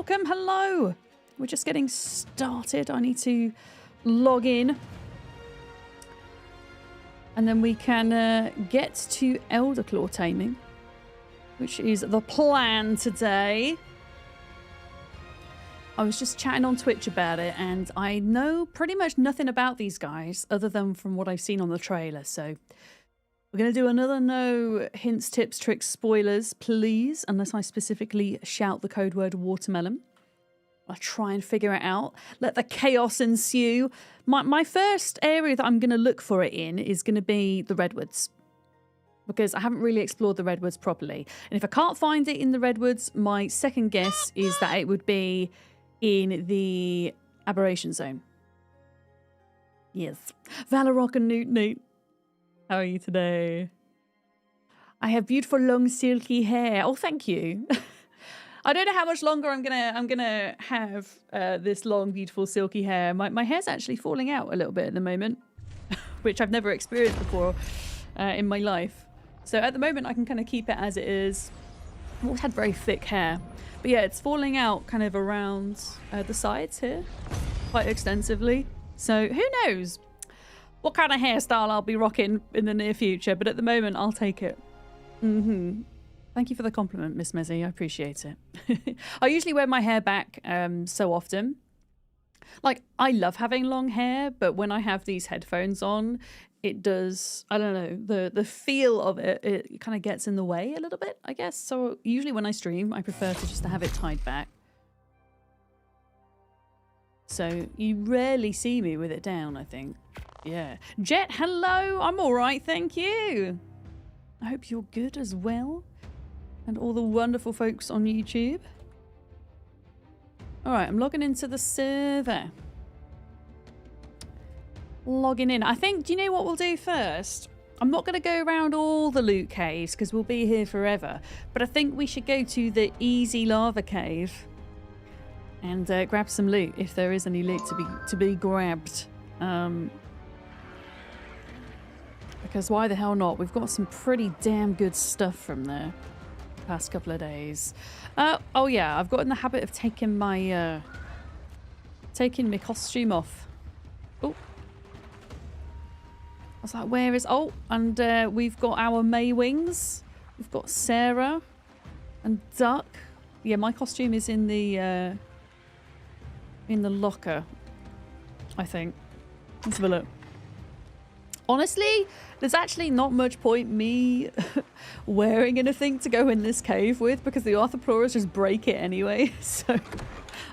welcome. Hello. We're just getting started. I need to log in. And then we can get to Elderclaw taming, which is the plan today. I was just chatting on Twitch about it, and I know pretty much nothing about these guys other than from what I've seen on the trailer. So we're going to do another no hints, tips, tricks, spoilers, please, unless I specifically shout the code word watermelon. I'll try and figure it out. Let the chaos ensue. My first area that I'm going to look for it in is going to be the redwoods, because I haven't really explored the redwoods properly. And if I can't find it in the redwoods, my second guess is that it would be in the aberration zone. Yes. Valorock and Newt. How are you today? I have beautiful long silky hair. Oh, thank you. I don't know how much longer I'm gonna have this long, beautiful, silky hair. My hair's actually falling out a little bit at the moment, which I've never experienced before in my life. So at the moment, I can kind of keep it as it is. I've always had very thick hair. But yeah, it's falling out kind of around the sides here quite extensively. So who knows what kind of hairstyle I'll be rocking in the near future. But at the moment, I'll take it. Thank you for the compliment, Miss Mezzy. I appreciate it. I usually wear my hair back so often. Like, I love having long hair, but when I have these headphones on, it does, I don't know, the feel of it kind of gets in the way a little bit, I guess. So usually when I stream, I prefer to just have it tied back. So you rarely see me with it down, I think. Yeah. Jet, hello. I'm all right, thank you. I hope you're good as well. And all the wonderful folks on YouTube. All right, I'm logging into the server. Logging in. I think, do you know what we'll do first? I'm not going to go around all the loot caves because we'll be here forever. But I think we should go to the easy lava cave and grab some loot if there is any loot to be grabbed. Because why the hell not? We've got some pretty damn good stuff from there the past couple of days. Oh yeah, I've got in the habit of taking my costume off. Oh. I was like, where is... Oh, and we've got our May Wings. We've got Sarah and Duck. Yeah, my costume is in the locker, I think. Let's have a look. Honestly, there's actually not much point me wearing anything to go in this cave with because the Arthroporas just break it anyway. So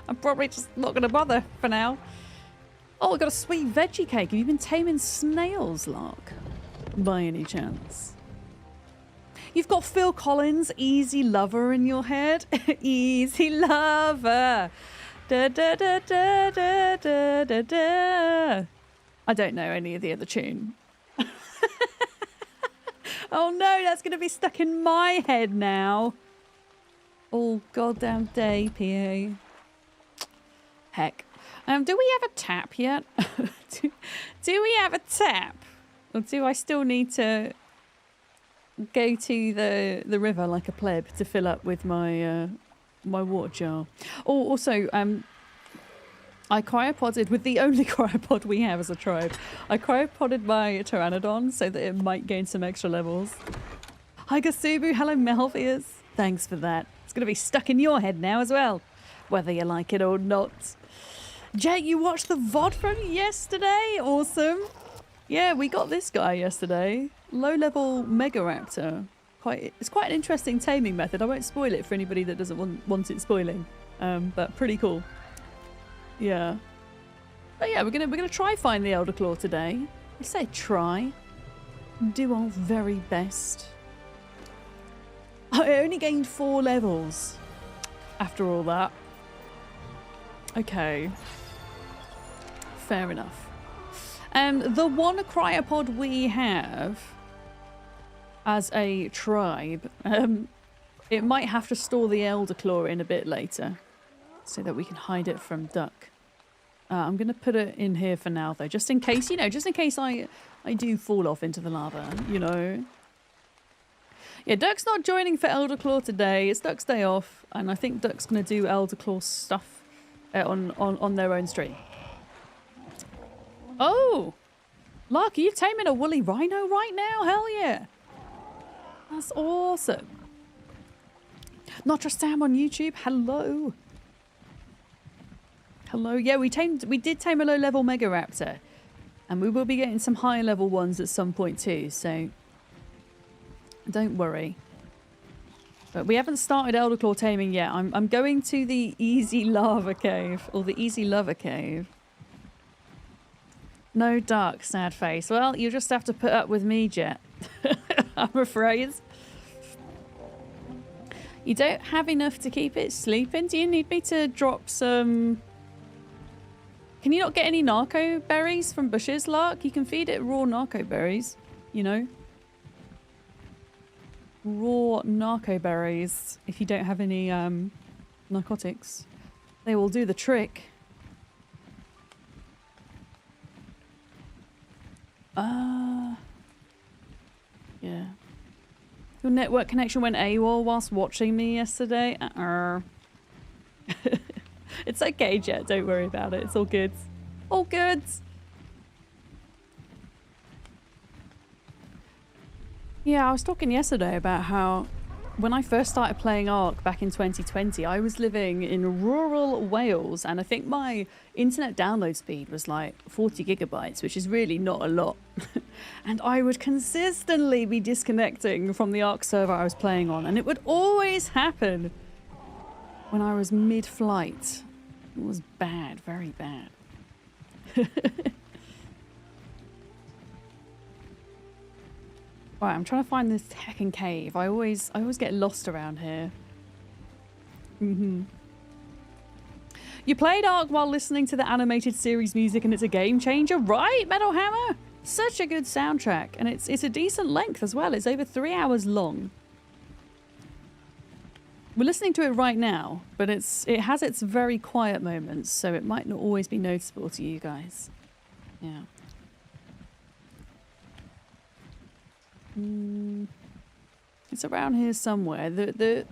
I'm probably just not going to bother for now. Oh, I got a sweet veggie cake. Have you been taming snails, Lark? By any chance? You've got Phil Collins, Easy Lover in your head. Easy Lover. Da, da, da, da, da, da, da, da. I don't know any of the other tune. Oh no, that's going to be stuck in my head now. All goddamn day, PA. Heck. Do we have a tap yet? do we have a tap? Or do I still need to go to the river like a pleb to fill up with my my water jar? Oh, also, I cryopodded with the only cryopod we have as a tribe. I cryopodded my Pteranodon so that it might gain some extra levels. Hi Gasubu, hello Melvius. Thanks for that. It's going to be stuck in your head now as well, whether you like it or not. Jay, you watched the VOD from yesterday? Awesome. Yeah, we got this guy yesterday. Low-level Megaraptor. It's quite an interesting taming method. I won't spoil it for anybody that doesn't want it spoiling. But pretty cool. Yeah. But yeah, we're gonna try find the Elderclaw today. I say try. Do our very best. I only gained 4 levels after all that. Okay. Fair enough. The one cryopod we have as a tribe, it might have to store the Elderclaw in a bit later so that we can hide it from Duck. I'm going to put it in here for now, though, just in case, I do fall off into the lava, Yeah, Duck's not joining for Elderclaw today. It's Duck's day off, and I think Duck's going to do Elderclaw stuff on their own stream. Oh! Lark, are you taming a woolly rhino right now? Hell yeah! That's awesome. Not just Sam on YouTube. Hello. Hello. Yeah, we did tame a low-level Mega Raptor, and we will be getting some high-level ones at some point too. So don't worry. But we haven't started Elderclaw taming yet. I'm going to the Easy Lava Cave, or the Easy Lava Cave. No duck, sad face. Well, you just have to put up with me, Jet. I'm afraid. You don't have enough to keep it sleeping? Do you need me to drop some... Can you not get any narco berries from bushes, Lark? You can feed it raw narco berries, you know? Raw narco berries, if you don't have any narcotics. They will do the trick. Yeah. Your network connection went AWOL whilst watching me yesterday. It's okay, Jet. Don't worry about it. It's all good. All good. Yeah, I was talking yesterday about how when I first started playing ARK back in 2020, I was living in rural Wales, and I think my internet download speed was like 40 gigabytes, which is really not a lot. And I would consistently be disconnecting from the ARK server I was playing on, and it would always happen when I was mid-flight. It was bad, very bad. Right, I'm trying to find this heckin' cave. I always get lost around here. You played ARK while listening to the animated series music, and it's a game changer, right, Metal Hammer? Such a good soundtrack, and it's a decent length as well. It's over 3 hours long. We're listening to it right now, but it has its very quiet moments, so it might not always be noticeable to you guys. Yeah. It's around here somewhere. The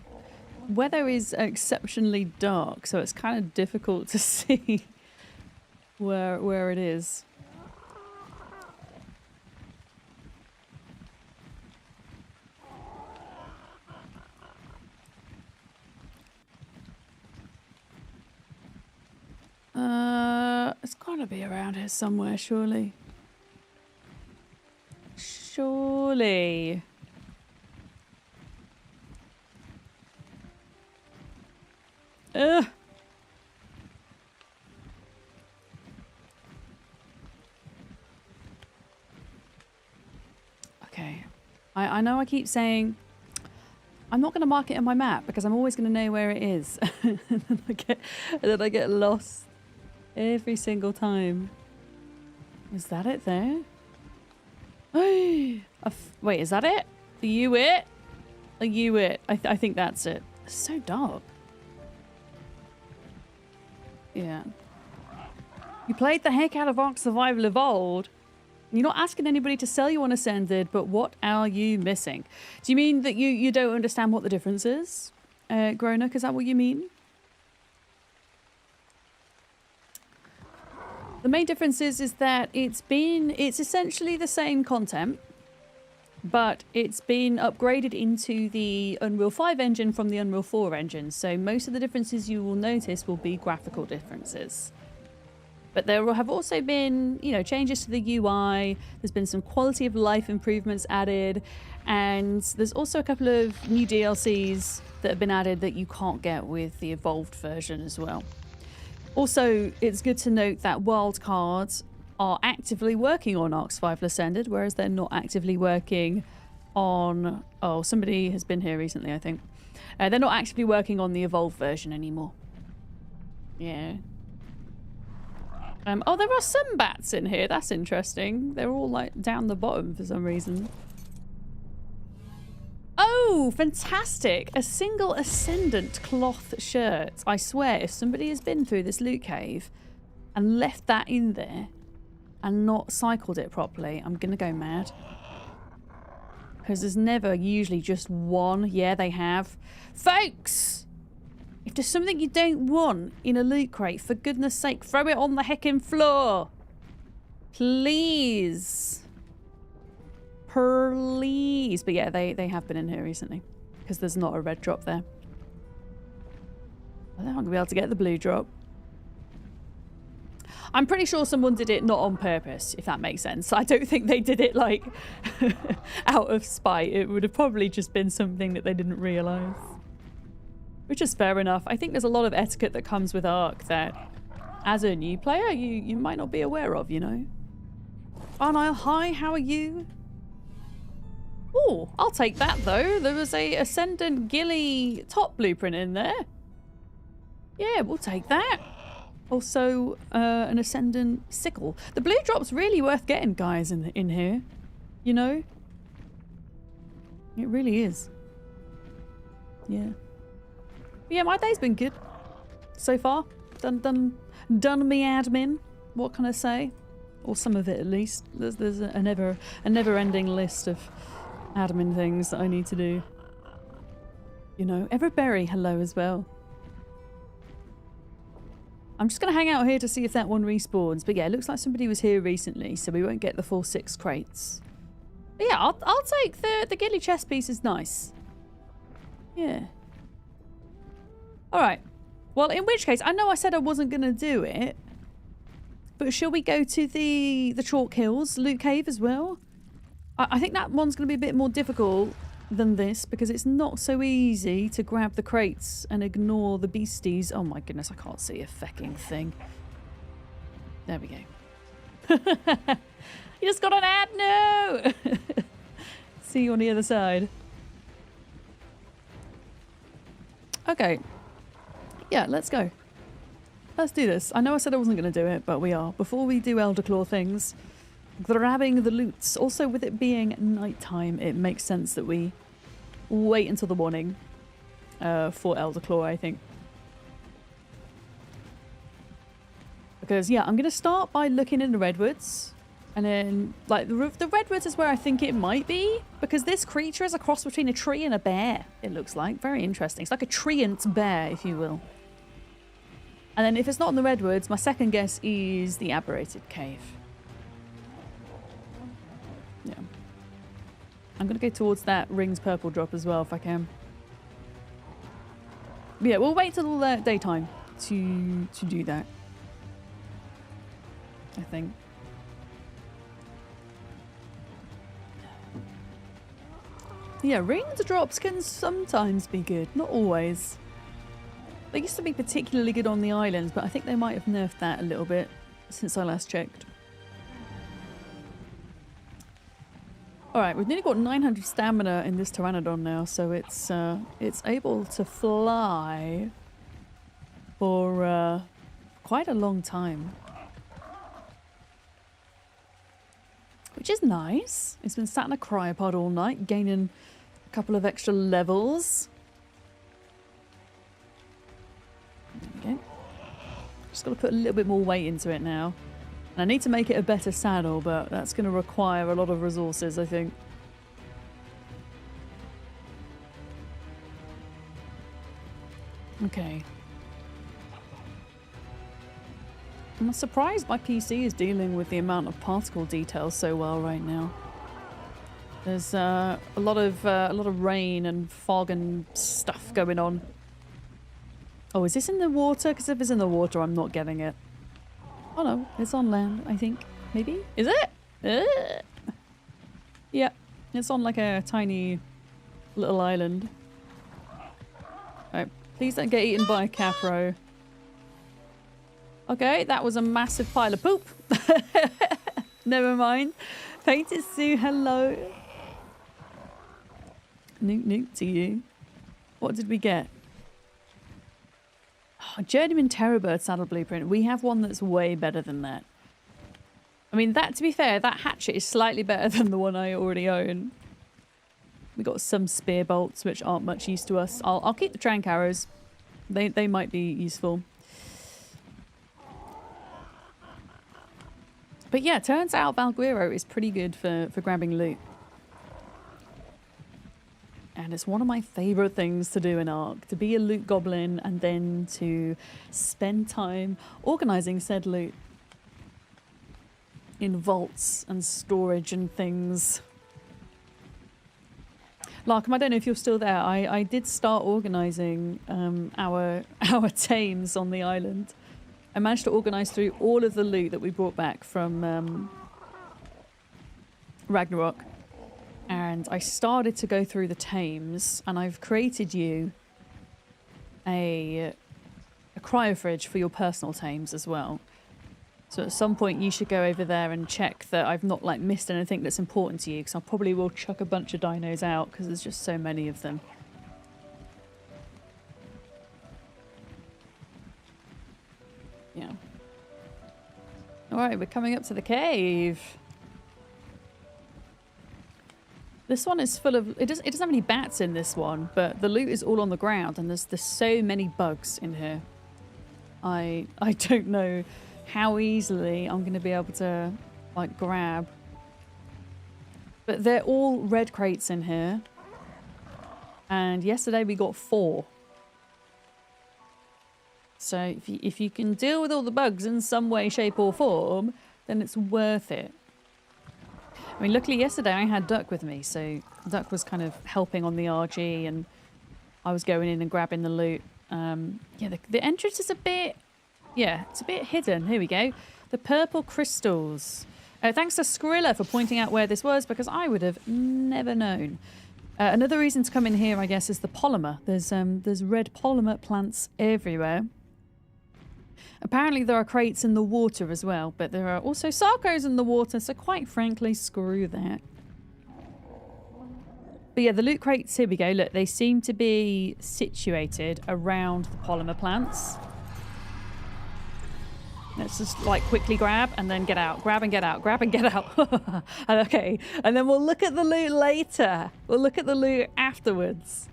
weather is exceptionally dark, so it's kind of difficult to see where it is. It's gotta be around here somewhere, surely. Surely. Ugh. Okay. I know I keep saying I'm not going to mark it on my map because I'm always going to know where it is. And then I get lost every single time. Is that it there? Wait, is that it? Are you it? Are you it? I think that's it. It's so dark. Yeah. You played the heck out of ARK Survival Evolved. You're not asking anybody to sell you on Ascended, but what are you missing? Do you mean that you don't understand what the difference is? Grown-up, is that what you mean? The main difference is that it's essentially the same content, but it's been upgraded into the Unreal 5 engine from the Unreal 4 engine. So most of the differences you will notice will be graphical differences. But there have also been, you know, changes to the UI. There's been some quality of life improvements added, and there's also a couple of new DLCs that have been added that you can't get with the evolved version as well. Also, it's good to note that wildcards are actively working on ARK Survival Ascended, whereas they're not actively working on... Oh, somebody has been here recently, I think. They're not actively working on the evolved version anymore. Yeah. Oh, there are some bats in here. That's interesting. They're all like down the bottom for some reason. Oh, fantastic. A single Ascendant cloth shirt. I swear, if somebody has been through this loot cave and left that in there and not cycled it properly, I'm going to go mad. because there's never usually just one. Yeah, they have. Folks! If there's something you don't want in a loot crate, for goodness sake, throw it on the heckin' floor. Please. Please. But yeah, they have been in here recently because there's not a red drop there. I don't want to be able to get the blue drop. I'm pretty sure someone did it not on purpose, if that makes sense. I don't think they did it, like, out of spite. It would have probably just been something that they didn't realise. Which is fair enough. I think there's a lot of etiquette that comes with ARK that, as a new player, you might not be aware of, you know? Arnile, hi, how are you? Oh, I'll take that, though. There was a Ascendant Gilly top blueprint in there. Yeah, we'll take that. Also, an Ascendant Sickle. The blue drop's really worth getting, guys, in here. You know? It really is. Yeah. But yeah, my day's been good. So far. Done me admin. What can I say? Or some of it, at least. There's a never-ending list of admin things that I need to do. You know? Everberry, hello as well. I'm just going to hang out here to see if that one respawns. But yeah, it looks like somebody was here recently, so we won't get the full 6 crates. But yeah, I'll take the ghillie chest piece is nice. Yeah. Alright. Well, in which case, I know I said I wasn't going to do it. But shall we go to the Chalk Hills loot cave as well? I think that one's going to be a bit more difficult than this because it's not so easy to grab the crates and ignore the beasties. Oh my goodness, I can't see a fecking thing. There we go. You just got an ad? No! See you on the other side. Okay. Yeah, let's go. Let's do this. I know I said I wasn't going to do it, but we are. Before we do Elderclaw things, grabbing the loots. Also, with it being nighttime, it makes sense that we wait until the morning for Elderclaw, I think. Because, yeah, I'm going to start by looking in the redwoods. And then, like, the redwoods is where I think it might be. Because this creature is a cross between a tree and a bear, it looks like. Very interesting. It's like a treant bear, if you will. And then if it's not in the redwoods, my second guess is the aberrated cave. Yeah. I'm going to go towards that Rings purple drop as well if I can. But yeah, we'll wait till daytime to do that. I think. Yeah, Rings drops can sometimes be good, not always. They used to be particularly good on the islands, but I think they might have nerfed that a little bit since I last checked. Alright, we've nearly got 900 stamina in this Pteranodon now, so it's able to fly for quite a long time. Which is nice. It's been sat in a cryopod all night, gaining a couple of extra levels. There we go. Just got to put a little bit more weight into it now. And I need to make it a better saddle, but that's going to require a lot of resources, I think. Okay. I'm surprised my PC is dealing with the amount of particle details so well right now. There's a lot of rain and fog and stuff going on. Oh, is this in the water? Because if it's in the water, I'm not getting it. Oh no, it's on land, I think. Maybe? Is it? Yeah, it's on like a tiny little island. Alright, please don't get eaten by a capro. Okay, that was a massive pile of poop. Never mind. Painted Sue, hello. Noot to you. What did we get? Oh, Journeyman Terrorbird saddle blueprint. We have one that's way better than that. I mean, that, to be fair, that hatchet is slightly better than the one I already own. We got some spear bolts, which aren't much use to us. I'll keep the trank arrows. They might be useful. But yeah, turns out Valguero is pretty good for grabbing loot. And it's one of my favourite things to do in ARK, to be a loot goblin and then to spend time organising said loot in vaults and storage and things. Larkham, I don't know if you're still there. I did start organising our tames on the island. I managed to organise through all of the loot that we brought back from Ragnarok. And I started to go through the tames, and I've created you a cryo fridge for your personal tames as well. So at some point you should go over there and check that I've not like missed anything that's important to you, because I probably will chuck a bunch of dinos out because there's just so many of them. Yeah. Alright, we're coming up to the cave. This one is full of... It doesn't have any bats in this one, but the loot is all on the ground and there's so many bugs in here. I don't know how easily I'm going to be able to like grab. But they're all red crates in here. And yesterday we got 4. So if you can deal with all the bugs in some way, shape or form, then it's worth it. I mean, luckily yesterday I had Duck with me, so Duck was kind of helping on the RG and I was going in and grabbing the loot. Yeah, the entrance is a bit... Yeah, it's a bit hidden. Here we go. The purple crystals. Thanks to Skrilla for pointing out where this was, because I would have never known. Another reason to come in here, I guess, is the polymer. There's red polymer plants everywhere. Apparently there are crates in the water as well, but there are also Sarcos in the water, so quite frankly, screw that. But yeah, the loot crates, here we go. Look, they seem to be situated around the polymer plants. Let's just like quickly grab and then get out. Grab and get out. Grab and get out. Okay. And then we'll look at the loot later. We'll look at the loot afterwards.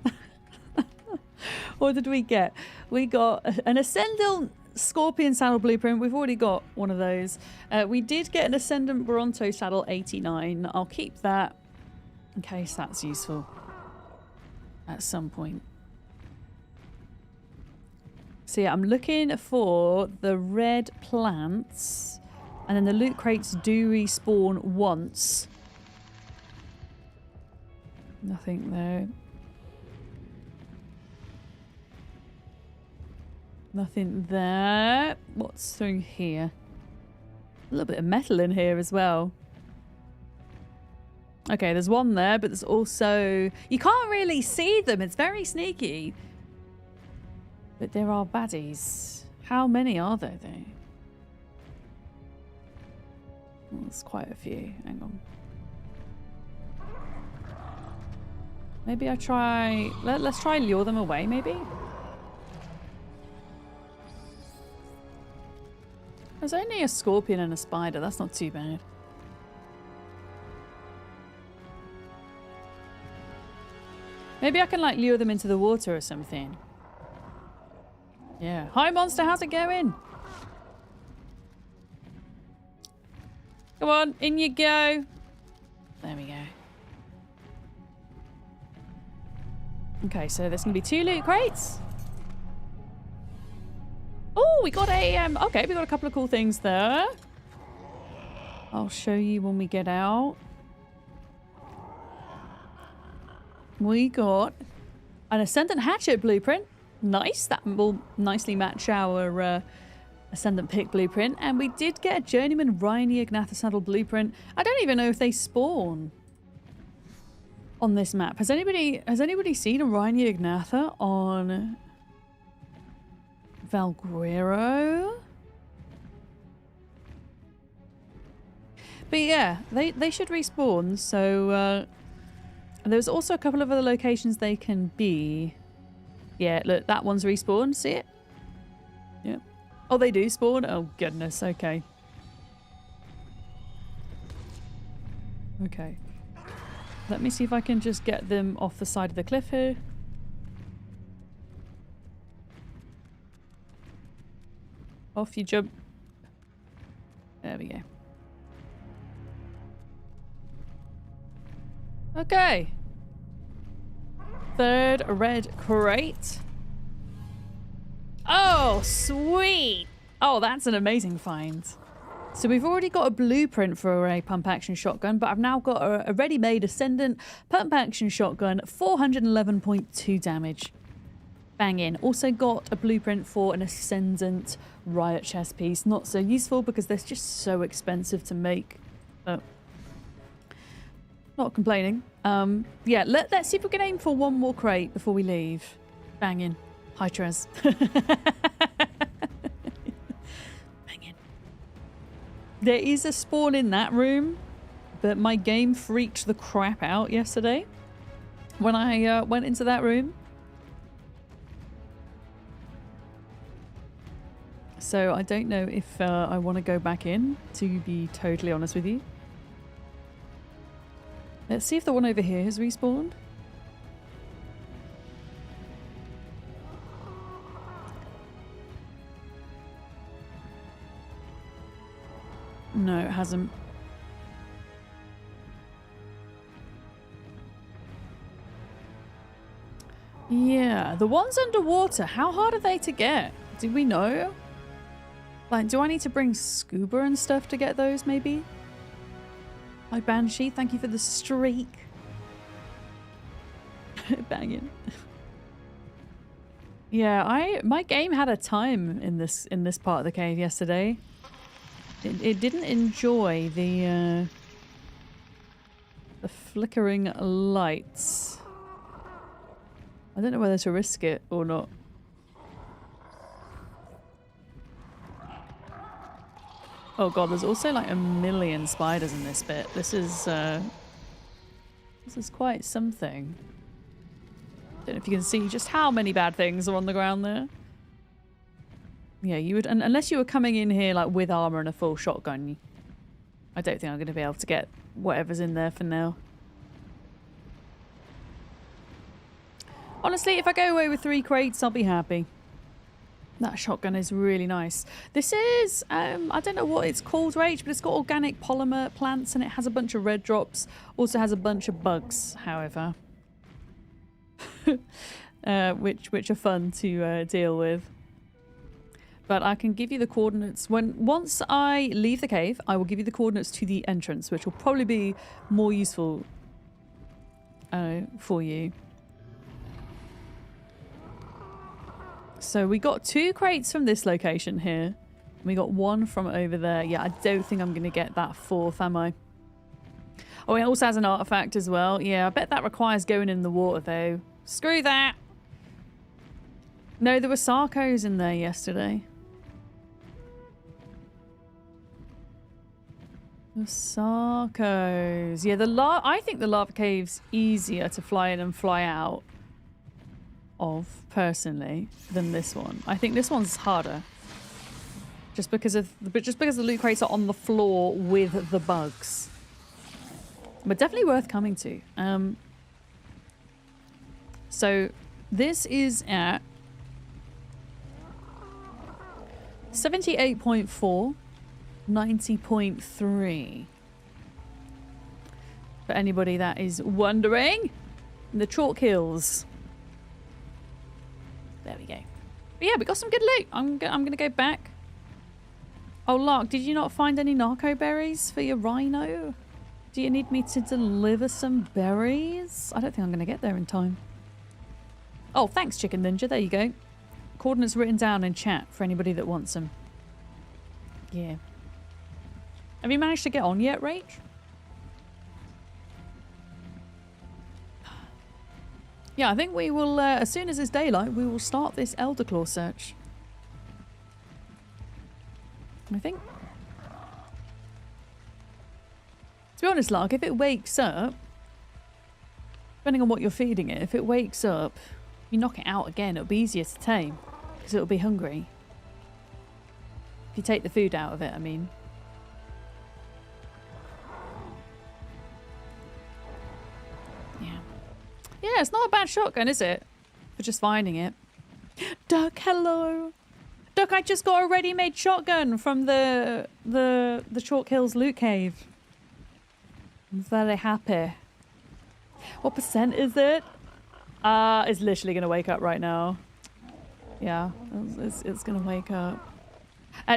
What did we get? We got an Ascendant Scorpion Saddle Blueprint. We've already got one of those. We did get an Ascendant Bronto Saddle 89. I'll keep that in case that's useful at some point. So yeah, I'm looking for the red plants, and then the loot crates do respawn once. Nothing there. Nothing there. What's through here? A little bit of metal in here as well. Okay, there's one there, but there's also... You can't really see them. It's very sneaky. But there are baddies. How many are there, though? Well, there's quite a few. Hang on. Maybe I try... Let's try lure them away, maybe? There's only a scorpion and a spider. That's not too bad. Maybe I can, like, lure them into the water or something. Yeah. Hi, monster. How's it going? Come on. In you go. There we go. Okay, so there's going to be 2 loot crates. Oh, we got a... okay, we got a couple of cool things there. I'll show you when we get out. We got an Ascendant Hatchet Blueprint. Nice. That will nicely match our Ascendant Pick Blueprint. And we did get a Journeyman Rhynia Gnatha Saddle Blueprint. I don't even know if they spawn on this map. Has anybody seen a Rhynia Gnatha on Valguero? But yeah, they should respawn. So there's also a couple of other locations they can be. Yeah, look, that one's respawned. See it? Yep. Oh, they do spawn? Oh, goodness. Okay. Okay. Let me see if I can just get them off the side of the cliff here. Off you jump. There we go. Okay. Third red crate. Oh, sweet. Oh, that's an amazing find. So we've already got a blueprint for a pump action shotgun, but I've now got a ready-made Ascendant pump action shotgun, 411.2 damage. Bang in. Also got a blueprint for an Ascendant riot chest piece. Not so useful because they're just so expensive to make. But not complaining. Yeah, let's see if we can aim for one more crate before we leave. Bang in. Hi, Trez. Bang in. There is a spawn in that room, but my game freaked the crap out yesterday when I went into that room. So I don't know if I want to go back in, to be totally honest with you. Let's see if the one over here has respawned. No, it hasn't. Yeah, the ones underwater, how hard are they to get? Do we know? Like, do I need to bring scuba and stuff to get those, maybe? Hi, Banshee. Thank you for the streak. Banging. Yeah, my game had a time in this part of the cave yesterday. It didn't enjoy the flickering lights. I don't know whether to risk it or not. Oh god, there's also like a million spiders in this bit. This is quite something. Don't know if you can see just how many bad things are on the ground there. Yeah, you would, unless you were coming in here like with armor and a full shotgun. I don't think I'm going to be able to get whatever's in there for now. Honestly, if I go away with 3 crates, I'll be happy. That shotgun is really nice. This is, I don't know what it's called, Rach, but it's got organic polymer plants and it has a bunch of red drops. Also has a bunch of bugs, however. which are fun to deal with. But I can give you the coordinates. Once I leave the cave, I will give you the coordinates to the entrance, which will probably be more useful for you. So we got 2 crates from this location here. We got 1 from over there. Yeah, I don't think I'm going to get that 4th, am I? Oh, it also has an artifact as well. Yeah, I bet that requires going in the water, though. Screw that! No, there were Sarcos in there yesterday. The Sarcos. Yeah, I think the lava cave's easier to fly in and fly out of, personally, than this one. I think this one's harder. Just because the loot crates are on the floor with the bugs. But definitely worth coming to. So this is at 78.4, 90.3. For anybody that is wondering, the chalk hills. There we go. But yeah, we got some good loot. I'm gonna go back. Oh, Lark, did you not find any narco berries for your rhino? Do you need me to deliver some berries? I don't think I'm gonna get there in time. Oh, thanks, Chicken Ninja. There you go. Coordinates written down in chat for anybody that wants them. Yeah. Have you managed to get on yet, Rach? Yeah, I think we will, as soon as it's daylight, we will start this Elderclaw search. I think. To be honest, Lark, if it wakes up, depending on what you're feeding it, if it wakes up, you knock it out again, it'll be easier to tame, because it'll be hungry. If you take the food out of it, I mean. Yeah. Yeah, it's not a bad shotgun, is it? For just finding it. Duck, hello! Duck, I just got a ready-made shotgun from the Chalk Hills loot cave. I'm very happy. What percent is it? It's literally gonna wake up right now. Yeah, it's gonna wake up.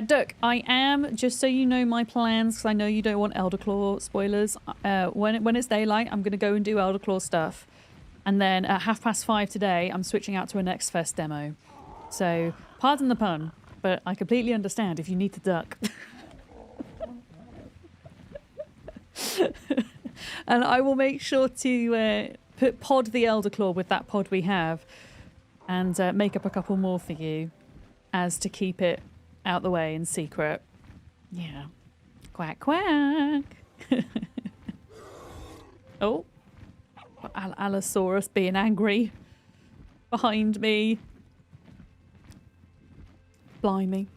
Duck, I am, just so you know my plans, because I know you don't want Elderclaw spoilers. When it's daylight, I'm gonna go and do Elderclaw stuff. And then at 5:30 today, I'm switching out to a Next Fest demo. So, pardon the pun, but I completely understand if you need to duck. And I will make sure to put Pod the Elderclaw with that pod we have and make up a couple more for you as to keep it out the way in secret. Yeah. Quack, quack. Oh. Allosaurus being angry behind me. Blimey.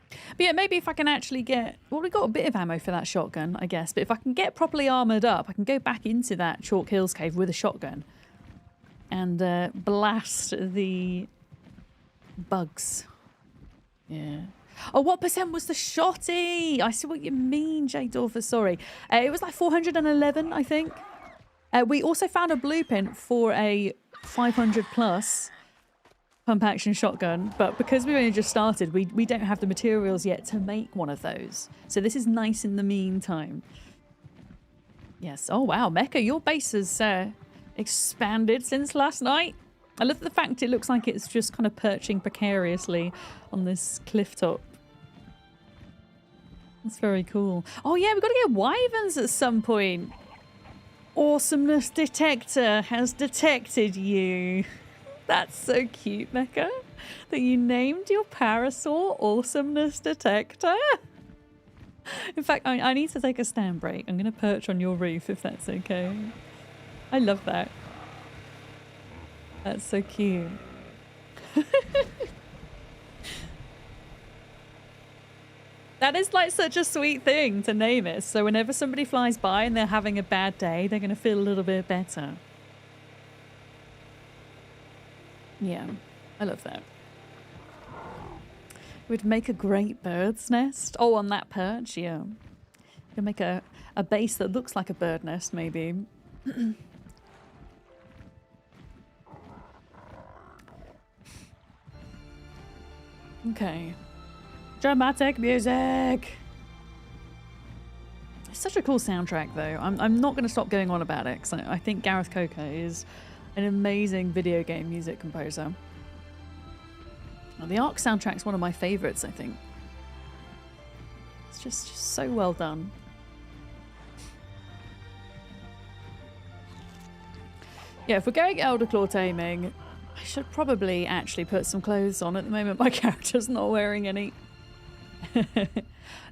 But yeah, maybe if I can actually get... Well, we got a bit of ammo for that shotgun, I guess. But if I can get properly armoured up, I can go back into that Chalk Hills cave with a shotgun and blast the bugs. Yeah. Oh, what percent was the shotty? I see what you mean, J. Dorfer. Sorry. It was like 411, I think. We also found a blueprint for a 500 plus pump action shotgun, but because we've only just started, we don't have the materials yet to make one of those. So this is nice in the meantime. Yes. Oh, wow. Mecha, your base has expanded since last night. I love the fact it looks like it's just kind of perching precariously on this cliff top. That's very cool. Oh, yeah, we've got to get wyverns at some point. Awesomeness detector has detected you. That's so cute, Mecha, that you named your parasaur Awesomeness Detector. In fact, I need to take a stand break. I'm going to perch on your roof if that's okay. I love that. That's so cute. That is like such a sweet thing to name it. So whenever somebody flies by and they're having a bad day, they're going to feel a little bit better. Yeah, I love that. It would make a great bird's nest. Oh, on that perch, yeah. You can make a base that looks like a bird nest, maybe. Okay. Dramatic music! It's such a cool soundtrack, though. I'm not going to stop going on about it, because I think Gareth Coker is an amazing video game music composer. Well, the ARK soundtrack's one of my favourites, I think. It's just so well done. Yeah, if we're going Elderclaw taming, I should probably actually put some clothes on. At the moment, my character's not wearing any.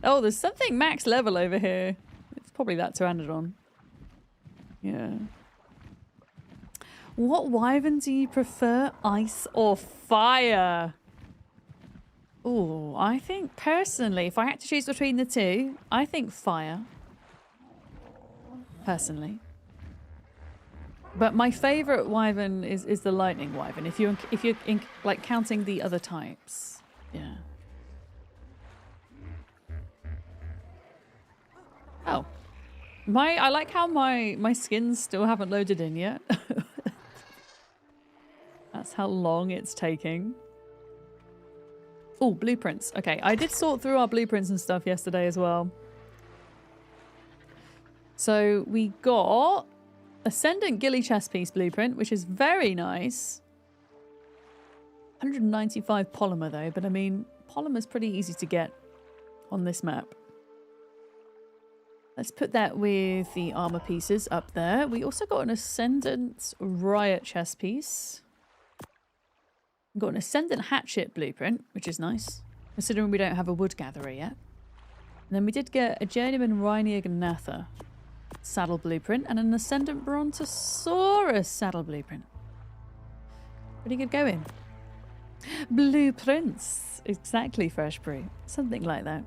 Oh, there's something max level over here. It's probably that Pteranodon. Yeah. What wyvern do you prefer, ice or fire? Oh, I think personally, if I had to choose between the two, I think fire. Personally. But my favourite wyvern is the lightning wyvern. If you're like counting the other types, yeah. Oh, I like how my skins still haven't loaded in yet. That's how long it's taking. Oh, blueprints. Okay, I did sort through our blueprints and stuff yesterday as well. So we got Ascendant Ghillie chest piece blueprint, which is very nice. 195 polymer though, but I mean, polymer's pretty easy to get on this map. Let's put that with the armor pieces up there. We also got an Ascendant Riot chest piece. We've got an Ascendant Hatchet blueprint, which is nice, considering we don't have a wood gatherer yet. And then we did get a Journeyman Rhyniag Natha saddle blueprint and an Ascendant Brontosaurus saddle blueprint. Pretty good going. Blueprints. Exactly, Fresh Brew. Something like that.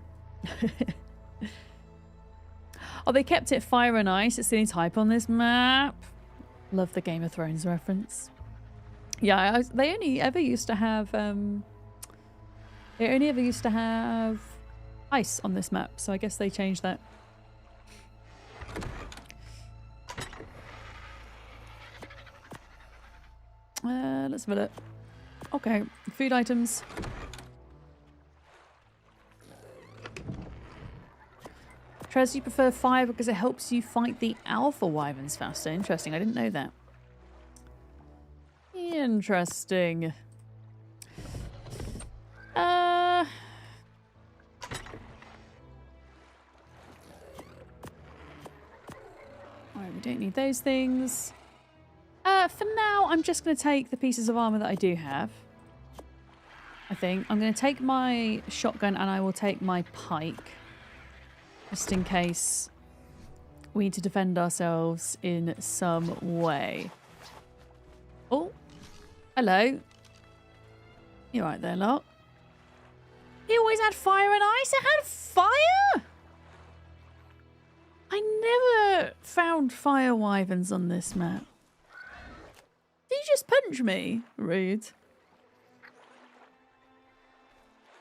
Oh, they kept it fire and ice. It's the only type on this map. Love the Game of Thrones reference. Yeah, they only ever used to have ice on this map, so I guess they changed that. Let's have a look. Okay, food items. Trez, you prefer fire because it helps you fight the alpha wyverns faster. Interesting, I didn't know that. Interesting. Alright, we don't need those things. For now, I'm just going to take the pieces of armor that I do have. I think. I'm going to take my shotgun and I will take my pike. Just in case we need to defend ourselves in some way. Oh, hello. You right there, lot? He always had fire and ice. It had fire? I never found fire wyverns on this map. Did you just punch me? Rude.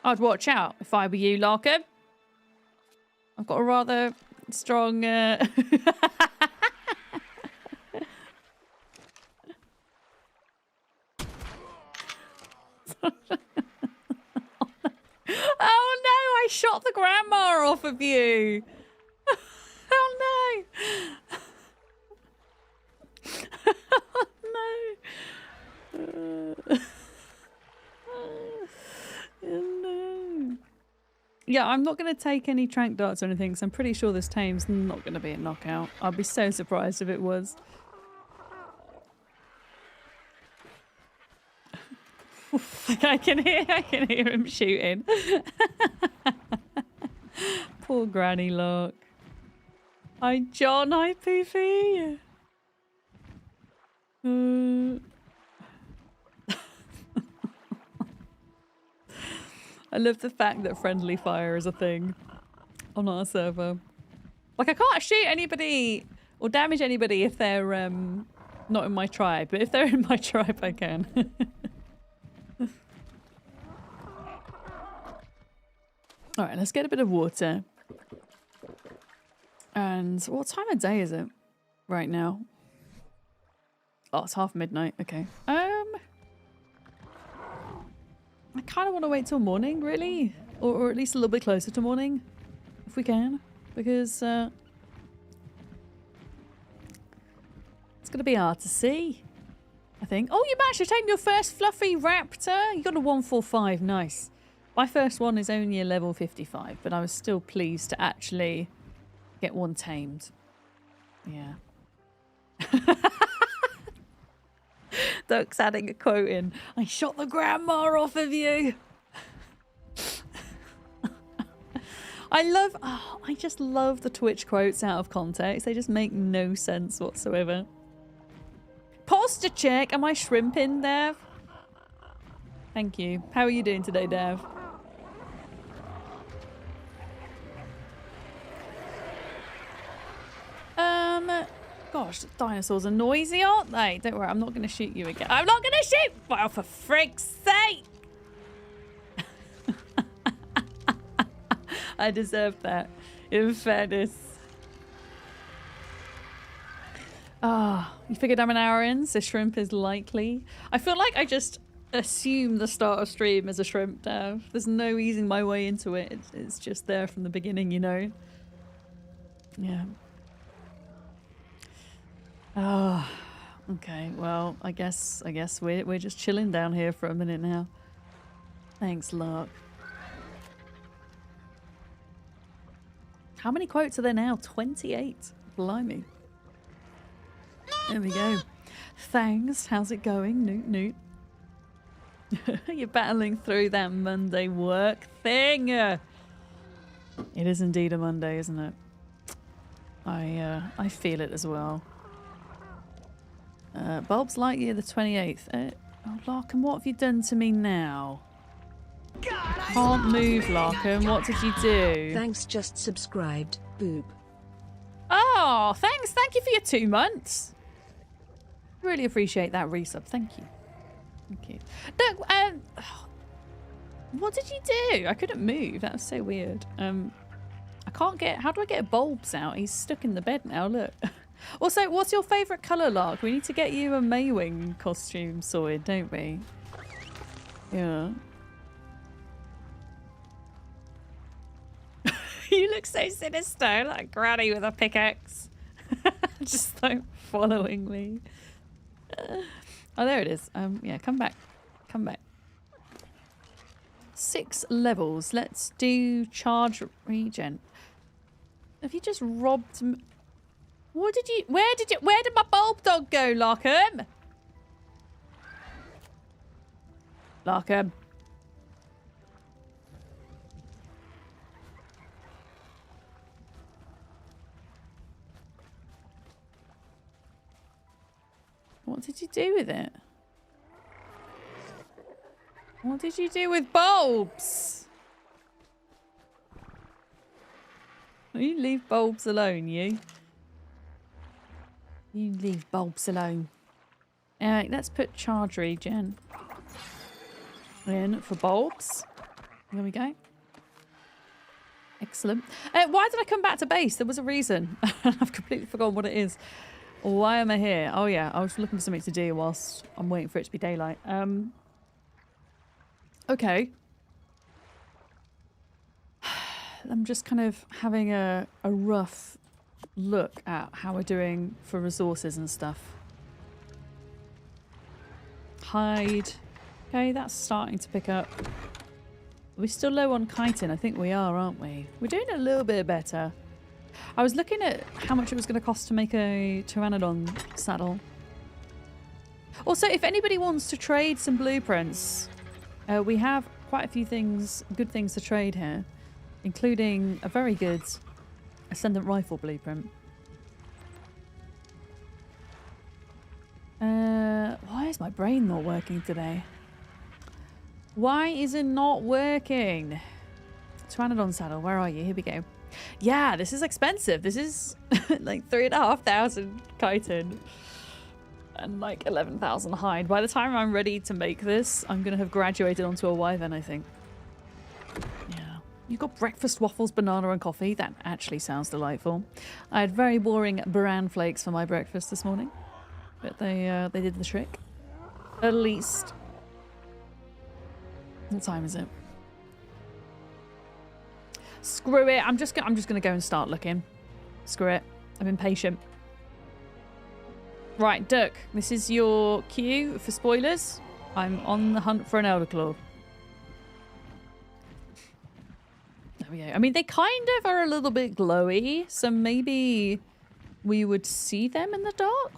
I'd watch out if I were you, Larkin. I've got a rather strong... Oh no, I shot the grandma off of you. Oh no. Oh no. No. Yeah, I'm not going to take any trank darts or anything, so I'm pretty sure this tame's not going to be a knockout. I'd be so surprised if it was. I can hear him shooting. Poor Granny Lock. Hi John, hi Poofy. I love the fact that friendly fire is a thing on our server. Like, I can't shoot anybody or damage anybody if they're not in my tribe, but if they're in my tribe, I can. Alright, let's get a bit of water. And what time of day is it right now? Oh, it's half midnight. Okay. I kind of want to wait till morning, really. Or at least a little bit closer to morning, if we can. Because it's going to be hard to see, I think. Oh, you managed to take your first fluffy raptor. You got a 145. Nice. My first one is only a level 55, but I was still pleased to actually get one tamed. Yeah. Duck's adding a quote in. I shot the grandma off of you. I just love the Twitch quotes out of context. They just make no sense whatsoever. Posture check. Am I shrimping, Dev? Thank you. How are you doing today, Dev? Gosh, dinosaurs are noisy, aren't they? Don't worry, I'm not going to shoot you again. I'm not going to shoot! Well, for frig's sake! I deserved that, in fairness. Ah, you figured I'm an hour in, so shrimp is likely. I feel like I just assume the start of stream as a shrimp, Dev. There's no easing my way into it. It's just there from the beginning, you know? Yeah. Oh, okay. Well, I guess we're just chilling down here for a minute now. Thanks, Lark. How many quotes are there now? 28. Blimey. There we go. Thanks. How's it going? Newt Newt. You're battling through that Monday work thing. It is indeed a Monday, isn't it? I feel it as well. Bulb's Lightyear the 28th. Oh, Larkin, what have you done to me now? Can't move, Larkin. What did you do? Thanks, just subscribed. Boob. Oh, thanks. Thank you for your 2 months. Really appreciate that resub. Thank you. Thank you. Look, what did you do? I couldn't move. That was so weird. I can't get... How do I get bulbs out? He's stuck in the bed now. Look. Also, what's your favourite colour, Lark? We need to get you a Maywing costume sorted, don't we? Yeah. You look so sinister, like Granny with a pickaxe. Just like following me. Oh, there it is. Yeah, come back. Come back. 6 levels. Let's do charge regen. Have you just robbed me? What did you... Where did my bulb dog go, Larkham? Larkham. What did you do with it? What did you do with bulbs? You leave bulbs alone, you. You leave bulbs alone. Alright, let's put charge regen in for bulbs. There we go. Excellent. Why did I come back to base? There was a reason. I've completely forgotten what it is. Why am I here? Oh yeah, I was looking for something to do whilst I'm waiting for it to be daylight. Okay. I'm just kind of having a rough look at how we're doing for resources and stuff. Hide. Okay, that's starting to pick up. Are we still low on chitin? I think we are, aren't we? We're doing a little bit better. I was looking at how much it was going to cost to make a Pteranodon saddle. Also, if anybody wants to trade some blueprints, we have quite a few things, good things to trade here, including a very good Ascendant Rifle blueprint. Why is my brain not working today? Why is it not working? Pteranodon saddle, where are you? Here we go. Yeah, this is expensive. This is like 3,500 chitin and like 11,000 hide. By the time I'm ready to make this, I'm going to have graduated onto a wyvern, I think. Yeah. You got breakfast waffles, banana and coffee. That actually sounds delightful. I had very boring bran flakes for my breakfast this morning, but they did the trick. At least. What time is it? Screw it. I'm just gonna go and start looking. Screw it. I'm impatient. Right, Duck. This is your cue for spoilers. I'm on the hunt for an Elderclaw. There we go. I mean, they kind of are a little bit glowy, so maybe we would see them in the dark.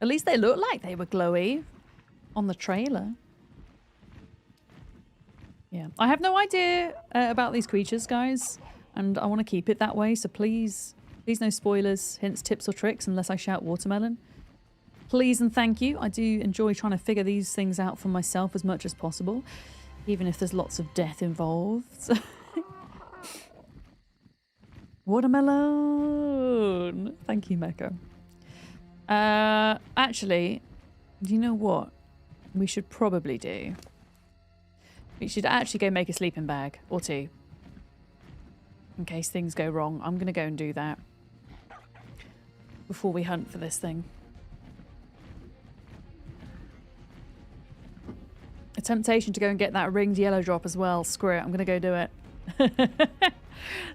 At least they look like they were glowy on the trailer. Yeah, I have no idea about these creatures, guys, and I want to keep it that way, so please no spoilers, hints, tips or tricks unless I shout watermelon. Please and thank you. I do enjoy trying to figure these things out for myself as much as possible, even if there's lots of death involved. Watermelon! Thank you, Mecca. Actually, do you know what we should probably do? We should actually go make a sleeping bag or 2. In case things go wrong. I'm going to go and do that before we hunt for this thing. A temptation to go and get that ringed yellow drop as well. Screw it. I'm going to go do it.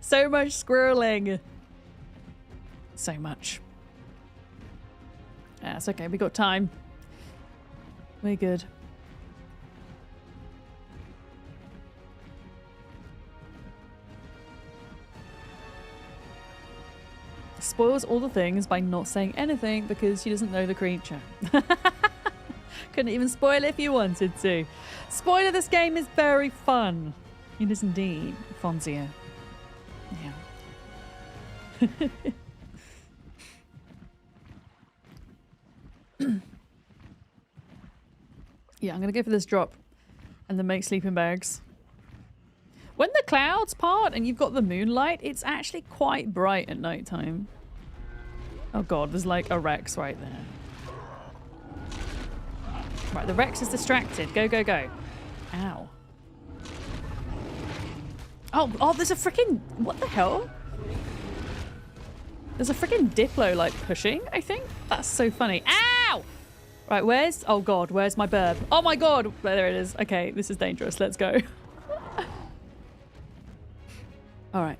So much squirreling. So much. Yeah, it's okay. We got time. We're good. Spoils all the things by not saying anything because she doesn't know the creature. Couldn't even spoil it if you wanted to. Spoiler, this game is very fun. It is indeed, Fonzia. Yeah. Yeah, I'm going to go for this drop and then make sleeping bags. When the clouds part and you've got the moonlight, it's actually quite bright at night time. Oh god, there's like a Rex right there. Right, the Rex is distracted. Go, go, go. Ow. Oh, there's a freaking... What the hell? There's a freaking Diplo, like, pushing, I think. That's so funny. Ow! Right, where's... Oh, God, where's my burb? Oh, my God! There it is. Okay, this is dangerous. Let's go. All right.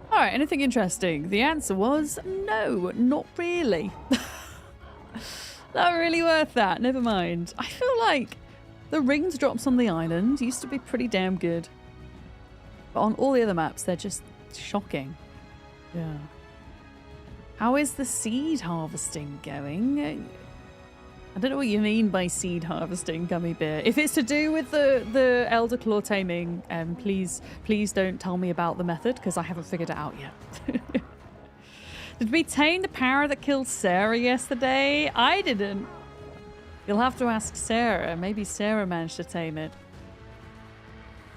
All right, anything interesting? The answer was no, not really. Not really worth that. Never mind. I feel like the rings drops on the island used to be pretty damn good. But on all the other maps, they're just shocking. Yeah. How is the seed harvesting going? I don't know what you mean by seed harvesting, Gummy Bear. If it's to do with the Elderclaw taming, please don't tell me about the method, because I haven't figured it out yet. Did we tame the power that killed Sarah yesterday? I didn't. You'll have to ask Sarah. Maybe Sarah managed to tame it.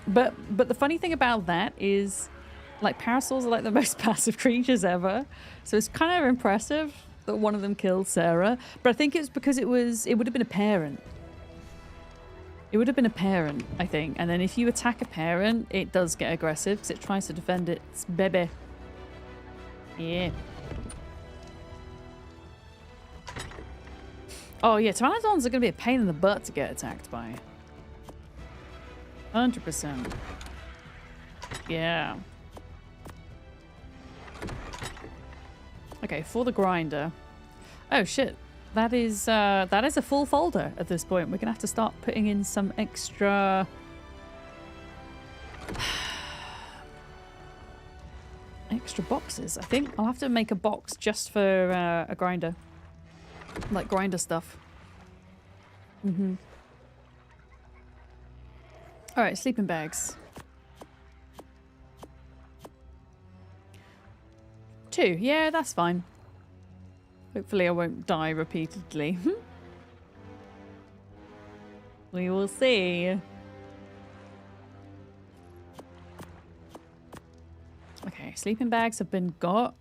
But the funny thing about that is, like, parasols are like the most passive creatures ever. So it's kind of impressive that one of them killed Sarah. But I think it's because it would have been a parent. It would have been a parent, I think. And then if you attack a parent, it does get aggressive because it tries to defend its baby. Yeah. Oh yeah, pteranodons are going to be a pain in the butt to get attacked by. 100%. Yeah. Okay, for the grinder. Oh shit, that is a full folder at this point. We're gonna have to start putting in some extra. Extra boxes. I think I'll have to make a box just for a grinder, like grinder stuff. Mm-hmm. All right, sleeping bags. 2. Yeah, that's fine. Hopefully I won't die repeatedly. We will see. Okay, sleeping bags have been got.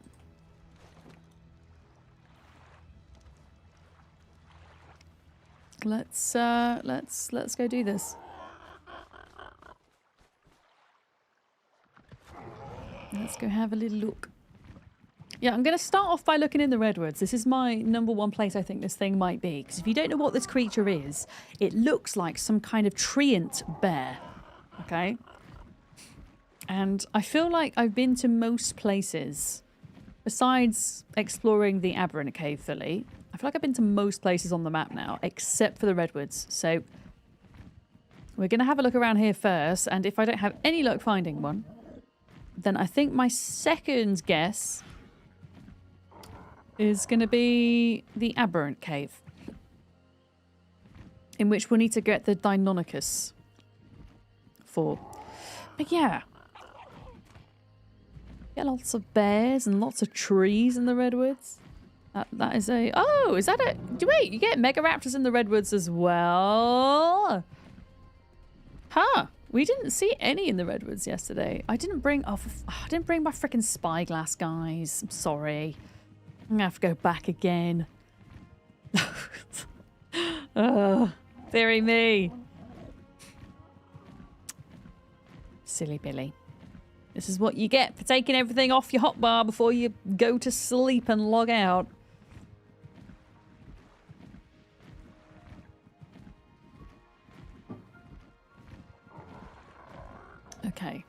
Let's go do this. Let's go have a little look. Yeah, I'm going to start off by looking in the redwoods. This is my #1 place I think this thing might be. Because if you don't know what this creature is, it looks like some kind of treant bear. Okay? And I feel like I've been to most places, besides exploring the Aberrant Cave fully. I feel like I've been to most places on the map now, except for the redwoods. So we're going to have a look around here first. And if I don't have any luck finding one, then I think my second guess is going to be the Aberrant Cave, in which we'll need to get the Deinonychus for. But yeah, get lots of bears and lots of trees in the redwoods. That is a... Oh, is that a... Wait, you get Mega Raptors in the redwoods as well? Huh. We didn't see any in the redwoods yesterday. I didn't bring... I didn't bring my freaking spyglass, guys. I'm sorry. I'm gonna have to go back again. Dearie me. Silly Billy. This is what you get for taking everything off your hotbar before you go to sleep and log out. Okay.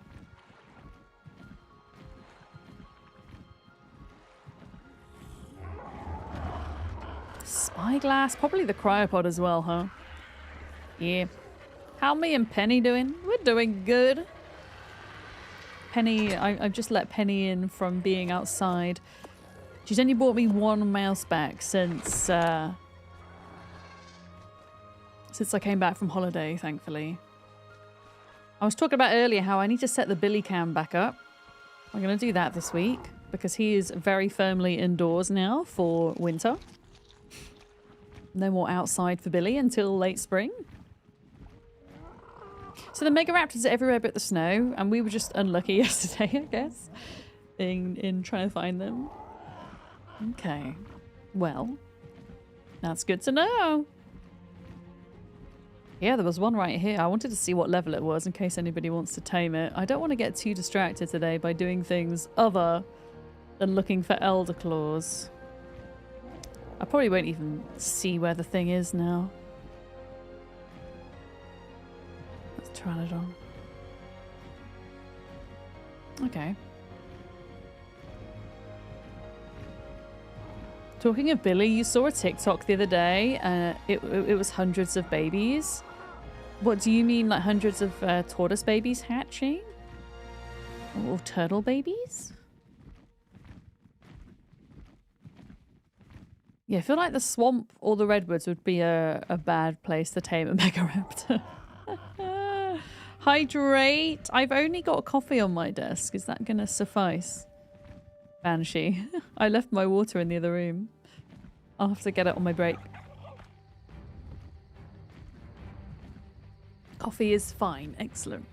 Spyglass, probably the cryopod as well, huh? Yeah. How me and Penny doing? We're doing good. Penny, I've just let Penny in from being outside. She's only bought me 1 mouse back since I came back from holiday, thankfully. I was talking about earlier how I need to set the Billy cam back up. I'm going to do that this week because he is very firmly indoors now for winter. No more outside for Billy until late spring. So the Mega Raptors are everywhere but the snow, and we were just unlucky yesterday, I guess, in trying to find them. Okay. Well, that's good to know. Yeah, there was one right here. I wanted to see what level it was in case anybody wants to tame it. I don't want to get too distracted today by doing things other than looking for Elderclaws. I probably won't even see where the thing is now. That's Pteranodon. Okay. Talking of Billy, you saw a TikTok the other day. It was hundreds of babies. What do you mean, like hundreds of tortoise babies hatching? Or turtle babies? Yeah, I feel like the swamp or the redwoods would be a bad place to tame a Megaraptor. Hydrate! I've only got coffee on my desk. Is that gonna suffice? Banshee. I left my water in the other room. I'll have to get it on my break. Coffee is fine. Excellent.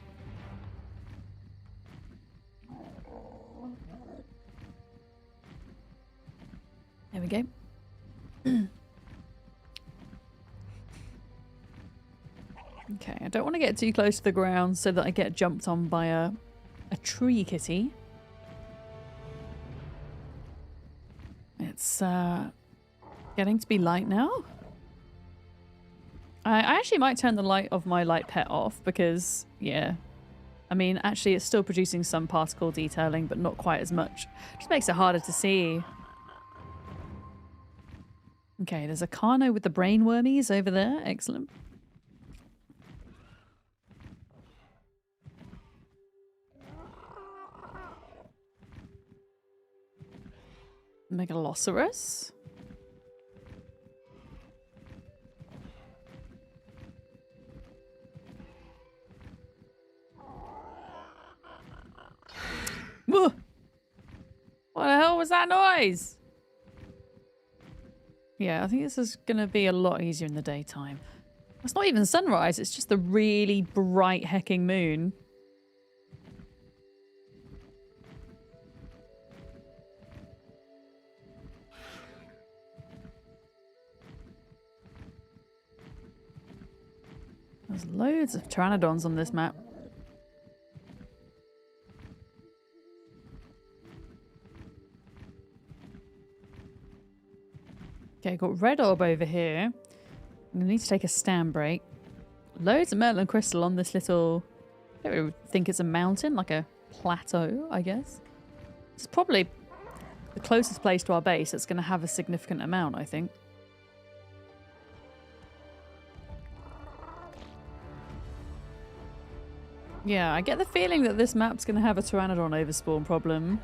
There we go. Okay, I don't want to get too close to the ground so that I get jumped on by a tree kitty. It's getting to be light now. I actually might turn the light of my light pet off because, yeah. I mean, actually it's still producing some particle detailing, but not quite as much. Just makes it harder to see. Okay, there's a Carno with the brain wormies over there. Excellent. Megalosaurus. Whoa! What the hell was that noise? Yeah, I think this is going to be a lot easier in the daytime. It's not even sunrise, it's just the really bright hecking moon. There's loads of pteranodons on this map. Okay, got red orb over here. I'm gonna need to take a stand break. Loads of Merlin crystal on this little... I don't really think it's a mountain, like a plateau, I guess. It's probably the closest place to our base that's going to have a significant amount, I think. Yeah, I get the feeling that this map's going to have a Pteranodon overspawn problem.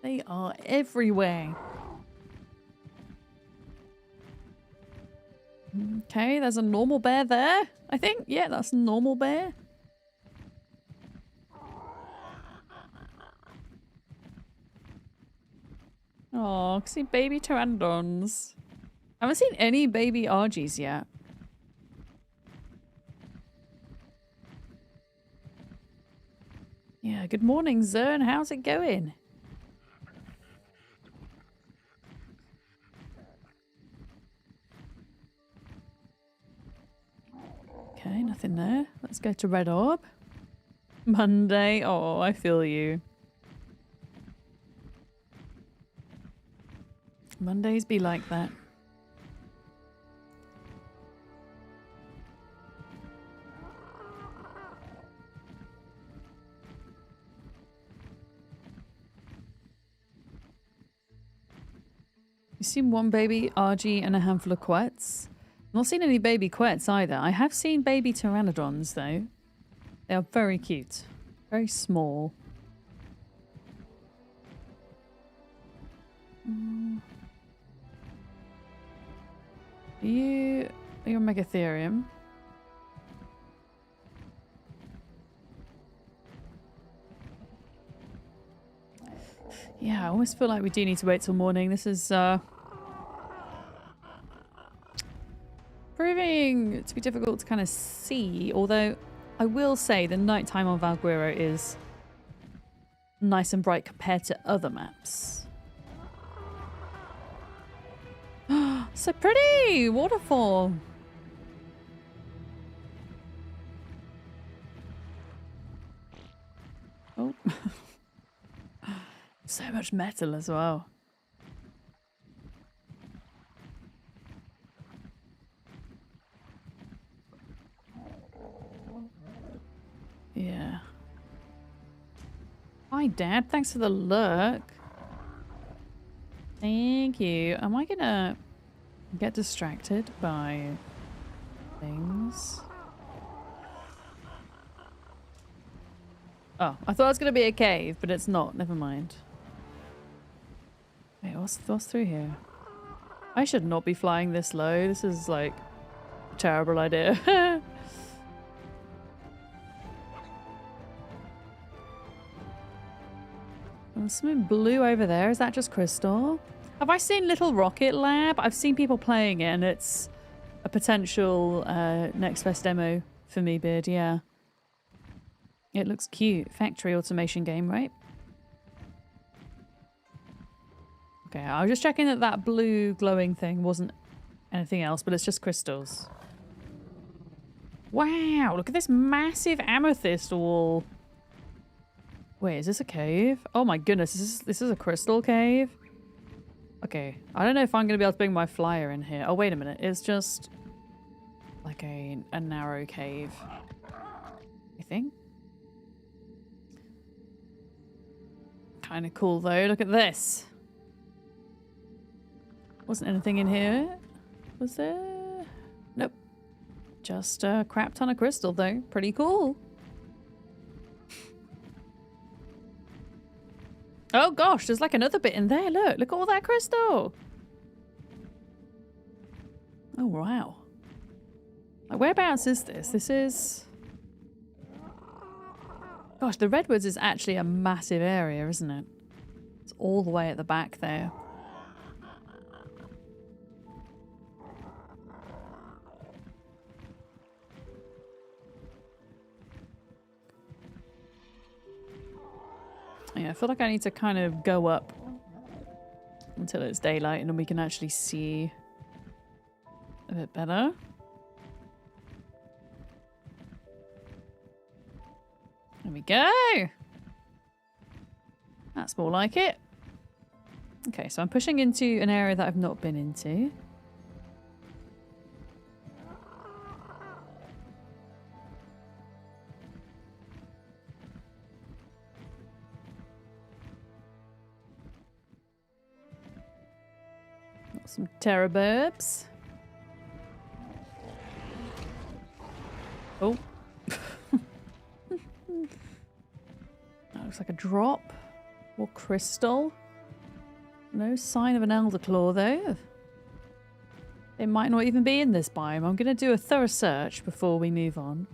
They are everywhere. Okay, there's a normal bear there, I think. Yeah, that's a normal bear. Oh, see baby pteranodons. I haven't seen any baby Argies yet. Yeah, good morning, Zern. How's it going? Okay, nothing there. Let's go to Red Orb. Monday. Oh, I feel you. Mondays be like that. You've seen one baby Argy and a handful of quets. Not seen any baby quets either. I have seen baby pteranodons though. They are very cute. Very small. You're Megatherium. Yeah, I almost feel like we do need to wait till morning. This is proving to be difficult to kind of see, although I will say the nighttime on Valguero is nice and bright compared to other maps. So pretty! Waterfall. Oh. So much metal as well. Yeah. Hi, Dad. Thanks for the lurk. Thank you. Am I gonna get distracted by things? Oh, I thought it was gonna be a cave, but it's not. Never mind. Wait, what's through here? I should not be flying this low. This is like a terrible idea. There's something blue over there. Is that just crystal? Have I seen Little Rocket Lab? I've seen people playing it, and it's a potential next best demo for me, Beard. Yeah. It looks cute. Factory automation game, right? Okay, I was just checking that that blue glowing thing wasn't anything else, but it's just crystals. Wow, look at this massive amethyst wall. Wait, is this a cave? Oh my goodness, this is a crystal cave? Okay, I don't know if I'm going to be able to bring my flyer in here. Oh, wait a minute. It's just like a narrow cave, I think. Kind of cool though. Look at this. Wasn't anything in here, was there? Nope. Just a crap ton of crystal though. Pretty cool. Oh gosh, there's like another bit in there. Look at all that crystal. Oh wow. Like, whereabouts is this? This is... Gosh, the Redwoods is actually a massive area, isn't it? It's all the way at the back there. Yeah, I feel like I need to kind of go up until it's daylight and then we can actually see a bit better. There we go. That's more like it. Okay, so I'm pushing into an area that I've not been into. Got some terrorburbs. Oh. That looks like a drop. Or crystal. No sign of an Elderclaw though. It might not even be in this biome. I'm going to do a thorough search before we move on.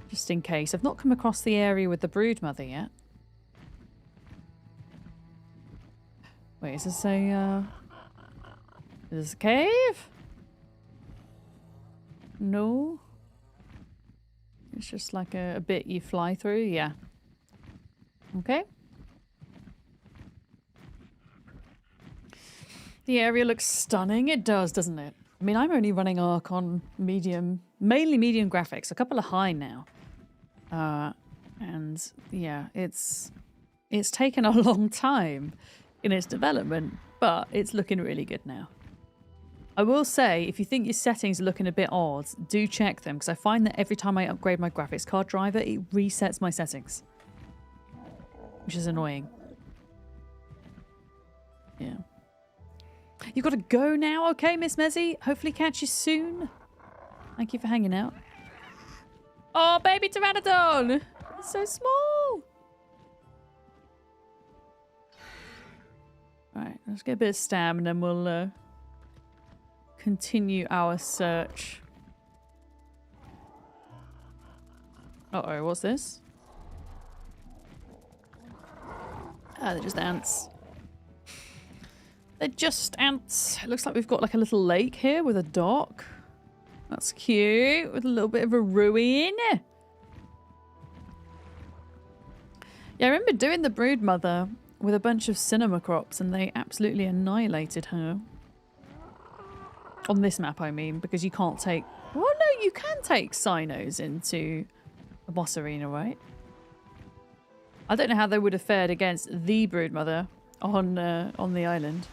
Just in case. I've not come across the area with the broodmother yet. Wait, is this a... Is this a cave? No. It's just like a bit you fly through. Yeah. Okay. The area looks stunning. It does, doesn't it? I mean, I'm only running ARK on medium, mainly medium graphics. A couple of high now. And yeah, it's taken a long time in its development, but it's looking really good now. I will say, if you think your settings are looking a bit odd, do check them, because I find that every time I upgrade my graphics card driver, it resets my settings. Which is annoying. Yeah. You got to go now? Okay, Miss Mezzy. Hopefully catch you soon. Thank you for hanging out. Oh, baby pteranodon! It's so small! Alright, let's get a bit of stam and then we'll continue our search. Uh-oh, what's this? Ah, they're just ants. They're just ants. It looks like we've got like a little lake here with a dock. That's cute, with a little bit of a ruin. Yeah, I remember doing the broodmother with a bunch of cinema crops and they absolutely annihilated her. On this map, I mean, because you can't take... Well, no, you can take Cynos into a boss arena, right? I don't know how they would have fared against the Broodmother on the island.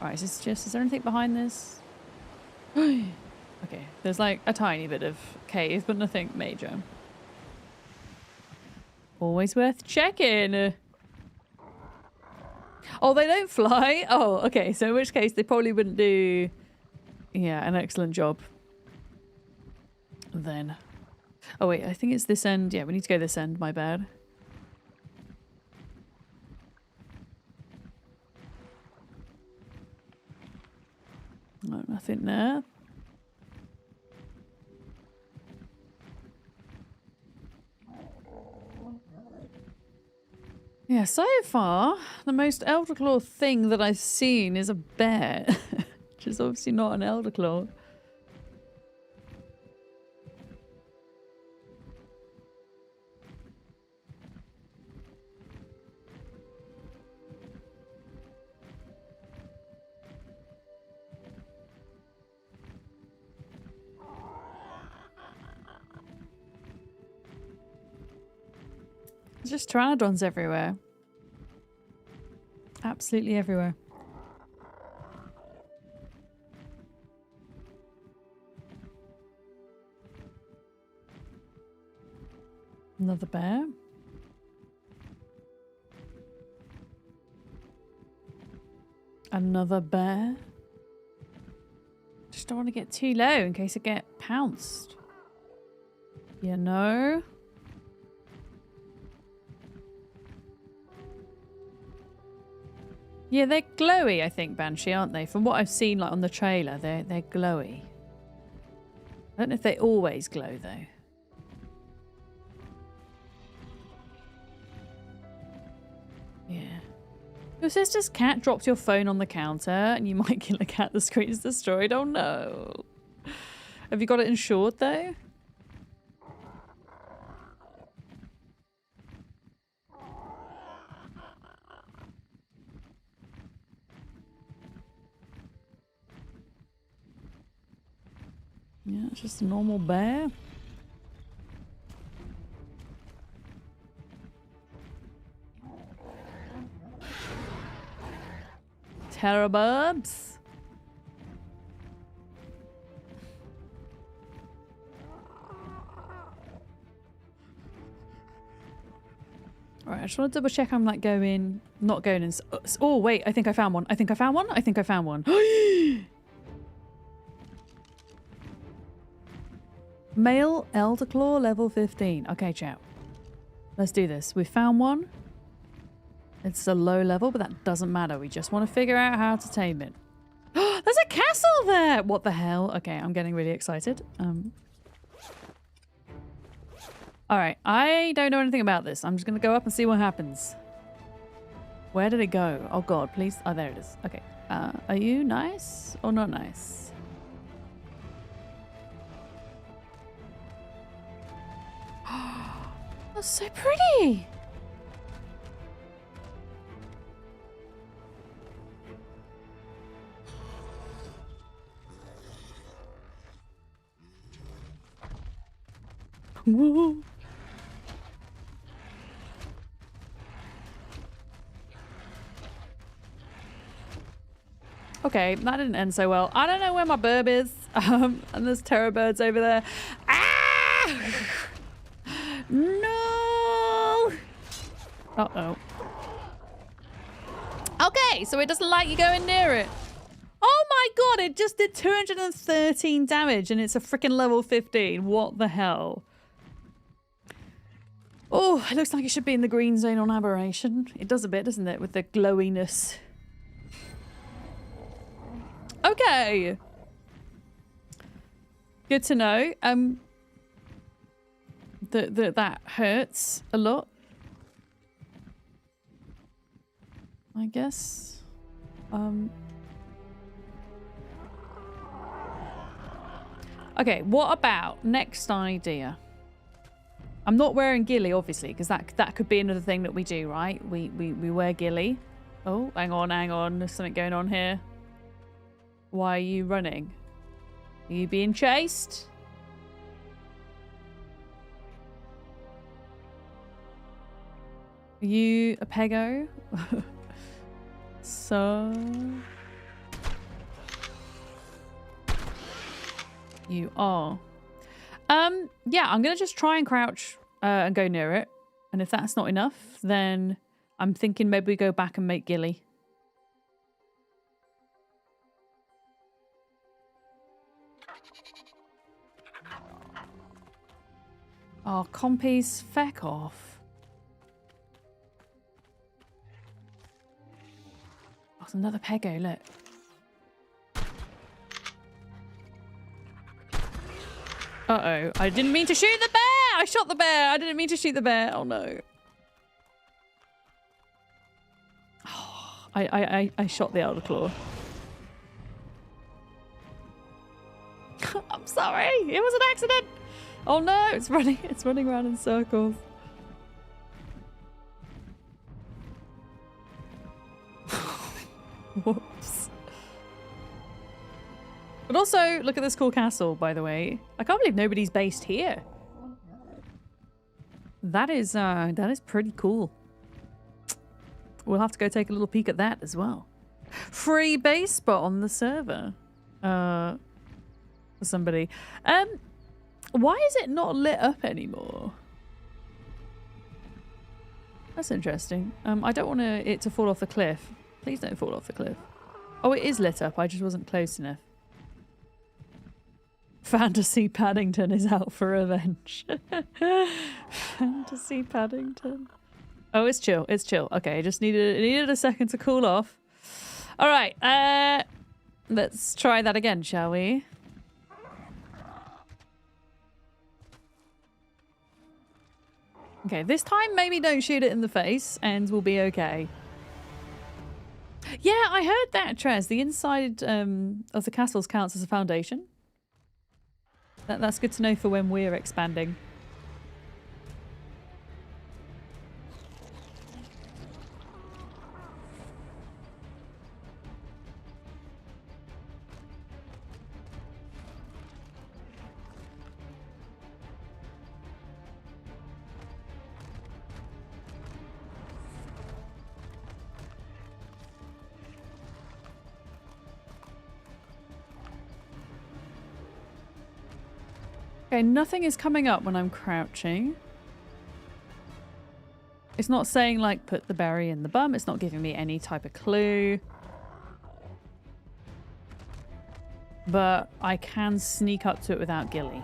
Alright, is there anything behind this? Okay, there's like a tiny bit of cave, but nothing major. Always worth checking. Oh, they don't fly? Oh, okay, so in which case they probably wouldn't do... Yeah, an excellent job. Then. Oh wait, I think it's this end. Yeah, we need to go this end, my bad. No, nothing there. Yeah, so far, the most Elderclaw thing that I've seen is a bear. Which is obviously not an Elderclaw. There's just pteranodons everywhere. Absolutely everywhere. Another bear. Another bear. Just don't want to get too low in case I get pounced. You know? Yeah, they're glowy, I think, Banshee, aren't they? From what I've seen, like on the trailer, they're glowy. I don't know if they always glow, though. Yeah. Your sister's cat dropped your phone on the counter, and you might kill a cat. The screen's destroyed. Oh no. Have you got it insured, though? Yeah, it's just a normal bear. Terrabubs. Alright, I just want to double check I'm like going... Not going in... Oh, wait, I think I found one. I think I found one. I think I found one. Male Elderclaw level 15. Okay, chat. Let's do this. We found one. It's a low level, but that doesn't matter. We just want to figure out how to tame it. There's a castle there! What the hell? Okay, I'm getting really excited. Alright, I don't know anything about this. I'm just going to go up and see what happens. Where did it go? Oh god, please. Oh, there it is. Okay. Are you nice or not nice? That's so pretty! Whoa. Okay, that didn't end so well. I don't know where my burb is. And there's terror birds over there. Ah! No! Uh-oh. Okay, so it doesn't like you going near it. Oh my god, it just did 213 damage and it's a freaking level 15. What the hell? Oh, it looks like it should be in the green zone on aberration. It does a bit, doesn't it, with the glowiness. Okay. Good to know. That hurts a lot. I guess. Okay, what about next idea? I'm not wearing ghillie, obviously, because that could be another thing that we do, right? We wear ghillie. Oh, hang on. There's something going on here. Why are you running? Are you being chased? Are you a pego? So... You are. Yeah, I'm gonna just try and crouch and go near it. And if that's not enough, then I'm thinking maybe we go back and make Gilly. Oh, compies, feck off. Oh, there's another pego, look. Uh-oh. I didn't mean to shoot the bear! I shot the bear! I didn't mean to shoot the bear. Oh, no. Oh, I shot the Elderclaw. I'm sorry. It was an accident. Oh, no. It's running around in circles. Whoops. But also, look at this cool castle, by the way. I can't believe nobody's based here. That is pretty cool. We'll have to go take a little peek at that as well. Free base spot on the server. For somebody. Why is it not lit up anymore? That's interesting. I don't want it to fall off the cliff. Please don't fall off the cliff. Oh, it is lit up. I just wasn't close enough. Fantasy Paddington is out for revenge. Fantasy Paddington. Oh, it's chill. It's chill. Okay, it needed a second to cool off. All right. Let's try that again, shall we? Okay, this time maybe don't shoot it in the face and we'll be okay. Yeah, I heard that, Trez. The inside of the castles counts as a foundation. That's good to know for when we're expanding. Okay, nothing is coming up when I'm crouching. It's not saying, like, put the berry in the bum. It's not giving me any type of clue. But I can sneak up to it without Gilly.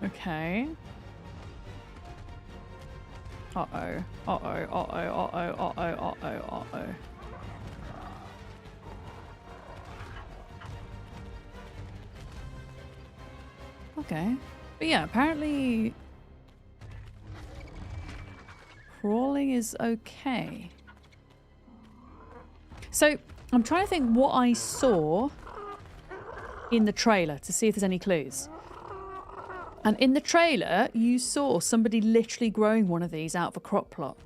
Okay. Uh-oh. Uh-oh. Uh-oh. Uh-oh. Uh-oh. Uh-oh. Uh-oh. Okay. But yeah, apparently crawling is okay. So I'm trying to think what I saw in the trailer to see if there's any clues. And in the trailer, you saw somebody literally growing one of these out of a crop plot.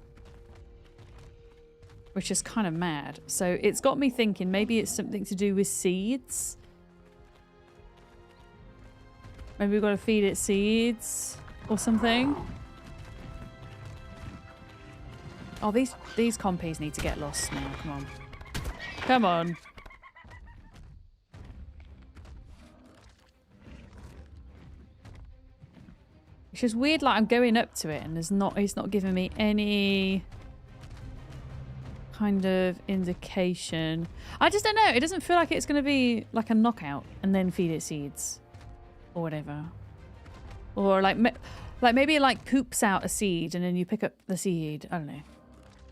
Which is kind of mad. So it's got me thinking maybe it's something to do with seeds. Maybe we've got to feed it seeds or something. Oh, these compies need to get lost now. Come on. Come on. It's just weird, like I'm going up to it and it's not giving me any kind of indication. I just don't know. It doesn't feel like it's going to be like a knockout and then feed it seeds. Or whatever. Or like maybe it like poops out a seed and then you pick up the seed. I don't know.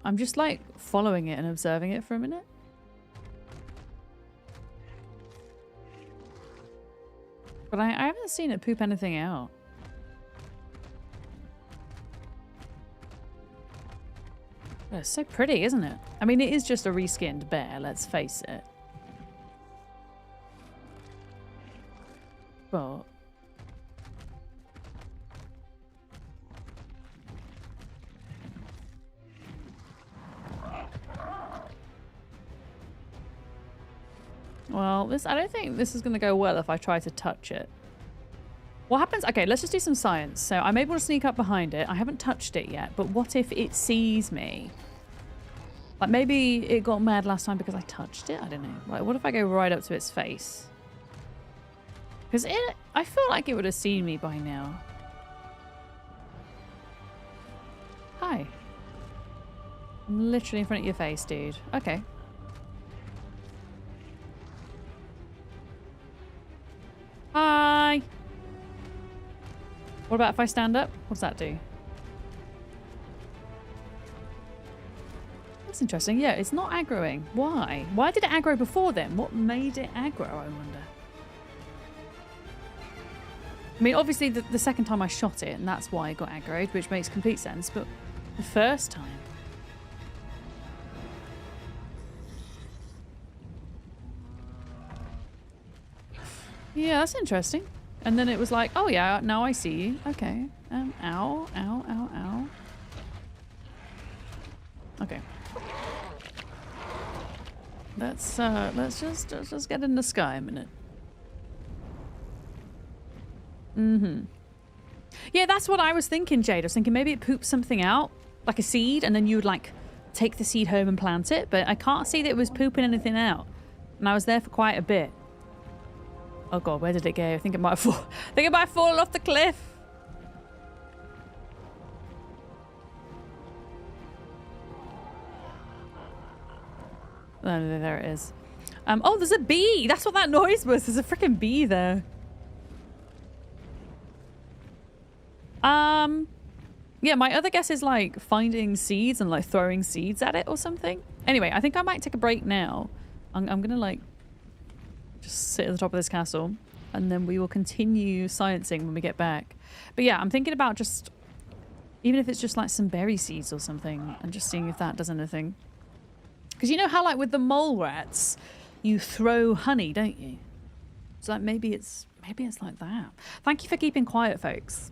I'm just like following it and observing it for a minute. But I haven't seen it poop anything out. Oh, it's so pretty, isn't it? I mean, it is just a reskinned bear, let's face it. But Well, I don't think this is going to go well if I try to touch it. What happens? Okay, let's just do some science. So I'm able to sneak up behind it. I haven't touched it yet, but what if it sees me? Like maybe it got mad last time because I touched it? I don't know. Like what if I go right up to its face? Because I feel like it would have seen me by now. Hi. I'm literally in front of your face, dude. Okay. Hi. What about if I stand up? What's that do? That's interesting. Yeah, it's not aggroing. Why? Why did it aggro before then? What made it aggro, I wonder? I mean, obviously the second time I shot it, and that's why it got aggroed, which makes complete sense, but the first time... Yeah, that's interesting. And then it was like, oh yeah, now I see you. Okay. Ow, ow, ow, ow. Okay. Let's just get in the sky a minute. Yeah, that's what I was thinking, Jade. I was thinking maybe it poops something out, like a seed, and then you would like take the seed home and plant it, but I can't see that it was pooping anything out. And I was there for quite a bit. Oh god, where did it go? I think it might have fallen off the cliff. Oh, no, there it is. Oh, there's a bee! That's what that noise was. There's a freaking bee there. Yeah, my other guess is like finding seeds and like throwing seeds at it or something. Anyway, I think I might take a break now. I'm gonna like just sit at the top of this castle and then we will continue sciencing when we get back. But yeah, I'm thinking about just, even if it's just like some berry seeds or something, and just seeing if that does anything. Because you know how like with the mole rats, you throw honey, don't you? So like maybe it's like that. Thank you for keeping quiet, folks.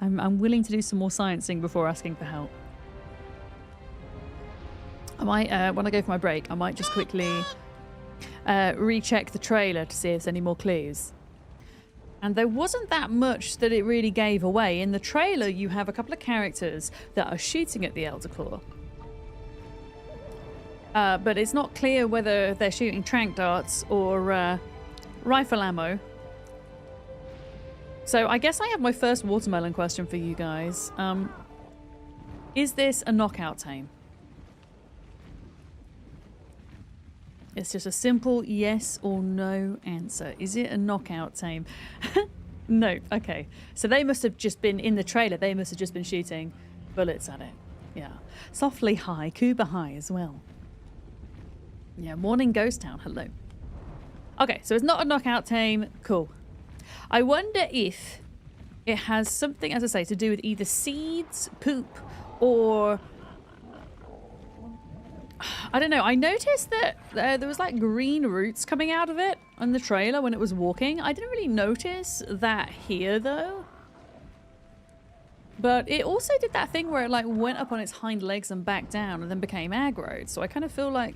I'm willing to do some more sciencing before asking for help. I might, when I go for my break, I might just quickly recheck the trailer to see if there's any more clues. And there wasn't that much that it really gave away. In the trailer, you have a couple of characters that are shooting at the Elderclaw. But it's not clear whether they're shooting tranq darts or rifle ammo. So I guess I have my first watermelon question for you guys. Is this a knockout tame? It's just a simple yes or no answer. Is it a knockout tame? No. Okay. So they must have just been in the trailer. They must have just been shooting bullets at it. Yeah. Softly high. Cuba high as well. Yeah. Morning Ghost Town. Hello. Okay. So it's not a knockout tame. Cool. I wonder if it has something, as I say, to do with either seeds, poop, or... I don't know. I noticed that there was like green roots coming out of it on the trailer when it was walking. I didn't really notice that here though. But it also did that thing where it like went up on its hind legs and back down and then became aggroed. So I kind of feel like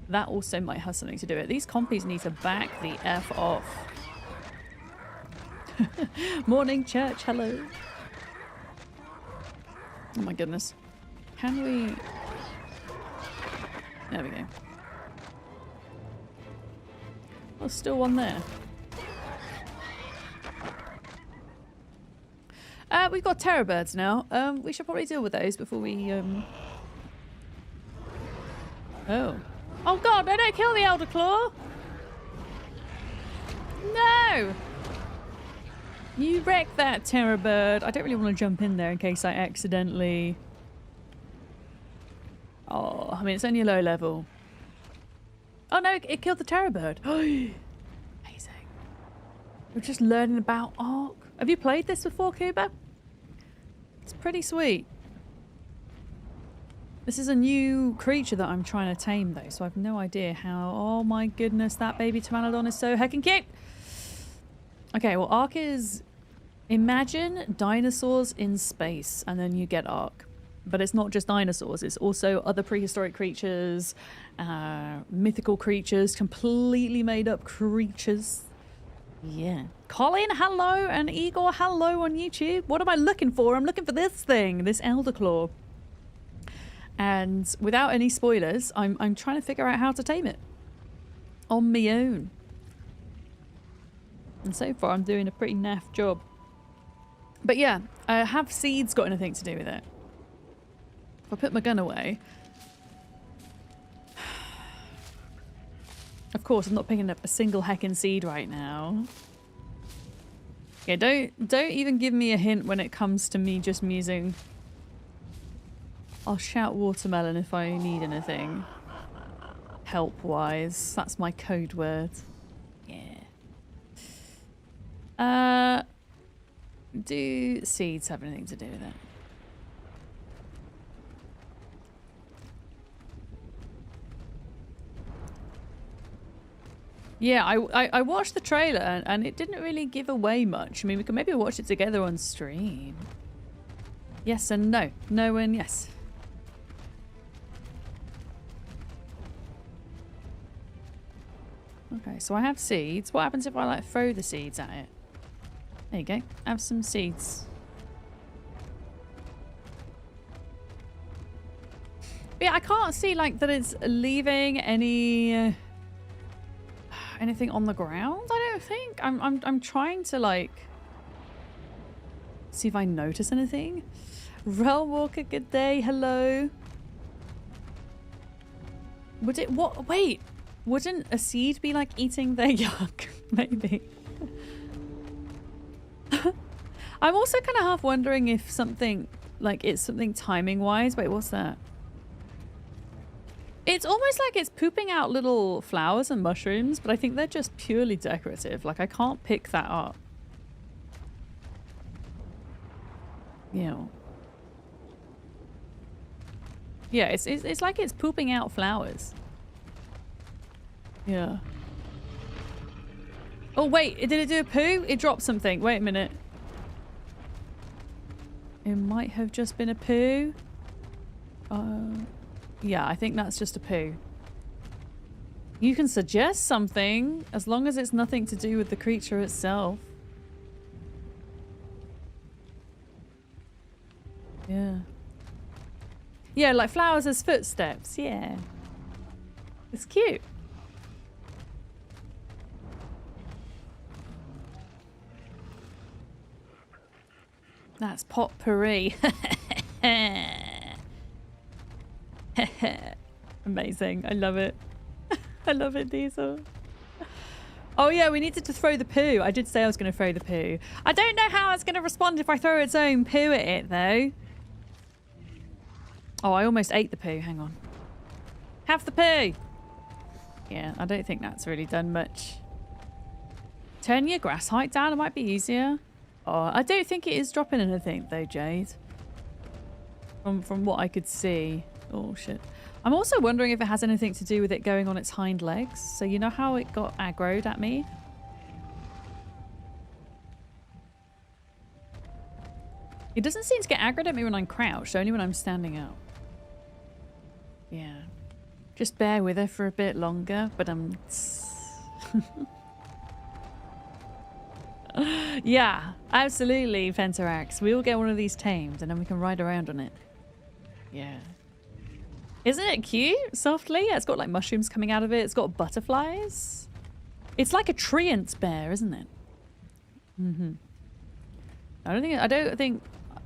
that also might have something to do with it. These compies need to back the F off. Morning church, hello. Oh my goodness. Can we... There we go. There's still one there. We've got terror birds now. We should probably deal with those before we... Oh. Oh god, no, don't kill the Elderclaw! No! You wrecked that terror bird. I don't really want to jump in there in case I accidentally... Oh, I mean, it's only a low level. Oh no, it killed the terror bird. Amazing. We're just learning about ARK. Have you played this before, Cuba? It's pretty sweet. This is a new creature that I'm trying to tame though, so I have no idea how... Oh my goodness, that baby Pteranodon is so heckin' cute! Okay, well, ARK is... Imagine dinosaurs in space, and then you get ARK. But it's not just dinosaurs, it's also other prehistoric creatures, mythical creatures, completely made up creatures. Yeah. Colin, hello, and Igor, hello on YouTube. What am I looking for? I'm looking for this thing, this Elderclaw. And without any spoilers, I'm trying to figure out how to tame it. On my own. And so far I'm doing a pretty naff job. But yeah, have seeds got anything to do with it? If I put my gun away... Of course, I'm not picking up a single heckin' seed right now. Yeah, don't even give me a hint when it comes to me just musing. I'll shout watermelon if I need anything. Help-wise. That's my code word. Yeah. Do seeds have anything to do with it? Yeah, I watched the trailer and it didn't really give away much. I mean, we could maybe watch it together on stream. Yes and no. No and yes. Okay, so I have seeds. What happens if I like throw the seeds at it? There you go. Have some seeds. But yeah, I can't see like that it's leaving any anything on the ground. I don't think. I'm trying to like see if I notice anything. Rel Walker, good day. Hello. Would it what? Wait. Wouldn't a seed be like eating their young? Maybe. I'm also kind of half wondering if something, like it's something timing wise. Wait, what's that? It's almost like it's pooping out little flowers and mushrooms, but I think they're just purely decorative. Like I can't pick that up. Yeah. Yeah, it's like it's pooping out flowers. Yeah. Oh wait, did it do a poo? It dropped something. Wait a minute. It might have just been a poo. Yeah, I think that's just a poo. You can suggest something as long as it's nothing to do with the creature itself. Yeah. Yeah, like flowers as footsteps. Yeah. It's cute. That's potpourri. Amazing. I love it. I love it, Diesel. Oh yeah, we needed to throw the poo. I did say I was going to throw the poo. I don't know how it's going to respond if I throw its own poo at it, though. Oh, I almost ate the poo. Hang on. Have the poo. Yeah, I don't think that's really done much. Turn your grass height down. It might be easier. Oh, I don't think it is dropping anything, though, Jade. From what I could see. Oh, shit. I'm also wondering if it has anything to do with it going on its hind legs. So you know how it got aggroed at me? It doesn't seem to get aggroed at me when I'm crouched, only when I'm standing up. Yeah. Just bear with her for a bit longer, but I'm... Yeah, absolutely, Pentarax. We will get one of these tamed and then we can ride around on it. Yeah. Isn't it cute? Softly? Yeah, it's got like mushrooms coming out of it. It's got butterflies. It's like a treant bear, isn't it? Mm-hmm.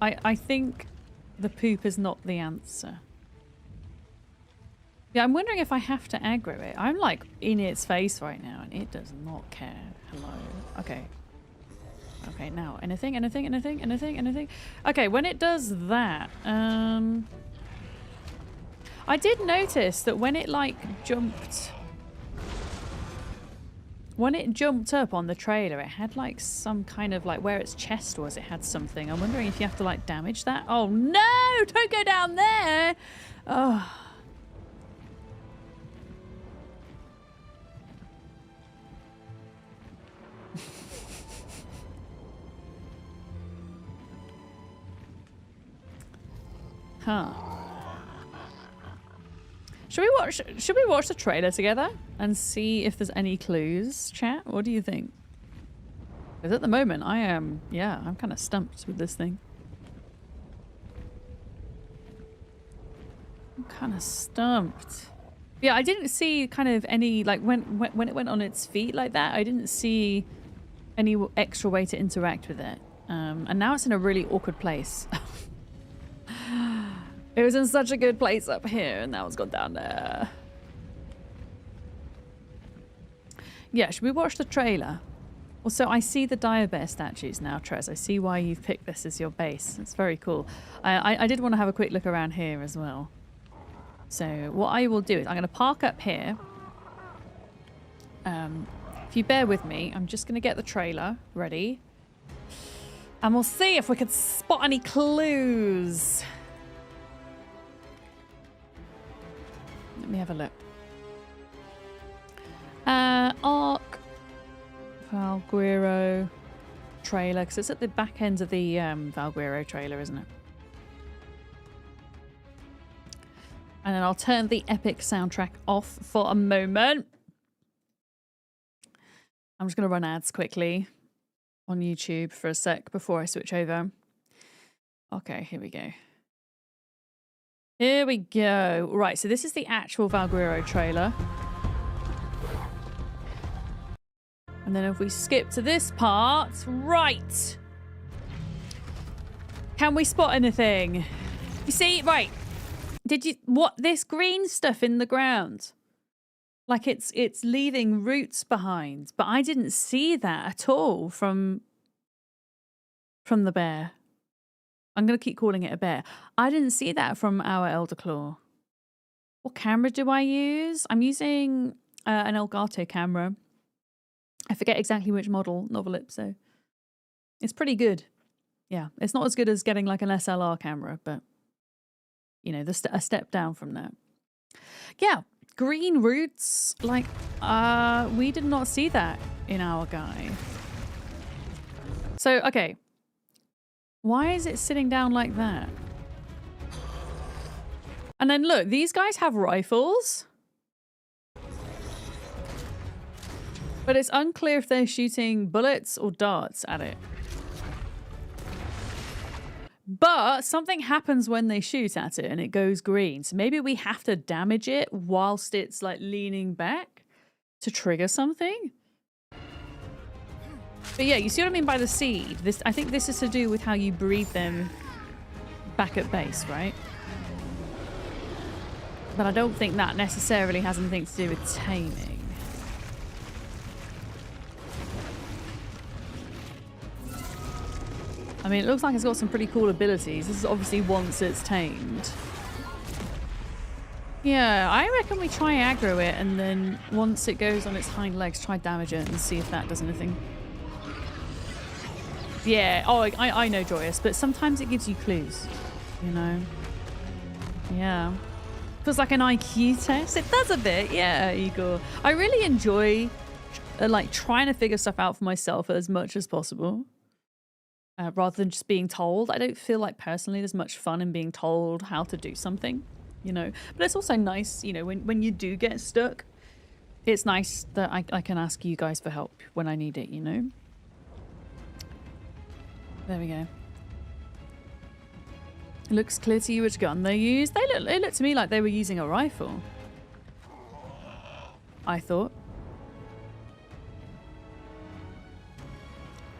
I think the poop is not the answer. Yeah, I'm wondering if I have to aggro it. I'm like in its face right now and it does not care. Hello. Okay. Okay, now anything. Okay, when it does that, I did notice that when it like jumped up on the trailer, it had like some kind of like where its chest was, it had something. I'm wondering if you have to like damage that. Oh no, don't go down there. Oh. Huh. Should we watch the trailer together and see if there's any clues, chat? What do you think? Because at the moment I am, yeah, I'm kind of stumped with this thing. I'm kind of stumped. Yeah, I didn't see kind of any, like when it went on its feet like that, I didn't see any extra way to interact with it. And now it's in a really awkward place. It was in such a good place up here, and now it's gone down there. Yeah, should we watch the trailer? Also, I see the dire bear statues now, Trez. I see why you've picked this as your base. It's very cool. I did want to have a quick look around here as well. So what I will do is I'm going to park up here. If you bear with me, I'm just going to get the trailer ready. And we'll see if we can spot any clues. Let me have a look. ARK, Valguero trailer, because it's at the back end of the Valguero trailer, isn't it? And then I'll turn the epic soundtrack off for a moment. I'm just going to run ads quickly on YouTube for a sec before I switch over. Okay, here we go. Here we go. Right, so this is the actual Valguero trailer. And then if we skip to this part, right. Can we spot anything? You see, right. Did you, what, this green stuff in the ground? Like it's leaving roots behind, but I didn't see that at all from the bear. I'm going to keep calling it a bear. I didn't see that from our Elderclaw. What camera do I use? I'm using an Elgato camera. I forget exactly which model, Novolip, it's pretty good. Yeah, it's not as good as getting like an SLR camera, but you know, a step down from that. Yeah, green roots, like we did not see that in our guy. So, okay. Why is it sitting down like that? And then look, these guys have rifles. But it's unclear if they're shooting bullets or darts at it. But something happens when they shoot at it and it goes green. So maybe we have to damage it whilst it's like leaning back to trigger something. But yeah, you see what I mean by the seed? I think this is to do with how you breed them back at base, right? But I don't think that necessarily has anything to do with taming. I mean, it looks like it's got some pretty cool abilities. This is obviously once it's tamed. Yeah, I reckon we try aggro it and then once it goes on its hind legs, try damage it and see if that does anything. Yeah, oh, I know, Joyous, but sometimes it gives you clues, you know? Yeah. Feels like an IQ test. It does a bit, yeah, Igor. I really enjoy like trying to figure stuff out for myself as much as possible. Rather than just being told. I don't feel like personally there's much fun in being told how to do something, you know? But it's also nice, you know, when you do get stuck, it's nice that I can ask you guys for help when I need it, you know? There we go. It looks clear to you which gun they used. They look to me like they were using a rifle. I thought.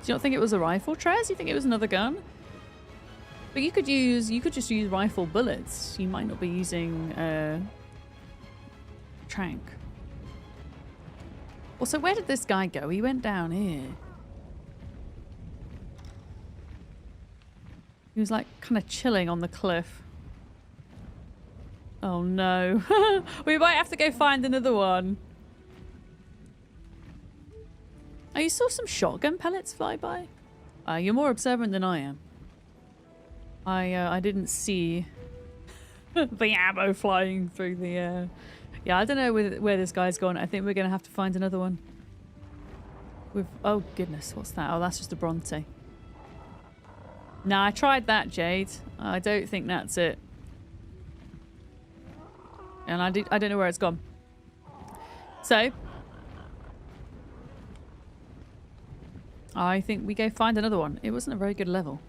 Do you not think it was a rifle, Trez? You think it was another gun? But you could just use rifle bullets. You might not be using trank. Also, where did this guy go? He went down here. He was like kind of chilling on the cliff. Oh no. We might have to go find another one. Oh, you saw some shotgun pellets fly by? You're more observant than I am. I didn't see the ammo flying through the air. Yeah, I don't know where this guy's gone. I think we're going to have to find another one. Oh goodness, what's that? Oh, that's just a Bronte. Nah, I tried that, Jade. I don't think that's it. And I don't know where it's gone. So I think we go find another one. It wasn't a very good level.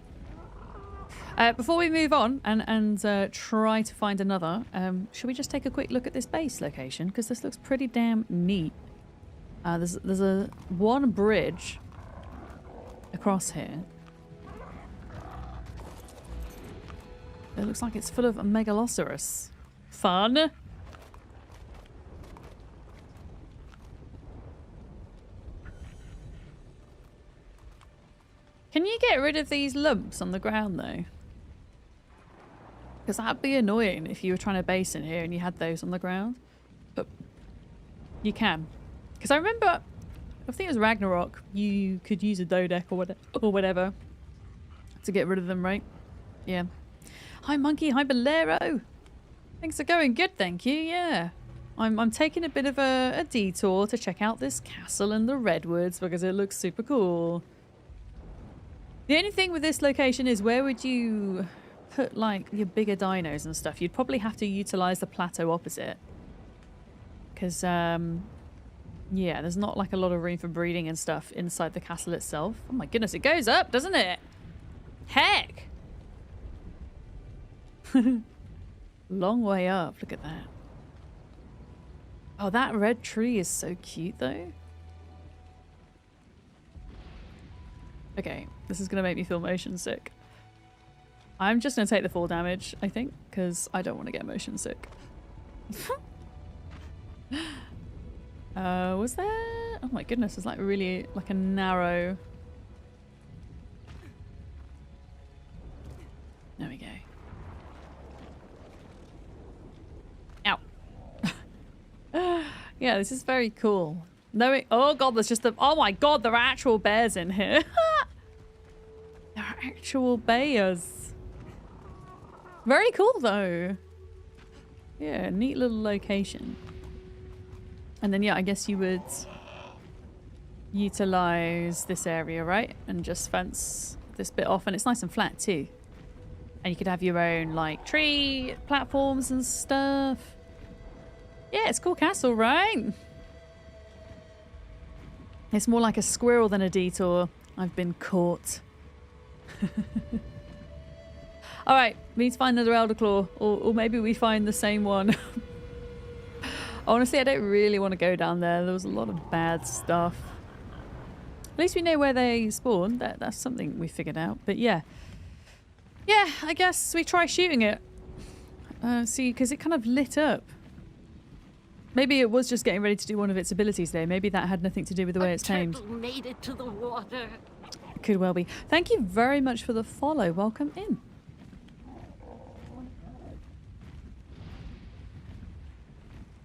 Before we move on and try to find another, should we just take a quick look at this base location? Because this looks pretty damn neat. There's a one bridge across here. It looks like it's full of megalosaurus. Fun. Can you get rid of these lumps on the ground though? Because that'd be annoying if you were trying to base in here and you had those on the ground. But you can. Because I remember, I think it was Ragnarok, you could use a Dodec or whatever to get rid of them, right? Yeah. Hi Monkey, hi Bolero. Things are going good, thank you, yeah. I'm taking a bit of a detour to check out this castle in the redwoods because it looks super cool. The only thing with this location is where would you put like your bigger dinos and stuff? You'd probably have to utilize the plateau opposite. Because, yeah, there's not like a lot of room for breeding and stuff inside the castle itself. Oh my goodness, it goes up, doesn't it? Heck! Long way up, look at that. Oh, that red tree is so cute though. Okay, this is going to make me feel motion sick. I'm just going to take the fall damage, I think, because I don't want to get motion sick. Was there... Oh my goodness, it's like really like a narrow... There we go. Ow. Yeah, this is very cool. No, oh god, there's just the... Oh my god, there are actual bears in here. There are actual bears. Very cool though. Yeah, neat little location. And then yeah, I guess you would utilize this area, right? And just fence this bit off, and it's nice and flat too. And you could have your own like tree platforms and stuff. Yeah, it's a cool castle, right? It's more like a squirrel than a detour. I've been caught. Alright, we need to find another Elderclaw. Or maybe we find the same one. Honestly, I don't really want to go down there. There was a lot of bad stuff. At least we know where they spawn. That's something we figured out. But yeah. Yeah, I guess we try shooting it. See, because it kind of lit up. Maybe it was just getting ready to do one of its abilities there. Maybe that had nothing to do with the way it's tamed. A turtle made it to the water. Could well be. Thank you very much for the follow. Welcome in.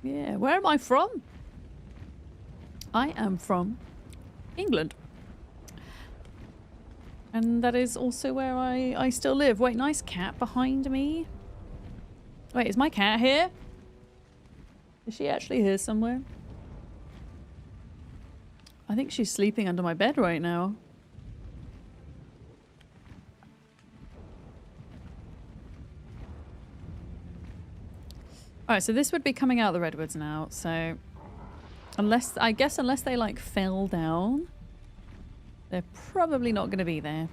Yeah, where am I from? I am from England. And that is also where I still live. Wait, nice cat behind me. Wait, is my cat here? Is she actually here somewhere? I think she's sleeping under my bed right now. Alright, so this would be coming out of the redwoods now, so... I guess unless they like fell down, they're probably not going to be there.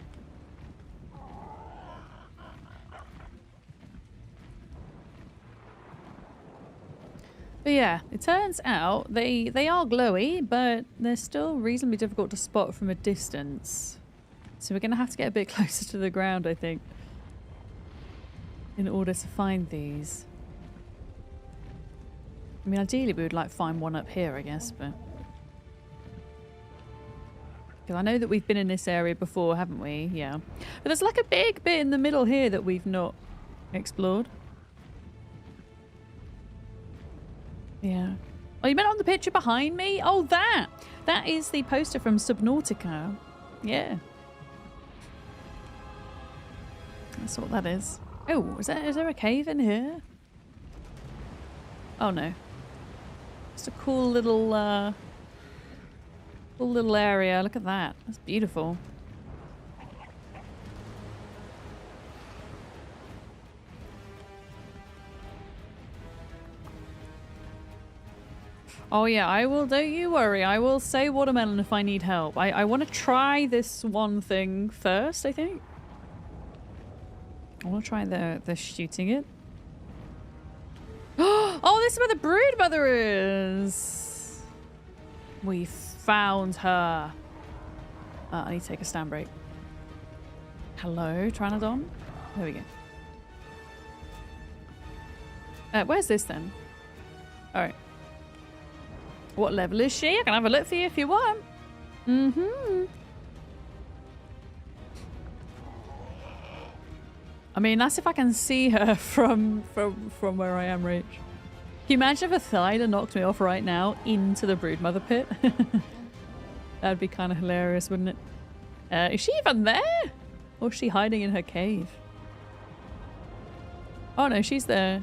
But yeah, it turns out they are glowy, but they're still reasonably difficult to spot from a distance. So we're going to have to get a bit closer to the ground, I think, in order to find these. I mean, ideally we would like find one up here, I guess, but... Because I know that we've been in this area before, haven't we? Yeah. But there's like a big bit in the middle here that we've not explored. Yeah. Oh, you meant on the picture behind me? Oh, that! That is the poster from Subnautica. Yeah. That's what that is. Oh, is there a cave in here? Oh, no. Just a cool little area. Look at that. That's beautiful. Oh yeah, I will, don't you worry. I will say watermelon if I need help. I want to try this one thing first, I think. I want to try the shooting it. Oh, this is where the brood mother is. We found her. I need to take a stand break. Hello, Pteranodon. There we go. Where's this then? All right. What level is she? I can have a look for you if you want. Mm-hmm. I mean, that's if I can see her from where I am, Rach. Can you imagine if a Thyla knocked me off right now into the broodmother pit? That'd be kind of hilarious, wouldn't it? Is she even there? Or is she hiding in her cave? Oh no, she's there.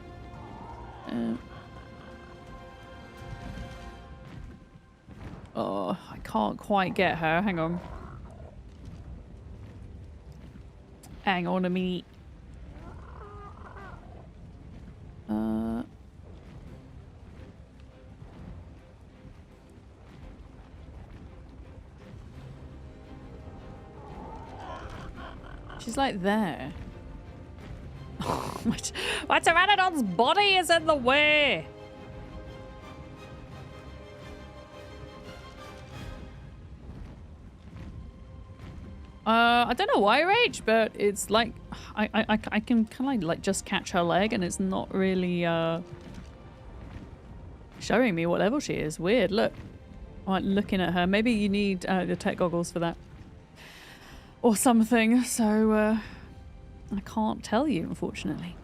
Oh, I can't quite get her. Hang on. Hang on a minute. She's like there. My Pteranodon's body is in the way. I don't know why, Rach, but it's like I can kind of like just catch her leg, and it's not really showing me what level she is. Weird. Look, I'm like looking at her. Maybe you need the tech goggles for that, or something. So I can't tell you, unfortunately.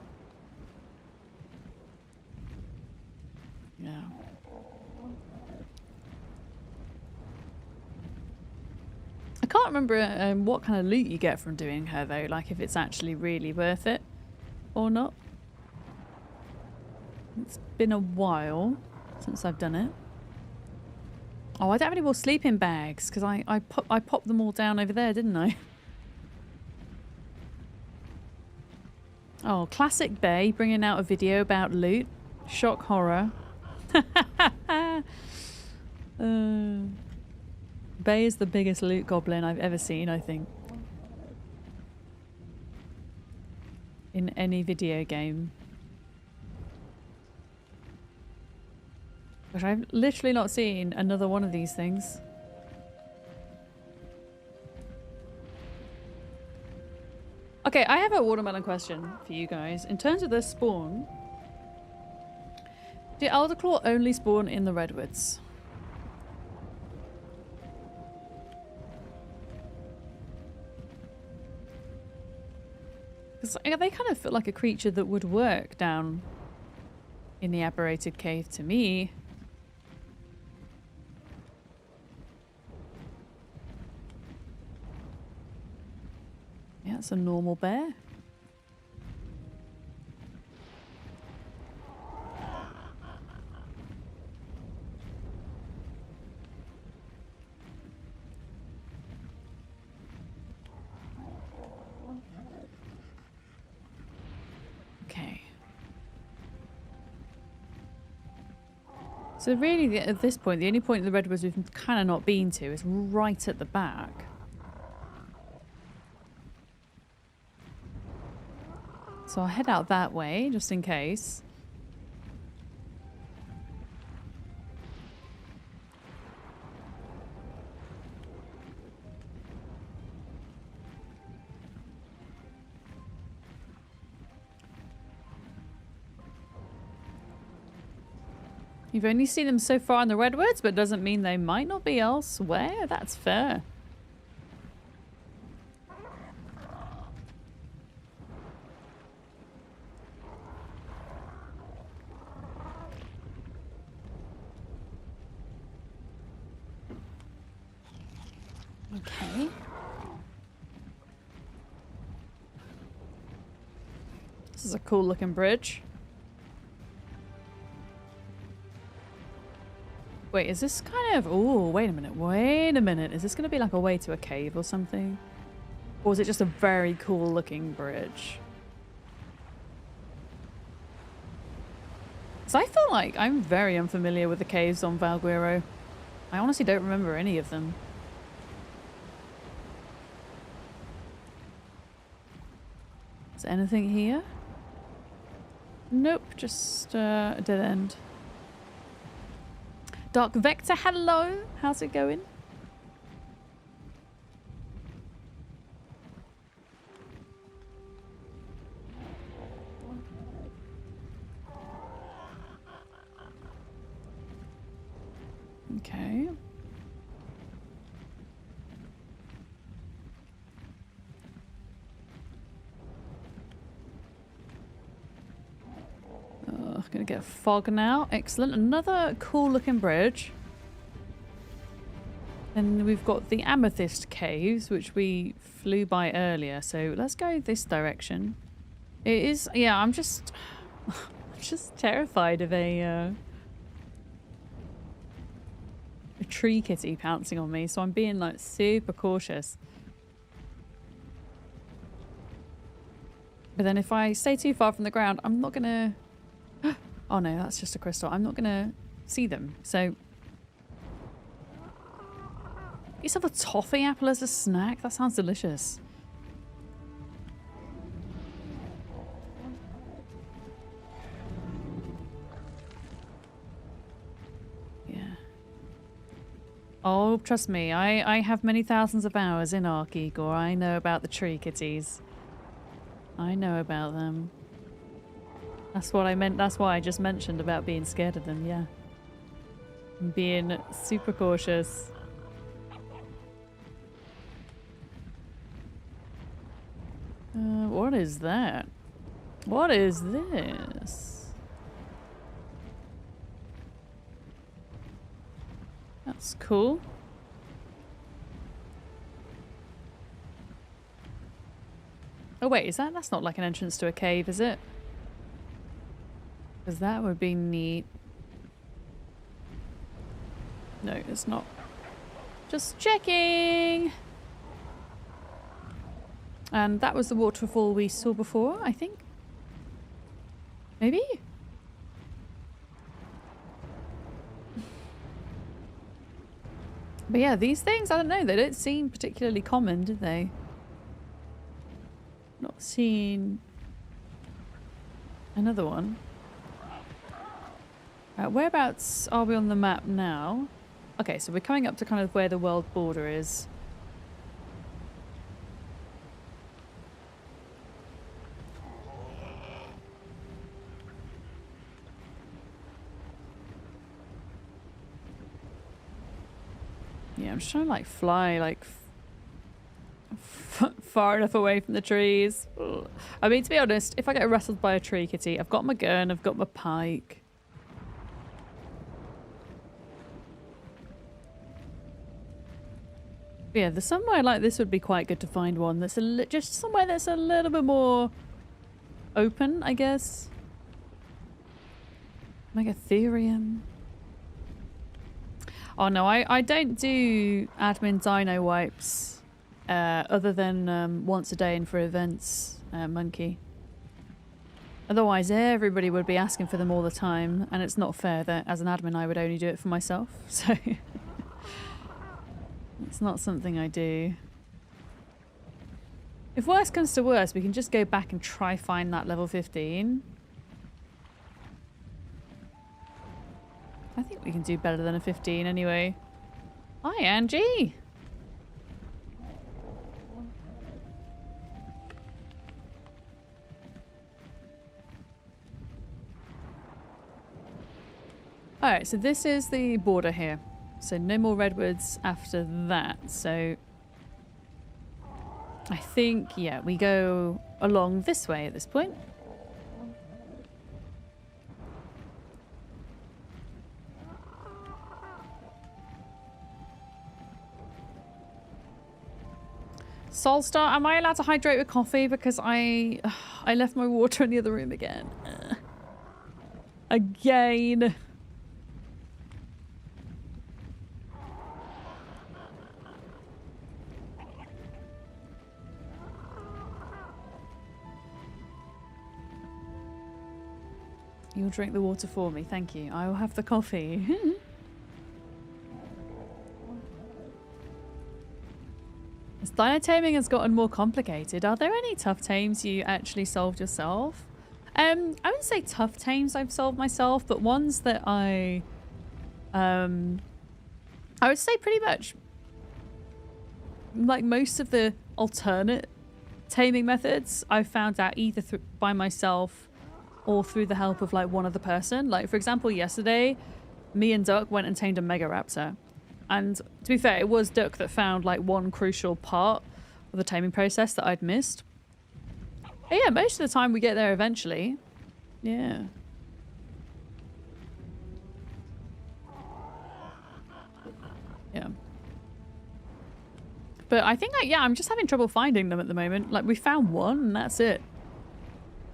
Yeah. I can't remember what kind of loot you get from doing her though, like if it's actually really worth it or not. It's been a while since I've done it. Oh, I don't have any more sleeping bags because I popped them all down over there, didn't I? Oh, classic Bay bringing out a video about loot. Shock horror. Bay is the biggest loot goblin I've ever seen, I think. In any video game. But I've literally not seen another one of these things. Okay, I have a watermelon question for you guys. In terms of their spawn, do Elderclaw only spawn in the redwoods? Because they kind of feel like a creature that would work down in the aberrated cave to me. Yeah, it's a normal bear. Okay. So really, at this point, the only point in the redwoods we've kind of not been to is right at the back. So I'll head out that way, just in case. You've only seen them so far in the redwoods, but doesn't mean they might not be elsewhere. That's fair. Okay. This is a cool looking bridge. Wait, is this kind of... Oh, wait a minute. Wait a minute. Is this going to be like a way to a cave or something? Or is it just a very cool looking bridge? Because I feel like I'm very unfamiliar with the caves on Valguero. I honestly don't remember any of them. Is there anything here? Nope, just a dead end. Dark Vector, hello! How's it going? Okay. Gonna get fog now. Excellent. Another cool looking bridge. And we've got the Amethyst Caves, which we flew by earlier. So let's go this direction. It is, yeah, I'm just terrified of a tree kitty pouncing on me. So I'm being like super cautious. But then if I stay too far from the ground, I'm not gonna... Oh no, that's just a crystal. I'm not gonna see them. So... Get yourself a toffee apple as a snack? That sounds delicious. Yeah. Oh, trust me. I have many thousands of hours in ARK, Igor. I know about the tree kitties. I know about them. That's what I meant. That's why I just mentioned about being scared of them, yeah. And being super cautious. What is that? What is this? That's cool. Oh wait, is that? That's not like an entrance to a cave, is it? Because that would be neat. No, it's not. Just checking! And that was the waterfall we saw before, I think. Maybe? But yeah, these things, I don't know, they don't seem particularly common, do they? Not seen another one. Whereabouts are we on the map now? Okay, so we're coming up to kind of where the world border is. Yeah, I'm just trying to like fly like far enough away from the trees. Ugh. I mean, to be honest, if I get rustled by a tree kitty, I've got my gun, I've got my pike. Yeah, the somewhere like this would be quite good to find one that's just somewhere that's a little bit more open, I guess. Megatherium. Oh no, I don't do admin dino wipes other than once a day and for events, Monkey. Otherwise everybody would be asking for them all the time, and it's not fair that as an admin I would only do it for myself, so it's not something I do. If worse comes to worse, we can just go back and try find that level 15. I think we can do better than a 15 anyway. Hi, Angie! Alright, so this is the border here. So no more redwoods after that. So I think, yeah, we go along this way at this point. Soulstar, am I allowed to hydrate with coffee? Because I left my water in the other room again. Again. You'll drink the water for me. Thank you. I will have the coffee. As dino taming has gotten more complicated, are there any tough tames you actually solved yourself? I wouldn't say tough tames I've solved myself, but ones that I would say pretty much like most of the alternate taming methods I've found out either by myself or through the help of like one other person. Like for example, yesterday, me and Duck went and tamed a mega raptor. And to be fair, it was Duck that found like one crucial part of the taming process that I'd missed. But yeah, most of the time we get there eventually. Yeah. Yeah. But I think, yeah, I'm just having trouble finding them at the moment. Like, we found one and that's it.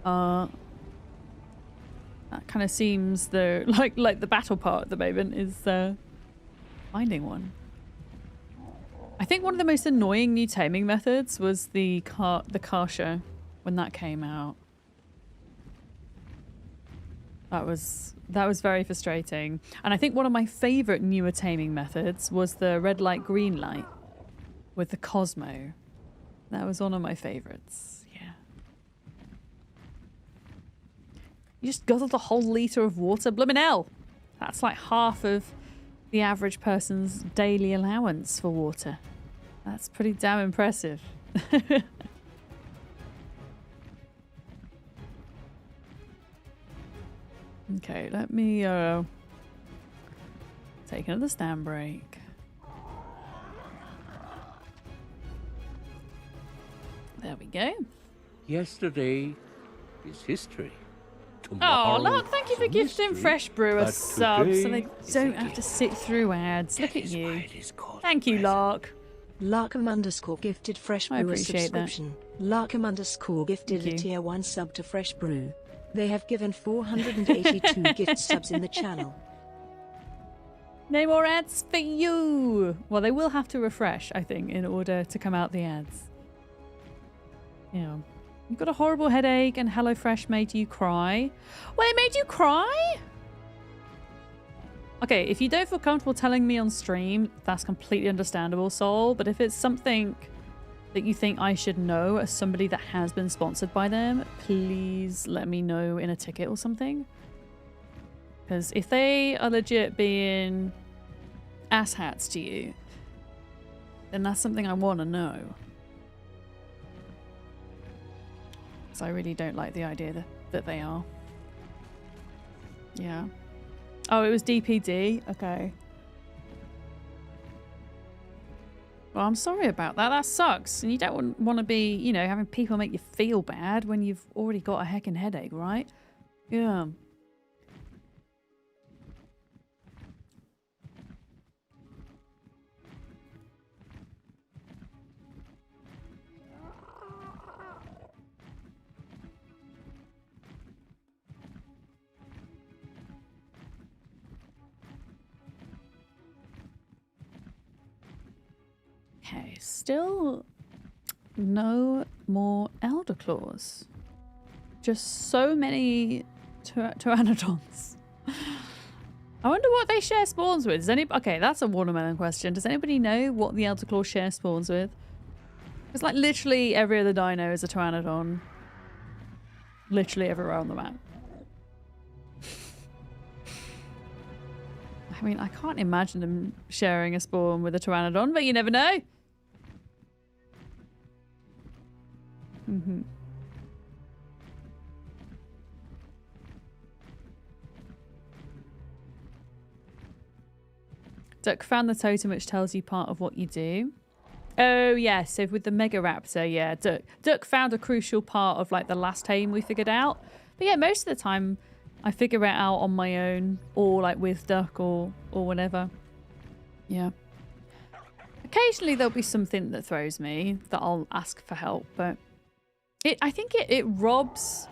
That kind of seems the, like the battle part at the moment is, finding one. I think one of the most annoying new taming methods was the Karsha when that came out. That was very frustrating. And I think one of my favorite newer taming methods was the red light, green light with the Cosmo. That was one of my favorites. Yeah. You just guzzled a whole liter of water. Bloomin' hell. That's like half of the average person's daily allowance for water. That's pretty damn impressive. Okay, let me take another stand break. There we go. Yesterday is history. Tomorrow, oh, look, thank you for gifting Fresh Brew a sub so they don't have to sit through ads. Look at you. Thank you, Lark. Larkham_ gifted Fresh Brew a subscription. Larkham_ gifted a tier 1 sub to Fresh Brew. They have given 482 gift subs in the channel. No more ads for you. Well, they will have to refresh, I think, in order to come out the ads. Yeah. You've got a horrible headache and HelloFresh made you cry. Well, it made you cry? Okay, if you don't feel comfortable telling me on stream, that's completely understandable, Soul. But if it's something that you think I should know as somebody that has been sponsored by them, please let me know in a ticket or something. Because if they are legit being asshats to you, then that's something I want to know. Because I really don't like the idea that they are. Yeah. Oh, it was DPD? Okay. Well, I'm sorry about that. That sucks. And you don't want to be, you know, having people make you feel bad when you've already got a heckin' headache, right? Yeah. Okay, still no more Elderclaws. Just so many Pteranodons. I wonder what they share spawns with. Okay, that's a watermelon question. Does anybody know what the Elderclaw share spawns with? It's like literally every other dino is a Pteranodon. Literally everywhere on the map. I mean, I can't imagine them sharing a spawn with a Pteranodon, but you never know. Duck found the totem which tells you part of what you do. Oh, yeah, so with the Mega Raptor, yeah, Duck found a crucial part of like the last tame we figured out. But yeah, most of the time I figure it out on my own or like with Duck or whatever. Yeah. Occasionally there'll be something that throws me that I'll ask for help, but I think it robs,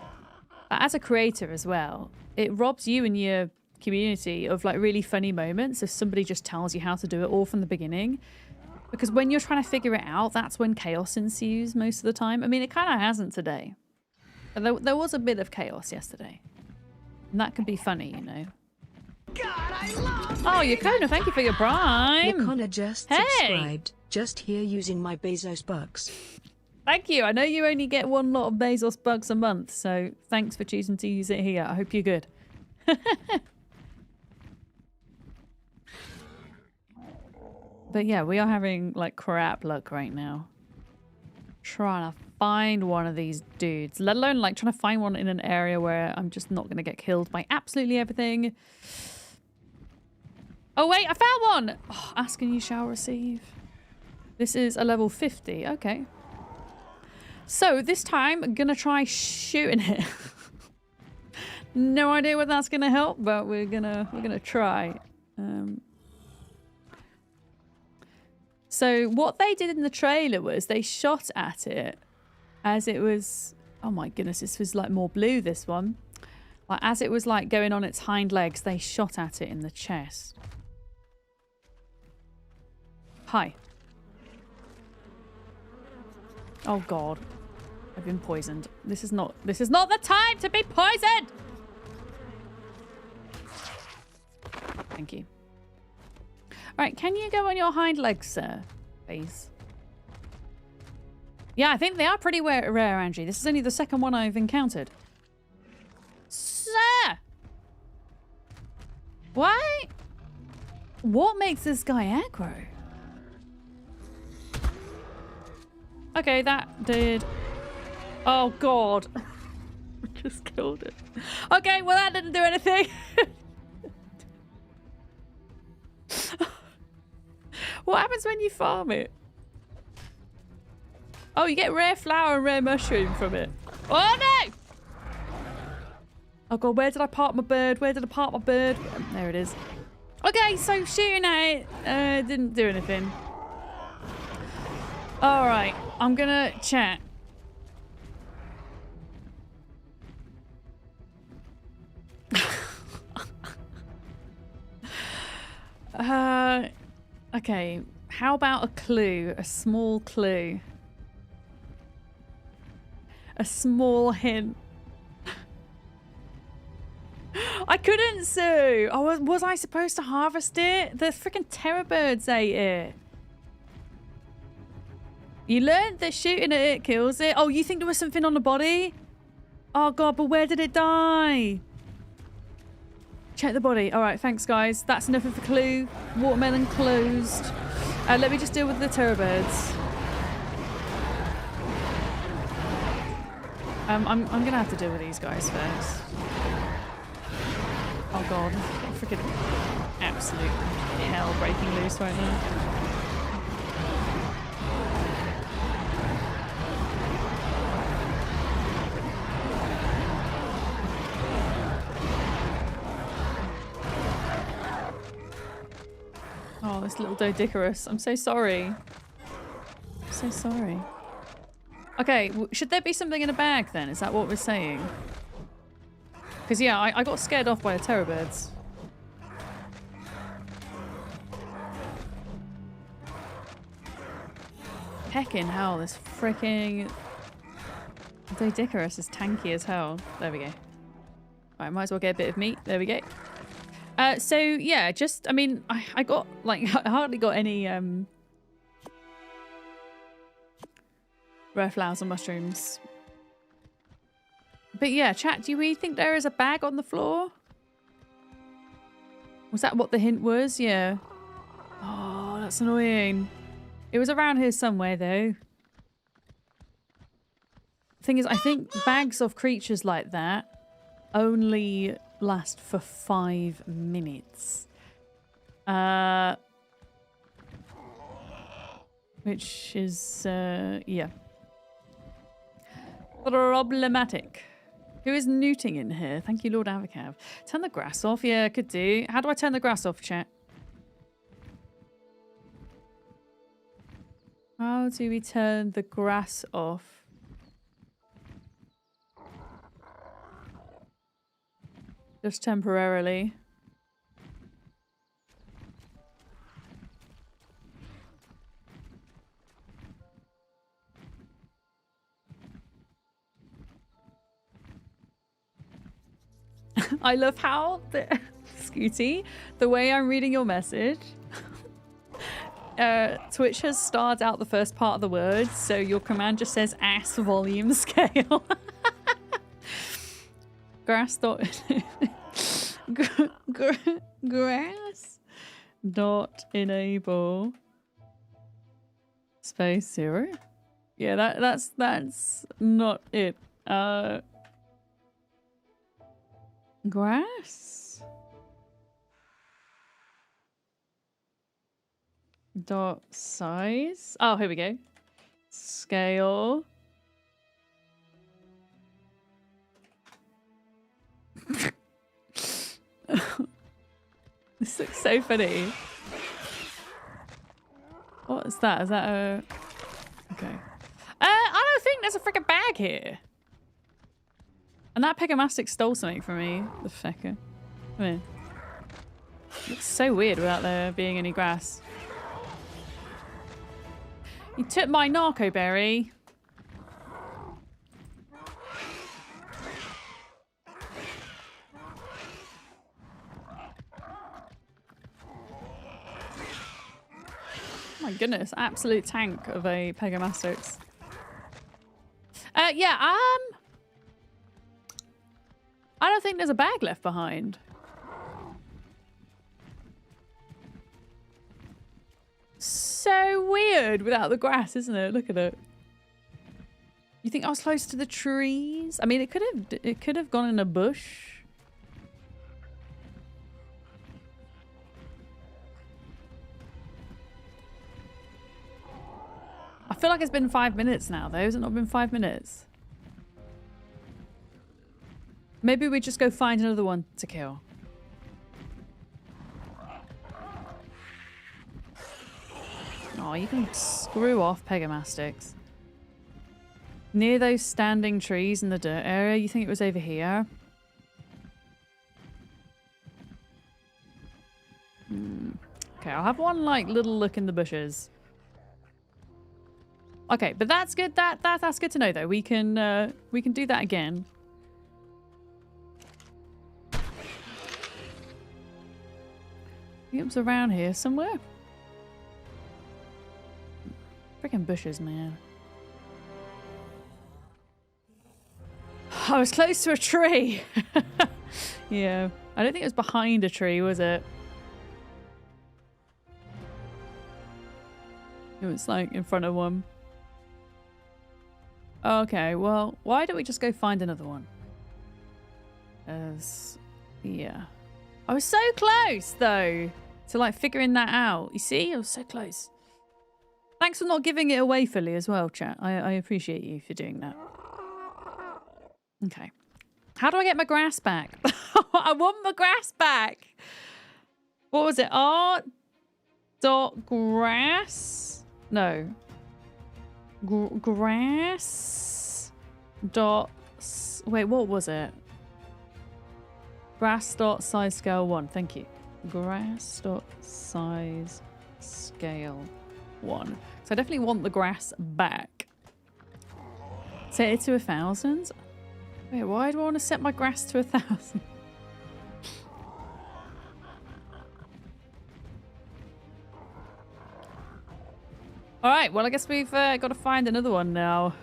as a creator as well, it robs you and your community of like really funny moments if somebody just tells you how to do it all from the beginning. Because when you're trying to figure it out, that's when chaos ensues most of the time. I mean, it kind of hasn't today. But there was a bit of chaos yesterday. And that could be funny, you know. Oh, Yakona, thank you for your prime. Yakona just subscribed. Just here using my Bezos bucks. Thank you. I know you only get one lot of Bezos bucks a month, so thanks for choosing to use it here. I hope you're good. But yeah, we are having like crap luck right now. Trying to find one of these dudes, let alone like trying to find one in an area where I'm just not going to get killed by absolutely everything. Oh wait, I found one! Oh, ask and you shall receive. This is a level 50, okay. So this time I'm gonna try shooting it. No idea whether that's gonna help, but we're gonna try. So what they did in the trailer was they shot at it as it was, oh my goodness, this was like more blue, this one. Like as it was like going on its hind legs, they shot at it in the chest. Hi. Oh God. I've been poisoned. This is not the time to be poisoned! Thank you. Alright, can you go on your hind legs, sir? Please. Yeah, I think they are pretty rare, Angie. This is only the second one I've encountered. Sir! Why? What makes this guy aggro? Okay, that did... Oh, God. I just killed it. Okay, well, that didn't do anything. What happens when you farm it? Oh, you get rare flower and rare mushroom from it. Oh, no! Oh, God, where did I park my bird? Where did I park my bird? There it is. Okay, so shooting at it didn't do anything. All right, I'm gonna chat. Okay, how about a clue? A small clue. A small hint. I couldn't sue. Oh, was I supposed to harvest it? The freaking terror birds ate it. You learned that shooting at it kills it. Oh, you think there was something on the body? Oh God, but where did it die? Check the body. All right, thanks guys. That's enough of a clue. Watermelon closed. Let me just deal with the terror birds. I'm gonna have to deal with these guys first. Oh God, freaking absolute hell breaking loose right now. Oh, this little Dodicarus. I'm so sorry. I'm so sorry. Okay, should there be something in a bag then? Is that what we're saying? Because yeah, I got scared off by the terror birds. Heckin' hell, this freaking Dodicarus is tanky as hell. There we go. Alright, might as well get a bit of meat. There we go. So yeah, just, I mean, I got, like, I hardly got any, rare flowers and mushrooms. But yeah, chat, do we think there is a bag on the floor? Was that what the hint was? Yeah. Oh, that's annoying. It was around here somewhere, though. Thing is, I think bags of creatures like that only last for 5 minutes. Which is, yeah. Problematic. Who is newting in here? Thank you, Lord Avacav. Turn the grass off. Yeah, could do. How do I turn the grass off, chat? How do we turn the grass off? Just temporarily. I love how Scooty, the way I'm reading your message. Twitch has starred out the first part of the word, so your command just says ass volume scale. Grass dot grass dot enable space 0. Yeah, that's not it. Grass dot size. Oh, here we go. Scale. This looks so funny. What is that? Is that a... Okay. I don't think there's a freaking bag here. And that Pegamastic stole something from me. The fecker. Come here. Looks so weird without there being any grass. You took my narco berry. Oh my goodness, absolute tank of a Pegamastix. Yeah, I don't think there's a bag left behind. So weird without the grass, isn't it? Look at it. You think I was close to the trees? I mean, it could have gone in a bush. I feel like it's been 5 minutes now, though. Has it not been 5 minutes? Maybe we just go find another one to kill. Oh, you can screw off Pegamastix. Near those standing trees in the dirt area, you think it was over here? Okay, I'll have one like little look in the bushes. Okay, but that's good. That's good to know though. We can do that again. I think it was around here somewhere. Freaking bushes, man. I was close to a tree. Yeah. I don't think it was behind a tree, was it? It was like in front of one. Okay, well, why don't we just go find another one? Yeah. I was so close, though, to like figuring that out. You see? I was so close. Thanks for not giving it away fully as well, chat. I appreciate you for doing that. Okay. How do I get my grass back? I want my grass back. What was it? Art.grass? No. Grass dot... Wait, what was it? Grass dot size scale 1. Thank you. Grass dot size scale 1. So I definitely want the grass back. Set it to 1,000. Wait, why do I want to set my grass to 1,000? Alright, well I guess we've got to find another one now.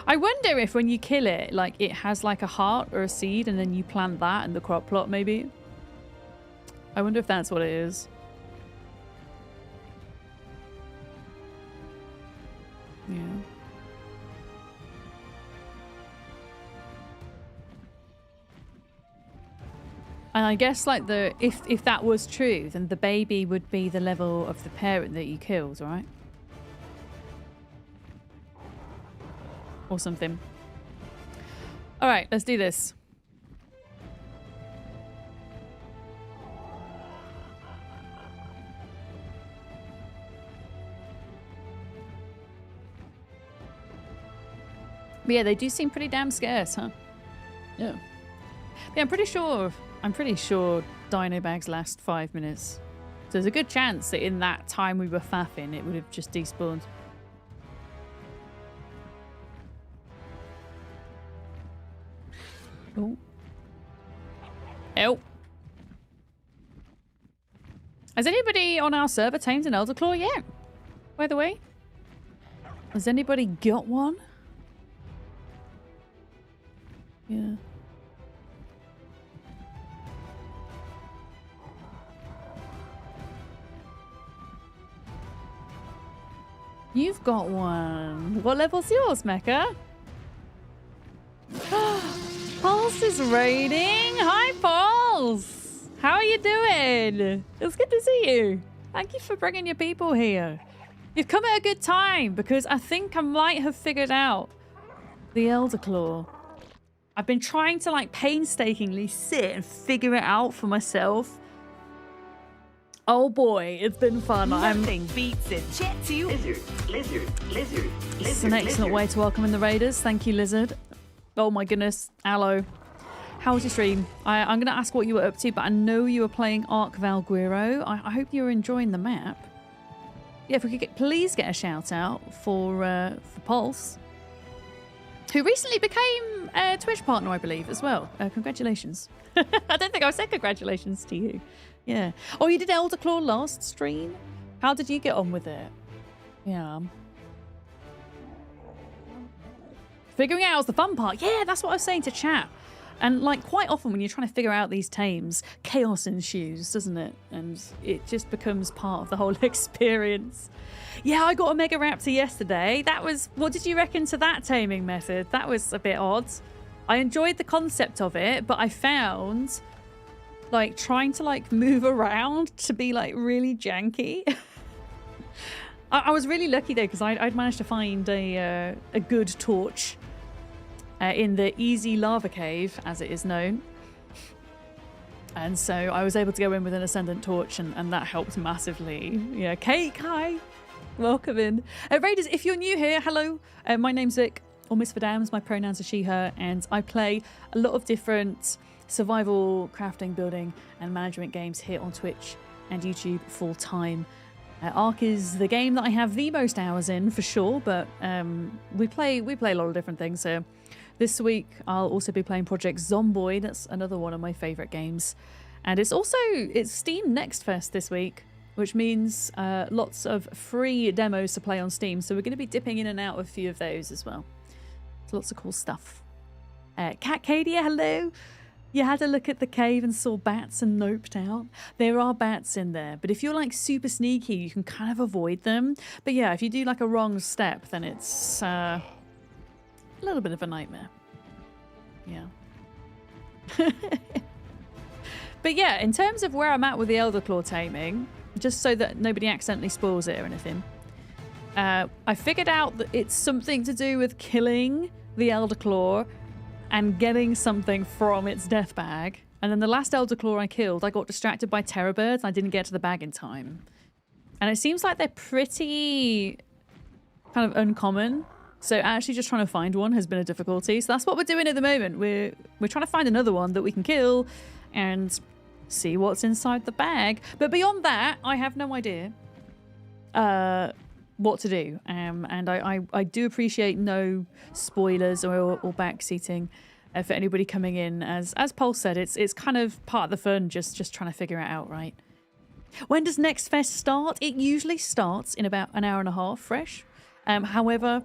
I wonder if when you kill it, like it has like a heart or a seed and then you plant that in the crop plot maybe. I wonder if that's what it is. Yeah. And I guess like if that was true, then the baby would be the level of the parent that you killed, right? Or something. All right, let's do this. But yeah, they do seem pretty damn scarce, huh? Yeah. Yeah, I'm pretty sure dino bags last 5 minutes. So there's a good chance that in that time we were faffing, it would have just despawned. Oh. Oh. Has anybody on our server tamed an Elderclaw yet? By the way? Has anybody got one? Yeah. You've got one. What level's yours, Mecha? Pulse is raiding. Hi, Pulse. How are you doing? It's good to see you. Thank you for bringing your people here. You've come at a good time because I think I might have figured out the Elderclaw. I've been trying to like painstakingly sit and figure it out for myself. Oh boy, it's been fun. Nothing beats it. Chat to you. Lizard. It's an excellent way to welcome in the raiders. Thank you, Lizard. Oh my goodness, Aloe. How was your stream? I'm going to ask what you were up to, but I know you were playing ARK Valguero. I hope you were enjoying the map. Yeah, if we could please get a shout out for Pulse, who recently became a Twitch partner, I believe, as well. Congratulations. I don't think I said congratulations to you. Yeah. Oh, you did Elderclaw last stream? How did you get on with it? Yeah. Figuring out was the fun part. Yeah, that's what I was saying to chat. And like quite often when you're trying to figure out these tames, chaos ensues, doesn't it? And it just becomes part of the whole experience. Yeah, I got a Mega Raptor yesterday. That was, what did you reckon to that taming method? That was a bit odd. I enjoyed the concept of it, but I found like trying to like move around to be like really janky. I was really lucky though because I'd managed to find a good torch in the easy lava cave, as it is known. And so I was able to go in with an ascendant torch and that helped massively. Yeah, Cake, hi. Welcome in. Raiders, if you're new here, hello. My name's Vic, or Miss Verdams. My pronouns are she, her, and I play a lot of different survival, crafting, building, and management games here on Twitch and YouTube full time. ARK is the game that I have the most hours in for sure, but we play a lot of different things. So this week I'll also be playing Project Zomboid. That's another one of my favorite games, and it's Steam Next Fest this week, which means lots of free demos to play on Steam. So we're going to be dipping in and out of a few of those as well. So lots of cool stuff. Cat Cadia, hello. You had a look at the cave and saw bats and noped out. There are bats in there, but if you're like super sneaky, you can kind of avoid them. But yeah, if you do like a wrong step, then it's a little bit of a nightmare. Yeah. But yeah, in terms of where I'm at with the Elderclaw taming, just so that nobody accidentally spoils it or anything, I figured out that it's something to do with killing the Elderclaw and getting something from its death bag. And then the last Elderclaw I killed, I got distracted by terror birds and I didn't get to the bag in time. And it seems like they're pretty kind of uncommon. So actually just trying to find one has been a difficulty. So that's what we're doing at the moment. We're trying to find another one that we can kill and see what's inside the bag. But beyond that, I have no idea what to do. And I do appreciate no spoilers or backseating for anybody coming in. As Pulse said, it's kind of part of the fun, just trying to figure it out, right? When does Next Fest start? It usually starts in about an hour and a half fresh. However,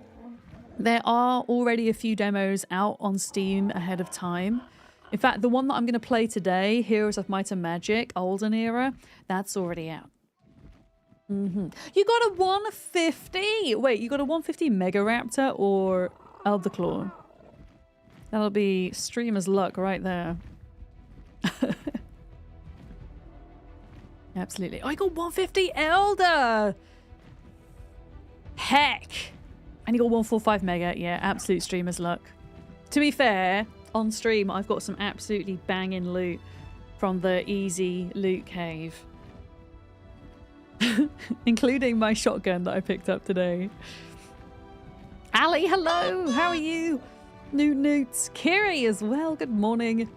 there are already a few demos out on Steam ahead of time. In fact, the one that I'm going to play today, Heroes of Might and Magic, Olden Era, that's already out. You got a 150? Wait, you got a 150 Mega Raptor or Elderclaw? That'll be streamer's luck right there. Absolutely. Oh, I got 150 Elder! Heck! And you got 145 Mega. Yeah, absolute streamer's luck. To be fair, on stream, I've got some absolutely banging loot from the easy loot cave. Including my shotgun that I picked up today. Ali, hello! How are you? Newts. Kiri as well, good morning.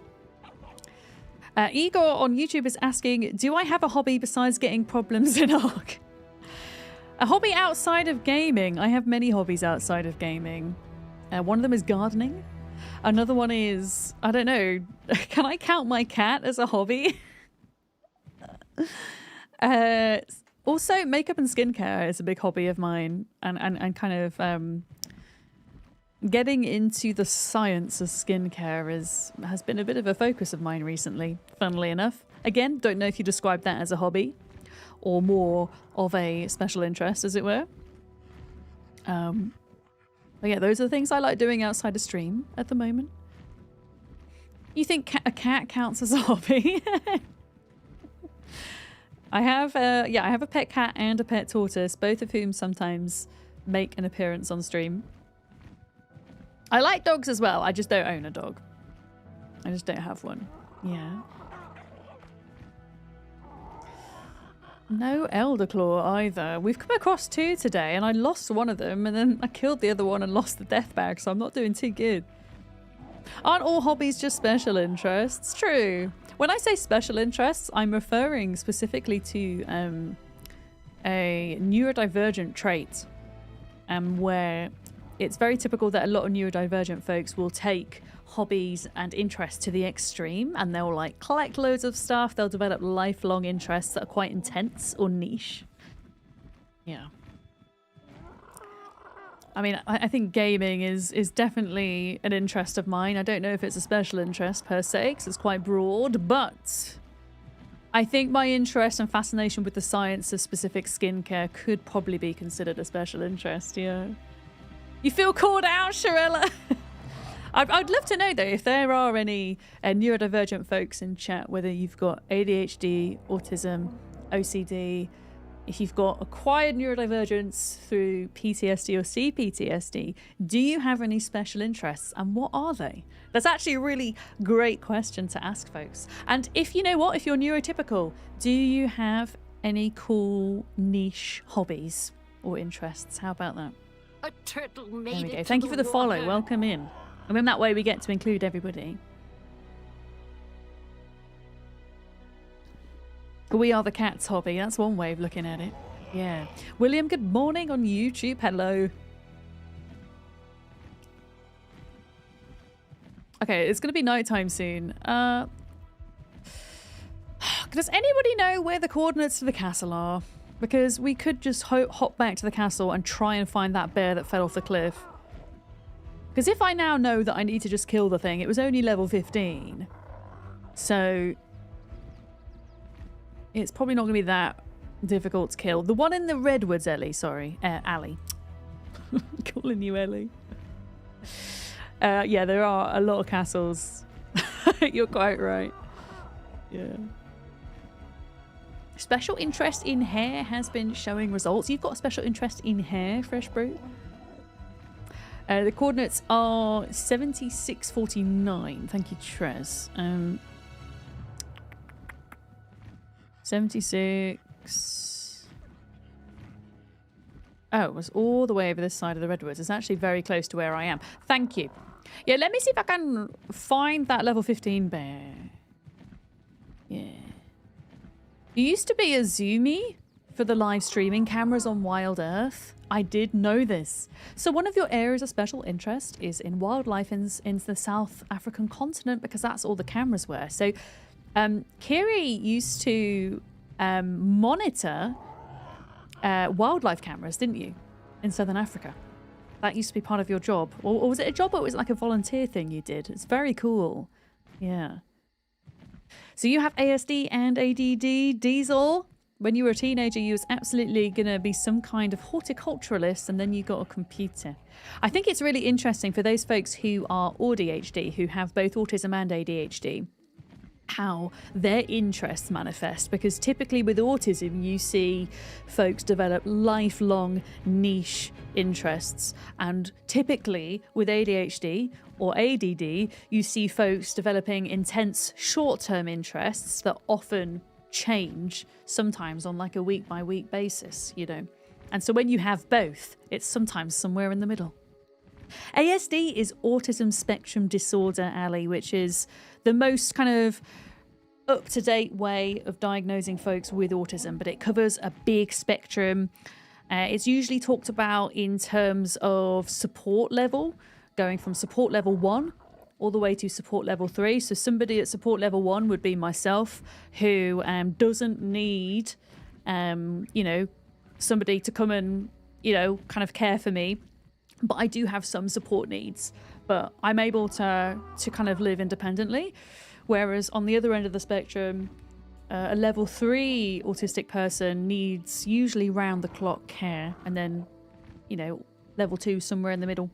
Igor on YouTube is asking, do I have a hobby besides getting problems in ARK? A hobby outside of gaming? I have many hobbies outside of gaming. One of them is gardening. Another one is, I don't know, can I count my cat as a hobby? Also, makeup and skincare is a big hobby of mine, and kind of getting into the science of skincare has been a bit of a focus of mine recently, funnily enough. Again, don't know if you describe that as a hobby or more of a special interest, as it were. But yeah, those are the things I like doing outside of stream at the moment. You think a cat counts as a hobby? I have a pet cat and a pet tortoise, both of whom sometimes make an appearance on stream. I like dogs as well. I just don't own a dog. I just don't have one. Yeah. No Elderclaw either. We've come across 2 today and I lost one of them and then I killed the other one and lost the death bag, so I'm not doing too good. Aren't all hobbies just special interests? True. When I say special interests, I'm referring specifically to a neurodivergent trait where it's very typical that a lot of neurodivergent folks will take hobbies and interests to the extreme, and they'll like collect loads of stuff. They'll develop lifelong interests that are quite intense or niche. Yeah. I mean, I think gaming is definitely an interest of mine. I don't know if it's a special interest per se, because it's quite broad, but I think my interest and fascination with the science of specific skincare could probably be considered a special interest, yeah. You feel called out, Shirella? I'd love to know, though, if there are any neurodivergent folks in chat, whether you've got ADHD, autism, OCD, if you've got acquired neurodivergence through PTSD or CPTSD, do you have any special interests and what are they? That's actually a really great question to ask folks. And if you know what, if you're neurotypical, do you have any cool niche hobbies or interests? How about that? A turtle made There we go. it Thank to you for the the follow. water. Welcome in. And then that way we get to include everybody. We are the cat's hobby. That's one way of looking at it. Yeah. William, good morning on YouTube. Hello. Okay, it's going to be nighttime soon. Does anybody know where the coordinates to the castle are? Because we could just hop back to the castle and try and find that bear that fell off the cliff. Because if I now know that I need to just kill the thing, it was only level 15. So it's probably not going to be that difficult to kill. The one in the Redwoods, Ellie, sorry. Alley. Calling you Ellie. Yeah, there are a lot of castles. You're quite right. Yeah. Special interest in hair has been showing results. You've got a special interest in hair, Fresh Brew. The coordinates are 7649. Thank you, Trez. 76. Oh, it was all the way over this side of the Redwoods. It's actually very close to where I am. Thank you. Yeah, let me see if I can find that level 15 bear. Yeah. You used to be a zoomie for the live streaming cameras on Wild Earth. I did know this. So one of your areas of special interest is in wildlife in the South African continent, because that's all the cameras were. So Kiri used to monitor wildlife cameras, didn't you, in Southern Africa? That used to be part of your job. Or was it a job or was it like a volunteer thing you did? It's very cool. Yeah. So you have ASD and ADD, Diesel. When you were a teenager, you was absolutely going to be some kind of horticulturalist, and then you got a computer. I think it's really interesting for those folks who are ADHD, who have both autism and ADHD, how their interests manifest, because typically with autism you see folks develop lifelong niche interests, and typically with ADHD or ADD you see folks developing intense short-term interests that often change, sometimes on like a week by week basis, you know. And so when you have both, it's sometimes somewhere in the middle. ASD is autism spectrum disorder, Ali, which is the most kind of up-to-date way of diagnosing folks with autism, but it covers a big spectrum. It's usually talked about in terms of support level, going from support level 1 all the way to support level 3. So somebody at support level 1 would be myself, who doesn't need, you know, somebody to come and, you know, kind of care for me. But I do have some support needs. But I'm able to kind of live independently. Whereas on the other end of the spectrum, a level 3 autistic person needs usually round-the-clock care. And then, you know, level 2 somewhere in the middle.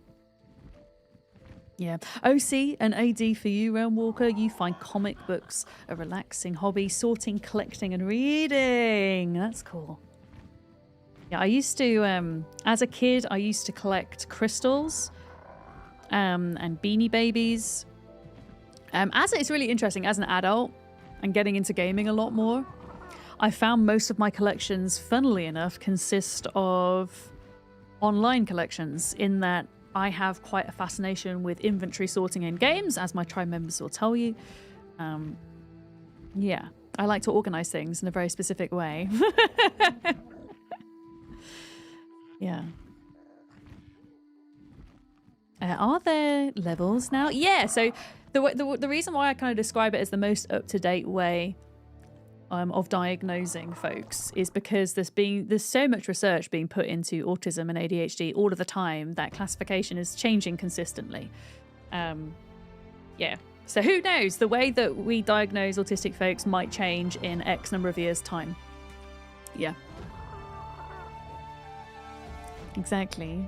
Yeah. OC and AD for you, Realm Walker. You find comic books a relaxing hobby, sorting, collecting, and reading. That's cool. Yeah, I used to, as a kid, I used to collect crystals and Beanie Babies. As it's really interesting, as an adult and getting into gaming a lot more, I found most of my collections, funnily enough, consist of online collections, in that I have quite a fascination with inventory sorting in games, as my tribe members will tell you. Yeah, I like to organize things in a very specific way. Yeah. Are there levels now? Yeah, so the reason why I kind of describe it as the most up-to-date way of diagnosing folks is because there's so much research being put into autism and ADHD all of the time that classification is changing consistently. Yeah, so who knows? The way that we diagnose autistic folks might change in X number of years' time. Yeah. Exactly.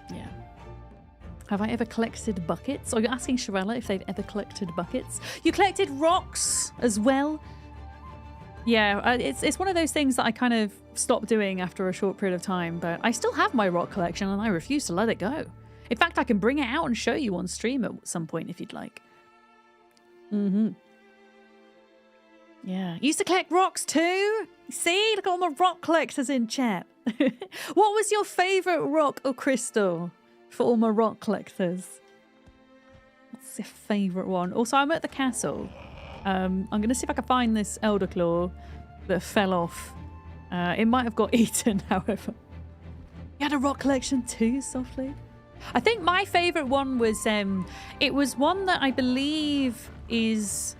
Yeah. Have I ever collected buckets? Or you're asking Shirella if they've ever collected buckets? You collected rocks as well? Yeah, it's one of those things that I kind of stopped doing after a short period of time, but I still have my rock collection and I refuse to let it go. In fact, I can bring it out and show you on stream at some point if you'd like. Mm-hmm. Yeah. Used to collect rocks too. See? Look at all my rock collectors in chat. What was your favourite rock or crystal for all my rock collectors? What's your favourite one? Also, I'm at the castle. I'm going to see if I can find this Elderclaw that fell off. It might have got eaten, however. You had a rock collection too, Softly? I think my favourite one was... it was one that I believe is...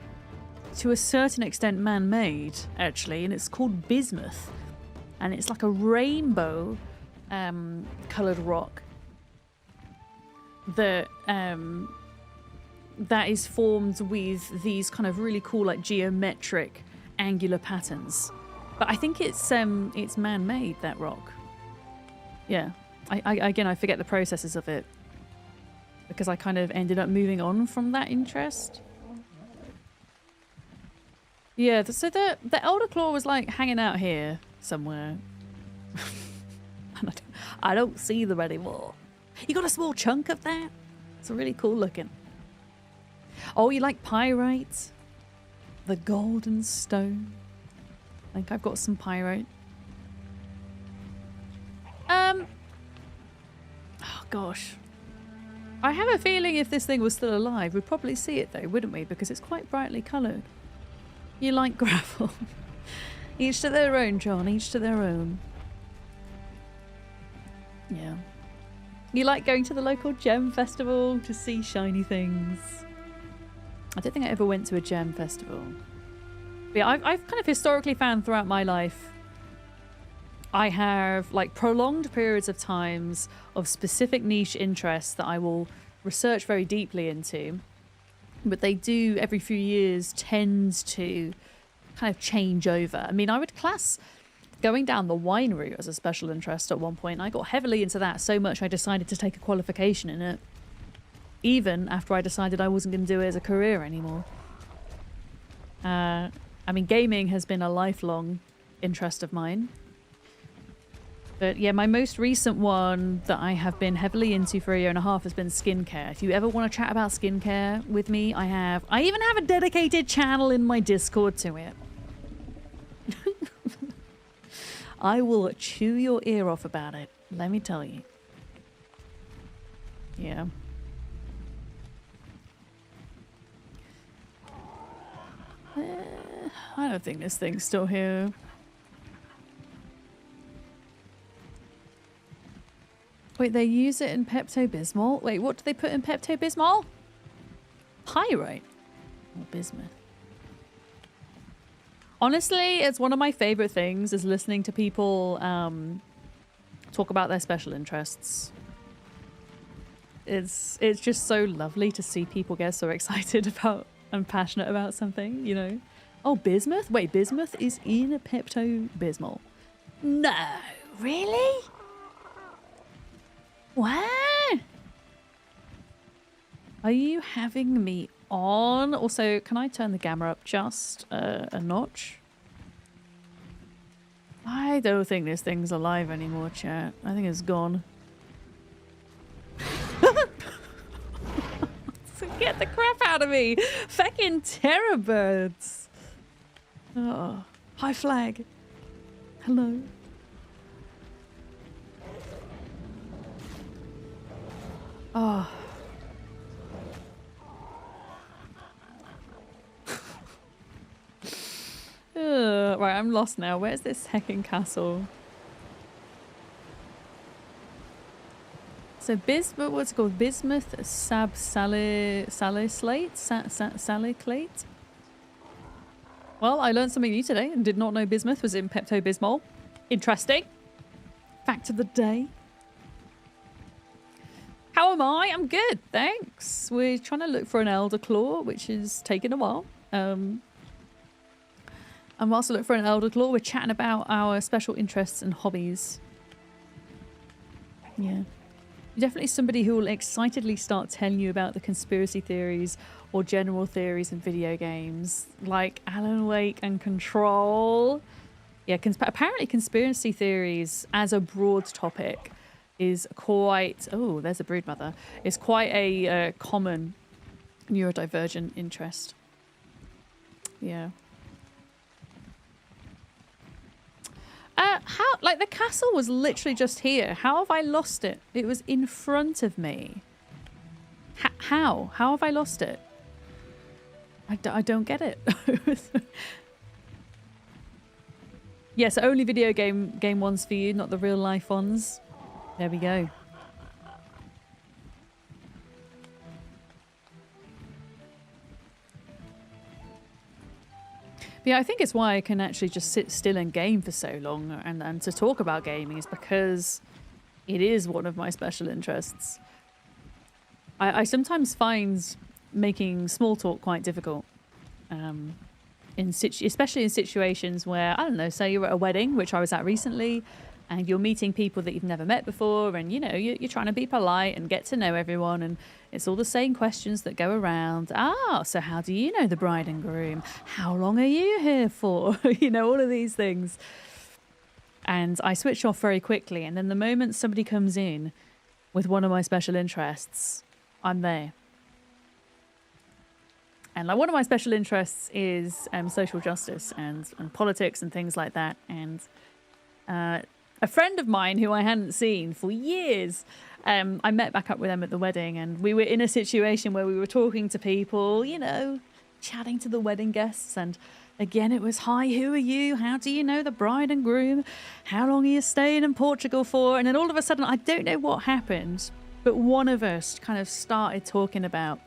to a certain extent man-made, actually, and it's called bismuth, and it's like a rainbow coloured rock that that is formed with these kind of really cool, like, geometric angular patterns. But I think it's man-made, that rock. Yeah, I forget the processes of it because I kind of ended up moving on from that interest. Yeah, so the Elderclaw was like hanging out here somewhere. And I don't see them anymore. You got a small chunk of that? It's really cool looking. Oh, you like pyrite? The golden stone. I think I've got some pyrite. Oh gosh. I have a feeling if this thing was still alive, we'd probably see it though, wouldn't we? Because it's quite brightly coloured. You like gravel. Each to their own, John. Each to their own. Yeah. You like going to the local gem festival to see shiny things. I don't think I ever went to a gem festival. But yeah, I've kind of historically found throughout my life I have like prolonged periods of times of specific niche interests that I will research very deeply into. But they do, every few years, tend to kind of change over. I mean, I would class going down the wine route as a special interest at one point. I got heavily into that so much I decided to take a qualification in it. Even after I decided I wasn't going to do it as a career anymore. I mean, gaming has been a lifelong interest of mine. But yeah, my most recent one that I have been heavily into for a year and a half has been skincare. If you ever want to chat about skincare with me, I even have a dedicated channel in my Discord to it. I will chew your ear off about it, let me tell you. Yeah. I don't think this thing's still here. Wait, wait, they use it in Pepto-Bismol? Wait, what do they put in Pepto-Bismol? Pyrite or bismuth? Honestly, it's one of my favorite things is listening to people talk about their special interests. It's just so lovely to see people get so excited about and passionate about something, you know. Oh, bismuth? Wait, bismuth is in Pepto-Bismol. No, really? What? Are you having me on? Also, can I turn the camera up just a notch? I don't think this thing's alive anymore, chat. I think it's gone. Get the crap out of me! Fucking terror birds! Oh, hi flag. Hello. Oh. Right, I'm lost now. Where's this heckin' castle? So bismuth, what's it called? Bismuth salicylate? Well, I learned something new today and did not know bismuth was in Pepto-Bismol. Interesting. Fact of the day. How am I? I'm good, thanks. We're trying to look for an Elderclaw, which is taking a while. And whilst we look for an Elderclaw, we're chatting about our special interests and hobbies. Yeah. You're definitely somebody who will excitedly start telling you about the conspiracy theories or general theories in video games, like Alan Wake and Control. Yeah, apparently conspiracy theories as a broad topic is quite... Oh, there's a broodmother. It's quite a common neurodivergent interest. Yeah. Like, the castle was literally just here. How have I lost it? It was in front of me. How? How have I lost it? I don't get it. Yes, only video game ones for you, not the real life ones. There we go. Yeah, I think it's why I can actually just sit still and game for so long and to talk about gaming is because it is one of my special interests. I sometimes find making small talk quite difficult, especially in situations where, I don't know, say you're at a wedding, which I was at recently, and you're meeting people that you've never met before, and you know you're trying to be polite and get to know everyone, and it's all the same questions that go around. So how do you know the bride and groom? How long are you here for? You know, all of these things. And I switch off very quickly, and then the moment somebody comes in with one of my special interests, I'm there. And like one of my special interests is social justice and politics and things like that. And a friend of mine who I hadn't seen for years, I met back up with them at the wedding, and we were in a situation where we were talking to people, you know, chatting to the wedding guests. And again, it was, hi, who are you? How do you know the bride and groom? How long are you staying in Portugal for? And then all of a sudden, I don't know what happened, but one of us kind of started talking about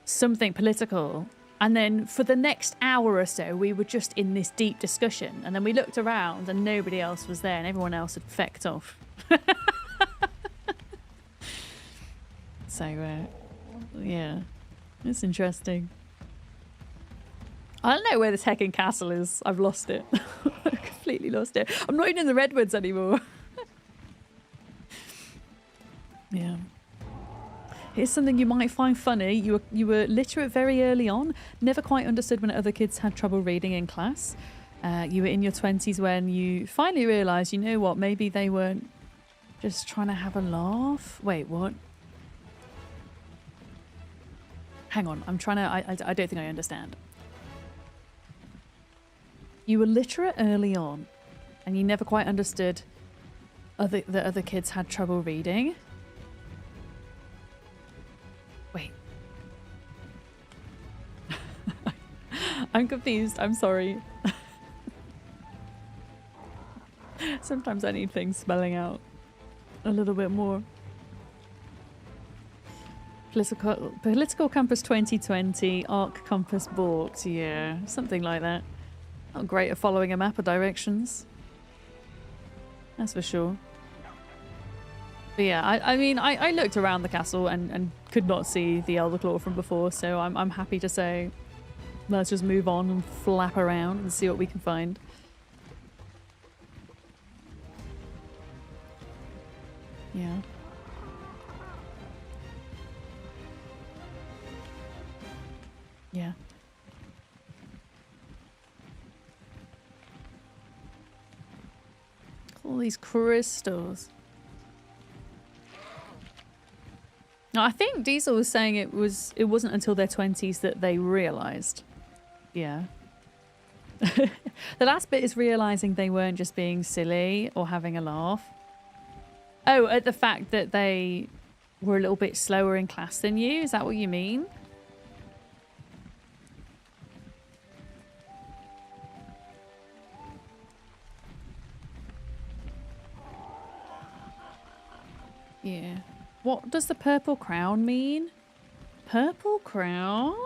something political. And then for the next hour or so, we were just in this deep discussion. And then we looked around and nobody else was there and everyone else had fecked off. So, yeah, it's interesting. I don't know where this heckin' castle is. I've lost it. I completely lost it. I'm not even in the redwoods anymore. Yeah. Here's something you might find funny. You were literate very early on. Never quite understood when other kids had trouble reading in class. You were in your 20s when you finally realised, you know what, maybe they weren't just trying to have a laugh. Wait, what? Hang on, I'm trying to... I don't think I understand. You were literate early on and you never quite understood that other kids had trouble reading. Wait. I'm confused. I'm sorry. Sometimes I need things spelling out. a little bit more. Political Compass 2020, ARK Compass Balked, yeah, something like that. Not great at following a map of directions. That's for sure. But yeah, I mean, I looked around the castle and could not see the Elderclaw from before, so I'm happy to say let's just move on and flap around and see what we can find. Yeah. Yeah. All these crystals. Now, I think Diesel was saying it wasn't until their 20s that they realized. Yeah. The last bit is realizing they weren't just being silly or having a laugh. Oh, at the fact that they were a little bit slower in class than you? Is that what you mean? Yeah. What does the purple crown mean? Purple crown?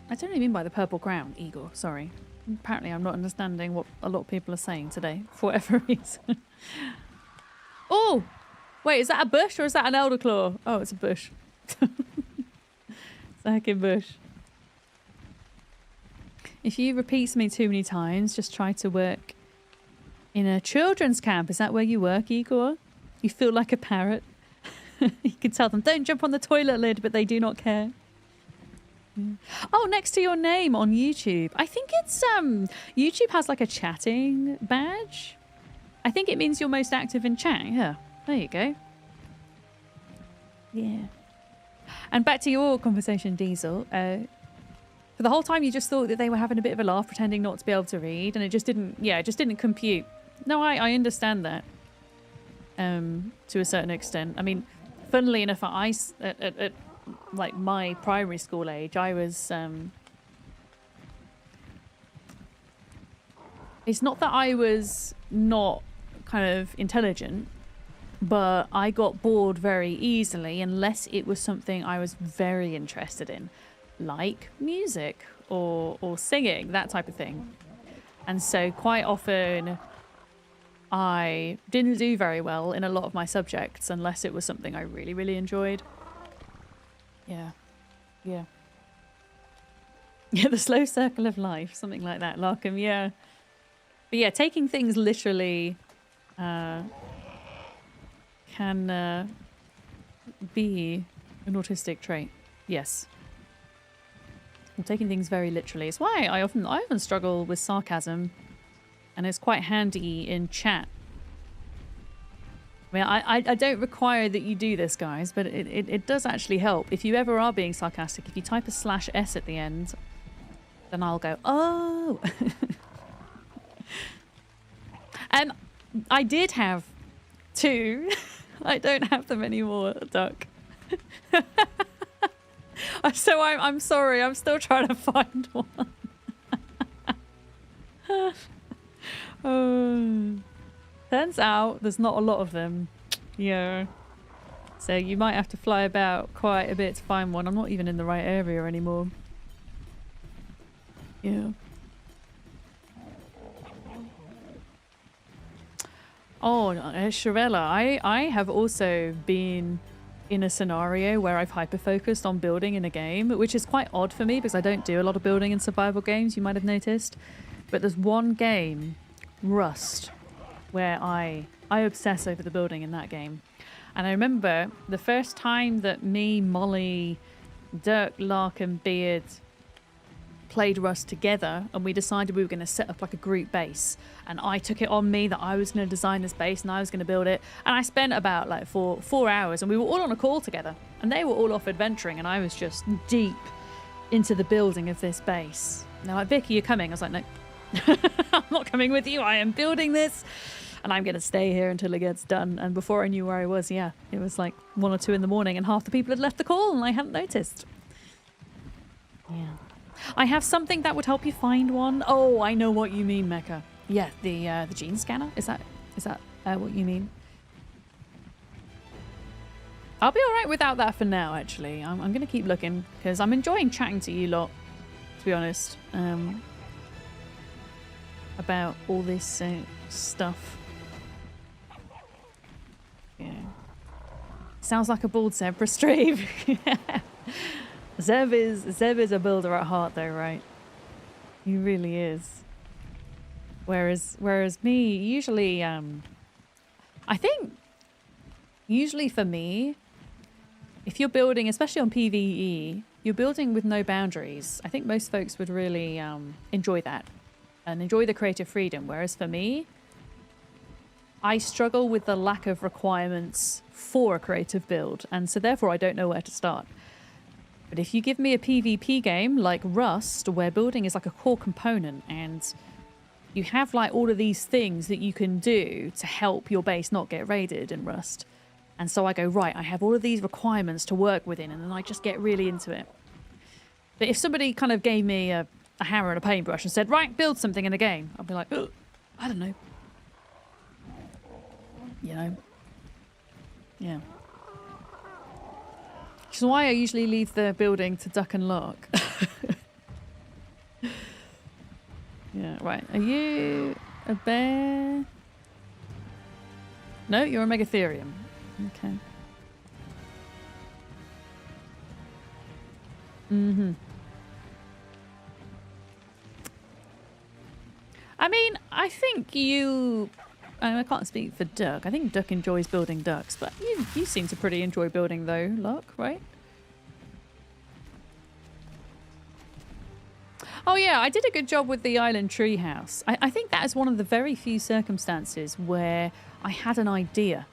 I don't even mean by the purple crown, Igor. Sorry. Apparently I'm not understanding what a lot of people are saying today, for whatever reason. Oh! Wait, is that a bush or is that an Elderclaw? Oh, it's a bush. It's a heckin' bush. If you repeat me too many times, just try to work in a children's camp. Is that where you work, Igor? You feel like a parrot. You can tell them, don't jump on the toilet lid, but they do not care. Oh, next to your name on YouTube. I think it's YouTube has like a chatting badge. I think it means you're most active in chat. Yeah, there you go. Yeah. And back to your conversation, Diesel. For the whole time you just thought that they were having a bit of a laugh, pretending not to be able to read, and it just didn't compute. No, I understand that. To a certain extent. I mean, funnily enough, at like my primary school age, I was it's not that I was not kind of intelligent, but I got bored very easily unless it was something I was very interested in, like music or singing, that type of thing. And so quite often I didn't do very well in a lot of my subjects unless it was something I really, really enjoyed. Yeah. Yeah. Yeah, the slow circle of life, something like that, Larkham, yeah. But yeah, taking things literally can be an autistic trait. Yes. And taking things very literally. It's why I often struggle with sarcasm, and it's quite handy in chat. I mean, I don't require that you do this, guys, but it does actually help. If you ever are being sarcastic, if you type a /s at the end, then I'll go, oh. And I did have 2. I don't have them anymore, Duck. So I'm sorry, I'm still trying to find one. Turns out there's not a lot of them. Yeah. So you might have to fly about quite a bit to find one. I'm not even in the right area anymore. Yeah. Oh, Sharella, I have also been in a scenario where I've hyper-focused on building in a game, which is quite odd for me because I don't do a lot of building in survival games, you might have noticed. But there's one game, Rust, where I obsess over the building in that game. And I remember the first time that me, Molly, Dirk, Lark and Beard played Rust together, and we decided we were going to set up like a group base, and I took it on me that I was going to design this base and I was going to build it, and I spent about like four hours, and we were all on a call together, and they were all off adventuring, and I was just deep into the building of this base. They're like, Vicky, you're coming? I was like, no. I'm not coming with you. I am building this and I'm going to stay here until it gets done. And before I knew where I was, yeah, it was like 1 or 2 in the morning and half the people had left the call and I hadn't noticed. Yeah. I have something that would help you find one. Oh, I know what you mean, Mecca. Yeah, the gene scanner. Is that what you mean? I'll be all right without that for now. Actually, I'm going to keep looking because I'm enjoying chatting to you lot. To be honest, about all this stuff. Yeah. Sounds like a bald zebra stream. Zeb is a builder at heart, though, right? He really is. Whereas me, usually, I think, usually for me, if you're building, especially on PvE, you're building with no boundaries. I think most folks would really enjoy that and enjoy the creative freedom. Whereas for me, I struggle with the lack of requirements for a creative build, and so therefore I don't know where to start. But if you give me a PvP game like Rust, where building is like a core component, and you have like all of these things that you can do to help your base not get raided in Rust, and so I go, right, I have all of these requirements to work within, and then I just get really into it. But if somebody kind of gave me a hammer and a paintbrush and said, right, build something in a game, I'd be like, oh, I don't know. You know? Yeah. Which is why I usually leave the building to Duck and Lark. Yeah, right. Are you a bear? No, you're a Megatherium. Okay. Mm-hmm. I mean, I think you... I can't speak for Duck. I think Duck enjoys building ducks, but you seem to pretty enjoy building though, Lark, right? Oh yeah, I did a good job with the island treehouse. I think that is one of the very few circumstances where I had an idea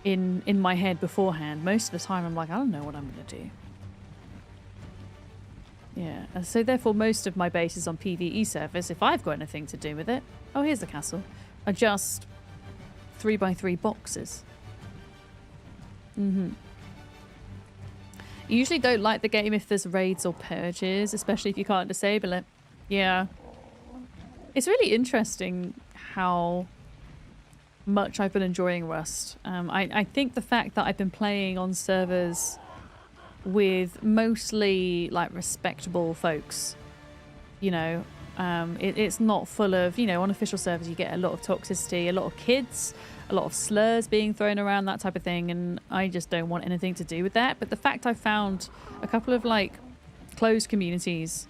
in my head beforehand. Most of the time I'm like, I don't know what I'm going to do. Yeah, and so therefore most of my bases on PvE servers, if I've got anything to do with it, oh, here's the castle, are just 3x3 boxes. Mm-hmm. You usually don't like the game if there's raids or purges, especially if you can't disable it. Yeah. It's really interesting how much I've been enjoying Rust. I think the fact that I've been playing on servers with mostly like respectable folks, you know, it's not full of, you know, on official servers you get a lot of toxicity, a lot of kids, a lot of slurs being thrown around, that type of thing, and I just don't want anything to do with that. But the fact I've found a couple of like closed communities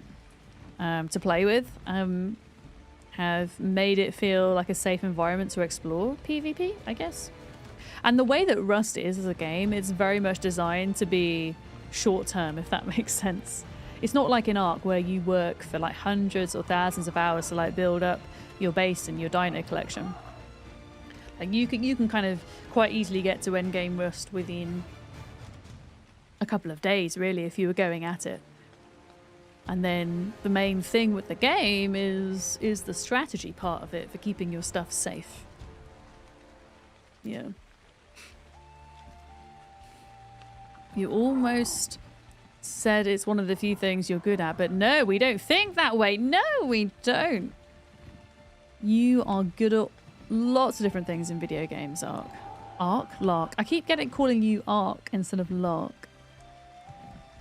to play with have made it feel like a safe environment to explore PvP, I guess. And the way that Rust is as a game, it's very much designed to be short term, if that makes sense. It's not like in ARK where you work for like hundreds or thousands of hours to like build up your base and your dino collection. Like you can kind of quite easily get to endgame Rust within a couple of days, really, if you were going at it. And then the main thing with the game is the strategy part of it for keeping your stuff safe. Yeah. You almost said it's one of the few things you're good at, but no, we don't think that way. No, we don't. You are good at lots of different things in video games, ARK. ARK? Lark. I keep calling you ARK instead of Lark.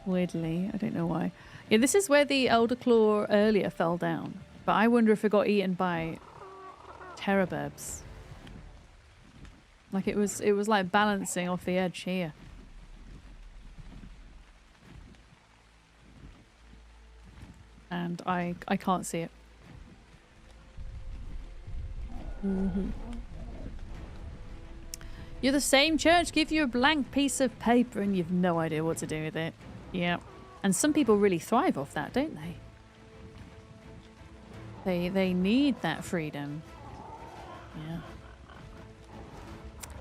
Weirdly, I don't know why. Yeah, this is where the Elderclaw earlier fell down, but I wonder if it got eaten by terrorburbs. Like it was like balancing off the edge here. And I can't see it. Mm-hmm. You're the same church, give you a blank piece of paper and you've no idea what to do with it. Yeah. And some people really thrive off that, don't they? They need that freedom. Yeah.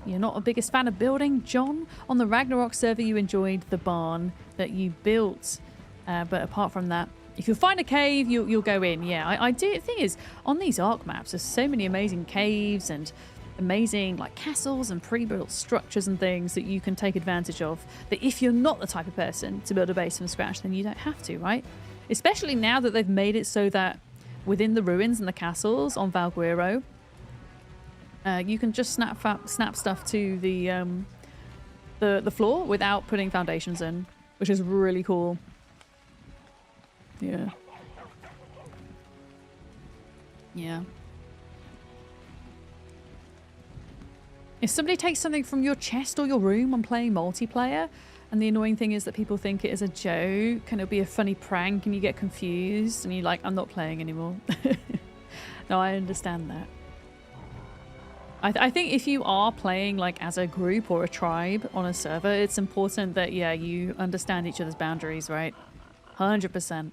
You're not the biggest fan of building, John? On the Ragnarok server you enjoyed the barn that you built. But apart from that, if you find a cave, you'll go in. Yeah, I do. The thing is, on these ARK maps, there's so many amazing caves and amazing like castles and pre-built structures and things that you can take advantage of, that if you're not the type of person to build a base from scratch, then you don't have to, right? Especially now that they've made it so that within the ruins and the castles on Valguero, you can just snap stuff to the floor without putting foundations in, which is really cool. Yeah. Yeah. If somebody takes something from your chest or your room when playing multiplayer, and the annoying thing is that people think it is a joke and it'll be a funny prank and you get confused and you're like, I'm not playing anymore. No, I understand that. I think if you are playing like as a group or a tribe on a server, it's important that, yeah, you understand each other's boundaries, right? 100%.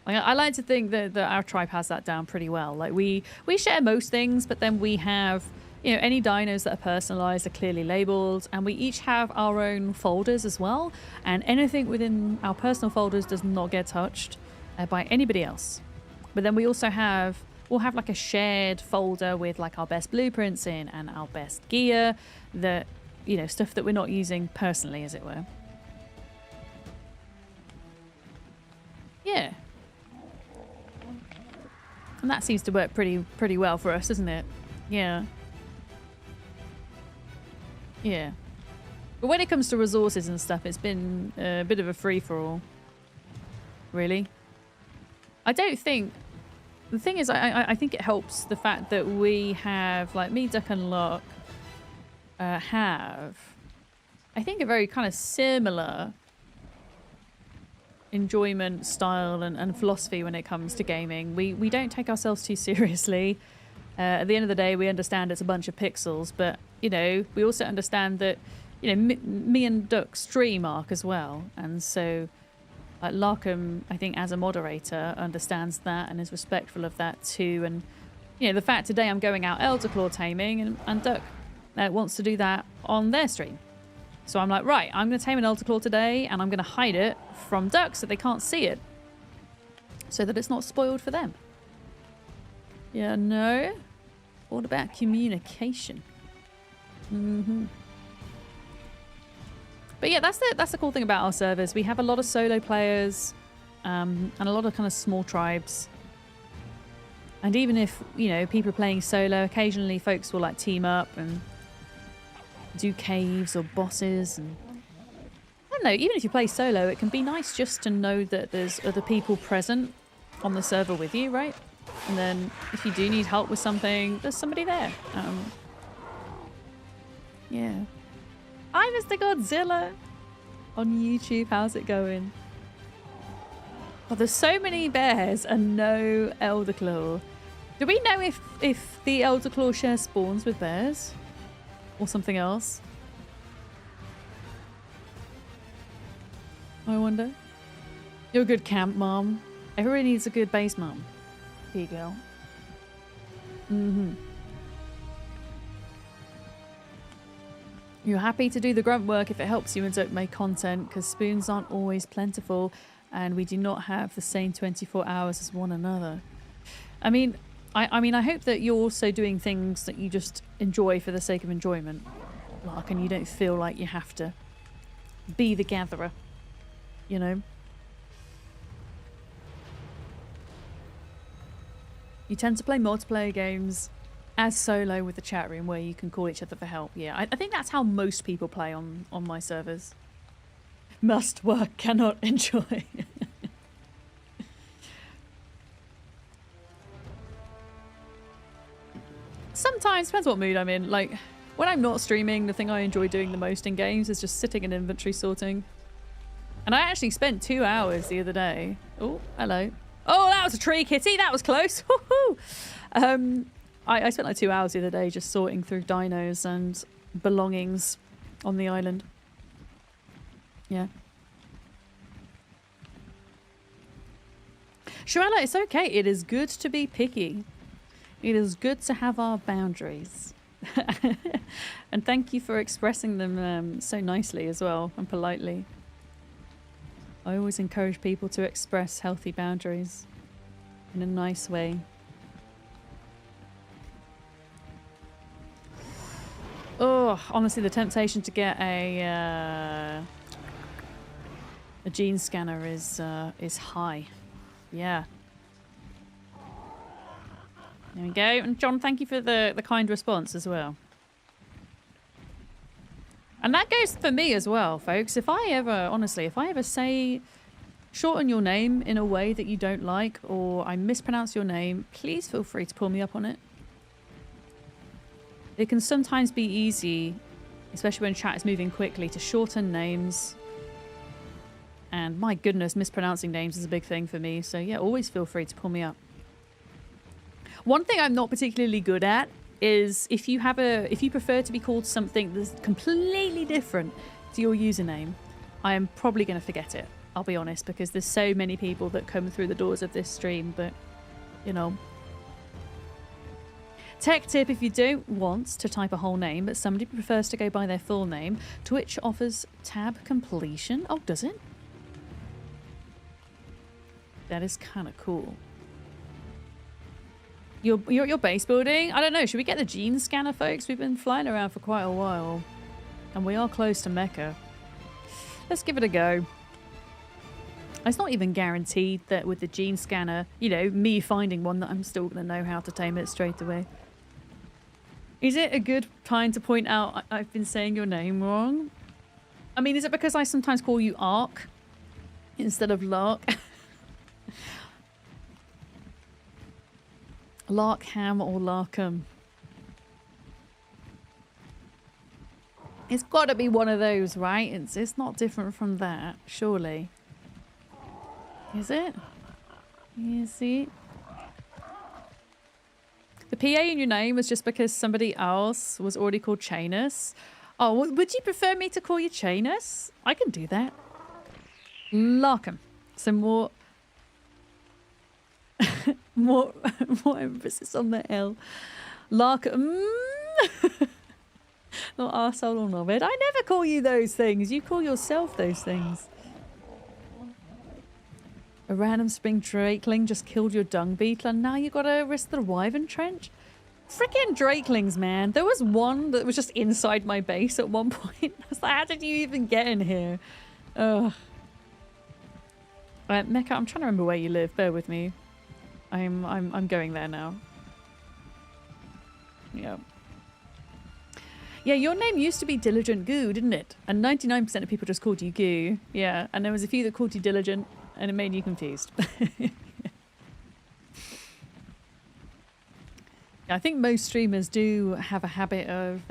Like, I like to think that our tribe has that down pretty well. Like we share most things, but then we have, you know, any dinos that are personalized are clearly labeled, and we each have our own folders as well. And anything within our personal folders does not get touched by anybody else. But then we also we'll have like a shared folder with like our best blueprints in and our best gear, that, you know, stuff that we're not using personally, as it were. Yeah. And that seems to work pretty well for us, doesn't it? Yeah. Yeah. But when it comes to resources and stuff, it's been a bit of a free-for-all. Really. I don't think... The thing is, I think it helps the fact that we have, like, me, Duck, and Lark have, I think, a very kind of similar enjoyment style and philosophy when it comes to gaming. We don't take ourselves too seriously. At the end of the day, we understand it's a bunch of pixels, but, you know, we also understand that, you know, me and Duck stream ARK as well, and so... Like Larkham, I think, as a moderator, understands that and is respectful of that too. And, you know, the fact today I'm going out Elderclaw taming, and Duck wants to do that on their stream. So I'm like, right, I'm going to tame an Elderclaw today, and I'm going to hide it from Duck so they can't see it, so that it's not spoiled for them. Yeah, no? All about communication. Mm-hmm. But yeah, that's the cool thing about our servers. We have a lot of solo players, and a lot of kind of small tribes. And even if, you know, people are playing solo, occasionally folks will like team up and do caves or bosses. And I don't know, even if you play solo, it can be nice just to know that there's other people present on the server with you, right? And then if you do need help with something, there's somebody there. Yeah. Hi, Mr. Godzilla on YouTube. How's it going? Oh, there's so many bears and no Elderclaw. Do we know if the Elderclaw share spawns with bears or something else? I wonder. You're a good camp mom. Everybody needs a good base mom. Here you go. Mm-hmm. You're happy to do the grunt work if it helps you and don't make content, because spoons aren't always plentiful and we do not have the same 24 hours as one another. I mean, I hope that you're also doing things that you just enjoy for the sake of enjoyment, Lark, and you don't feel like you have to be the gatherer, you know? You tend to play multiplayer games as solo with the chat room where you can call each other for help. Yeah, I think that's how most people play on my servers. Must work, cannot enjoy. Sometimes, depends what mood I'm in. Like, when I'm not streaming, the thing I enjoy doing the most in games is just sitting and inventory sorting. And I actually spent 2 hours the other day. Oh, hello. Oh, that was a tree, kitty. That was close. Woohoo! I spent like 2 hours the other day just sorting through dinos and belongings on the island. Yeah. Shirella, it's okay. It is good to be picky. It is good to have our boundaries. And thank you for expressing them so nicely as well, and politely. I always encourage people to express healthy boundaries in a nice way. Oh, honestly, the temptation to get a gene scanner is high. Yeah. There we go. And John, thank you for the kind response as well. And that goes for me as well, folks. If I ever say shorten your name in a way that you don't like, or I mispronounce your name, please feel free to pull me up on it. It can sometimes be easy, especially when chat is moving quickly, to shorten names. And my goodness, mispronouncing names is a big thing for me. So yeah, always feel free to pull me up. One thing I'm not particularly good at is if you prefer to be called something that's completely different to your username, I am probably going to forget it. I'll be honest, because there's so many people that come through the doors of this stream, but you know. Tech tip: if you don't want to type a whole name, but somebody prefers to go by their full name, Twitch offers tab completion. Oh, does it? That is kind of cool. You're base building? I don't know. Should we get the gene scanner, folks? We've been flying around for quite a while. And we are close to Mecca. Let's give it a go. It's not even guaranteed that with the gene scanner, you know, me finding one, that I'm still going to know how to tame it straight away. Is it a good time to point out I've been saying your name wrong? I mean, is it because I sometimes call you ARK instead of Lark? Larkham or Larkham. It's got to be one of those, right? It's not different from that, surely. Is it? Is it? The PA in your name was just because somebody else was already called Chanus. Oh, would you prefer me to call you Chanus? I can do that. Larkham. Some more... more emphasis on the L. Larkham. Not arsehole or knobhead. I never call you those things. You call yourself those things. A random spring drakeling just killed your dung beetle and now you gotta risk the wyvern trench? Frickin' drakelings, man. There was one that was just inside my base at one point. I was like, how did you even get in here? Ugh. Mecca, I'm trying to remember where you live. Bear with me. I'm going there now. Yeah. Yeah, your name used to be Diligent Goo, didn't it? And 99% of people just called you Goo. Yeah, and there was a few that called you Diligent, and it made you confused. Yeah, I think most streamers do have a habit of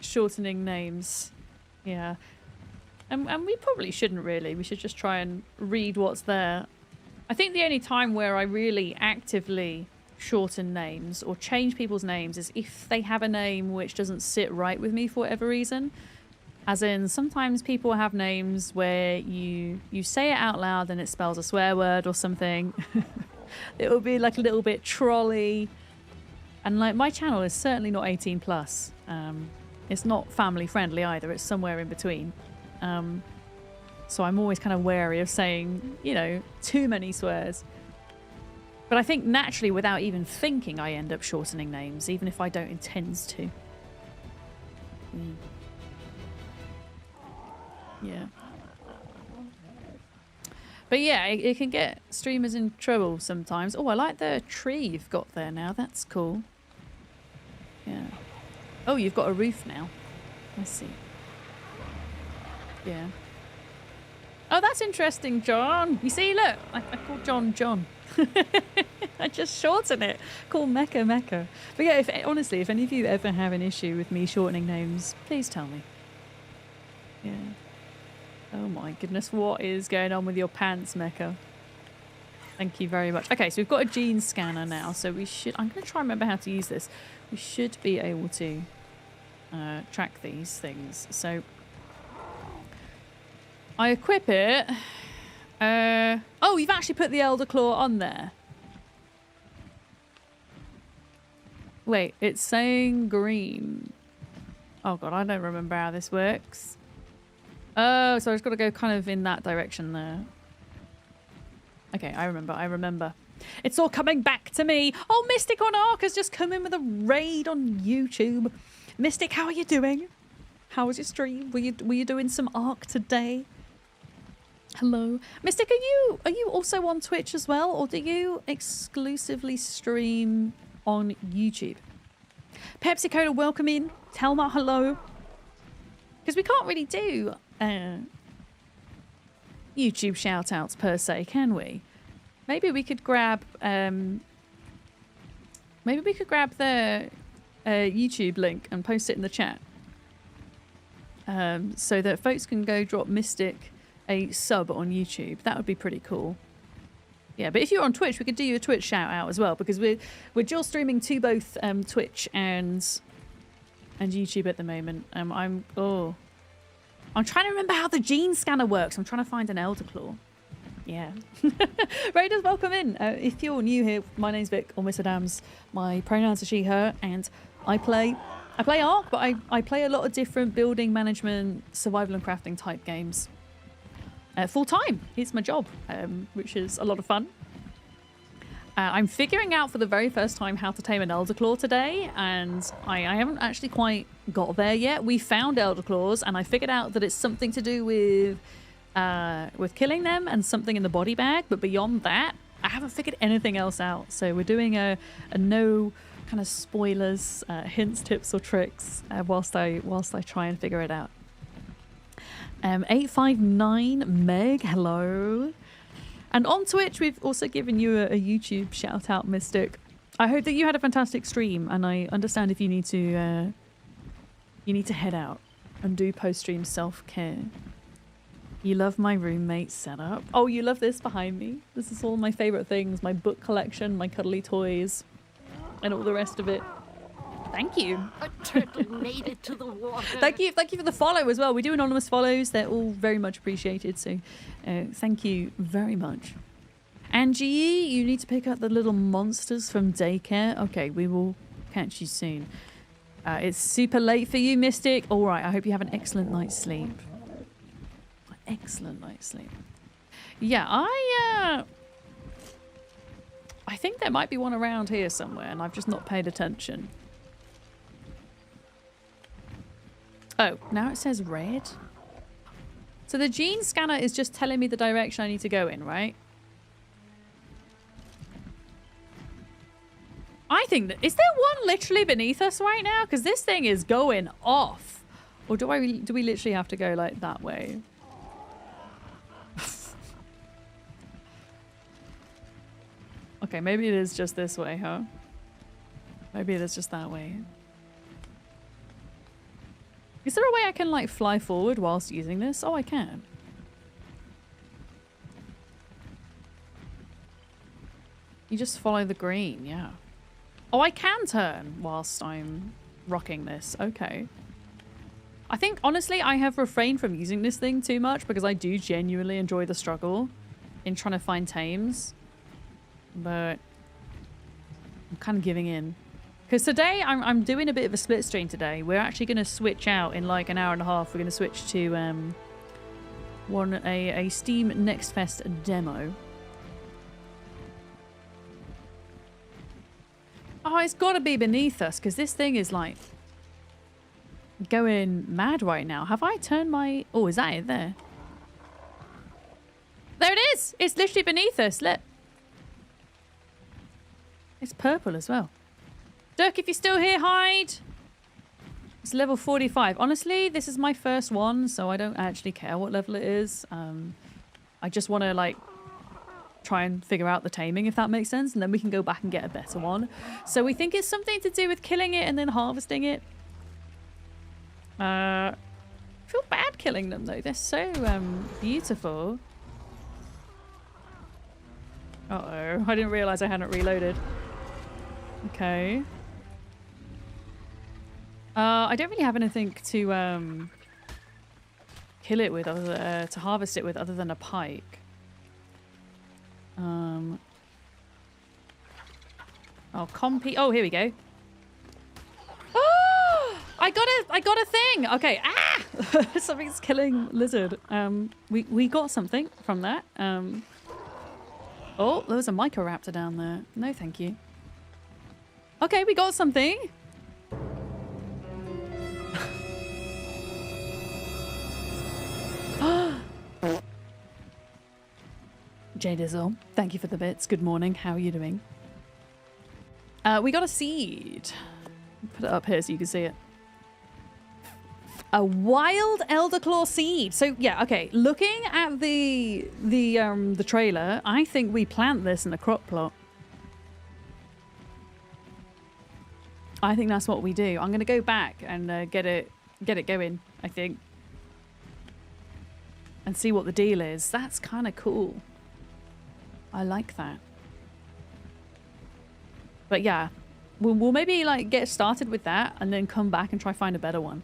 shortening names. Yeah. And we probably shouldn't really. We should just try and read what's there. I think the only time where I really actively shorten names or change people's names is if they have a name which doesn't sit right with me for whatever reason. As in, sometimes people have names where you say it out loud and it spells a swear word or something. It will be like a little bit trolley. And like my channel is certainly not 18 plus. It's not family friendly either. It's somewhere in between. So I'm always kind of wary of saying, you know, too many swears. But I think naturally, without even thinking, I end up shortening names, even if I don't intend to. Yeah. But yeah, it can get streamers in trouble sometimes. Oh, I like the tree you've got there now. That's cool. Yeah. Oh, you've got a roof now. I see. Yeah. Oh, that's interesting, John. You see, look, I called John John. I just shorten it. Call Mecca Mecca. But yeah, honestly, if any of you ever have an issue with me shortening names, please tell me. Yeah. Oh my goodness, what is going on with your pants, Mecca? Thank you very much. Okay, so we've got a gene scanner now, so we should... I'm going to try and remember how to use this. We should be able to track these things. So I equip it. Oh, you've actually put the Elderclaw on there. Wait, it's saying green. Oh god, I don't remember how this works. Oh, so I've just got to go kind of in that direction there. Okay, I remember. It's all coming back to me. Oh, Mystic on ARK has just come in with a raid on YouTube. Mystic, how are you doing? How was your stream? Were you doing some ARK today? Hello. Mystic, are you also on Twitch as well, or do you exclusively stream on YouTube? Pepsi Cola, welcome in. Telma, hello. Because we can't really do YouTube shout-outs per se, can we? Maybe we could grab the YouTube link and post it in the chat. So that folks can go drop Mystic a sub on YouTube. That would be pretty cool. Yeah, but if you're on Twitch, we could do you a Twitch shout out as well, because we're dual streaming to both Twitch and YouTube at the moment. I'm trying to remember how the gene scanner works. I'm trying to find an Elderclaw. Yeah. Raiders, welcome in. If you're new here, my name's Vic, or Miss Adams. My pronouns are she, her, and I play ARK, but I play a lot of different building management, survival and crafting type games. Full time. It's my job, which is a lot of fun. I'm figuring out for the very first time how to tame an Elderclaw today, and I haven't actually quite got there yet. We found Elderclaws, and I figured out that it's something to do with killing them and something in the body bag, but beyond that, I haven't figured anything else out. So we're doing a no kind of spoilers, hints, tips, or tricks whilst I try and figure it out. 859 Meg, hello. And on Twitch, we've also given you a YouTube shout out, Mystic. I hope that you had a fantastic stream, and I understand if you need to head out and do post-stream self-care. You love my roommate setup. Oh, you love this behind me. This is all my favorite things, my book collection, my cuddly toys, and all the rest of it. Thank you. A turtle made it to the water. Thank you for the follow as well. We do anonymous follows. They're all very much appreciated. So thank you very much. Angie, you need to pick up the little monsters from daycare. Okay, we will catch you soon. It's super late for you, Mystic. All right, I hope you have an excellent night's sleep. Excellent night's sleep. Yeah, I think there might be one around here somewhere, and I've just not paid attention. Oh, now it says red. So the gene scanner is just telling me the direction I need to go in, right? I think that... Is there one literally beneath us right now? Because this thing is going off. Or do we literally have to go like that way? Okay, maybe it is just this way, huh? Maybe it is just that way. Is there a way I can, like, fly forward whilst using this? Oh, I can. You just follow the green, yeah. Oh, I can turn whilst I'm rocking this. Okay. I think, honestly, I have refrained from using this thing too much because I do genuinely enjoy the struggle in trying to find tames. But I'm kind of giving in. Because today, I'm doing a bit of a split stream today. We're actually going to switch out in like an hour and a half. We're going to switch to a Steam Next Fest demo. Oh, it's got to be beneath us because this thing is like going mad right now. Have I turned my... Oh, is that it there? There it is! It's literally beneath us. Look. It's purple as well. Dirk, if you're still here, hide. It's level 45. Honestly, this is my first one, so I don't actually care what level it is. I just want to, like, try and figure out the taming, if that makes sense, and then we can go back and get a better one. So we think it's something to do with killing it and then harvesting it. I feel bad killing them, though. They're so beautiful. Uh-oh. I didn't realise I hadn't reloaded. Okay. I don't really have anything to kill it with, to harvest it with, other than a pike. Oh, compy. Oh, here we go. Oh, I got a thing. Okay. Ah, something's killing lizard. We got something from that. Oh, there was a Microraptor down there. No, thank you. Okay, we got something. J Dizzle, thank you for the bits. Good morning. How are you doing? We got a seed. Put it up here so you can see it. A wild Elderclaw seed. So yeah, okay. Looking at the trailer, I think we plant this in a crop plot. I think that's what we do. I'm gonna go back and get it going, I think, and see what the deal is. That's kind of cool. I like that. But yeah, we'll maybe like get started with that and then come back and try find a better one.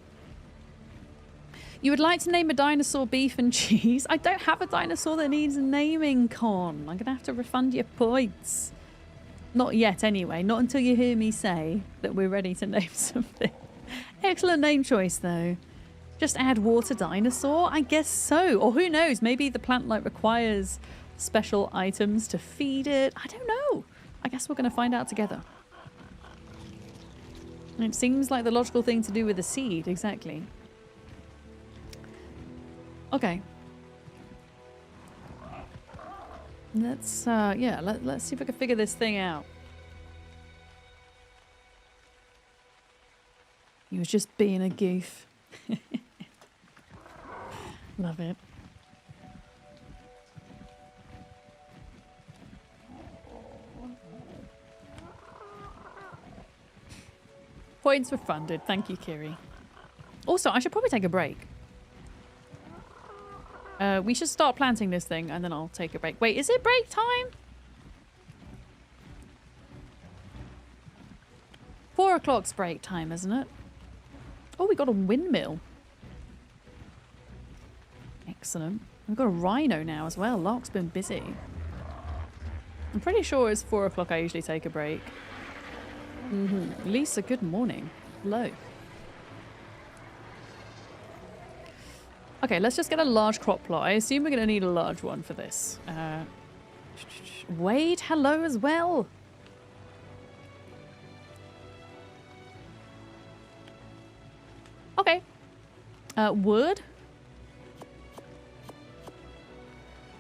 You would like to name a dinosaur beef and cheese? I don't have a dinosaur that needs naming, Con. I'm gonna have to refund your points. Not yet anyway, not until you hear me say that we're ready to name something. Excellent name choice though. Just add water dinosaur? I guess so. Or who knows, maybe the plant like requires special items to feed it. I don't know. I guess we're going to find out together. It seems like the logical thing to do with a seed, exactly. Okay. Let's yeah, let's see if I can figure this thing out. He was just being a goof. Love it. Points refunded. Thank you, Kiri. Also, I should probably take a break. We should start planting this thing and then I'll take a break. Wait, is it break time? 4 o'clock's break time, isn't it? Oh, we got a windmill. Excellent. We've got a rhino now as well. Lark's been busy. I'm pretty sure it's 4 o'clock I usually take a break. Lisa, good morning. Hello. Okay, let's just get a large crop plot. I assume we're going to need a large one for this. Wade, hello as well. Okay. Wood.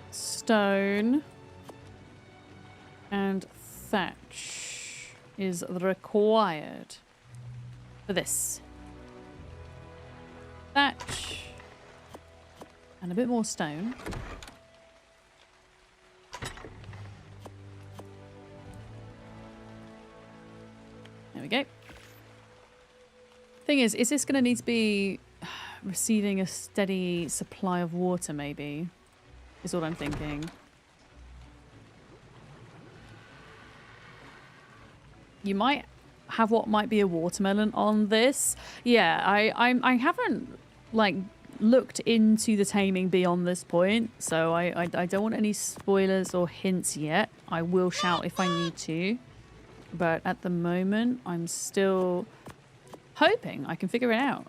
Stone. And thatch is required for this. Thatch. And a bit more stone. There we go. Thing is this going to need to be receiving a steady supply of water, maybe? Is what I'm thinking. You might have what might be a watermelon on this. Yeah, I haven't, like, looked into the taming beyond this point, so I don't want any spoilers or hints yet. I will shout if I need to, but at the moment I'm still hoping I can figure it out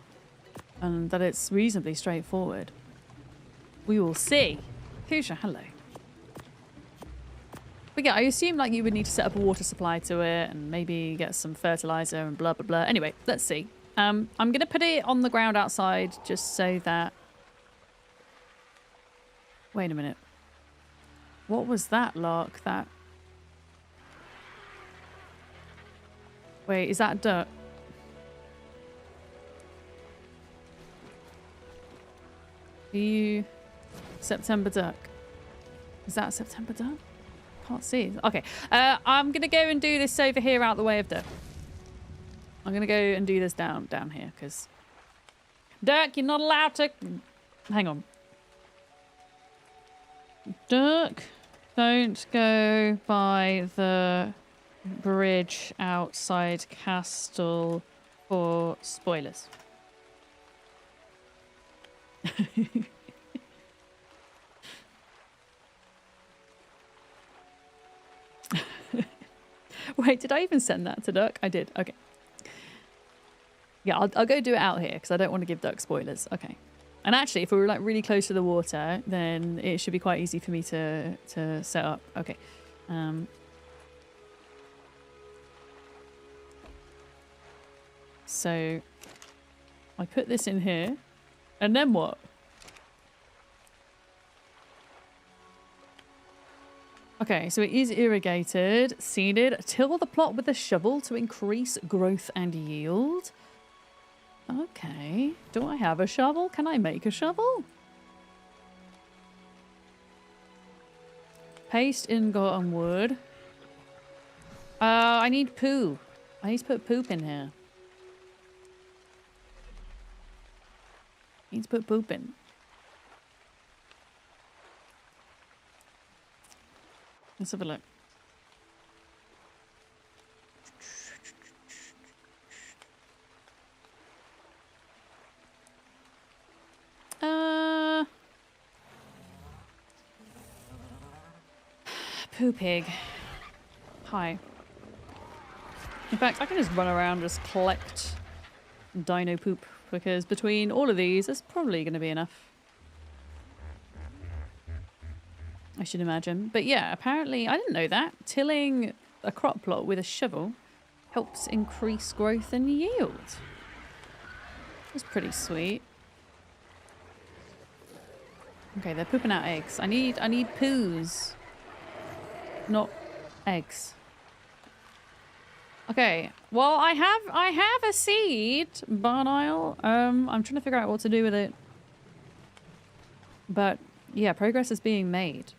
and that it's reasonably straightforward. We will see. Kusha, hello. But yeah, I assume like you would need to set up a water supply to it and maybe get some fertilizer and blah blah blah. Anyway, let's see. I'm gonna put it on the ground outside just so that... Wait a minute. What was that, Lark? That... Wait, is that a duck? Are you... September duck? Is that a September duck? Can't see. Okay. I'm gonna go and do this over here out the way of duck. I'm gonna go and do this down here, because... Duck, you're not allowed to... Hang on. Duck, don't go by the bridge outside Castle for spoilers. Wait, did I even send that to Duck? I did. Okay. Yeah, I'll go do it out here because I don't want to give Duck spoilers. Okay. And actually, if we were like really close to the water, then it should be quite easy for me to set up. Okay. So I put this in here, and then what? Okay, so it is irrigated, seeded. Till the plot with a shovel to increase growth and yield. Okay. Do I have a shovel? Can I make a shovel? Paste ingot and wood. I need poo. I need to put poop in here. Need to put poop in. Let's have a look. Poo pig. Hi. In fact, I can just run around, just collect dino poop, because between all of these, there's probably going to be enough. I should imagine. But yeah, apparently, I didn't know that. Tilling a crop plot with a shovel helps increase growth and yield. That's pretty sweet. Okay, they're pooping out eggs. I need poos. Not eggs. Okay, well, I have a seed, barn oil. I'm trying to figure out what to do with it. But yeah, progress is being made.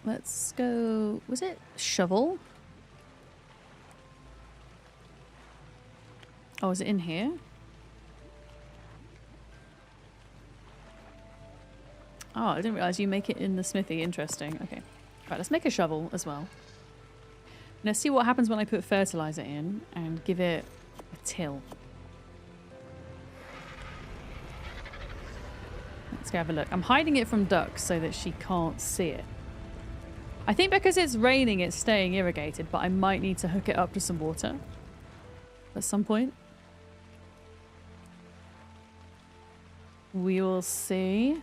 Let's go. Was it shovel? Oh, is it in here? Oh, I didn't realize you make it in the smithy. Interesting. Okay. Right, let's make a shovel as well. Let's see what happens when I put fertilizer in and give it a till. Let's go have a look. I'm hiding it from ducks so that she can't see it. I think because it's raining, it's staying irrigated, but I might need to hook it up to some water at some point. We will see.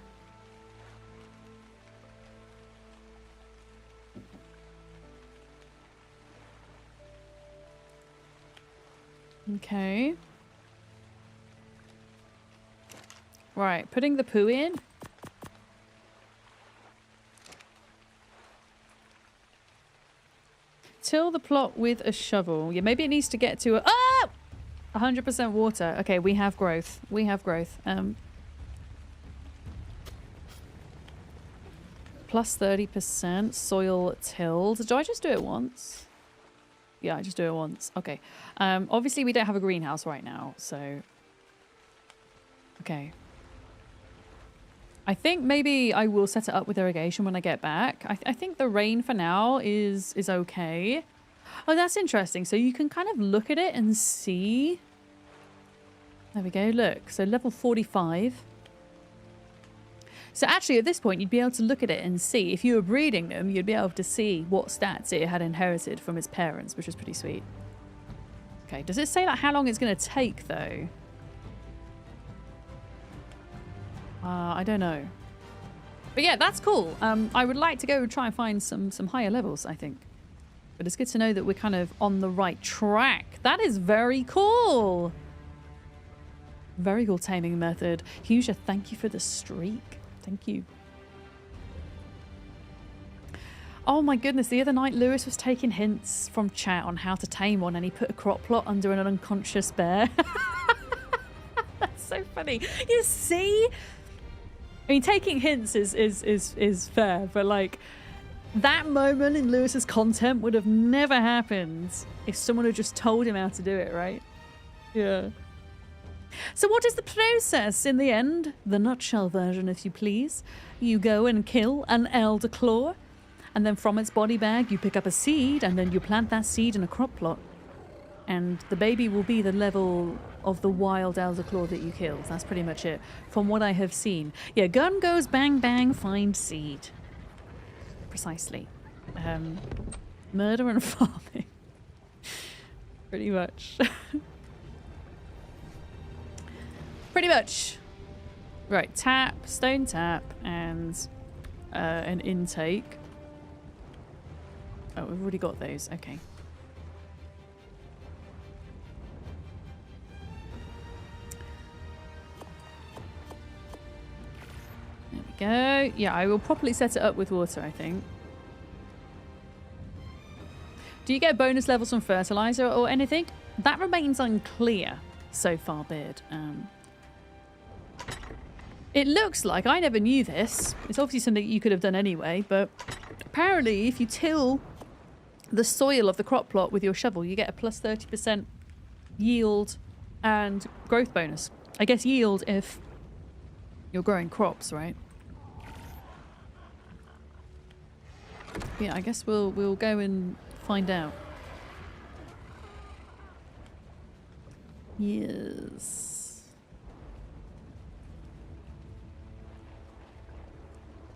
Okay. Right, putting the poo in. Till the plot with a shovel. Yeah, maybe it needs to get to a... Oh! 100% water. Okay, we have growth. We have growth. Plus 30% soil tilled. Do I just do it once? Yeah, I just do it once. Okay. Obviously, we don't have a greenhouse right now, so... Okay. I think maybe I will set it up with irrigation when I get back. I think the rain for now is okay. Oh, that's interesting. So you can kind of look at it and see... There we go, look. So level 45. So actually, at this point, you'd be able to look at it and see. If you were breeding them, you'd be able to see what stats it had inherited from its parents, which is pretty sweet. Okay, does it say like how long it's going to take, though? I don't know. But yeah, that's cool. I would like to go try and find some higher levels, I think. But it's good to know that we're kind of on the right track. That is very cool. Very cool taming method. Huge, thank you for the streak. Thank you. Oh my goodness, the other night Lewis was taking hints from chat on how to tame one and he put a crop plot under an unconscious bear. That's so funny. You see? I mean, taking hints is fair, but like that moment in Lewis's content would have never happened if someone had just told him how to do it, right? Yeah. So what is the process in the end? The nutshell version, if you please. You go and kill an Elderclaw, and then from its body bag you pick up a seed, and then you plant that seed in a crop plot. And the baby will be the level of the wild Elderclaw that you killed. That's pretty much it, from what I have seen. Yeah, gun goes bang bang, find seed. Precisely. Murder and farming. Pretty much. Pretty much. Right, tap, stone tap, and an intake. Oh, we've already got those. Okay. go. Yeah, I will properly set it up with water, I think. Do you get bonus levels from fertilizer or anything? That remains unclear so far, Beard. It looks like, I never knew this. It's obviously something you could have done anyway, but apparently if you till the soil of the crop plot with your shovel, you get a plus 30% yield and growth bonus. I guess yield if you're growing crops, right? Yeah, I guess we'll go and find out. Yes.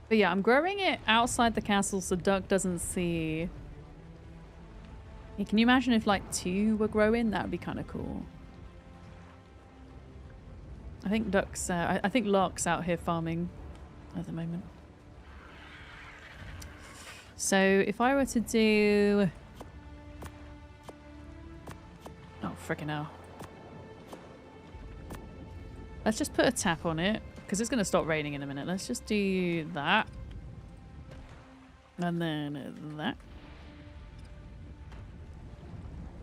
But yeah, I'm growing it outside the castle so Duck doesn't see. Yeah, can you imagine if like 2 were growing? That would be kind of cool. I think Duck's, I think Lark's out here farming at the moment. So if I were to do... Oh, frickin' hell. Let's just put a tap on it, because it's going to stop raining in a minute. Let's just do that. And then that.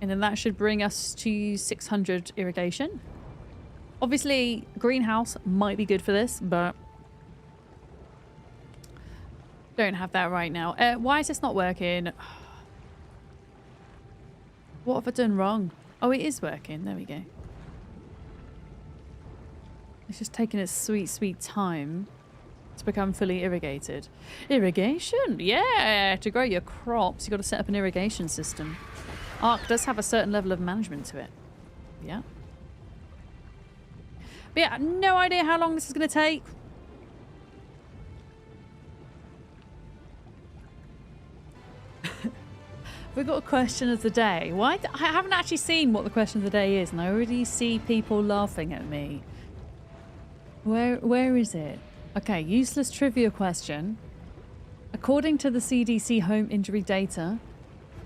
And then that should bring us to 600 irrigation. Obviously, greenhouse might be good for this, but don't have that right now. Why is this not working? What have I done wrong? Oh, it is working. There we go. It's just taking its sweet, sweet time to become fully irrigated. Irrigation? Yeah! To grow your crops, you've got to set up an irrigation system. ARK does have a certain level of management to it. Yeah. But yeah, no idea how long this is going to take. We've got a question of the day. Why? I haven't actually seen what the question of the day is, and I already see people laughing at me. Where is it? Okay, useless trivia question. According to the CDC home injury data,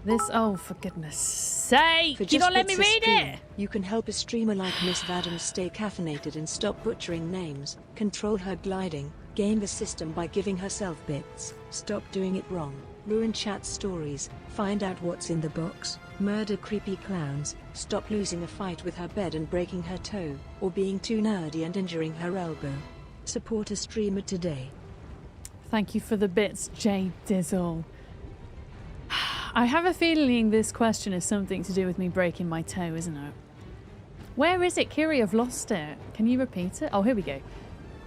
this... Oh, for goodness sake! You don't let me read it! You can help a streamer like Miss Vadam stay caffeinated and stop butchering names, control her gliding, game the system by giving herself bits, stop doing it wrong, ruin chat stories, find out what's in the box, murder creepy clowns, stop losing a fight with her bed and breaking her toe, or being too nerdy and injuring her elbow. Support a streamer today. Thank you for the bits, Jay Dizzle. I have a feeling this question is something to do with me breaking my toe, isn't it? Where is it, Kiri? I've lost it. Can you repeat it? Oh, here we go.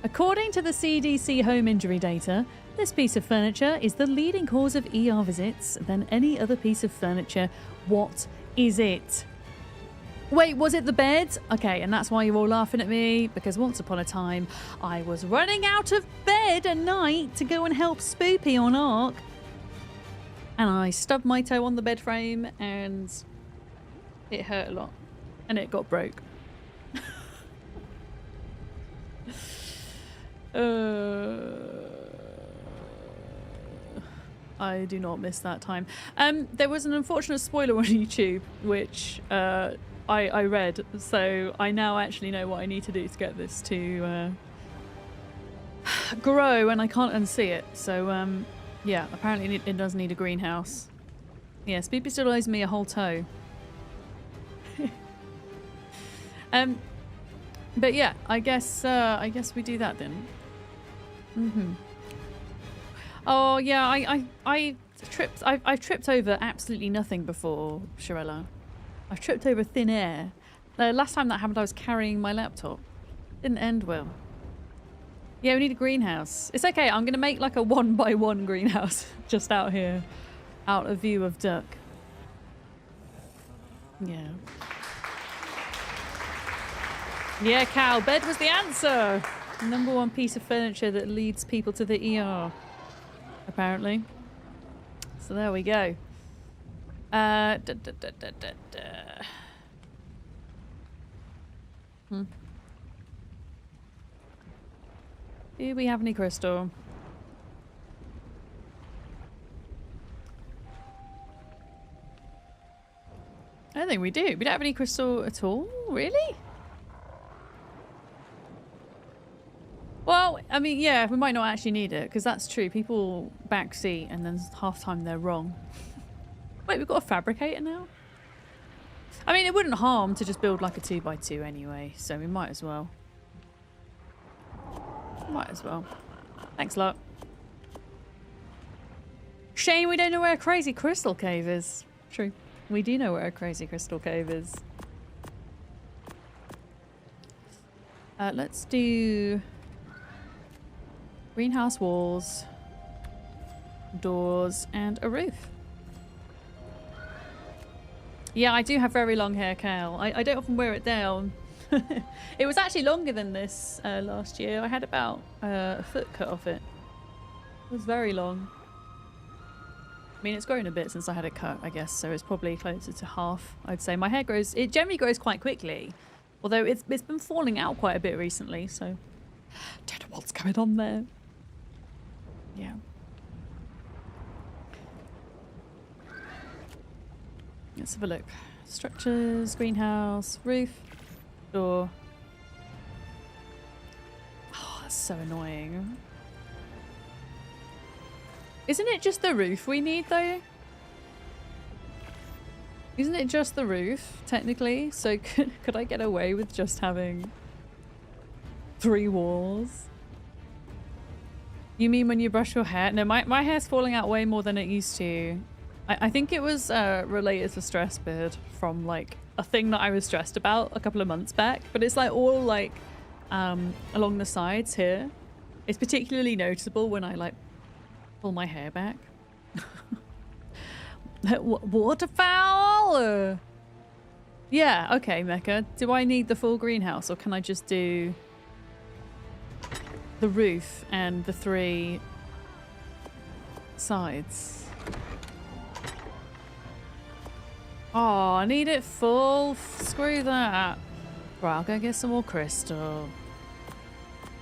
According to the CDC home injury data, this piece of furniture is the leading cause of ER visits than any other piece of furniture. What is it? Wait, was it the bed? Okay, and that's why you're all laughing at me, because once upon a time, I was running out of bed at night to go and help Spoopy on ARK. And I stubbed my toe on the bed frame and it hurt a lot. And it got broke. I do not miss that time. There was an unfortunate spoiler on YouTube, which I read, so I now actually know what I need to do to get this to grow, and I can't unsee it. So yeah, apparently it does need a greenhouse. Yeah, Spoopy still owes me a whole toe. But yeah, I guess we do that then. Oh yeah, I've tripped over absolutely nothing before, Shirella. I've tripped over thin air. Last time that happened, I was carrying my laptop. Didn't end well. Yeah, we need a greenhouse. It's okay, I'm gonna make like a 1x1 greenhouse just out here, out of view of Duck. Yeah. Yeah, Cal, bed was the answer. #1 piece of furniture that leads people to the ER, apparently. So there we go. Do we have any crystal? I don't think we do. We don't have any crystal at all? Really? Well, I mean, yeah, we might not actually need it, because that's true. People backseat and then half time they're wrong. Wait, we've got a fabricator now? I mean, it wouldn't harm to just build like a 2x2 anyway, so we might as well. Might as well. Thanks a lot. Shame we don't know where a crazy crystal cave is. True. We do know where a crazy crystal cave is. Let's do greenhouse walls, doors, and a roof. Yeah, I do have very long hair, Cal. I don't often wear it down. It was actually longer than this last year. I had about a foot cut off it. It was very long. I mean, it's grown a bit since I had it cut, I guess, so it's probably closer to half, I'd say. My hair grows, it generally grows quite quickly, although it's been falling out quite a bit recently, so don't know what's going on there. Yeah. Let's have a look. Structures, greenhouse, roof, door. Oh, that's so annoying. Isn't it just the roof we need, though? Isn't it just the roof, technically? So could I get away with just having 3 walls? You mean when you brush your hair? No, my hair's falling out way more than it used to. I think it was related to stress beard from like a thing that I was stressed about a couple of months back. But it's like all like along the sides here. It's particularly noticeable when I like pull my hair back. Waterfowl? Yeah, okay, Mecca. Do I need the full greenhouse or can I just do the roof and the 3 sides? Oh, I need it full. Screw that. Right, I'll go get some more crystal.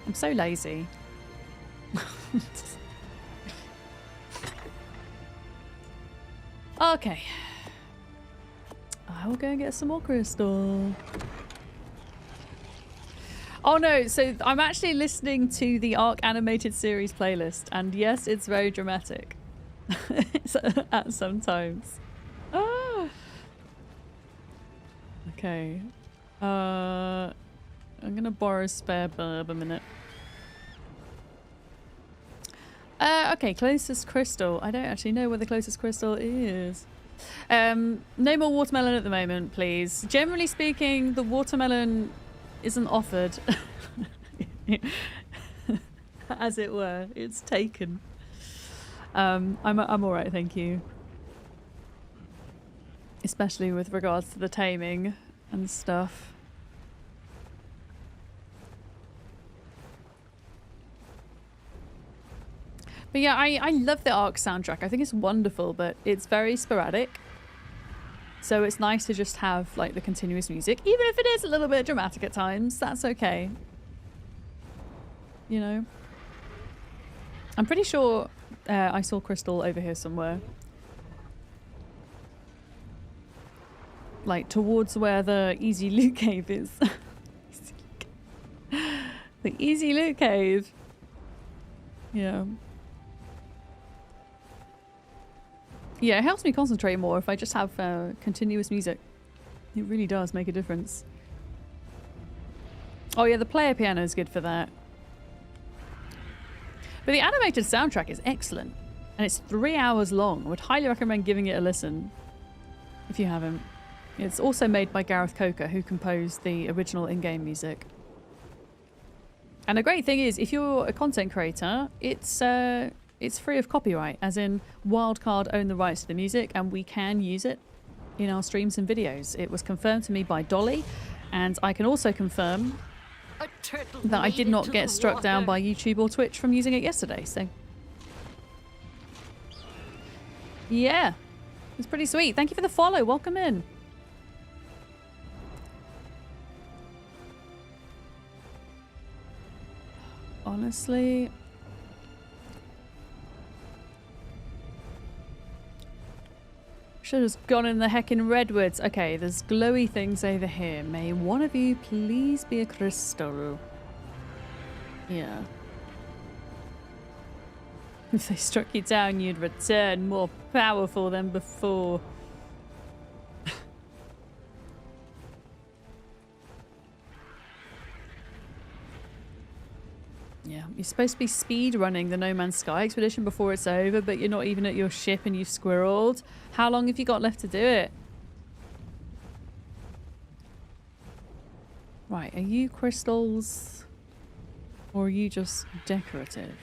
I'm so lazy. Okay. I will go and get some more crystal. Oh no, so I'm actually listening to the ARK animated series playlist, and yes, it's very dramatic. At some times. Ah. Okay. I'm gonna borrow a spare bulb a minute. Okay, closest crystal. I don't actually know where the closest crystal is. No more watermelon at the moment, please. Generally speaking, the watermelon isn't offered. As it were. It's taken. I'm alright, thank you. Especially with regards to the taming and stuff. But yeah, I love the ARK soundtrack. I think it's wonderful, but it's very sporadic. So it's nice to just have like the continuous music, even if it is a little bit dramatic at times. That's okay. You know? I'm pretty sure I saw Crystal over here somewhere. Like towards where the Easy Loot Cave is. The Easy Loot Cave. Yeah. Yeah, it helps me concentrate more if I just have continuous music. It really does make a difference. Oh yeah, the player piano is good for that. But the animated soundtrack is excellent. And it's 3 hours long. I would highly recommend giving it a listen. If you haven't. It's also made by Gareth Coker, who composed the original in-game music. And the great thing is, if you're a content creator, it's free of copyright, as in Wildcard own the rights to the music and we can use it in our streams and videos. It was confirmed to me by Dolly, and I can also confirm that I did not get struck down by YouTube or Twitch from using it yesterday, so... Yeah, it's pretty sweet. Thank you for the follow. Welcome in. Honestly... should have just gone in the heckin' redwoods. Okay, there's glowy things over here. May one of you please be a crystal? Yeah. If they struck you down, you'd return more powerful than before. Yeah, you're supposed to be speed running the No Man's Sky expedition before it's over, but you're not even at your ship and you've squirreled. How long have you got left to do it? Right, are you crystals or are you just decorative?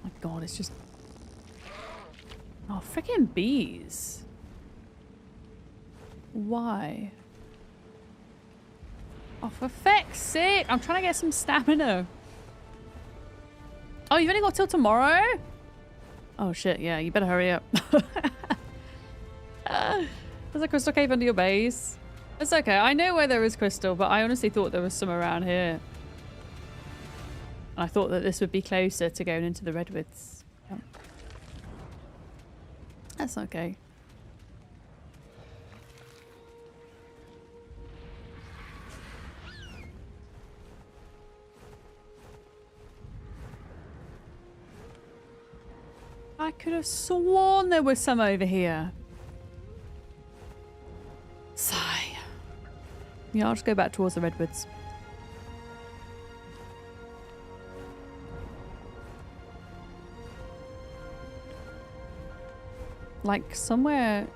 My god, it's just... Oh, freaking bees. Why? Oh, for feck's sake! I'm trying to get some stamina. Oh, you've only got till tomorrow? Oh shit, yeah, you better hurry up. There's a crystal cave under your base. It's okay, I know where there is crystal, but I honestly thought there was some around here. I thought that this would be closer to going into the redwoods. Yeah. That's okay. I could have sworn there was some over here. Sigh. Yeah, I'll just go back towards the redwoods. Like somewhere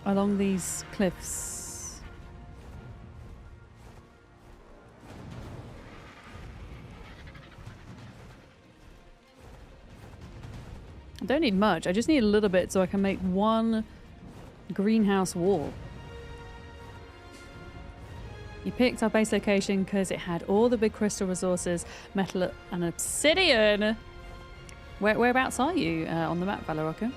along these cliffs. I don't need much. I just need a little bit so I can make one greenhouse wall. You picked our base location because it had all the big crystal resources, metal and obsidian. Whereabouts are you on the map, Valguero?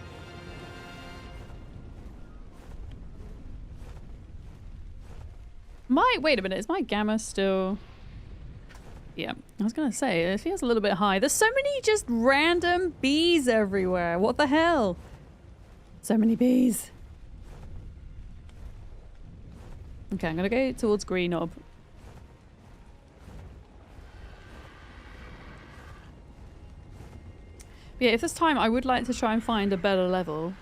Wait a minute, is my gamma still... Yeah, I was gonna say, it feels a little bit high. There's so many just random bees everywhere. What the hell? So many bees. Okay, I'm gonna go towards Green Orb. But yeah, if this time I would like to try and find a better level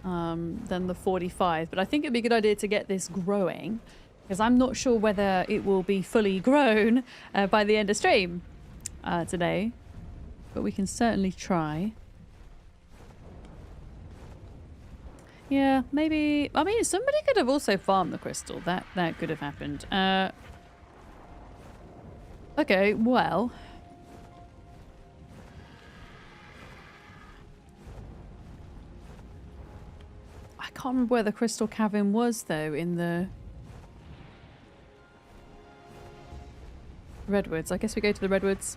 than the 45, but I think it'd be a good idea to get this growing, because I'm not sure whether it will be fully grown by the end of stream today, but we can certainly try. Yeah, maybe... I mean, somebody could have also farmed the crystal. That could have happened. Okay, well... I can't remember where the crystal cavern was, though, in the... Redwoods. I guess we go to the redwoods.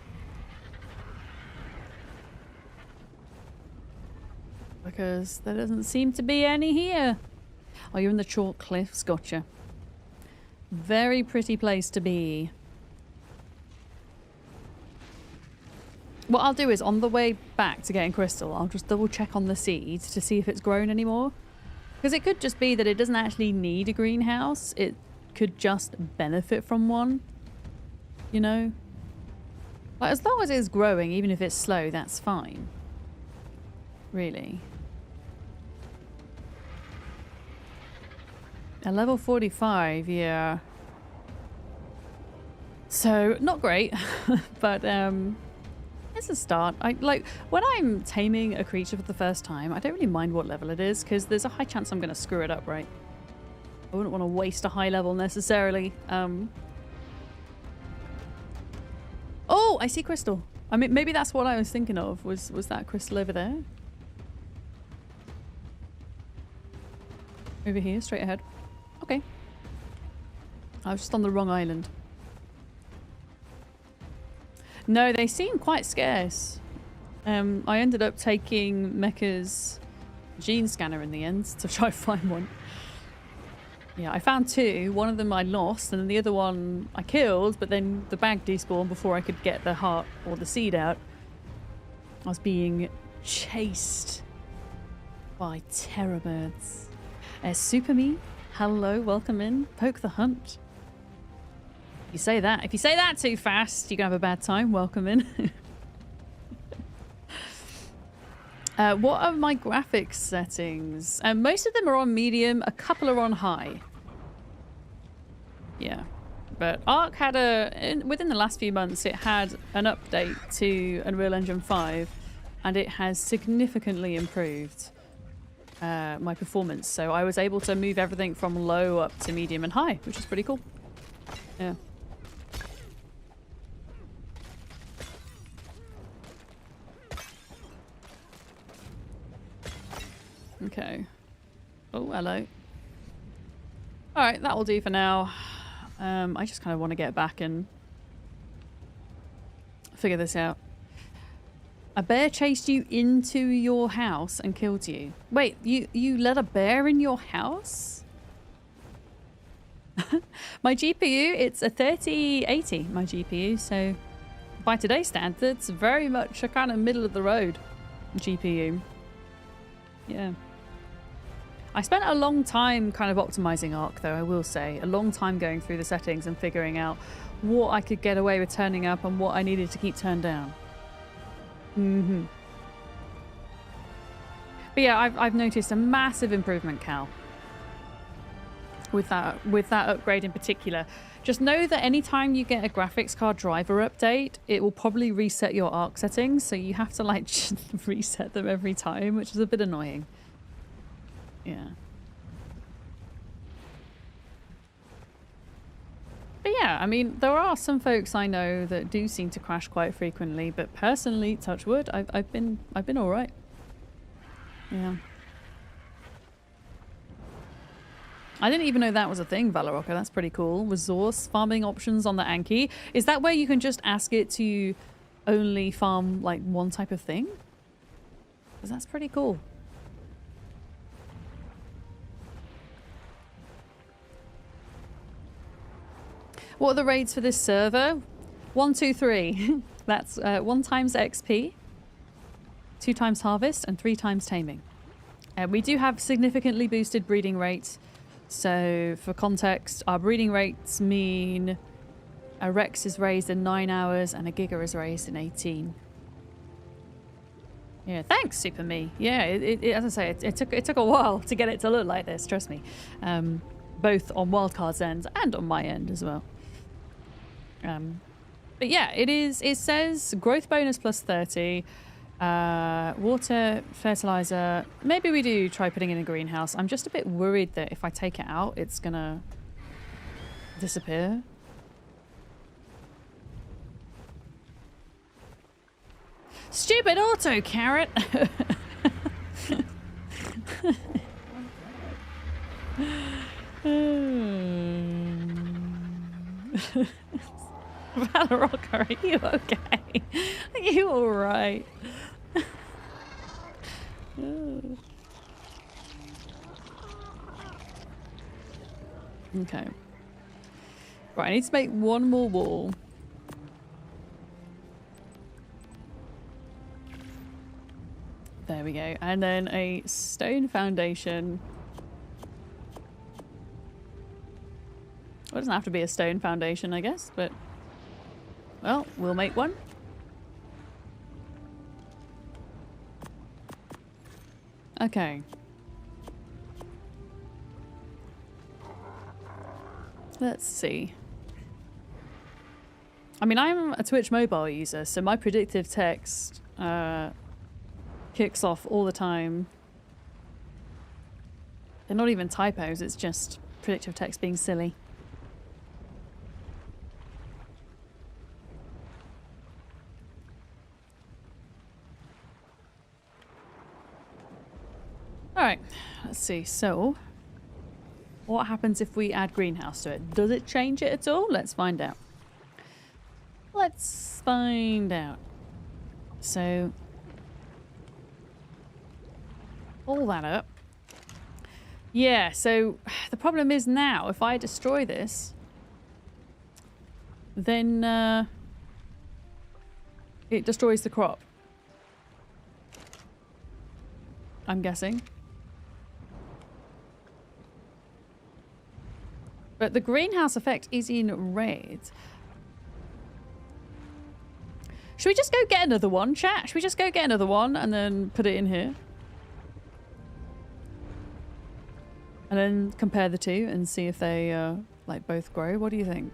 Because there doesn't seem to be any here. Oh, you're in the chalk cliffs. Gotcha. Very pretty place to be. What I'll do is on the way back to getting crystal, I'll just double check on the seeds to see if it's grown anymore. Because it could just be that it doesn't actually need a greenhouse. It could just benefit from one. You know? Like, as long as it's growing, even if it's slow, that's fine. Really. At level 45, yeah. So, not great. But, it's a start. Like, when I'm taming a creature for the first time, I don't really mind what level it is, because there's a high chance I'm going to screw it up, right? I wouldn't want to waste a high level necessarily. Oh, I see crystal. I mean, maybe that's what I was thinking of. Was that crystal over there? Over here, straight ahead. Okay. I was just on the wrong island. No, they seem quite scarce. I ended up taking Mecha's gene scanner in the end to try and find one. Yeah, I found two. One of them I lost, and then the other one I killed, but then the bag despawned before I could get the heart or the seed out. I was being chased by terror birds. Super Me, hello, welcome in. Poke the Hunt. If you say that too fast, you're gonna have a bad time. Welcome in. What are my graphics settings? Most of them are on medium. A couple are on high. Yeah. But ARK had within the last few months, it had an update to Unreal Engine 5, and it has significantly improved my performance. So I was able to move everything from low up to medium and high, which is pretty cool. Yeah. Okay. Oh, hello. Alright, that will do for now. I just kind of want to get back and figure this out. A bear chased you into your house and killed you. Wait, you let a bear in your house? My GPU, it's a 3080, my GPU, so by today's standards, very much a kind of middle of the road GPU. Yeah. I spent a long time kind of optimizing ARK though, I will say. A long time going through the settings and figuring out what I could get away with turning up and what I needed to keep turned down. But yeah, I've noticed a massive improvement, Cal. With that upgrade in particular. Just know that anytime you get a graphics card driver update, it will probably reset your ARK settings, so you have to like just reset them every time, which is a bit annoying. Yeah. But yeah, I mean, there are some folks I know that do seem to crash quite frequently, but personally, touch wood, I've been all right. Yeah. I didn't even know that was a thing, Valorocca. That's pretty cool. Resource farming options on the Anki. Is that where you can just ask it to only farm like one type of thing? Because that's pretty cool. What are the raids for this server? 1, 2, 3. That's 1 times XP, 2 times harvest, and 3 times taming. We do have significantly boosted breeding rates. So for context, our breeding rates mean a Rex is raised in 9 hours and a Giga is raised in 18. Yeah, thanks, Super Me. Yeah, as I say, it took a while to get it to look like this. Trust me, both on Wildcard's end and on my end as well. But yeah, it says growth bonus plus 30, water, fertilizer. Maybe we do try putting in a greenhouse. I'm just a bit worried that if I take it out, it's gonna disappear. Stupid auto carrot. Valorocca, are you okay? Are you alright? Okay. Right, I need to make one more wall. There we go. And then a stone foundation. Well, it doesn't have to be a stone foundation, I guess, but... well, we'll make one. Okay. Let's see. I mean, I'm a Twitch mobile user, so my predictive text kicks off all the time. They're not even typos, it's just predictive text being silly. Alright, let's see. So, what happens if we add greenhouse to it? Does it change it at all? Let's find out. Let's find out. So, all that up. Yeah, so the problem is now, if I destroy this, then it destroys the crop. I'm guessing. But the greenhouse effect is in red. Should we just go get another one, chat? Should we just go get another one and then put it in here? And then compare the two and see if they, like, both grow? What do you think?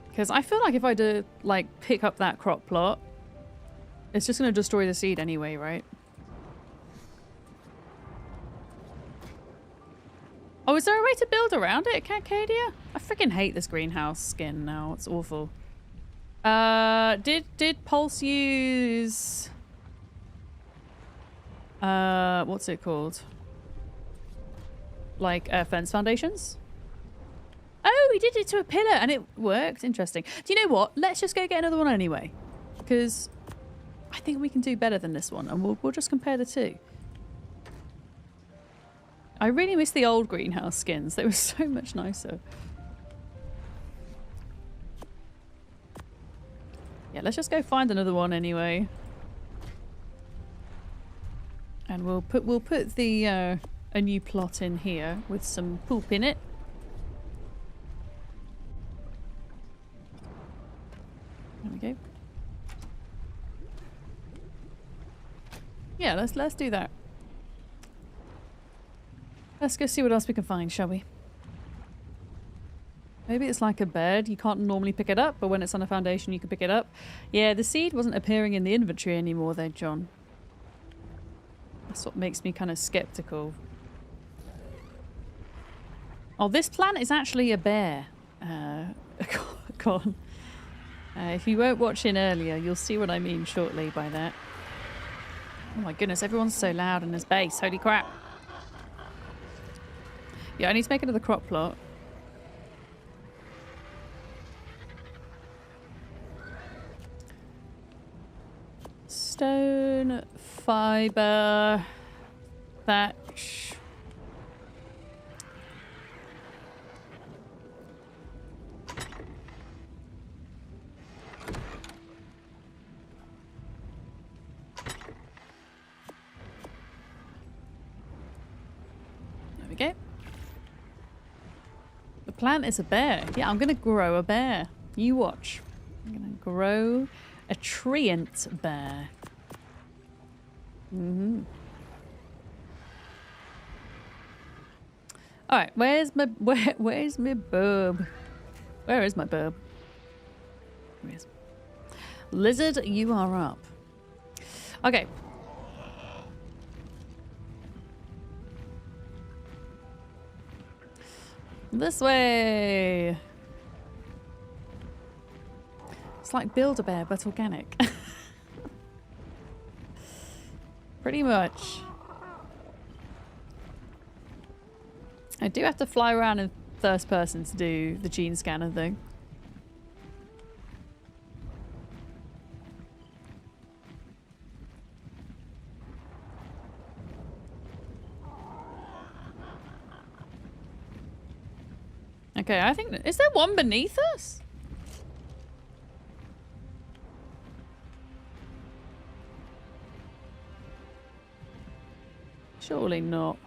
Because I feel like if I do, like, pick up that crop plot, it's just going to destroy the seed anyway, right? Oh, is there a way to build around it, Cacadia? I freaking hate this greenhouse skin now. It's awful. Did Pulse use... what's it called? Like, fence foundations? Oh, he did it to a pillar and it worked. Interesting. Do you know what? Let's just go get another one anyway. Because I think we can do better than this one. And we'll just compare the two. I really miss the old greenhouse skins. They were so much nicer. Yeah, let's just go find another one anyway. And we'll put the a new plot in here with some poop in it. There we go. Yeah, let's do that. Let's go see what else we can find, shall we? Maybe it's like a bird. You can't normally pick it up, but when it's on a foundation, you can pick it up. Yeah, the seed wasn't appearing in the inventory anymore though, John. That's what makes me kind of skeptical. Oh, this plant is actually a bear. Go on. If you weren't watching earlier, you'll see what I mean shortly by that. Oh my goodness, everyone's so loud in this base. Holy crap. Yeah, I need to make another crop plot. Stone, fiber, thatch. There we go. The plant is a bear. Yeah, I'm gonna grow a bear. You watch. I'm gonna grow a treant bear. All right, where's my burb? Where is my burb? There he is. Lizard, you are up. Okay. This way. It's like Build-A-Bear, but organic. Pretty much. I do have to fly around in first person to do the gene scanner thing. Okay, I think... Is there one beneath us? Surely not.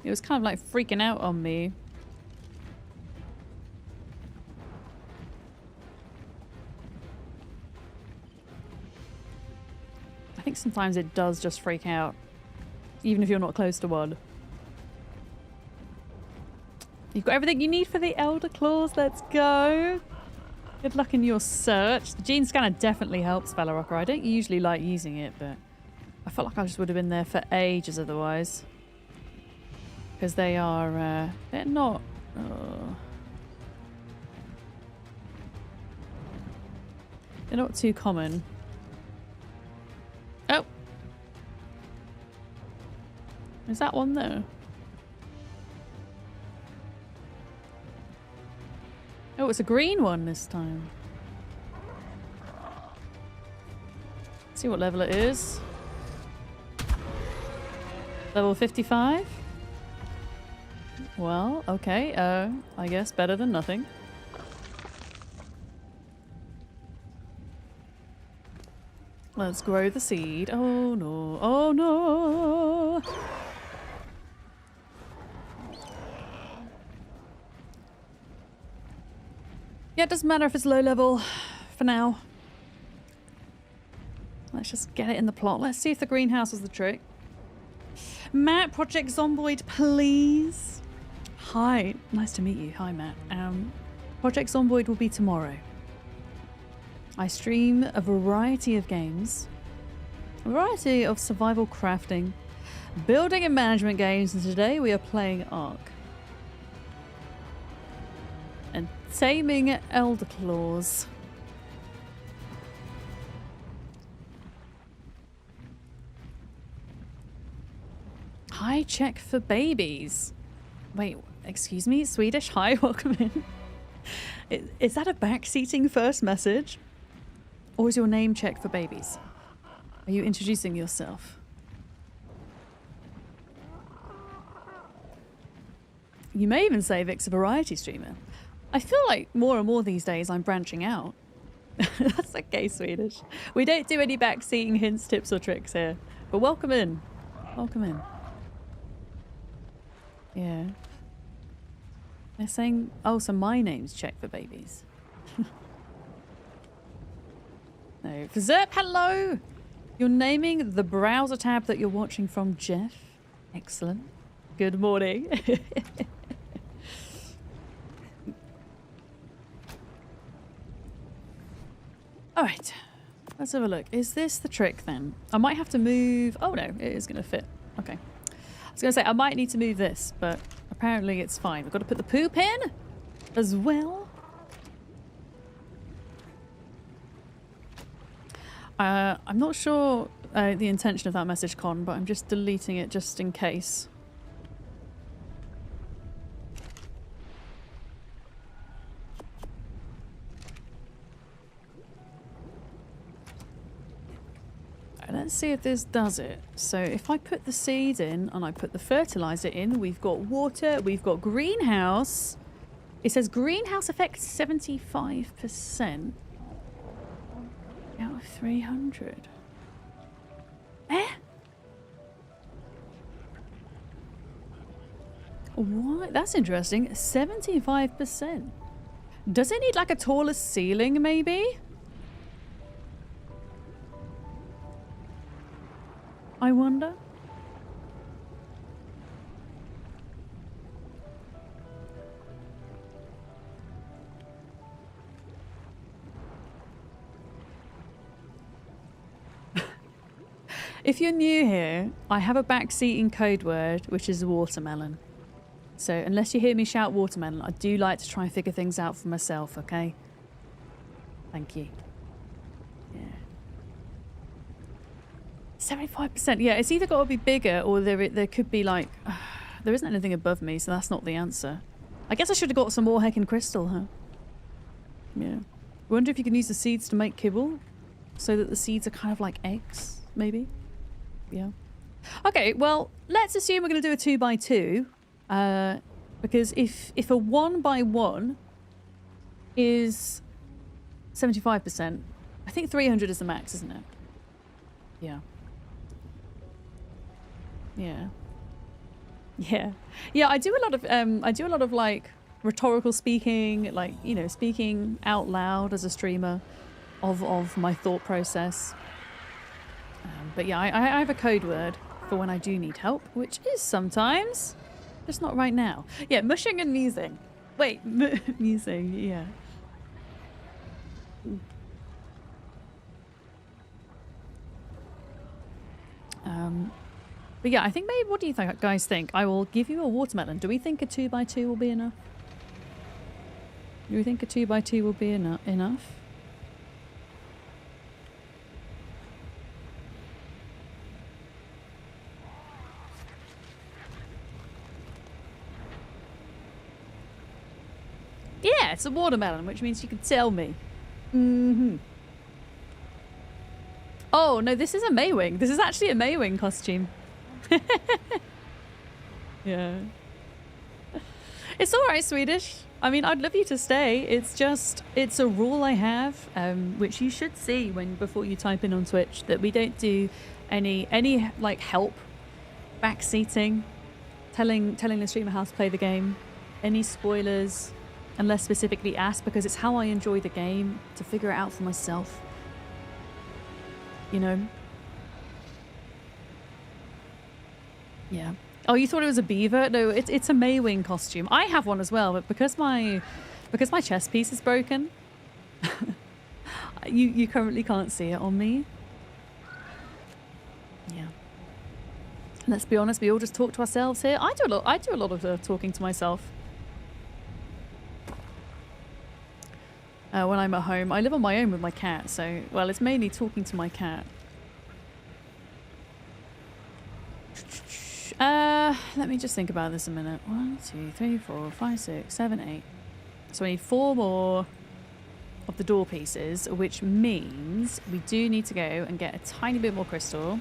It was kind of like freaking out on me. I think sometimes it does just freak out, even if you're not close to one. You've got everything you need for the Elderclaws. Let's go. Good luck in your search. The gene scanner definitely helps, Valguero. I don't usually like using it, but I felt like I just would have been there for ages otherwise. Because they are, they're not... they're not too common. Oh! Is that one there? Oh, it's a green one this time. Let's see what level it is. Level 55? Well, okay. I guess better than nothing. Let's grow the seed. Oh no, oh no. Yeah, it doesn't matter if it's low level for now. Let's just get it in the plot. Let's see if the greenhouse was the trick. Matt, Project Zomboid, please. Hi, nice to meet you. Hi, Matt. Project Zomboid will be tomorrow. I stream a variety of games, a variety of survival crafting, building and management games, and today we are playing ARK. And Taming Elderclaws. Hi, check for babies. Wait, excuse me? Swedish? Hi, welcome in. Is that a backseating first message? Or is your name check for babies? Are you introducing yourself? You may even say Vic's a variety streamer. I feel like more and more these days I'm branching out. That's okay, Swedish. We don't do any backseating hints, tips or tricks here. But welcome in. Welcome in. Yeah. They're saying, oh, so my name's check for babies. No. Zerp, hello! You're naming the browser tab that you're watching from, Jeff. Excellent. Good morning. Alright. Let's have a look. Is this the trick then? I might have to move... Oh no, it is going to fit. Okay. I was going to say, I might need to move this, but apparently it's fine. We've got to put the poop in as well. I'm not sure the intention of that message, Con, but I'm just deleting it just in case. Let's see if this does it. So if I put the seed in and I put the fertilizer in, we've got water, we've got greenhouse. It says greenhouse effect 75% out of 300. Eh? What? That's interesting. 75%. Does it need like a taller ceiling maybe? I wonder. If you're new here, I have a backseating code word, which is watermelon. So unless you hear me shout watermelon, I do like to try and figure things out for myself, okay? Thank you. Yeah. 75%. Yeah, it's either got to be bigger or there could be like... there isn't anything above me, so that's not the answer. I guess I should have got some more heckin' crystal, huh? Yeah. I wonder if you can use the seeds to make kibble? So that the seeds are kind of like eggs, maybe? Yeah. Okay, well, let's assume we're going to do a 2x2. Because if a 1x1 is 75%, I think 300 is the max, isn't it? Yeah. Yeah. Yeah. Yeah, I do a lot of like rhetorical speaking, like, you know, speaking out loud as a streamer of my thought process. But yeah, I have a code word for when I do need help, which is sometimes, just not right now. Yeah, mushing and musing. Wait, musing, yeah. But yeah, I think maybe, what do you guys think? I will give you a watermelon. Do we think a 2x2 will be enough? Do we think a 2x2 will be enough? Yeah, it's a watermelon, which means you can tell me. Mm-hmm. Oh, no, this is a Maywing. This is actually a Maywing costume. Yeah. It's all right, Swedish. I mean, I'd love you to stay. It's just, it's a rule I have, which you should see before you type in on Twitch, that we don't do any like help, backseating, telling the streamer how to play the game, any spoilers, unless specifically asked, because it's how I enjoy the game, to figure it out for myself. You know? Yeah. Oh, you thought it was a beaver? No, it's a Maywing costume. I have one as well, but because my chest piece is broken, you currently can't see it on me. Yeah. Let's be honest, we all just talk to ourselves here. I do a lot of talking to myself. When I'm at home. I live on my own with my cat, so, well, it's mainly talking to my cat. Let me just think about this a minute. 1, 2, 3, 4, 5, 6, 7, 8. So we need 4 more of the door pieces, which means we do need to go and get a tiny bit more crystal.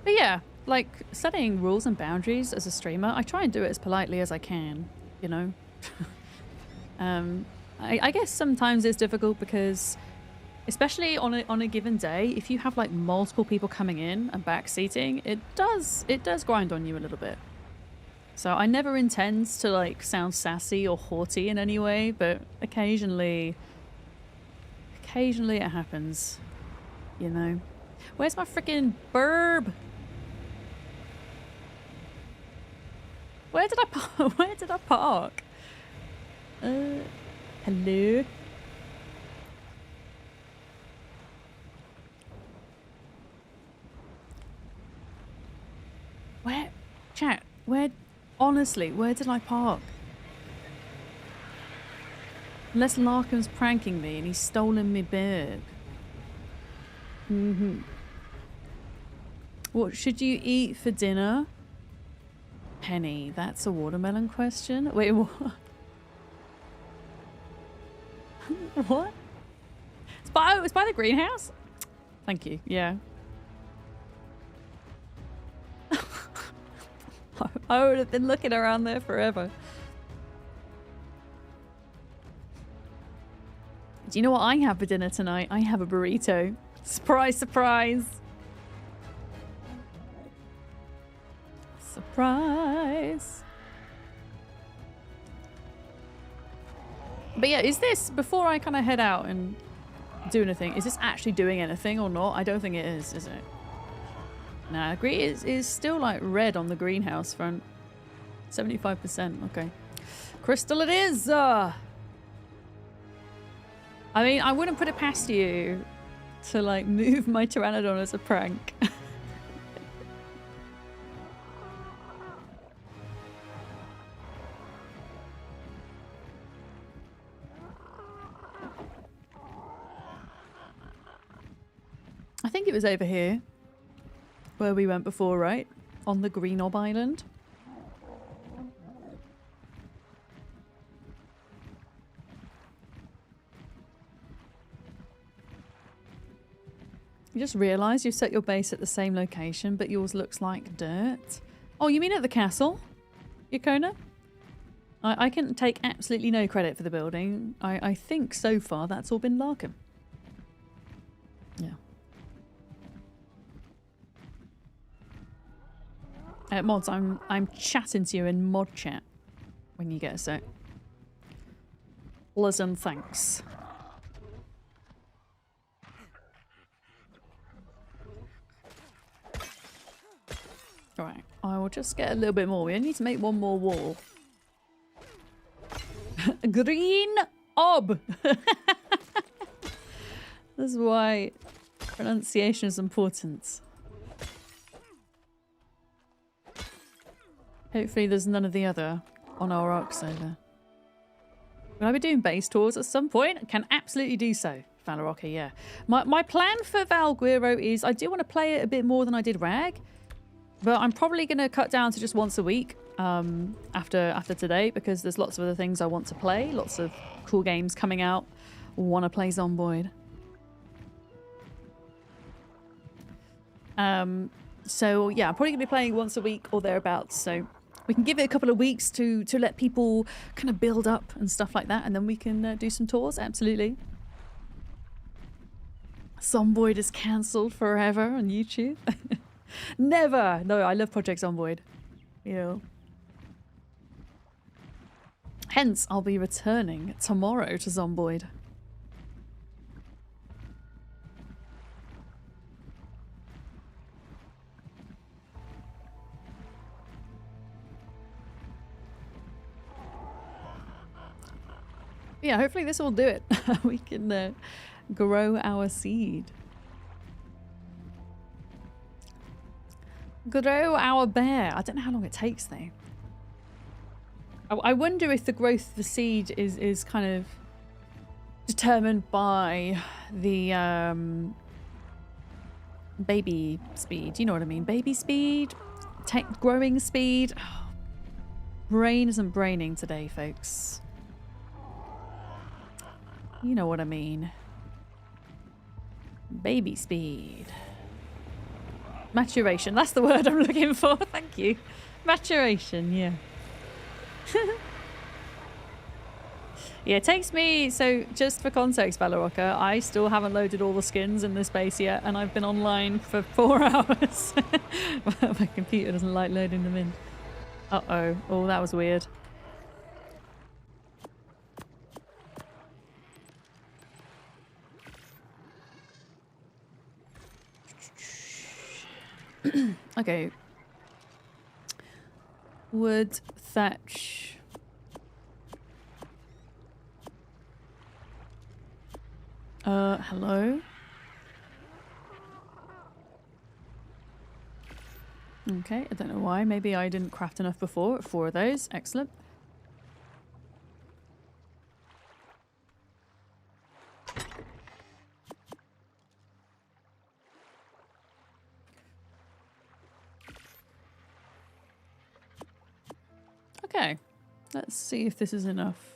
But yeah, like setting rules and boundaries as a streamer, I try and do it as politely as I can, you know. I guess sometimes it's difficult because, especially on a given day, if you have like multiple people coming in and backseating, it does grind on you a little bit. So I never intend to like sound sassy or haughty in any way, but occasionally it happens, you know. Where's my freaking burb? Where did I park? Hello? Where? Chat, honestly, where did I park? Unless Larkin's pranking me and he's stolen me burb. What should you eat for dinner? Penny, that's a watermelon question? Wait, what? What? It's by the greenhouse? Thank you, yeah. I would have been looking around there forever. Do you know what I have for dinner tonight? I have a burrito. Surprise, surprise. Surprise. But yeah, is this, before I kind of head out and do anything, is this actually doing anything or not? I don't think it is it? Nah, green is still like red on the greenhouse front. 75%, okay. Crystal it is! I mean, I wouldn't put it past you to like move my Pteranodon as a prank. I think it was over here where we went before, right? On the Green Ob Island. You just realised you've set your base at the same location, but yours looks like dirt. Oh, you mean at the castle, Yukona? I can take absolutely no credit for the building. I think so far that's all been Larkin. Yeah. Mods, I'm chatting to you in mod chat when you get a sec. Pleasant thanks. Alright, I will just get a little bit more. We only need to make one more wall. Green Ob! This is why pronunciation is important. Hopefully there's none of the other on our ARK server. Will I be doing base tours at some point? Can absolutely do so. Valoroka, yeah. My plan for Valguero is I do want to play it a bit more than I did Rag. But I'm probably going to cut down to just once a week after today, because there's lots of other things I want to play. Lots of cool games coming out. Want to play Zomboid. So yeah, I'm probably gonna be playing once a week or thereabouts. So we can give it a couple of weeks to let people kind of build up and stuff like that, and then we can do some tours. Absolutely. Zomboid is cancelled forever on YouTube. Never. No, I love Project Zomboid. You know. Hence, I'll be returning tomorrow to Zomboid. Yeah, hopefully this will do it. We can grow our seed. Grow our bear. I don't know how long it takes though. I wonder if the growth of the seed is kind of determined by the baby speed. You know what I mean? Baby speed? Growing speed? Oh, brain isn't braining today, folks. You know what I mean. Baby speed. Maturation. That's the word I'm looking for. Thank you. Maturation, yeah. Yeah, it takes me... So, just for context, Valorocca, I still haven't loaded all the skins in this base yet, and I've been online for 4 hours. My computer doesn't like loading them in. Uh-oh. Oh, that was weird. Okay. Wood, thatch. Hello? Okay, I don't know why. Maybe I didn't craft enough before. 4 of those. Excellent. Okay, let's see if this is enough.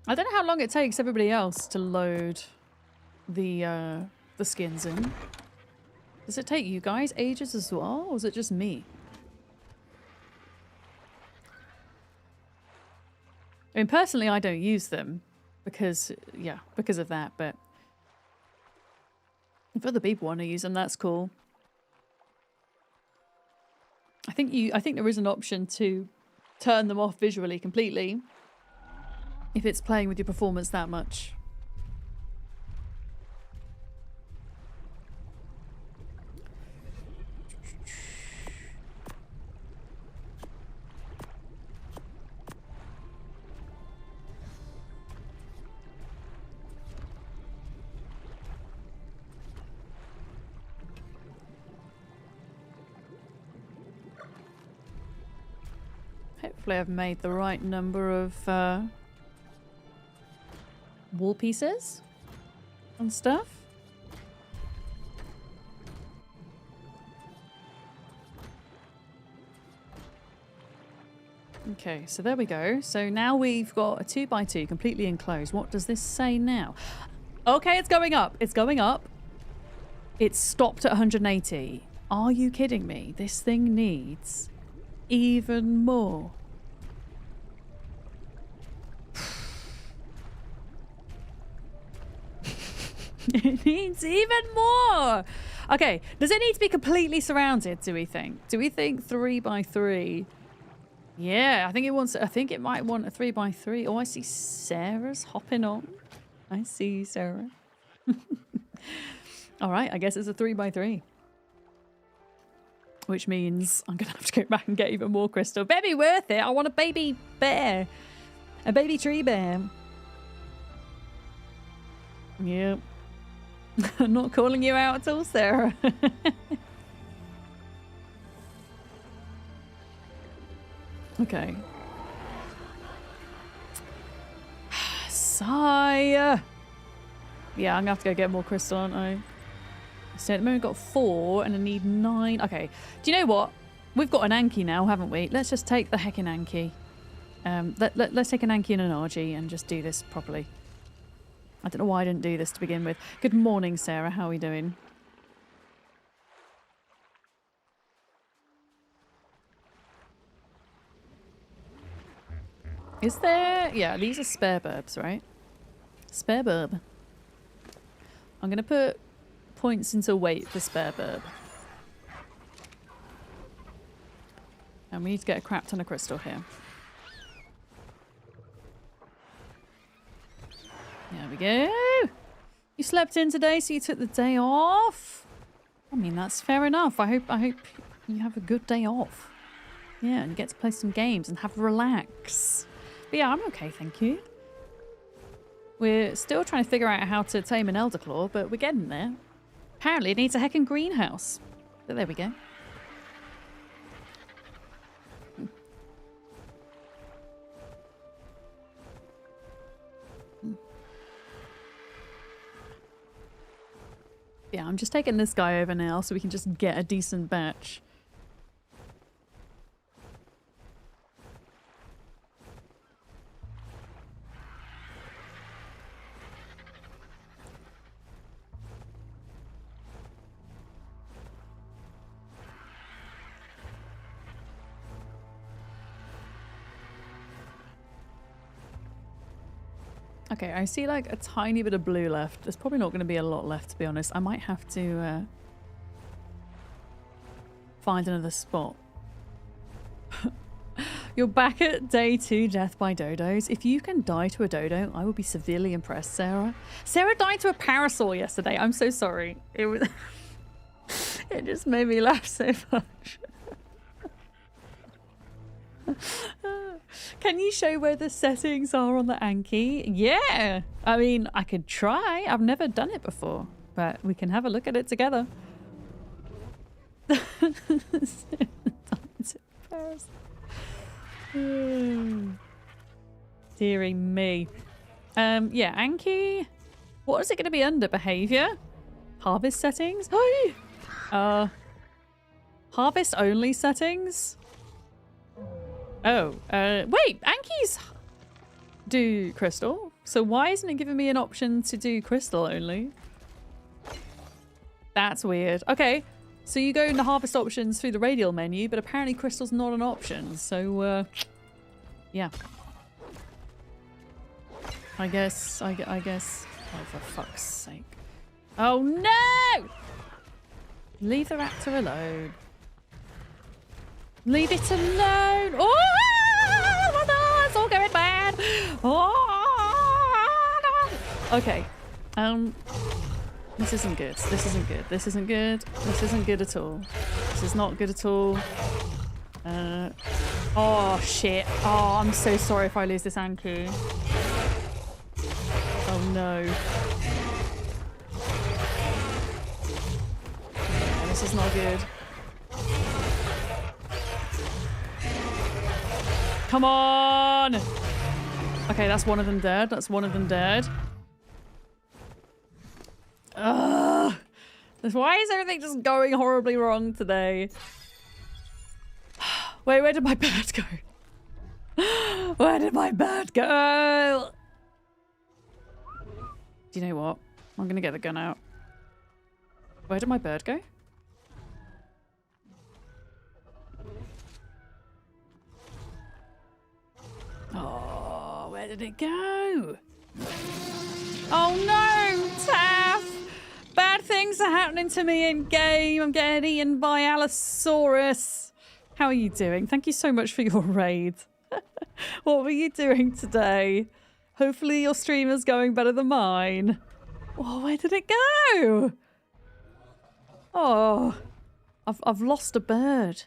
I don't know how long it takes everybody else to load the skins in. Does it take you guys ages as well, or is it just me? I mean, personally, I don't use them because, yeah, because of that, but if other people want to use them, that's cool. I think there is an option to turn them off visually completely if it's playing with your performance that much. Hopefully I've made the right number of wall pieces and stuff. Okay, so there we go. So now we've got a 2x2 completely enclosed. What does this say now? Okay, it's going up. It's going up. It's stopped at 180. Are you kidding me? This thing needs even more. It needs even more. Okay, does it need to be completely surrounded, do we think? Do we think 3x3? Yeah, I think it might want a 3x3. Oh, I see Sarah's hopping on. I see you, Sarah. All right, I guess it's a 3x3. Which means I'm going to have to go back and get even more crystal. Better be worth it. I want a baby bear. A baby tree bear. Yep. I'm not calling you out at all, Sarah. Okay. Sigh. Yeah, I'm going to have to go get more crystal, aren't I? So at the moment I've got 4 and I need 9. Okay. Do you know what? We've got an Anki now, haven't we? Let's just take the heckin' Anki. Let's take an Anki and an RG and just do this properly. I don't know why I didn't do this to begin with. Good morning, Sarah. How are we doing? Is there... Yeah, these are spare burbs, right? Spare burb. I'm going to put points into weight for spare burb. And we need to get a crap ton of crystal here. There we go. You slept in today, so you took the day off. I mean, that's fair enough. I hope you have a good day off. Yeah, and you get to play some games and have a relax. But yeah, I'm okay, thank you. We're still trying to figure out how to tame an Elderclaw, but we're getting there. Apparently it needs a heckin' greenhouse. But there we go. Yeah, I'm just taking this guy over now so we can just get a decent batch. Okay, I see like a tiny bit of blue left. There's probably not going to be a lot left, to be honest. I might have to find another spot. You're back at day 2, death by dodos. If you can die to a dodo, I will be severely impressed, Sarah. Sarah died to a parasaur yesterday. I'm so sorry. It was... it just made me laugh so much. Can you show where the settings are on the Anki? Yeah! I mean, I could try. I've never done it before. But we can have a look at it together. Dearie me. Yeah, Anki. What is it going to be under? Behavior? Harvest settings? Harvest only settings? Oh, wait, Anki's do crystal. So why isn't it giving me an option to do crystal only? That's weird. Okay, so you go into harvest options through the radial menu, but apparently crystal's not an option. So, yeah. I guess. Oh, for fuck's sake. Oh, no! Leave the raptor alone. Leave it alone. Oh, it's all going bad. Oh, no. Okay. This isn't good. This isn't good. This isn't good. This isn't good at all. This is not good at all. Oh, shit. Oh, I'm so sorry if I lose this Anki. Oh, no. Yeah, this is not good. Come on! Okay, that's one of them dead. That's one of them dead. Ugh! Why is everything just going horribly wrong today? Wait, where did my bird go? Where did my bird go? Do you know what? I'm gonna get the gun out. Where did my bird go? Oh, where did it go? Oh no, Taff! Bad things are happening to me in game. I'm getting eaten by Allosaurus. How are you doing? Thank you so much for your raid. What were you doing today? Hopefully your stream is going better than mine. Oh, where did it go? Oh, I've lost a bird.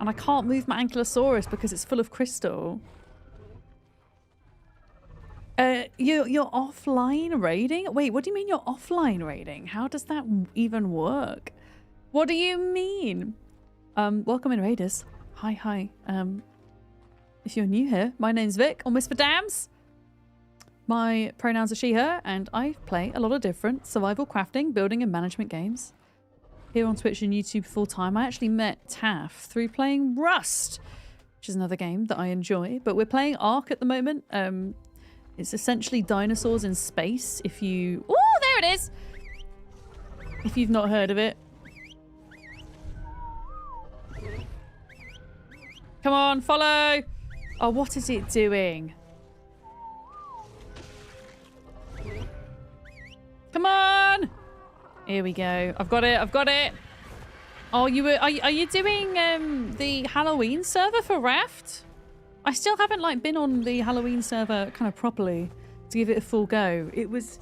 And I can't move my Ankylosaurus because it's full of crystal. You're offline raiding? Wait, what do you mean you're offline raiding? How does that even work? What do you mean? Welcome in, raiders. Hi. If you're new here, my name's Vic, or Miss for Dams. My pronouns are she, her, and I play a lot of different survival crafting, building, and management games. Here on Twitch and YouTube full time. I actually met Taff through playing Rust, which is another game that I enjoy, but we're playing ARK at the moment. It's essentially dinosaurs in space. If you... Oh, there it is! If you've not heard of it. Come on, follow! Oh, what is it doing? Come on! Here we go. I've got it. I've got it. Oh, are you doing the Halloween server for Raft? I still haven't like been on the Halloween server kind of properly to give it a full go. It was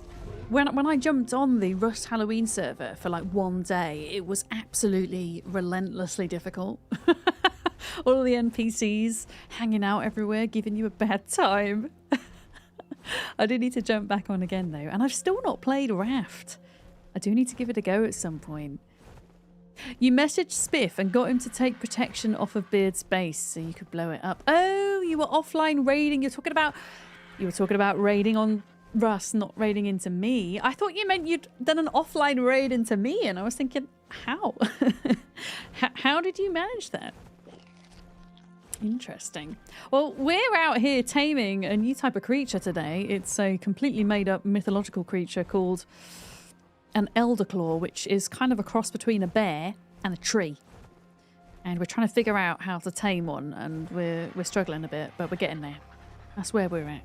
when I jumped on the Rust Halloween server for like one day, it was absolutely relentlessly difficult. All the NPCs hanging out everywhere, giving you a bad time. I do need to jump back on again though, and I've still not played Raft. I do need to give it a go at some point. You messaged Spiff and got him to take protection off of Beard's base so you could blow it up. Oh, you were offline raiding. You were talking about raiding on Rust, not raiding into me. I thought you meant you'd done an offline raid into me, and I was thinking, how? How did you manage that? Interesting. Well, we're out here taming a new type of creature today. It's a completely made up mythological creature called an Elderclaw, which is kind of a cross between a bear and a tree. And we're trying to figure out how to tame one, and we're struggling a bit, but we're getting there. That's where we're at.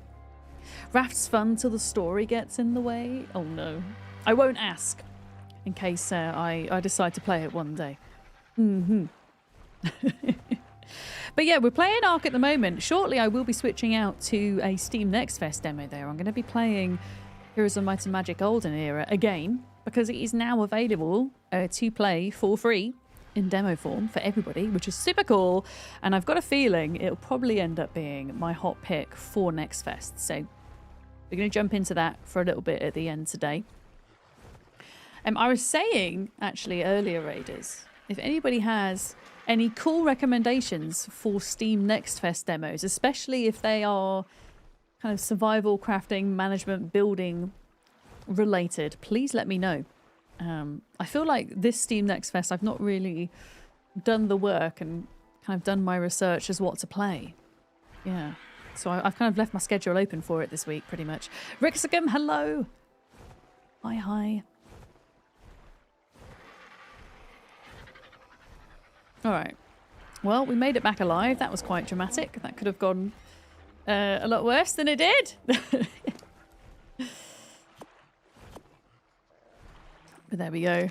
Raft's fun till the story gets in the way. Oh no. I won't ask, in case I decide to play it one day. But yeah, we're playing ARK at the moment. Shortly I will be switching out to a Steam Next Fest demo there. I'm going to be playing Heroes of Might and Magic Golden Era again, because it is now available to play for free in demo form for everybody, which is super cool. And I've got a feeling it'll probably end up being my hot pick for Next Fest. So we're going to jump into that for a little bit at the end today. I was saying, actually, earlier, Raiders, if anybody has any cool recommendations for Steam Next Fest demos, especially if they are kind of survival, crafting, management, building related, please let me know. I feel like this Steam Next Fest, I've not really done the work and kind of done my research as what to play. Yeah. So I've kind of left my schedule open for it this week, pretty much. Rixicum, hello. Hi, hi. All right. Well, we made it back alive. That was quite dramatic. That could have gone a lot worse than it did. But there we go.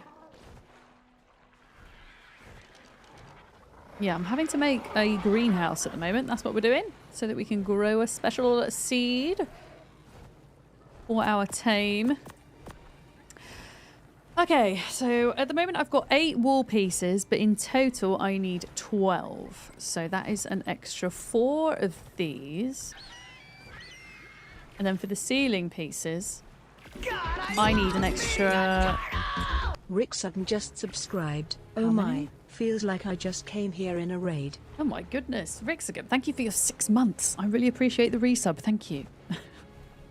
Yeah, I'm having to make a greenhouse at the moment. That's what we're doing, so that we can grow a special seed for our tame. Okay, so at the moment I've got 8 wall pieces, but in total I need 12. So that is an extra 4 of these. And then for the ceiling pieces, I need an extra... Rick Sutton just subscribed. Oh my, feels like I just came here in a raid. Oh my goodness, Rixicum, thank you for your 6 months. I really appreciate the resub, thank you.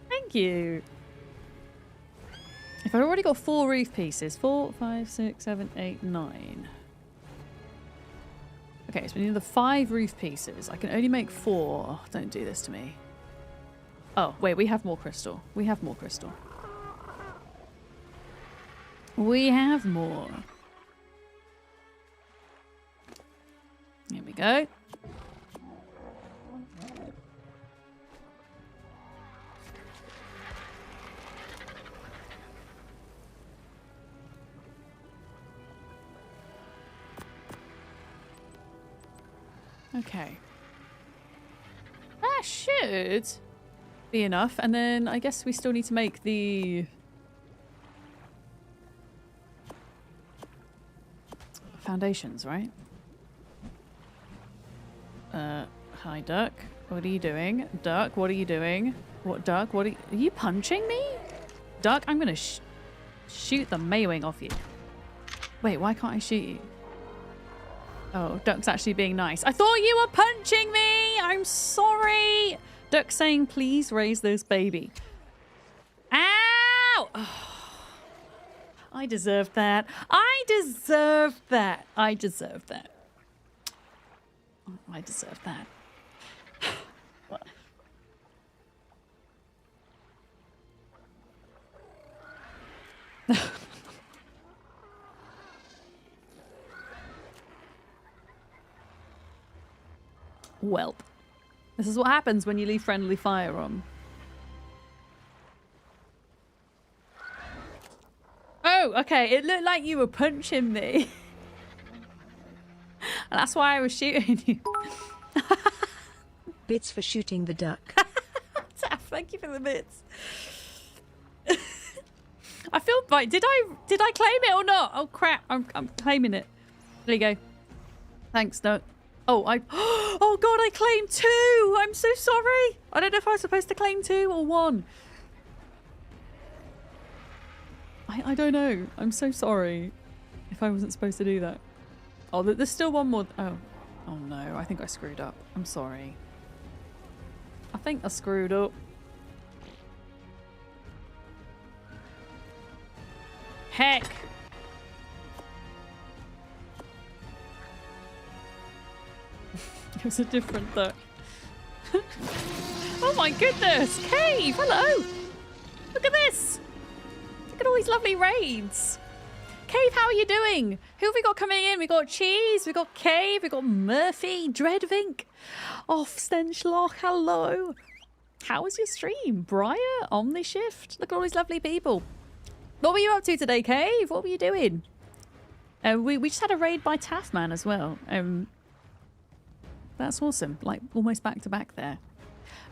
Thank you. If I've already got 4 roof pieces, 4, 5, 6, 7, 8, 9. Okay, so we need the 5 roof pieces. I can only make 4. Oh, don't do this to me. Oh, wait, we have more crystal. We have more crystal. We have more. Here we go. Okay. That should be enough. And then I guess we still need to make the foundations, right? Hi, Duck. What are you doing? Duck, what are you doing? What, Duck? What are you punching me? Duck, I'm gonna shoot the Maywing off you. Wait, why can't I shoot you? Oh, Duck's actually being nice. I thought you were punching me! I'm sorry! Duck saying, please raise this baby. Ow! Oh, I deserved that. I deserved that. I deserved that. I deserved that. Welp. This is what happens when you leave friendly fire on. Oh, okay. It looked like you were punching me. And that's why I was shooting you. Bits for shooting the duck. Taff, thank you for the bits. I feel like did I claim it or not? Oh crap! I'm claiming it. There you go. Thanks, Duck. Oh, oh god, I claimed 2! I'm so sorry! I don't know if I was supposed to claim 2 or 1. I don't know. I'm so sorry if I wasn't supposed to do that. Oh, there's still one more. Oh no, I think I screwed up. I'm sorry. I think I screwed up. Heck! It was a different duck. Oh my goodness! Cave! Hello! Look at this! Look at all these lovely raids! Cave, how are you doing? Who have we got coming in? We got Cheese, we got Cave, we got Murphy, Dreadvink, Off Stenchlock, hello! How was your stream? Briar, Omnishift? Look at all these lovely people. What were you up to today, Cave? What were you doing? We just had a raid by Taffman as well. That's awesome. Like, almost back to back there.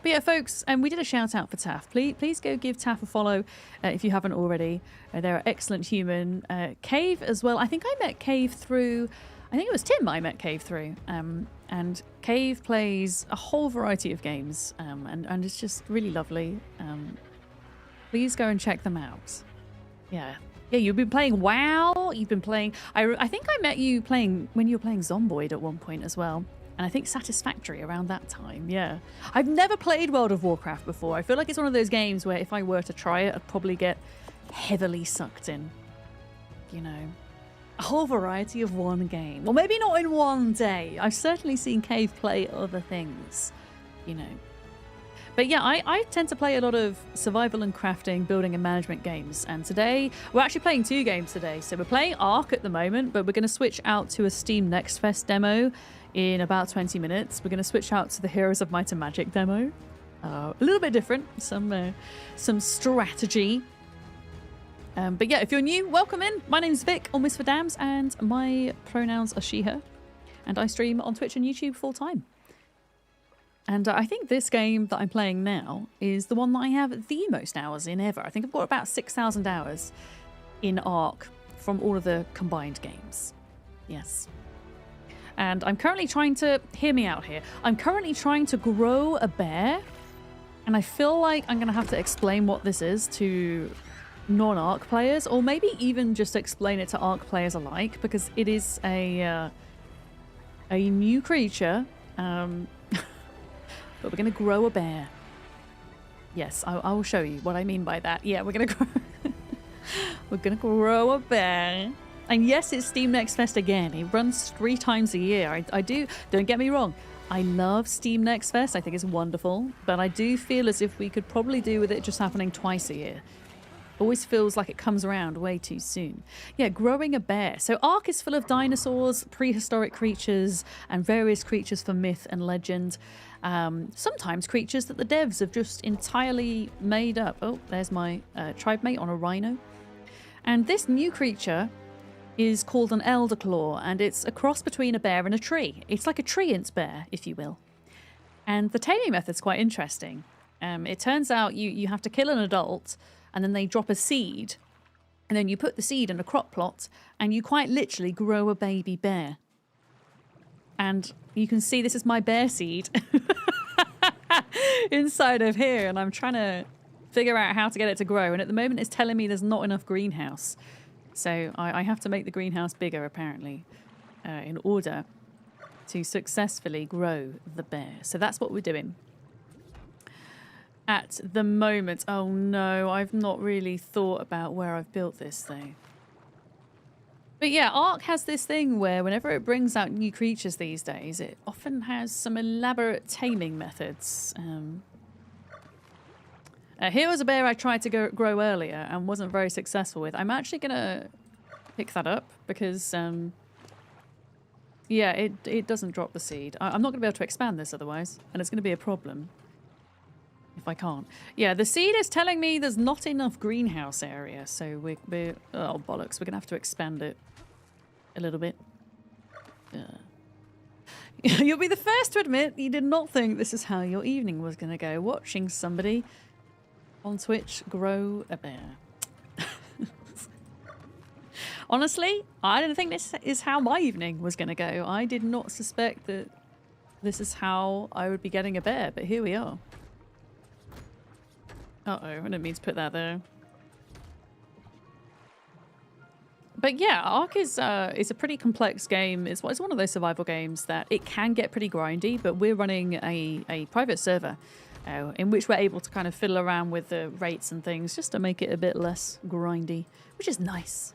But yeah, folks, we did a shout out for Taff. Please go give Taff a follow if you haven't already. They're an excellent human. Cave as well. I think I met Cave through... I think it was Tim I met Cave through. And Cave plays a whole variety of games. And it's just really lovely. Please go and check them out. Yeah. Yeah, you've been playing WoW. You've been playing... I think I met you playing when you were playing Zomboid at one point as well. And I think Satisfactory around that time, yeah. I've never played World of Warcraft before. I feel like it's one of those games where if I were to try it, I'd probably get heavily sucked in. You know, a whole variety of one game. Well, maybe not in one day. I've certainly seen Cave play other things, you know. But yeah, I tend to play a lot of survival and crafting, building and management games. And today, we're actually playing 2 games today. So we're playing ARK at the moment, but we're going to switch out to a Steam Next Fest demo in about 20 minutes. We're going to switch out to the Heroes of Might and Magic demo. A little bit different, some strategy. But yeah, if you're new, welcome in. My name's Vic, or Miss for Dams, and my pronouns are she, her. And I stream on Twitch and YouTube full time. And I think this game that I'm playing now is the one that I have the most hours in ever. I think I've got about 6,000 hours in ARK from all of the combined games. Yes. And I'm currently trying to... Hear me out here. I'm currently trying to grow a bear. And I feel like I'm going to have to explain what this is to non-ARK players. Or maybe even just explain it to ARK players alike. Because it is a new creature. But we're going to grow a bear. Yes, I will show you what I mean by that. Yeah, we're going to grow... we're going to grow a bear. And yes, it's Steam Next Fest again. It runs 3 times a year. I do... Don't get me wrong. I love Steam Next Fest. I think it's wonderful. But I do feel as if we could probably do with it just happening twice a year. Always feels like it comes around way too soon. Yeah, growing a bear. So ARK is full of dinosaurs, prehistoric creatures, and various creatures from myth and legend. Sometimes creatures that the devs have just entirely made up. Oh, there's my tribe mate on a rhino. And this new creature is called an Elderclaw, and it's a cross between a bear and a tree. It's like a treant bear, if you will. And the taming method's quite interesting. It turns out you have to kill an adult, and then they drop a seed, and then you put the seed in a crop plot, and you quite literally grow a baby bear. And you can see this is my bear seed inside of here, and I'm trying to figure out how to get it to grow. And at the moment, it's telling me there's not enough greenhouse. So I have to make the greenhouse bigger, apparently, in order to successfully grow the bear. So that's what we're doing. At the moment, oh no, I've not really thought about where I've built this though. But yeah, ARK has this thing where whenever it brings out new creatures these days, it often has some elaborate taming methods. Here was a bear I tried to grow earlier and wasn't very successful with. I'm actually going to pick that up because, yeah, it doesn't drop the seed. I'm not going to be able to expand this otherwise, and it's going to be a problem if I can't. Yeah, the seed is telling me there's not enough greenhouse area, so we're oh, bollocks. We're going to have to expand it a little bit. You'll be the first to admit you did not think this is how your evening was going to go, watching somebody on Twitch grow a bear. Honestly, I didn't think this is how my evening was going to go. I did not suspect that this is how I would be getting a bear, but here we are. Uh-oh, I didn't mean to put that there. But yeah, ARK is a pretty complex game. It's one of those survival games that it can get pretty grindy, but we're running a private server in which we're able to kind of fiddle around with the rates and things just to make it a bit less grindy, which is nice.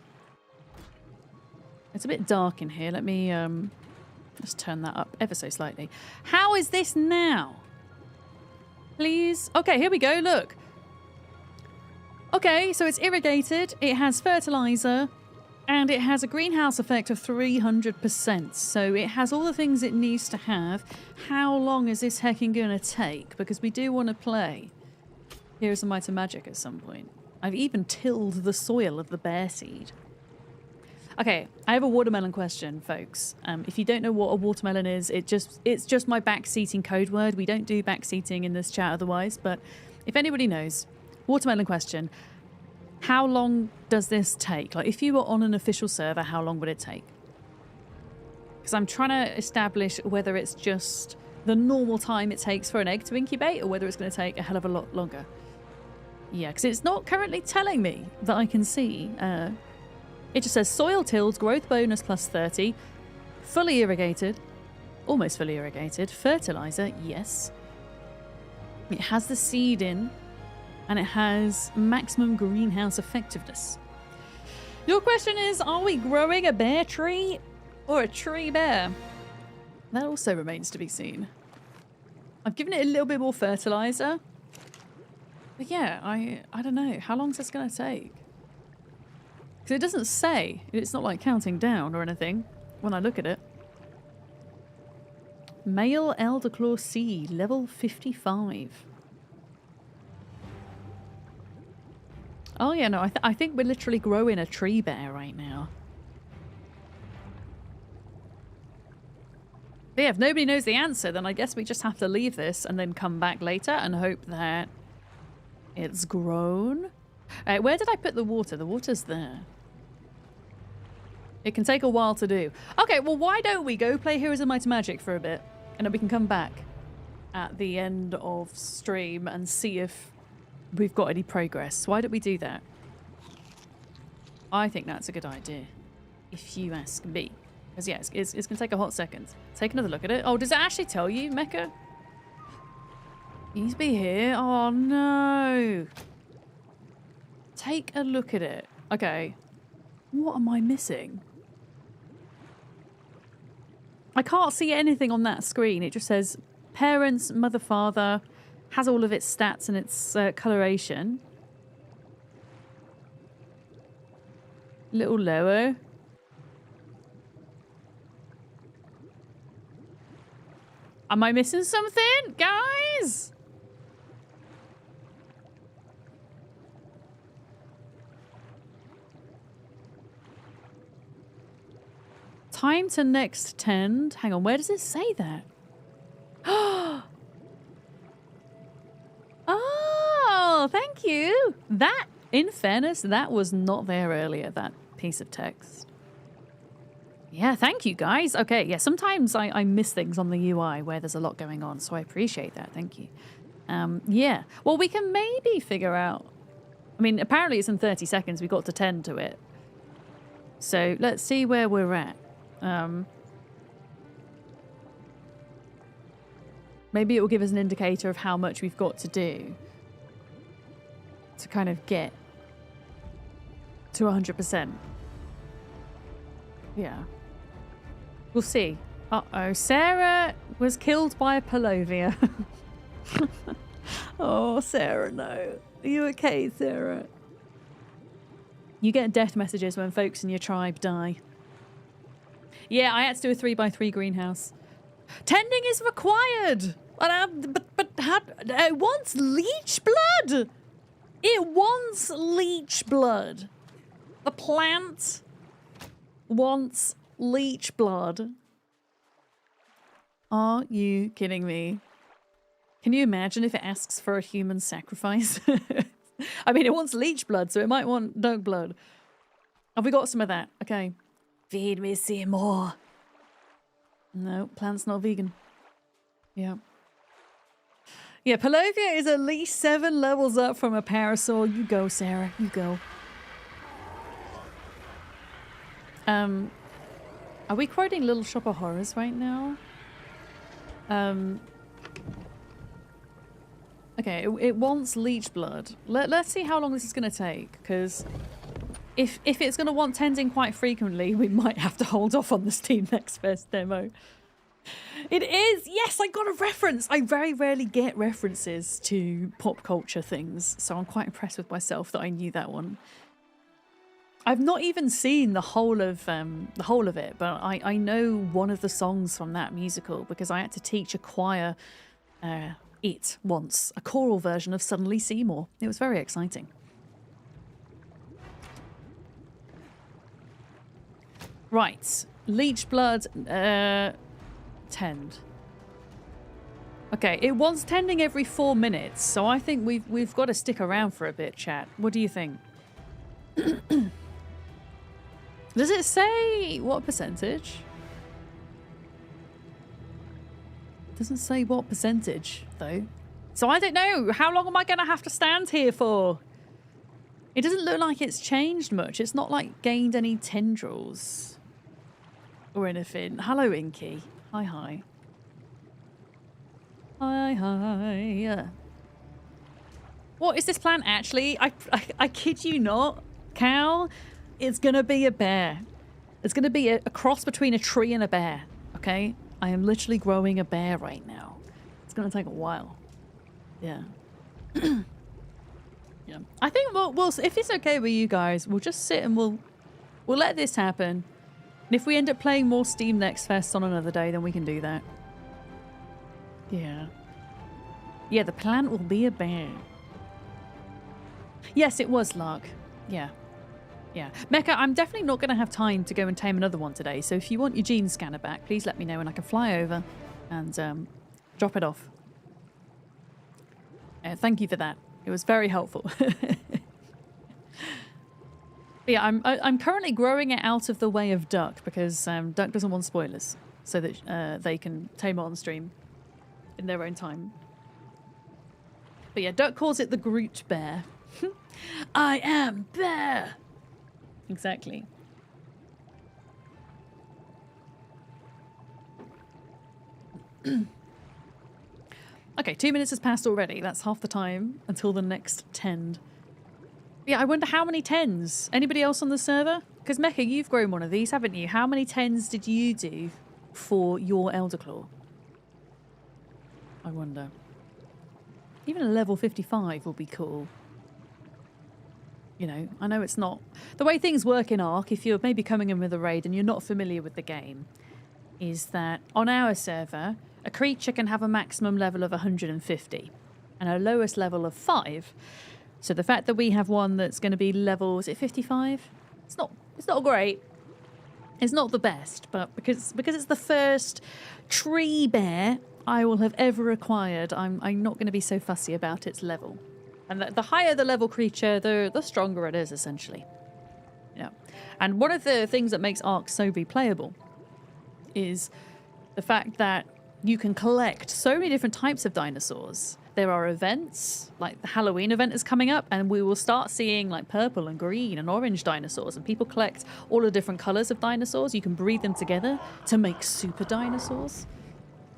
It's a bit dark in here. Let me just turn that up ever so slightly. How is this now? Please? Okay, here we go. Look. Okay, so it's irrigated. It has fertilizer. And it has a greenhouse effect of 300%, so it has all the things it needs to have. How long is this hecking going to take? Because we do want to play Heroes of Might and Magic at some point. I've even tilled the soil of the bear seed. Okay, I have a watermelon question, folks. If you don't know what a watermelon is, it's just my backseating code word. We don't do backseating in this chat otherwise, but if anybody knows, watermelon question. How long does this take? Like, if you were on an official server, how long would it take? Because I'm trying to establish whether it's just the normal time it takes for an egg to incubate or whether it's going to take a hell of a lot longer. Yeah, because it's not currently telling me that I can see. It just says soil tilled, growth bonus plus 30, fully irrigated, almost fully irrigated, fertilizer, yes. It has the seed in. And it has maximum greenhouse effectiveness. Your question is, are we growing a bear tree or a tree bear? That also remains to be seen. I've given it a little bit more fertilizer. But yeah, I don't know. How long is this going to take? Because it doesn't say. It's not like counting down or anything when I look at it. Male Elderclaw C, level 55. Oh yeah, no, I think we're literally growing a tree bear right now. But yeah, if nobody knows the answer, then I guess we just have to leave this and then come back later and hope that it's grown. Where did I put the water? The water's there. It can take a while to do. Okay, well, why don't we go play Heroes of Might and Magic for a bit, and then we can come back at the end of stream and see if we've got any progress. Why don't we do that? I think that's a good idea, if you ask me. Because yeah, it's going to take a hot second. Take another look at it. Oh, does it actually tell you, Mecha? Please be here. Oh, no. Take a look at it. Okay. What am I missing? I can't see anything on that screen. It just says parents, mother, father. Has all of its stats and its coloration. A little lower. Am I missing something, guys? Time to next tend. Hang on, where does it say that? Oh, thank you. That, in fairness, that was not there earlier, that piece of text. Yeah, thank you, guys. Okay, yeah, sometimes I miss things on the UI where there's a lot going on, so I appreciate that. Thank you. Yeah, well, we can maybe figure out... I mean, apparently it's in 30 seconds. We've got to tend to it. So let's see where we're at. Maybe it will give us an indicator of how much we've got to do to kind of get to 100%. Yeah. We'll see. Uh-oh. Sarah was killed by a Palovia. Oh, Sarah, no. Are you okay, Sarah? You get death messages when folks in your tribe die. Yeah, I had to do a 3x3 greenhouse. Tending is required! But it wants leech blood! It wants leech blood. The plant wants leech blood. Are you kidding me? Can you imagine if it asks for a human sacrifice? I mean, it wants leech blood, so it might want dog blood. Have we got some of that? Okay. Feed me some more. No, plant's not vegan. Yeah. Yeah, Palovia is at least 7 levels up from a parasaur. You go, Sarah. You go. Are we quoting Little Shop of Horrors right now? Okay, it wants leech blood. Let's see how long this is going to take, because if it's going to want tending quite frequently, we might have to hold off on the Steam Next Fest demo. It is! Yes, I got a reference! I very rarely get references to pop culture things, so I'm quite impressed with myself that I knew that one. I've not even seen the whole of it, but I know one of the songs from that musical because I had to teach a choir it once, a choral version of Suddenly Seymour. It was very exciting. Right, leech blood, tend. Okay, it wants tending every 4 minutes, so I think we've got to stick around for a bit, chat. What do you think? Does it say what percentage? It doesn't say what percentage, though. So I don't know. How long am I going to have to stand here for? It doesn't look like it's changed much. It's not like gained any tendrils or anything. Hello, Inky. Hi, hi. Hi, hi. What is this plant actually? I kid you not, Cal. It's going to be a bear. It's going to be a cross between a tree and a bear, okay? I am literally growing a bear right now. It's going to take a while. Yeah. Yeah. I think we'll if it's okay with you guys, we'll just sit and we'll let this happen. And if we end up playing more Steam Next Fest on another day, then we can do that. Yeah. Yeah, the plant will be a bear. Yes, it was Lark. Yeah. Yeah. Mecca, I'm definitely not going to have time to go and tame another one today, so if you want your gene scanner back, please let me know and I can fly over and drop it off. Thank you for that. It was very helpful. Yeah, I'm currently growing it out of the way of Duck because Duck doesn't want spoilers, so that they can tame it on stream in their own time. But yeah, Duck calls it the Groot Bear. I am bear. Exactly. Okay, 2 minutes has passed already. That's half the time until the next tend. Yeah, I wonder how many tens. Anybody else on the server? Because Mecha, you've grown one of these, haven't you? How many tens did you do for your Elderclaw? I wonder. Even a level 55 will be cool. You know, I know it's not... The way things work in ARK, if you're maybe coming in with a raid and you're not familiar with the game, is that on our server, a creature can have a maximum level of 150 and a lowest level of 5. So the fact that we have one that's going to be level, is it 55? It's not great. It's not the best, but because it's the first tree bear I will have ever acquired, I'm not going to be so fussy about its level. And the higher the level creature, the stronger it is, essentially. Yeah. And one of the things that makes ARK so replayable is the fact that you can collect so many different types of dinosaurs. There are events, like the Halloween event is coming up, and we will start seeing like purple and green and orange dinosaurs, and people collect all the different colors of dinosaurs. You can breed them together to make super dinosaurs.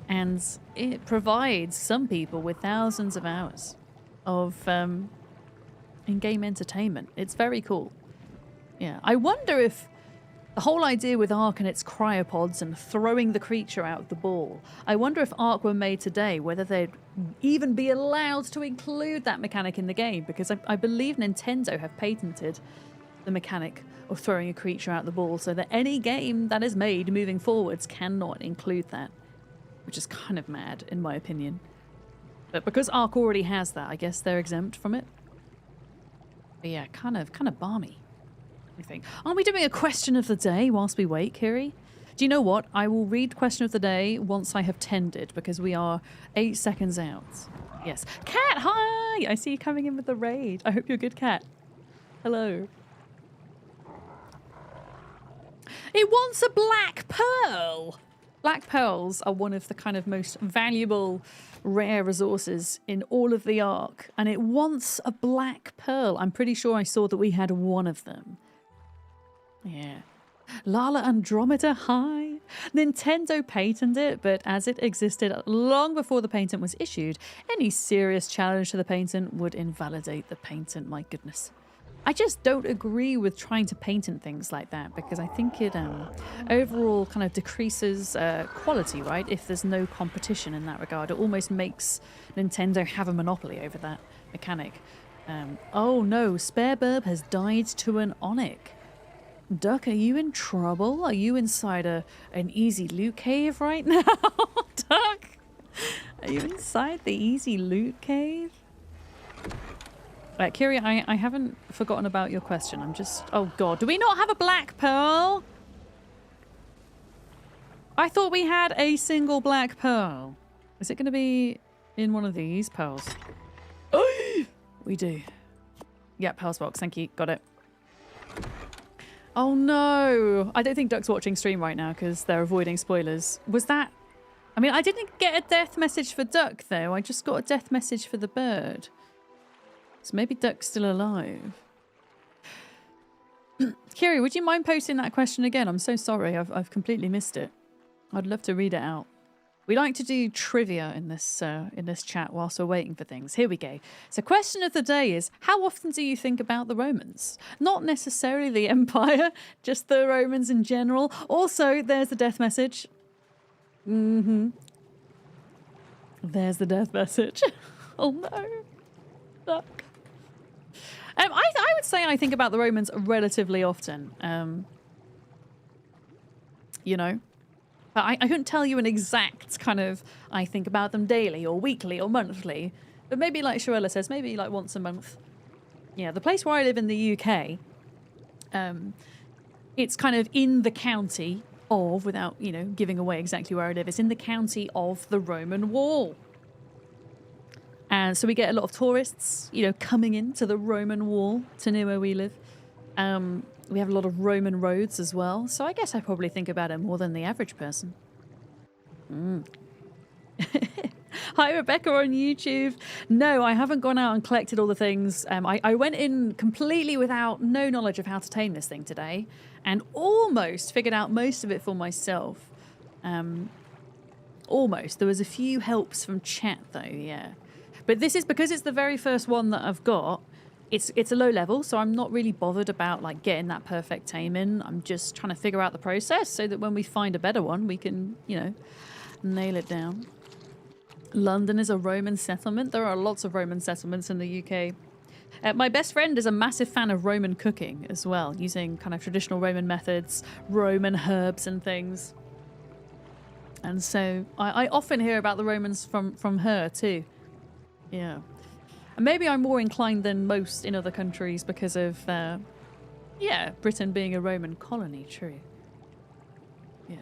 And it provides some people with thousands of hours of in-game entertainment. It's very cool. Yeah, I wonder if The whole idea with ARK and its cryopods and throwing the creature out of the ball. I wonder if ARK were made today, whether they'd even be allowed to include that mechanic in the game, because I believe Nintendo have patented the mechanic of throwing a creature out the ball, so that any game that is made moving forwards cannot include that, which is kind of mad, in my opinion. But because ARK already has that, I guess they're exempt from it. But yeah, kind of balmy. I think. Aren't we doing a question of the day whilst we wait, Kiri? Do you know what? I will read question of the day once I have tended, because we are 8 seconds out. Yes. Cat, hi! I see you coming in with the raid. I hope you're good, Cat. Hello. It wants a black pearl! Black pearls are one of the kind of most valuable rare resources in all of the ARK, and it wants a black pearl. I'm pretty sure I saw that we had one of them. Yeah. Lala Andromeda, hi. Nintendo patented it, but as it existed long before the patent was issued, any serious challenge to the patent would invalidate the patent. My goodness. I just don't agree with trying to patent things like that, because I think it overall kind of decreases quality, right? If there's no competition in that regard. It almost makes Nintendo have a monopoly over that mechanic. Oh no, Spare Burb has died to an Onyx. Duck, are you in trouble? Are you inside an easy loot cave right now? Duck? Are you inside the easy loot cave? Kiri, I haven't forgotten about your question. I'm just... Oh god, do we not have a black pearl? I thought we had a single black pearl. Is it going to be in one of these pearls? Oh, we do. Yeah, pearls box, thank you. Got it. Oh no! I don't think Duck's watching stream right now because they're avoiding spoilers. Was that... I mean, I didn't get a death message for Duck though. I just got a death message for the bird. So maybe Duck's still alive. Kiri, would you mind posting that question again? I'm so sorry. I've completely missed it. I'd love to read it out. We like to do trivia in this chat whilst we're waiting for things. Here we go. So question of the day is, how often do you think about the Romans? Not necessarily the Empire, just the Romans in general. Also, there's the death message. There's the death message. Oh no. Duck. I would say I think about the Romans relatively often. You know? But I couldn't tell you an exact kind of, I think about them daily or weekly or monthly. But maybe like Shuella says, maybe like once a month. Yeah, the place where I live in the UK, it's kind of in the county of, without, you know, giving away exactly where I live, it's in the county of the Roman Wall. And so we get a lot of tourists, you know, coming into the Roman Wall to near where we live. We have a lot of Roman roads as well, so I guess I probably think about it more than the average person. Hi, Rebecca on YouTube. No, I haven't gone out and collected all the things. I went in completely without no knowledge of how to tame this thing today, and almost figured out most of it for myself. Almost. There was a few helps from chat, though, yeah. But this is because it's the very first one that I've got. It's a low level, so I'm not really bothered about like getting that perfect taming. I'm just trying to figure out the process so that when we find a better one, we can, you know, nail it down. London is a Roman settlement. There are lots of Roman settlements in the UK. My best friend is a massive fan of Roman cooking as well, using kind of traditional Roman methods, Roman herbs and things. And so I often hear about the Romans from her too. Yeah. And maybe I'm more inclined than most in other countries because of, yeah, Britain being a Roman colony, true. Yeah.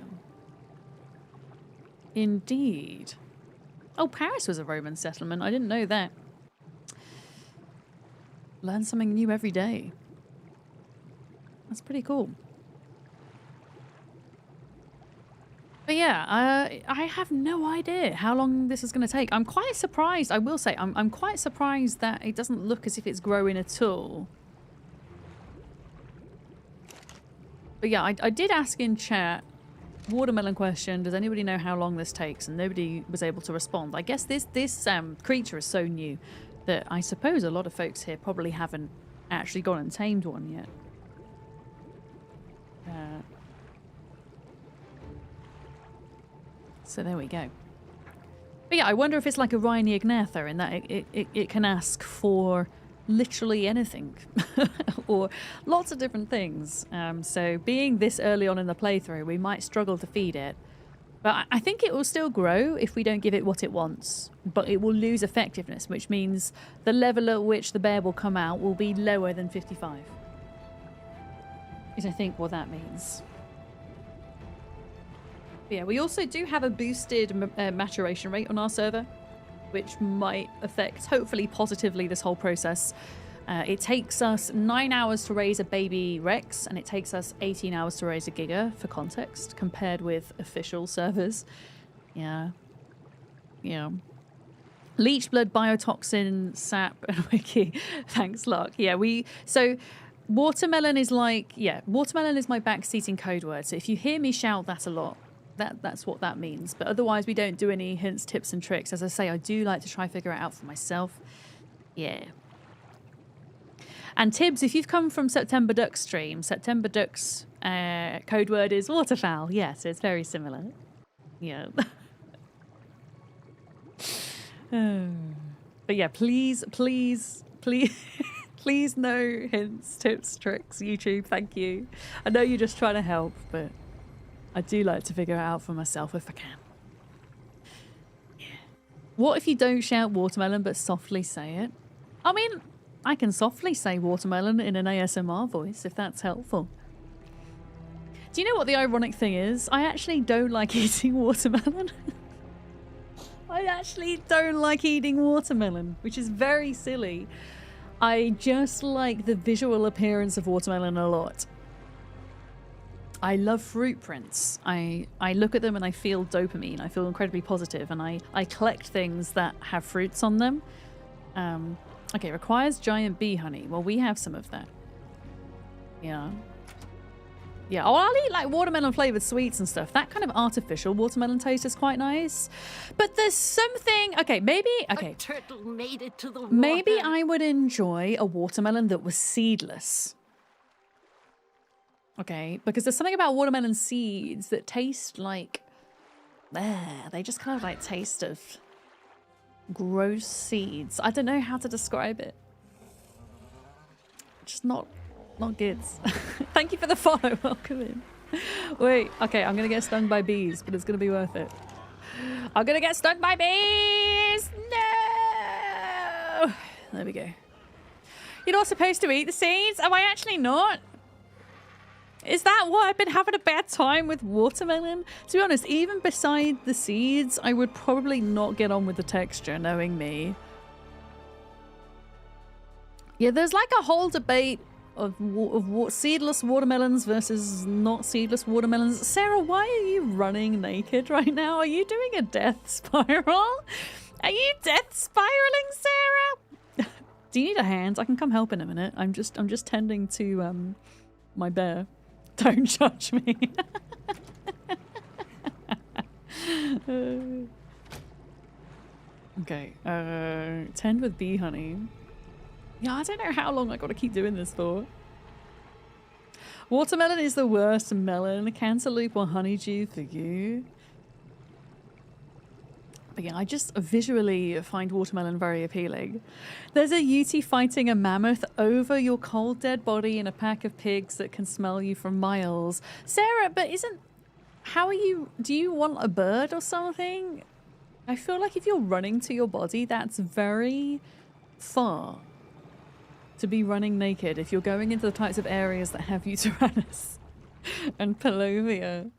Indeed. Oh, Paris was a Roman settlement. I didn't know that. Learn something new every day. That's pretty cool. But yeah, I have no idea how long this is going to take. I'm quite surprised, I will say, I'm quite surprised that it doesn't look as if it's growing at all. But yeah, I did ask in chat, watermelon question, does anybody know how long this takes? And nobody was able to respond. I guess this creature is so new that I suppose a lot of folks here probably haven't actually gone and tamed one yet. So there we go. But yeah, I wonder if it's like a Rhynia Gnatha in that it can ask for literally anything or lots of different things. So being this early on in the playthrough, we might struggle to feed it. But I think it will still grow if we don't give it what it wants. But it will lose effectiveness, which means the level at which the bear will come out will be lower than 55. Is I think what that means. But yeah, we also do have a boosted maturation rate on our server, which might affect, hopefully positively, this whole process. It takes us 9 hours to raise a baby Rex, and it takes us 18 hours to raise a Giga, for context, compared with official servers. Yeah. Yeah. Leech blood, biotoxin, sap, and wiki. Thanks, Locke. Yeah, so watermelon is like, watermelon is my backseating code word. So if you hear me shout that a lot, that's what that means. But otherwise, we don't do any hints, tips, and tricks. As I say, I do like to try and figure it out for myself. Yeah. And Tibbs, if you've come from September Duck stream, September Duck's code word is waterfowl. Yeah, so it's very similar. Yeah. But yeah, please, please no hints, tips, tricks, YouTube. Thank you. I know you're just trying to help, but I do like to figure it out for myself if I can. Yeah. What if you don't shout watermelon but softly say it? I mean, I can softly say watermelon in an ASMR voice if that's helpful. Do you know what the ironic thing is? I actually don't like eating watermelon. I actually don't like eating watermelon, which is very silly. I just like the visual appearance of watermelon a lot. I love fruit prints. I look at them and I feel dopamine. I feel incredibly positive, and I collect things that have fruits on them. Okay, requires giant bee honey. Well, we have some of that. Yeah. Yeah, oh, I'll eat like watermelon flavored sweets and stuff. That kind of artificial watermelon taste is quite nice. But there's something, okay, maybe, okay. A turtle made it to the water. Maybe I would enjoy a watermelon that was seedless. Okay, because there's something about watermelon seeds that taste like, they just kind of like taste of gross seeds. I don't know how to describe it. Just not good. Thank you for the follow. Welcome in. Wait, okay, I'm gonna get stung by bees, but it's gonna be worth it. I'm gonna get stung by bees! No! There we go. You're not supposed to eat the seeds? Am I actually not? Is that what I've been having a bad time with watermelon? To be honest, even beside the seeds, I would probably not get on with the texture, knowing me. Yeah, there's like a whole debate of seedless watermelons versus not seedless watermelons. Sarah, why are you running naked right now? Are you doing a death spiral? Are you death spiraling, Sarah? Do you need a hand? I can come help in a minute. I'm just tending to my bear. Don't judge me. Okay, tend with bee honey. Yeah, I don't know how long I gotta keep doing this for. Watermelon is the worst melon. Cantaloupe or honeydew for you. But yeah, I just visually find watermelon very appealing. There's a Yeti fighting a mammoth over your cold dead body in a pack of pigs that can smell you from miles. Sarah, but how are you, do you want a bird or something? I feel like if you're running to your body, that's very far to be running naked if you're going into the types of areas that have Uranus and Palovia.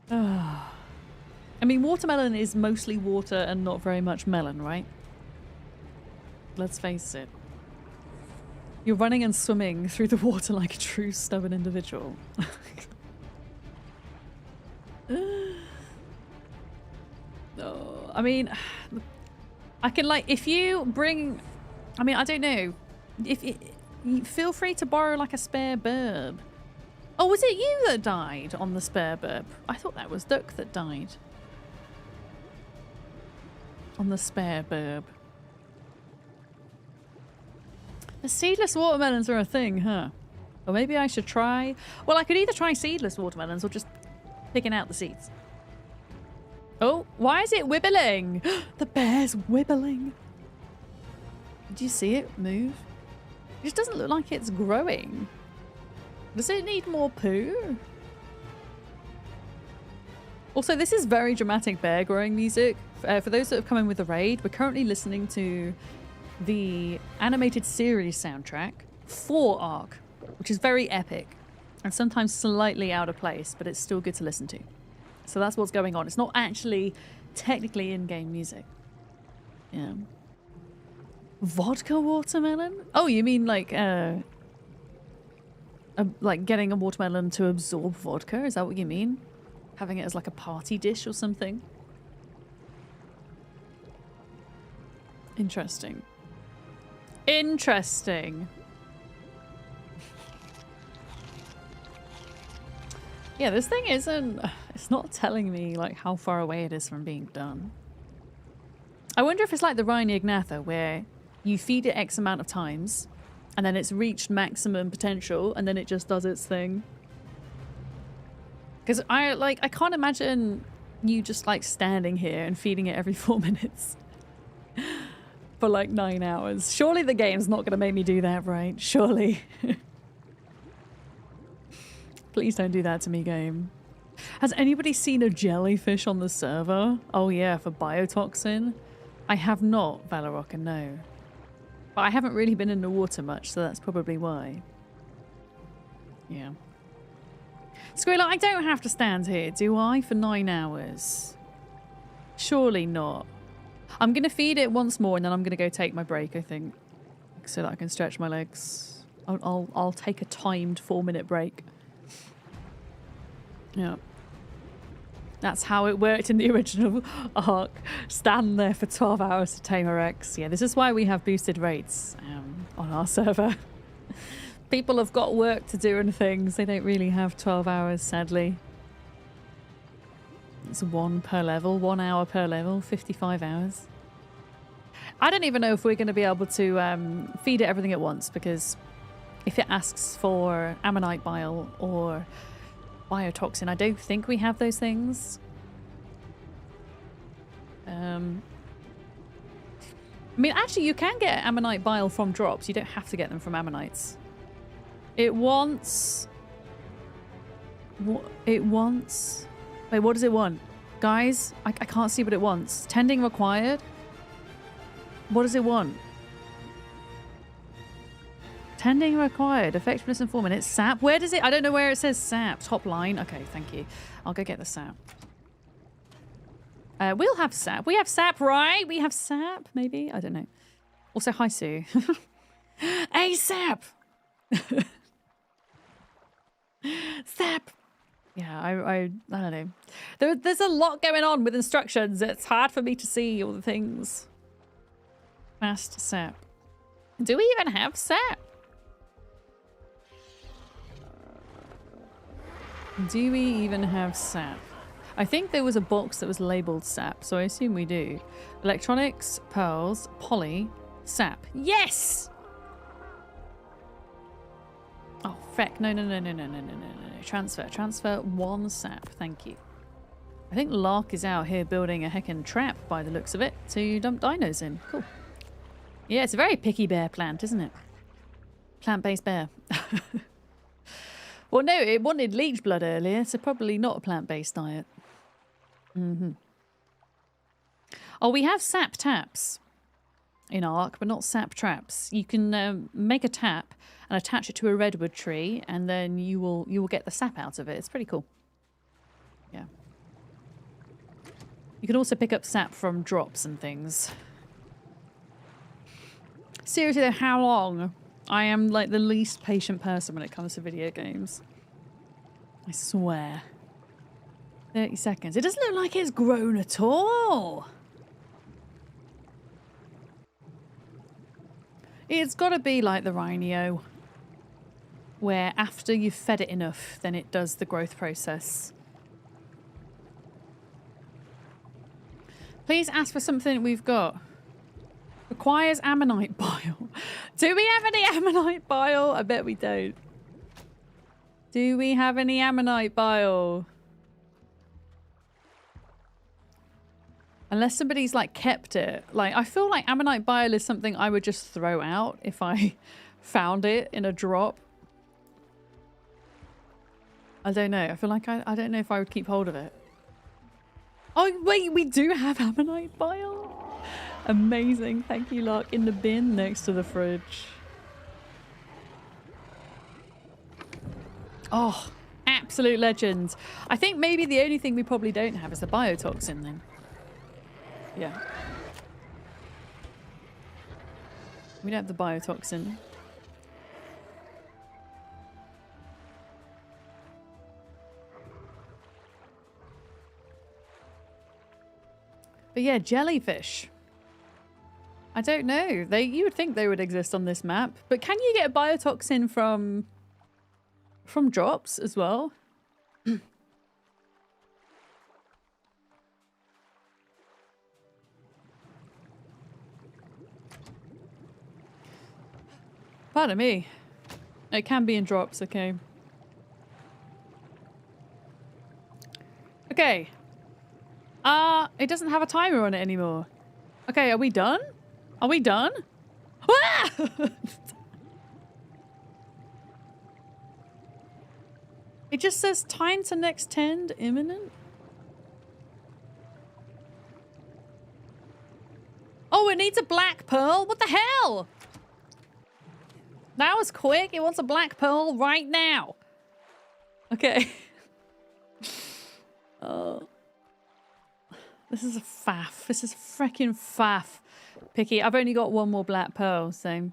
I mean, watermelon is mostly water and not very much melon, right? Let's face it. You're running and swimming through the water like a true stubborn individual. Oh, I mean, I can like, if you bring, I mean, I don't know, feel free to borrow like a spare burb. Oh, was it you that died on the spare burb? I thought that was Duck that died on the spare burb. The seedless watermelons are a thing, huh? Or maybe I should try, well, I could either try seedless watermelons or just picking out the seeds. Oh, why is it wibbling? The bear's wibbling. Did you see it move? It just doesn't look like it's growing. Does it need more poo? Also, this is very dramatic bear growing music. For those that have come in with the raid, we're currently listening to the animated series soundtrack for ARK, which is very epic and sometimes slightly out of place, but it's still good to listen to. So that's what's going on. It's not actually technically in-game music. Yeah. Vodka watermelon? Oh, you mean like getting a watermelon to absorb vodka? Is that what you mean? Having it as like a party dish or something? Interesting. Interesting. Yeah, this thing isn't... It's not telling me like how far away it is from being done. I wonder if it's like the Rhynia Ignatha, where you feed it X amount of times and then it's reached maximum potential and then it just does its thing. Because I can't imagine you just like standing here and feeding it every 4 minutes for like 9 hours. Surely the game's not going to make me do that, right? Surely. Please don't do that to me, game. Has anybody seen a jellyfish on the server? Oh yeah, for biotoxin? I have not, Valorok, no. But I haven't really been in the water much, so that's probably why. Yeah. Squealer, I don't have to stand here, do I, for 9 hours? Surely not. I'm going to feed it once more and then I'm going to go take my break, I think. So that I can stretch my legs. I'll take a timed 4-minute break. Yeah. That's how it worked in the original ARK. Stand there for 12 hours to tame a Rex. Yeah, this is why we have boosted rates on our server. People have got work to do and things. They don't really have 12 hours, sadly. It's 1 per level, 1 hour per level, 55 hours. I don't even know if we're going to be able to feed it everything at once, because if it asks for ammonite bile or biotoxin, I don't think we have those things. I mean, actually, you can get ammonite bile from drops. You don't have to get them from ammonites. It wants... It wants... Wait, what does it want? Guys, I can't see what it wants. Tending required? What does it want? Tending required. Effectiveness in 4 minutes. Sap. Where does it... I don't know where it says sap. Top line. Okay, thank you. I'll go get the sap. We'll have sap. We have sap, right? We have sap, maybe? I don't know. Also, hi, Sue. Hey, sap! Sap! Yeah, I don't know. There's a lot going on with instructions. It's hard for me to see all the things. Fast sap. Do we even have sap? Do we even have sap? I think there was a box that was labeled sap, so I assume we do. Electronics, pearls, poly, sap. Yes! Oh, feck. No. Transfer 1 sap. Thank you. I think Lark is out here building a heckin' trap by the looks of it to dump dinos in. Cool. Yeah, it's a very picky bear plant, isn't it? Plant-based bear. Well, no, it wanted leech blood earlier, so probably not a plant-based diet. Oh, we have sap taps in ARK, but not sap traps. You can make a tap and attach it to a redwood tree, and then you will get the sap out of it. It's pretty cool. Yeah. You can also pick up sap from drops and things. Seriously though, how long? I am like the least patient person when it comes to video games. I swear. 30 seconds. It doesn't look like it's grown at all. It's got to be like the Rhino, where after you've fed it enough, then it does the growth process. Please ask for something we've got. Requires ammonite bile. Do we have any ammonite bile? I bet we don't. Do we have any ammonite bile? Unless somebody's like kept it. Like, I feel like ammonite bile is something I would just throw out if I found it in a drop. I don't know. I feel like I don't know if I would keep hold of it. Oh, wait, we do have ammonite bile. Amazing. Thank you, Lark. In the bin next to the fridge. Oh, absolute legends. I think maybe the only thing we probably don't have is the biotoxin then. Yeah. We don't have the biotoxin. But yeah, jellyfish. I don't know. You would think they would exist on this map, but can you get a biotoxin from drops as well? Pardon me. It can be in drops, okay. Okay. It doesn't have a timer on it anymore. Okay, are we done? Are we done? Ah! It just says time to next tend imminent. Oh, it needs a black pearl? What the hell? That was quick. It wants a black pearl right now. Okay. Oh. This is a faff. This is a freaking faff. Picky. I've only got one more black pearl, so...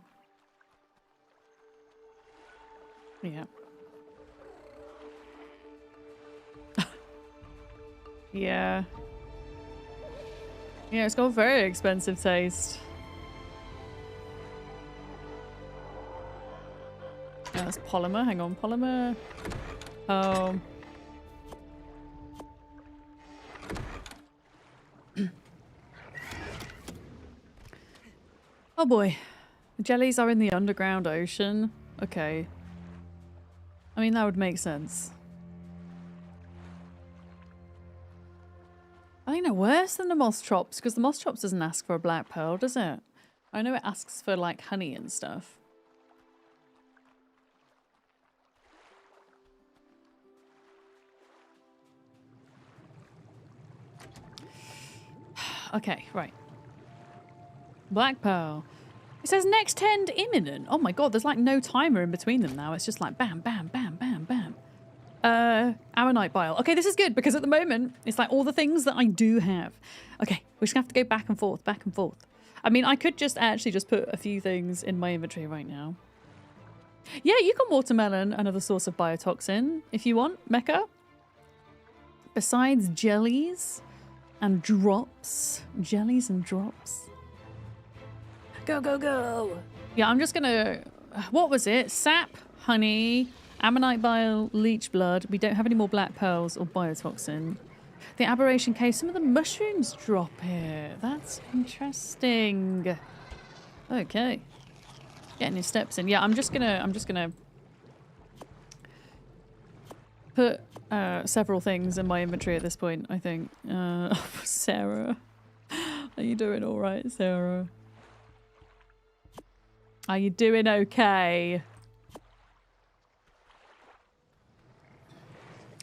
Yeah. Yeah. Yeah, it's got a very expensive taste. Yeah, that's polymer. Hang on, polymer. Oh. Oh boy. The jellies are in the underground ocean. Okay. I mean, that would make sense. I think they're worse than the moss chops, because the moss chops doesn't ask for a black pearl, does it? I know it asks for, like, honey and stuff. Okay, right. Black pearl. It says next tend imminent. Oh my god, there's like no timer in between them now. It's just like bam, bam, bam, bam, bam. Ammonite bile. Okay, this is good because at the moment it's like all the things that I do have. Okay, we're just gonna have to go back and forth, back and forth. I mean, I could just actually just put a few things in my inventory right now. Yeah, you can watermelon another source of biotoxin if you want, Mecca. Besides jellies and drops. Jellies and drops. Go, go, go. Yeah, I'm just gonna... What was it? Sap, honey, ammonite bile, leech blood. We don't have any more black pearls or biotoxin. The aberration cave. Some of the mushrooms drop here. That's interesting. Okay. Getting your steps in. Yeah, I'm just gonna put several things in my inventory at this point, I think. Sarah. Are you doing all right, Sarah? Are you doing okay?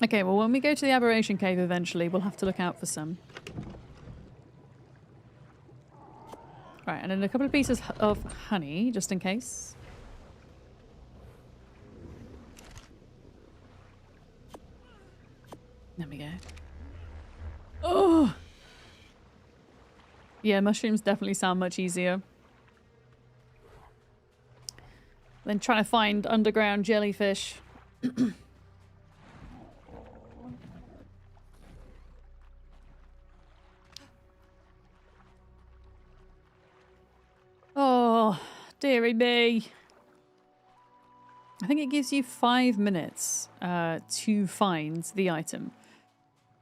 Okay, well, when we go to the aberration cave eventually, we'll have to look out for some. Right, and then a couple of pieces of honey, just in case. There we go. Oh! Yeah, mushrooms definitely sound much easier than trying to find underground jellyfish. Oh, dearie me. I think it gives you 5 minutes to find the item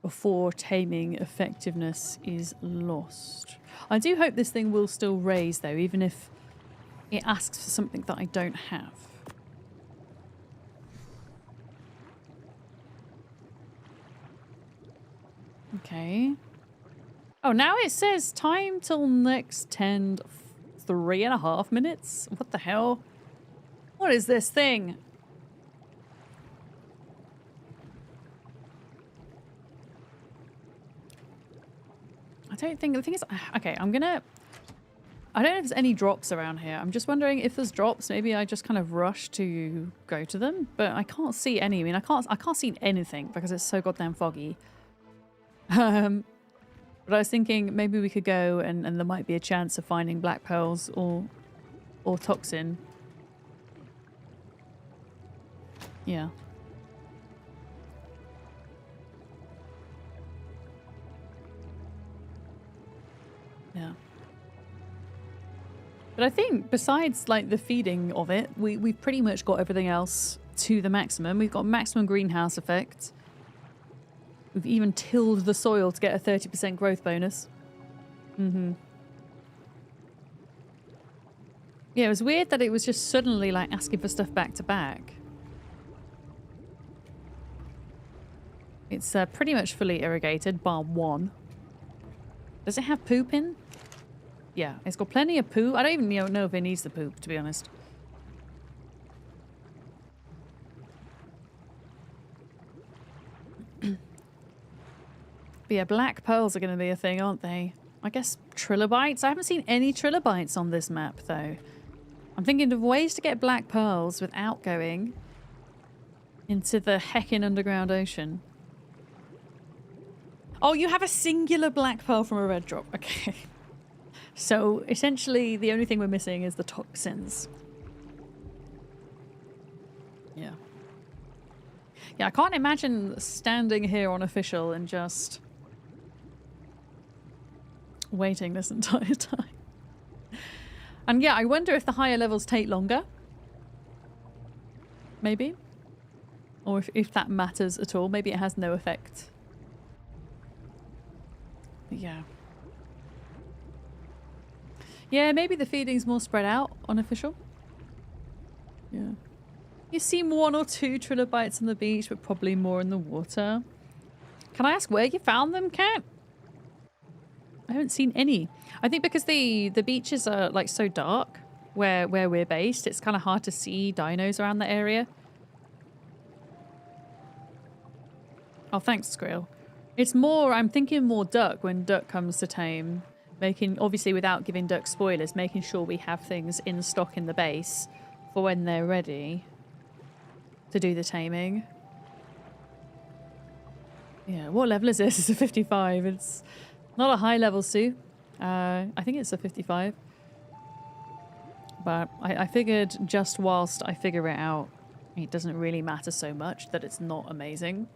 before taming effectiveness is lost. I do hope this thing will still raise though, even if it asks for something that I don't have. Okay. Oh, now it says time till next tend 3.5 minutes. What the hell? What is this thing? I don't think, the thing is, okay, I don't know if there's any drops around here. I'm just wondering if there's drops, maybe I just kind of rush to go to them, but I can't see any. I mean, I can't see anything because it's so goddamn foggy. But I was thinking maybe we could go and there might be a chance of finding black pearls or toxin. Yeah. Yeah. But I think besides like the feeding of it, we've pretty much got everything else to the maximum. We've got maximum greenhouse effect. We've even tilled the soil to get a 30% growth bonus. Mm-hmm. Yeah, it was weird that it was just suddenly like asking for stuff back to back. It's pretty much fully irrigated, bar one. Does it have poop in? Yeah, it's got plenty of poo. I don't even know if it needs the poop, to be honest. But yeah, black pearls are going to be a thing, aren't they? I guess trilobites? I haven't seen any trilobites on this map, though. I'm thinking of ways to get black pearls without going into the heckin' underground ocean. Oh, you have a singular black pearl from a red drop. Okay. So, essentially, the only thing we're missing is the toxins. Yeah. Yeah, I can't imagine standing here on official and just waiting this entire time. And yeah, I wonder if the higher levels take longer. Maybe. Or if that matters at all. Maybe it has no effect. But yeah. Yeah, maybe the feeding's more spread out on official. Yeah. You see one or two trilobites on the beach, but probably more in the water. Can I ask where you found them, Cat? I haven't seen any. I think because the beaches are like so dark where we're based, it's kind of hard to see dinos around the area. Oh, thanks, Skrill. It's more, I'm thinking more duck when duck comes to tame. Making, obviously without giving duck spoilers, making sure we have things in stock in the base for when they're ready to do the taming. Yeah, what level is this? It's a 55. It's not a high level, Sue. I think it's a 55. But I figured just whilst I figure it out, it doesn't really matter so much that it's not amazing.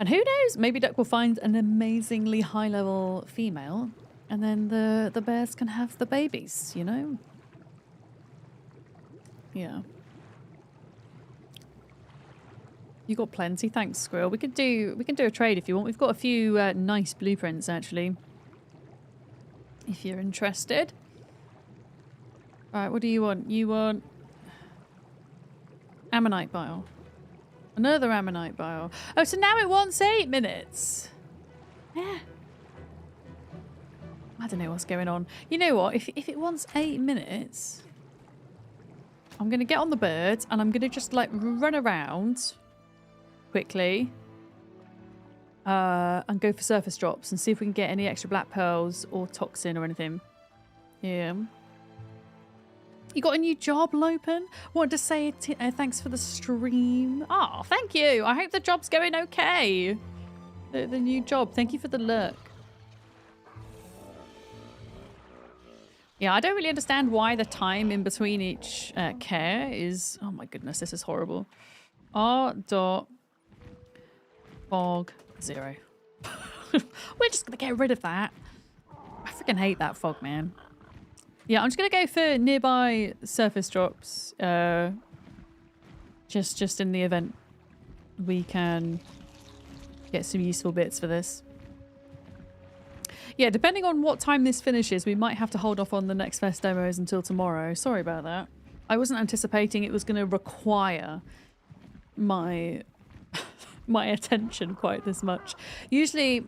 And who knows? Maybe Duck will find an amazingly high level female and then the bears can have the babies, you know? Yeah. You got plenty, thanks, Squirrel. We can do a trade if you want. We've got a few nice blueprints actually. If you're interested. Alright, what do you want? You want ammonite bile. Another ammonite bile. Oh, so now it wants 8 minutes. Yeah. I don't know what's going on. You know what? If it wants 8 minutes, I'm going to get on the bird and I'm going to just like run around quickly and go for surface drops and see if we can get any extra black pearls or toxin or anything. Yeah. You got a new job, Lopen? Want to say thanks for the stream. Oh, thank you. I hope the job's going okay. The new job. Thank you for the lurk. Yeah, I don't really understand why the time in between each care is... Oh my goodness, this is horrible. R.fog 0. We're just going to get rid of that. I freaking hate that fog, man. Yeah, I'm just going to go for nearby surface drops. Just in the event we can get some useful bits for this. Yeah, depending on what time this finishes, we might have to hold off on the next Fest demos until tomorrow. Sorry about that. I wasn't anticipating it was going to require my my attention quite this much. Usually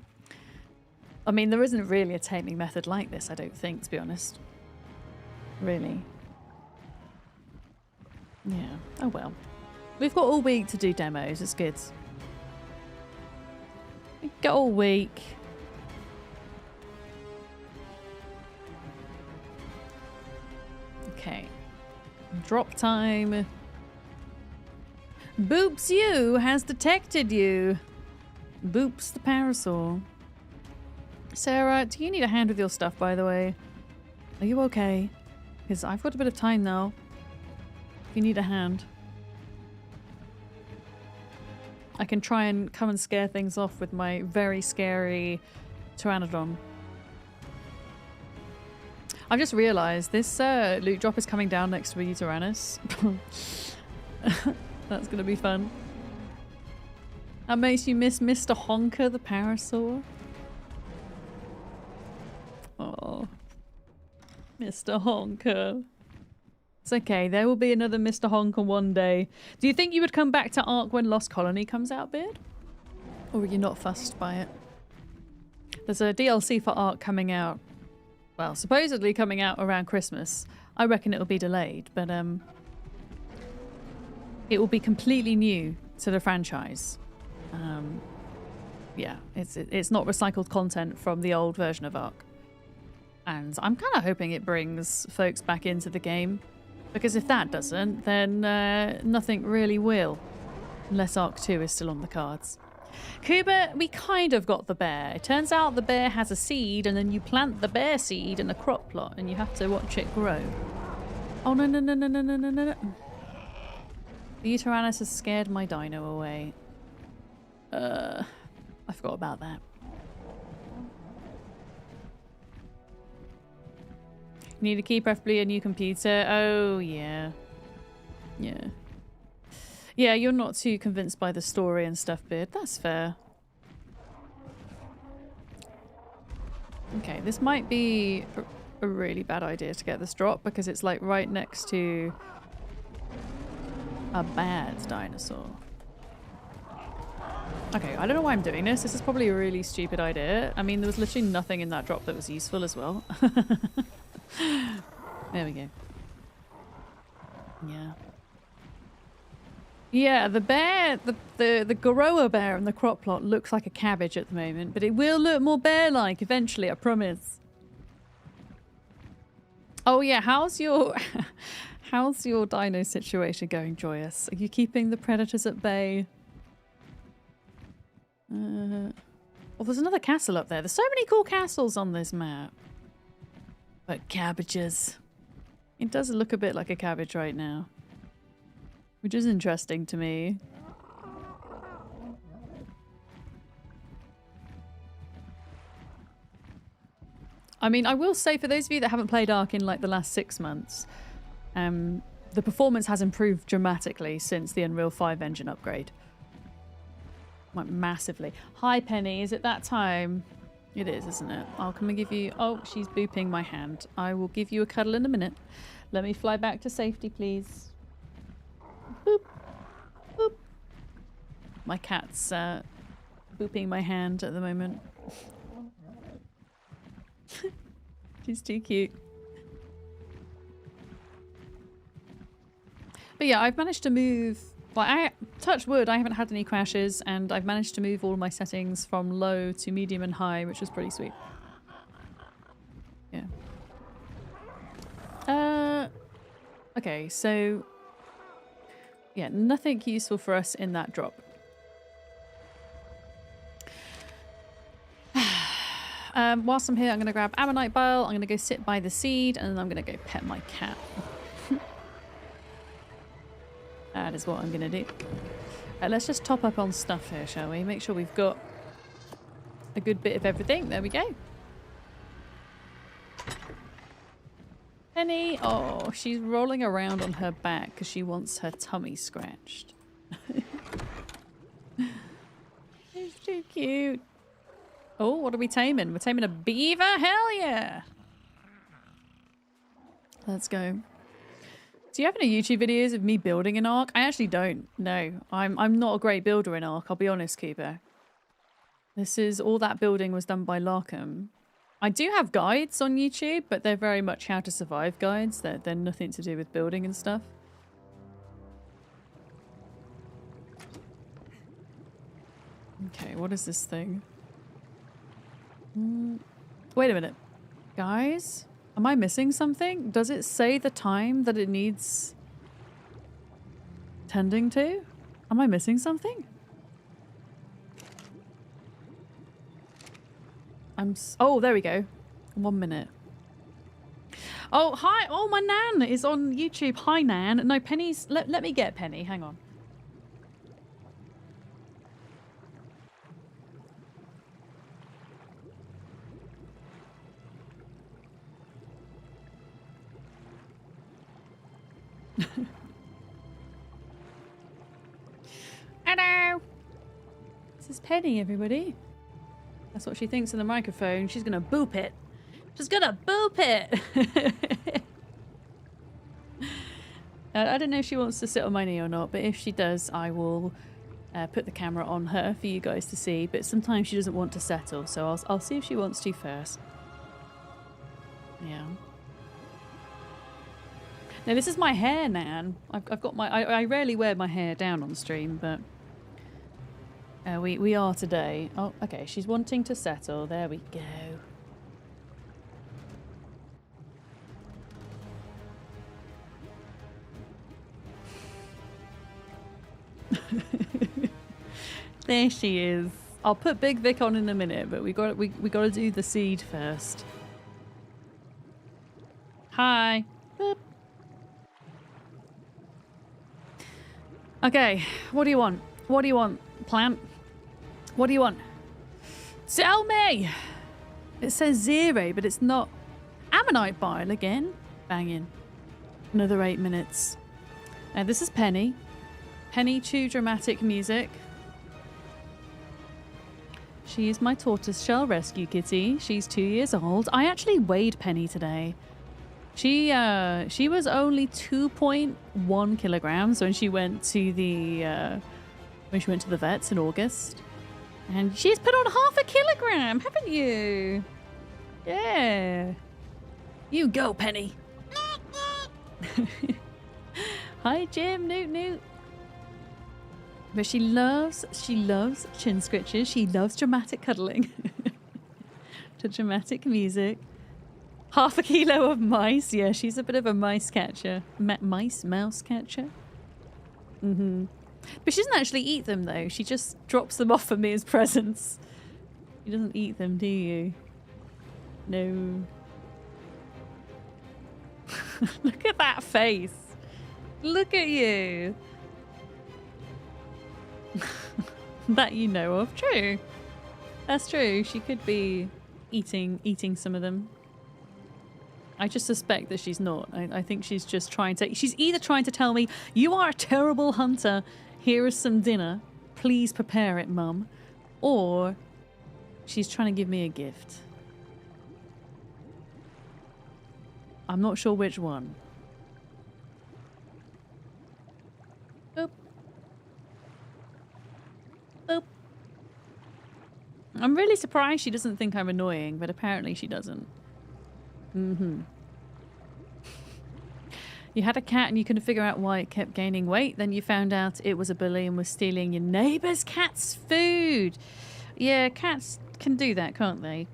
I mean, there isn't really a taming method like this, I don't think, to be honest. Really. Yeah. Oh well. We've got all week to do demos. It's good. We've got all week. Okay. Drop time. Boops you has detected you. Boops the parasol. Sarah, do you need a hand with your stuff, by the way? Are you okay? Because I've got a bit of time now. If you need a hand. I can try and come and scare things off with my very scary Pteranodon. I've just realised this loot drop is coming down next to a Uranus. That's going to be fun. That makes you miss Mr. Honker the Parasaur. Oh, Mr. Honker. It's okay. There will be another Mr. Honker one day. Do you think you would come back to ARK when Lost Colony comes out, Beard? Or are you not fussed by it? There's a DLC for ARK coming out. Well, supposedly coming out around Christmas. I reckon it will be delayed, but it will be completely new to the franchise. Yeah, it's not recycled content from the old version of ARK. And I'm kind of hoping it brings folks back into the game. Because if that doesn't, then nothing really will. Unless ARK 2 is still on the cards. Kuba, we kind of got the bear. It turns out the bear has a seed, and then you plant the bear seed in a crop plot, and you have to watch it grow. Oh, no, no, no, no, no, no, no, no. The Uranus has scared my dino away. I forgot about that. Need a key, preferably a new computer. Oh, yeah. Yeah. Yeah, you're not too convinced by the story and stuff, Beard. That's fair. Okay, this might be a really bad idea to get this drop because it's like right next to a bad dinosaur. Okay, I don't know why I'm doing this. This is probably a really stupid idea. I mean, there was literally nothing in that drop that was useful as well. There we go. Yeah. Yeah, the bear, the grower bear in the crop plot looks like a cabbage at the moment, but it will look more bear-like eventually, I promise. Oh yeah, how's your dino situation going, Joyous? Are you keeping the predators at bay? Oh, there's another castle up there. There's so many cool castles on this map. But cabbages. It does look a bit like a cabbage right now. Which is interesting to me. I mean, I will say for those of you that haven't played ARK in like the last 6 months, the performance has improved dramatically since the Unreal 5 engine upgrade. Like massively. Hi Penny, is it that time? It is, isn't it? I'll come and give you... Oh, she's booping my hand. I will give you a cuddle in a minute. Let me fly back to safety, please. Boop. Boop. My cat's booping my hand at the moment. She's too cute. But yeah, I've managed to move... Well, I touch wood, I haven't had any crashes, and I've managed to move all my settings from low to medium and high, which was pretty sweet. Yeah. Okay, so... Yeah, nothing useful for us in that drop. Whilst I'm here, I'm going to grab Ammonite Bile, I'm going to go sit by the seed, and then I'm going to go pet my cat. That is what I'm going to do. Let's just top up on stuff here, shall we? Make sure we've got a good bit of everything. There we go. Penny! Oh, she's rolling around on her back because she wants her tummy scratched. It's too cute. Oh, what are we taming? We're taming a beaver? Hell yeah! Let's go. Do you have any YouTube videos of me building an ARK? I actually don't. No, I'm not a great builder in ARK. I'll be honest, Cooper. This is all that building was done by Larkham. I do have guides on YouTube, but they're very much how to survive guides. They're nothing to do with building and stuff. Okay, what is this thing? Wait a minute. Guys, am I missing something? Does it say the time that it needs tending to? Am I missing something? Oh, there we go. 1 minute. Oh, hi. Oh, my Nan is on YouTube. Hi, Nan. No, Penny's... Let me get Penny. Hang on. Hello. This is Penny, everybody. That's what she thinks in the microphone. She's gonna boop it. She's gonna boop it. I don't know if she wants to sit on my knee or not, but if she does, I will put the camera on her for you guys to see. But sometimes she doesn't want to settle, so I'll see if she wants to first. Yeah. Now this is my hair, Nan. I've got my... I rarely wear my hair down on stream, but... we are today. Oh, okay. She's wanting to settle. There we go. There she is. I'll put Big Vic on in a minute, but we got to do the seed first. Hi. Boop. Okay. What do you want? What do you want, plant? What do you want? Tell me! It says 0, but it's not. Ammonite bile again? Banging. Another 8 minutes. This is Penny. Penny to dramatic music. She is my tortoiseshell rescue kitty. She's 2 years old. I actually weighed Penny today. She was only 2.1 kilograms when she went to the vets in August. And she's put on 0.5 kilogram, haven't you? Yeah. You go, Penny. Hi, Jim. Newt, Newt. But she loves chin scratches. She loves dramatic cuddling. To dramatic music. 0.5 kilo of mice. Yeah, she's a bit of a mice catcher. Mouse catcher. Mm-hmm. But she doesn't actually eat them, though. She just drops them off for me as presents. You doesn't eat them, do you? No. Look at that face. Look at you. That you know of. True. That's true. She could be eating some of them. I just suspect that she's not. I think she's just trying to... She's either trying to tell me, you are a terrible hunter. Here is some dinner. Please prepare it, Mum. Or she's trying to give me a gift. I'm not sure which one. Boop. Boop. I'm really surprised she doesn't think I'm annoying, but apparently she doesn't. Mm-hmm. You had a cat and you couldn't figure out why it kept gaining weight. Then you found out it was a bully and was stealing your neighbour's cat's food. Yeah, cats can do that, can't they?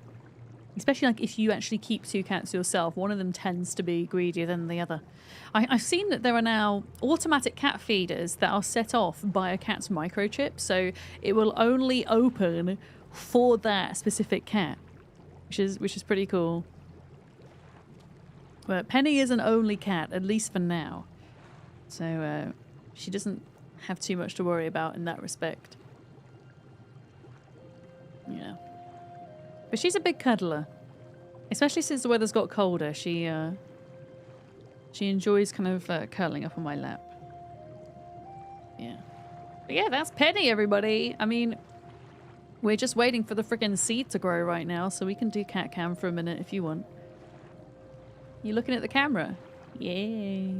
Especially like if you actually keep 2 cats yourself, one of them tends to be greedier than the other. I've seen that there are now automatic cat feeders that are set off by a cat's microchip, so it will only open for that specific cat, which is pretty cool. But Penny is an only cat, at least for now. So she doesn't have too much to worry about in that respect. Yeah. But she's a big cuddler. Especially since the weather's got colder. She enjoys kind of curling up on my lap. Yeah. But yeah, that's Penny, everybody. I mean, we're just waiting for the frickin' seed to grow right now, so we can do cat cam for a minute if you want. You looking at the camera? Yay.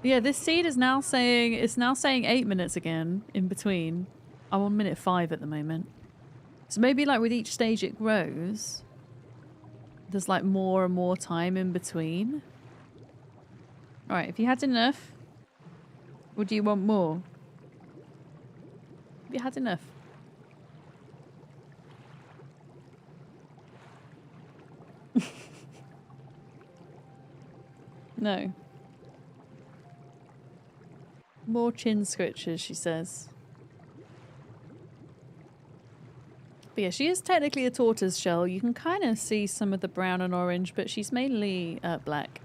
Yeah, this seed is now saying, it's now saying 8 minutes again in between. I'm on minute 5 at the moment. So maybe like with each stage it grows, there's like more and more time in between. Alright, if you had enough, or do you want more? Have you had enough? No. More chin scratches, she says. But yeah, she is technically a tortoise shell. You can kind of see some of the brown and orange, but she's mainly black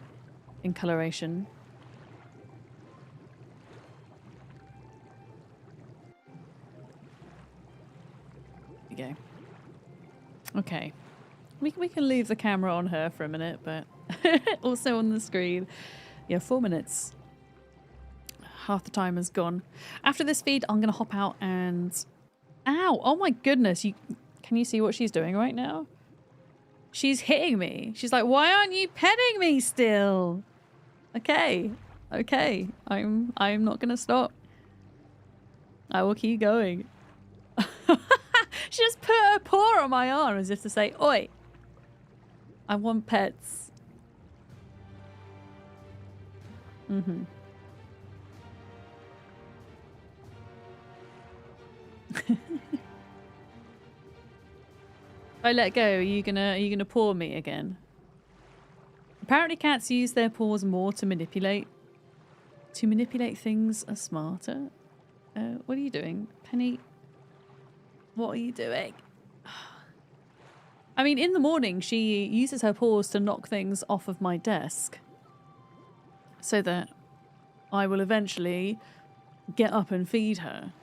in coloration. There you go. Okay. We can leave the camera on her for a minute, but also on the screen. Yeah, 4 minutes. Half the time is gone. After this feed, I'm going to hop out and... Ow! Oh my goodness! Can you see what she's doing right now? She's hitting me. She's like, why aren't you petting me still? Okay. Okay. I'm not going to stop. I will keep going. She just put her paw on my arm as if to say, oi! I want pets. Mm-hmm. If I let go, are you gonna paw me again? Apparently cats use their paws more to manipulate. To manipulate things are smarter. What are you doing? Penny? What are you doing? I mean, in the morning, she uses her paws to knock things off of my desk. So that I will eventually get up and feed her.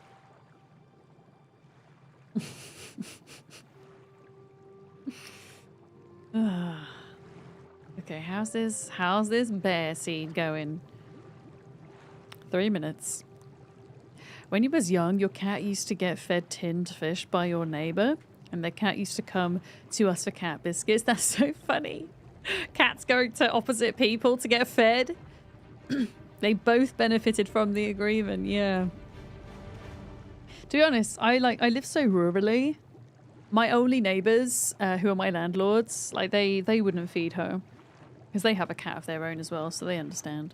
Okay, how's this bear seed going? 3 minutes. When you was young, your cat used to get fed tinned fish by your neighbour, and the cat used to come to us for cat biscuits. That's so funny. Cats going to opposite people to get fed. They both benefited from the agreement, yeah. To be honest, I live so rurally. My only neighbours, who are my landlords, like they wouldn't feed her. Because they have a cat of their own as well, so they understand.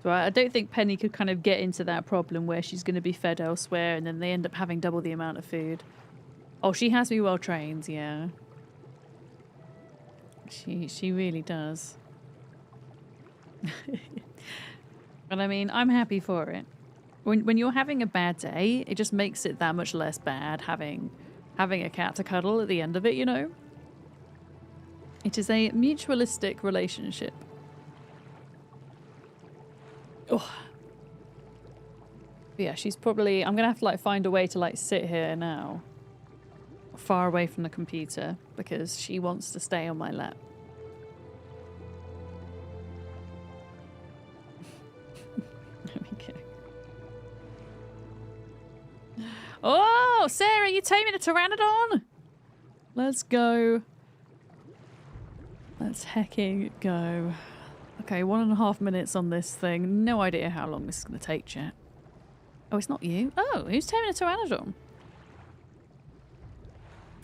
So I don't think Penny could kind of get into that problem where she's going to be fed elsewhere and then they end up having double the amount of food. Oh, she has me well trained, yeah. She really does. But I mean, I'm happy for it. When you're having a bad day, it just makes it that much less bad having a cat to cuddle at the end of it, you know? It is a mutualistic relationship. Oh. But yeah, she's probably... I'm gonna have to like find a way to like sit here now. Far away from the computer because she wants to stay on my lap. Oh, Sarah, you taming a pteranodon? Let's go. Let's hecking go. Okay, 1.5 minutes on this thing. No idea how long this is going to take, chat. Oh, it's not you? Oh, who's taming a pteranodon?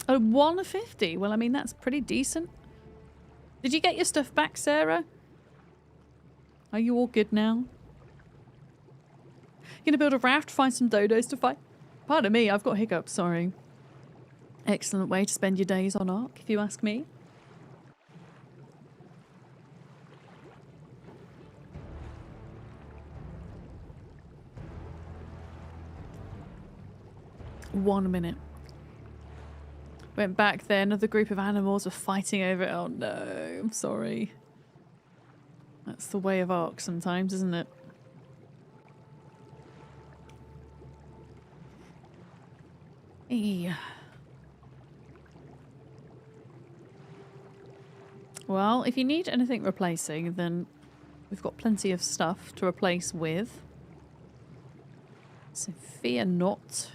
Oh, 150. Well, I mean, that's pretty decent. Did you get your stuff back, Sarah? Are you all good now? Gonna build a raft, find some dodos to fight? Pardon me, I've got hiccups, sorry. Excellent way to spend your days on ARK, if you ask me. One minute. Went back there, another group of animals were fighting over it. Oh no, I'm sorry. That's the way of ARK sometimes, isn't it? Well, if you need anything replacing, then we've got plenty of stuff to replace with. So fear not.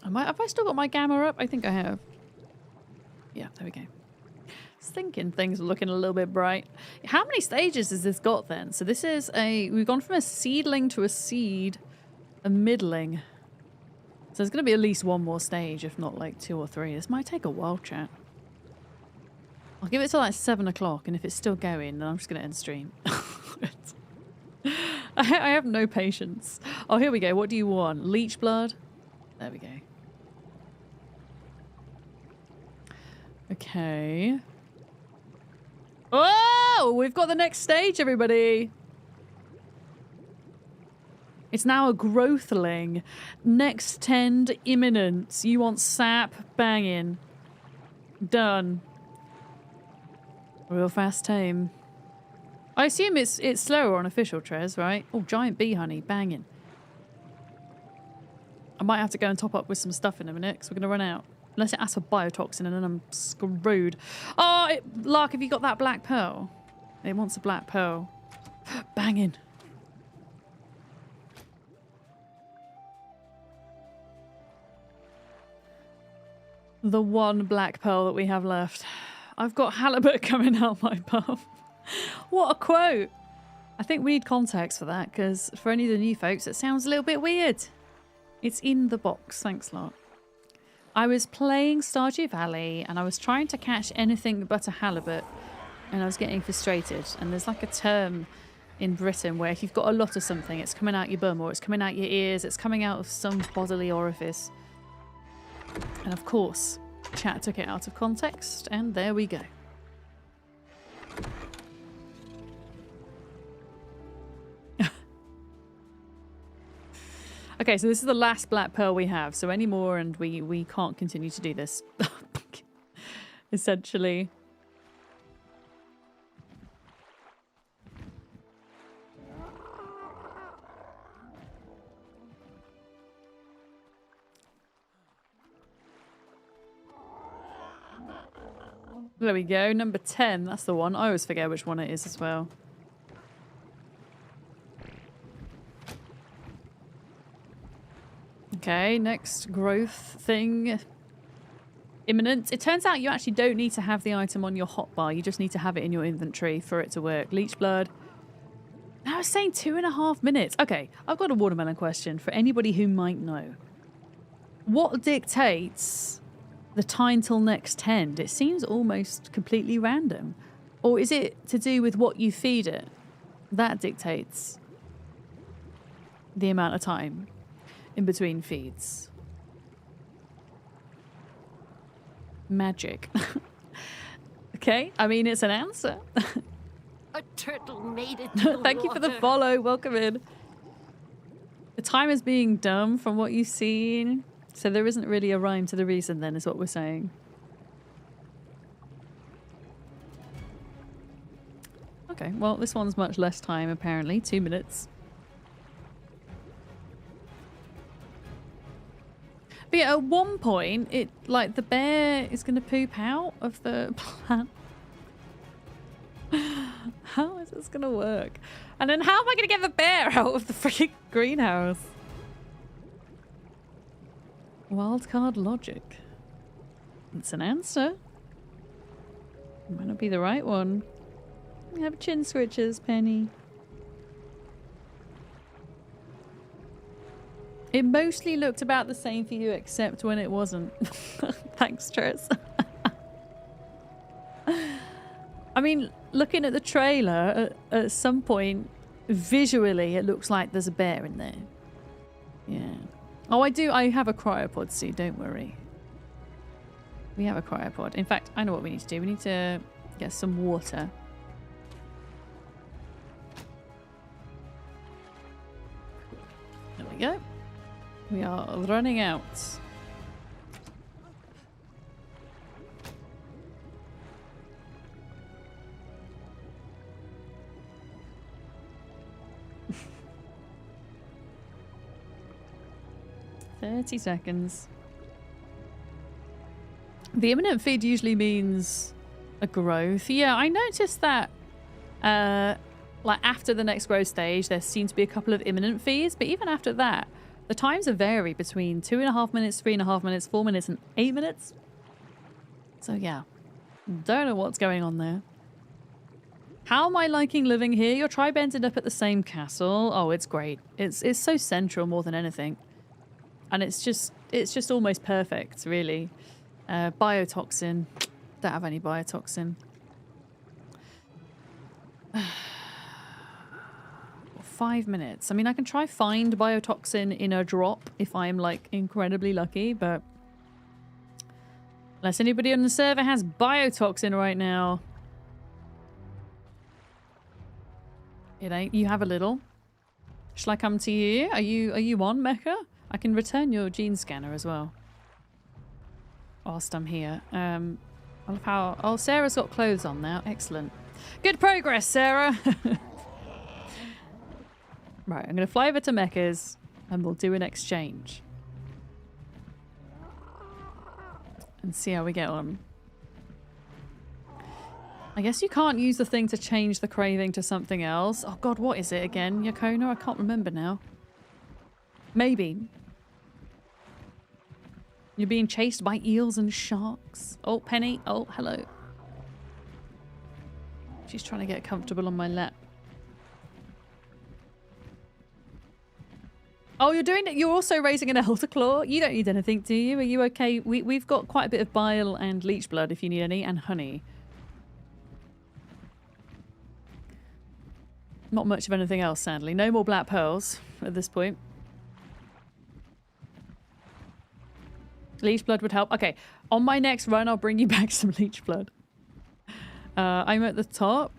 Have I still got my gamma up? I think I have. Yeah, there we go. was thinking things were looking a little bit bright. How many stages has this got then? So this is we've gone from a seedling to a seed, a middling. So there's going to be at least one more stage, if not like 2 or 3. This might take a while, chat. I'll give it till like 7 o'clock, and if it's still going, then I'm just going to end stream. I have no patience. Oh, here we go. What do you want? Leech blood? There we go. Okay. Oh! We've got the next stage, everybody! It's now a growthling. Next tend imminent. You want sap? Banging. Done. Real fast tame. I assume it's slower on official Trez, right? Oh, giant bee honey. Banging. I might have to go and top up with some stuff in a minute because we're going to run out. Unless it asks for biotoxin and then I'm screwed. Oh, Lark, have you got that black pearl? It wants a black pearl. Banging. The one black pearl that we have left. I've got halibut coming out my bum. What a quote. I think we need context for that because for any of the new folks, it sounds a little bit weird. It's in the box. Thanks, lot. I was playing Stardew Valley and I was trying to catch anything but a halibut and I was getting frustrated. And there's like a term in Britain where if you've got a lot of something, it's coming out your bum or it's coming out your ears, it's coming out of some bodily orifice. And of course, chat took it out of context and there we go. Okay, so this is the last black pearl we have. So any more and we can't continue to do this. Essentially. There we go, number 10. That's the one. I always forget which one it is as well. Okay, next growth thing. Imminent. It turns out you actually don't need to have the item on your hotbar. You just need to have it in your inventory for it to work. Leech blood. I was saying 2.5 minutes. Okay, I've got a watermelon question for anybody who might know. What dictates the time till next tend? It seems almost completely random. Or is it to do with what you feed it? That dictates the amount of time in between feeds. Magic. Okay, I mean, it's an answer. A turtle made it to the Thank you for the water. follow. Welcome in. The time is being dumb from what you've seen. So there isn't really a rhyme to the reason then, is what we're saying. Okay, well, this one's much less time, apparently. 2 minutes. But yeah, at one point, it like the bear is going to poop out of the plant. How is this going to work? And then how am I going to get the bear out of the freaking greenhouse? Wildcard logic. It's an answer. Might not be the right one. You have chin switches, Penny. It mostly looked about the same for you, except when it wasn't. Thanks, Tris. I mean, looking at the trailer, at some point, visually, it looks like there's a bear in there. Yeah. Oh, I have a cryopod, Sue, don't worry. We have a cryopod. In fact, I know what we need to do. We need to get some water. There we go. We are running out. "30 seconds. The imminent feed usually means a growth. Yeah, I noticed that like after the next growth stage, there seem to be a couple of imminent feeds, but even after that, the times are vary between 2.5 minutes, 3.5 minutes, 4 minutes, and 8 minutes. So yeah, Don't know what's going on there. How am I liking living here? Your tribe ended up at the same castle. Oh, it's great. It's so central more than anything. And it's just almost perfect, really. Biotoxin. Don't have any biotoxin. 5 minutes. I mean, I can try find biotoxin in a drop if I'm like incredibly lucky, but unless anybody on the server has biotoxin right now. It ain't. You have a little. Shall I come to you? Are you on, Mecca? I can return your gene scanner as well. Whilst I'm here. I love how... Oh, Sarah's got clothes on now. Excellent. Good progress, Sarah. Right, I'm going to fly over to Mecca's and we'll do an exchange. And see how we get on. I guess you can't use the thing to change the craving to something else. Oh god, what is it again, Yakona? I can't remember now. Maybe. You're being chased by eels and sharks. Oh, Penny. Oh, hello. She's trying to get comfortable on my lap. Oh, you're doing it. You're also raising an Elderclaw. You don't need anything, do you? Are you okay? We've got quite a bit of bile and leech blood if you need any, and honey. Not much of anything else, sadly. No more black pearls at this point. Leech blood would help. Okay, on my next run, I'll bring you back some leech blood. I'm at the top.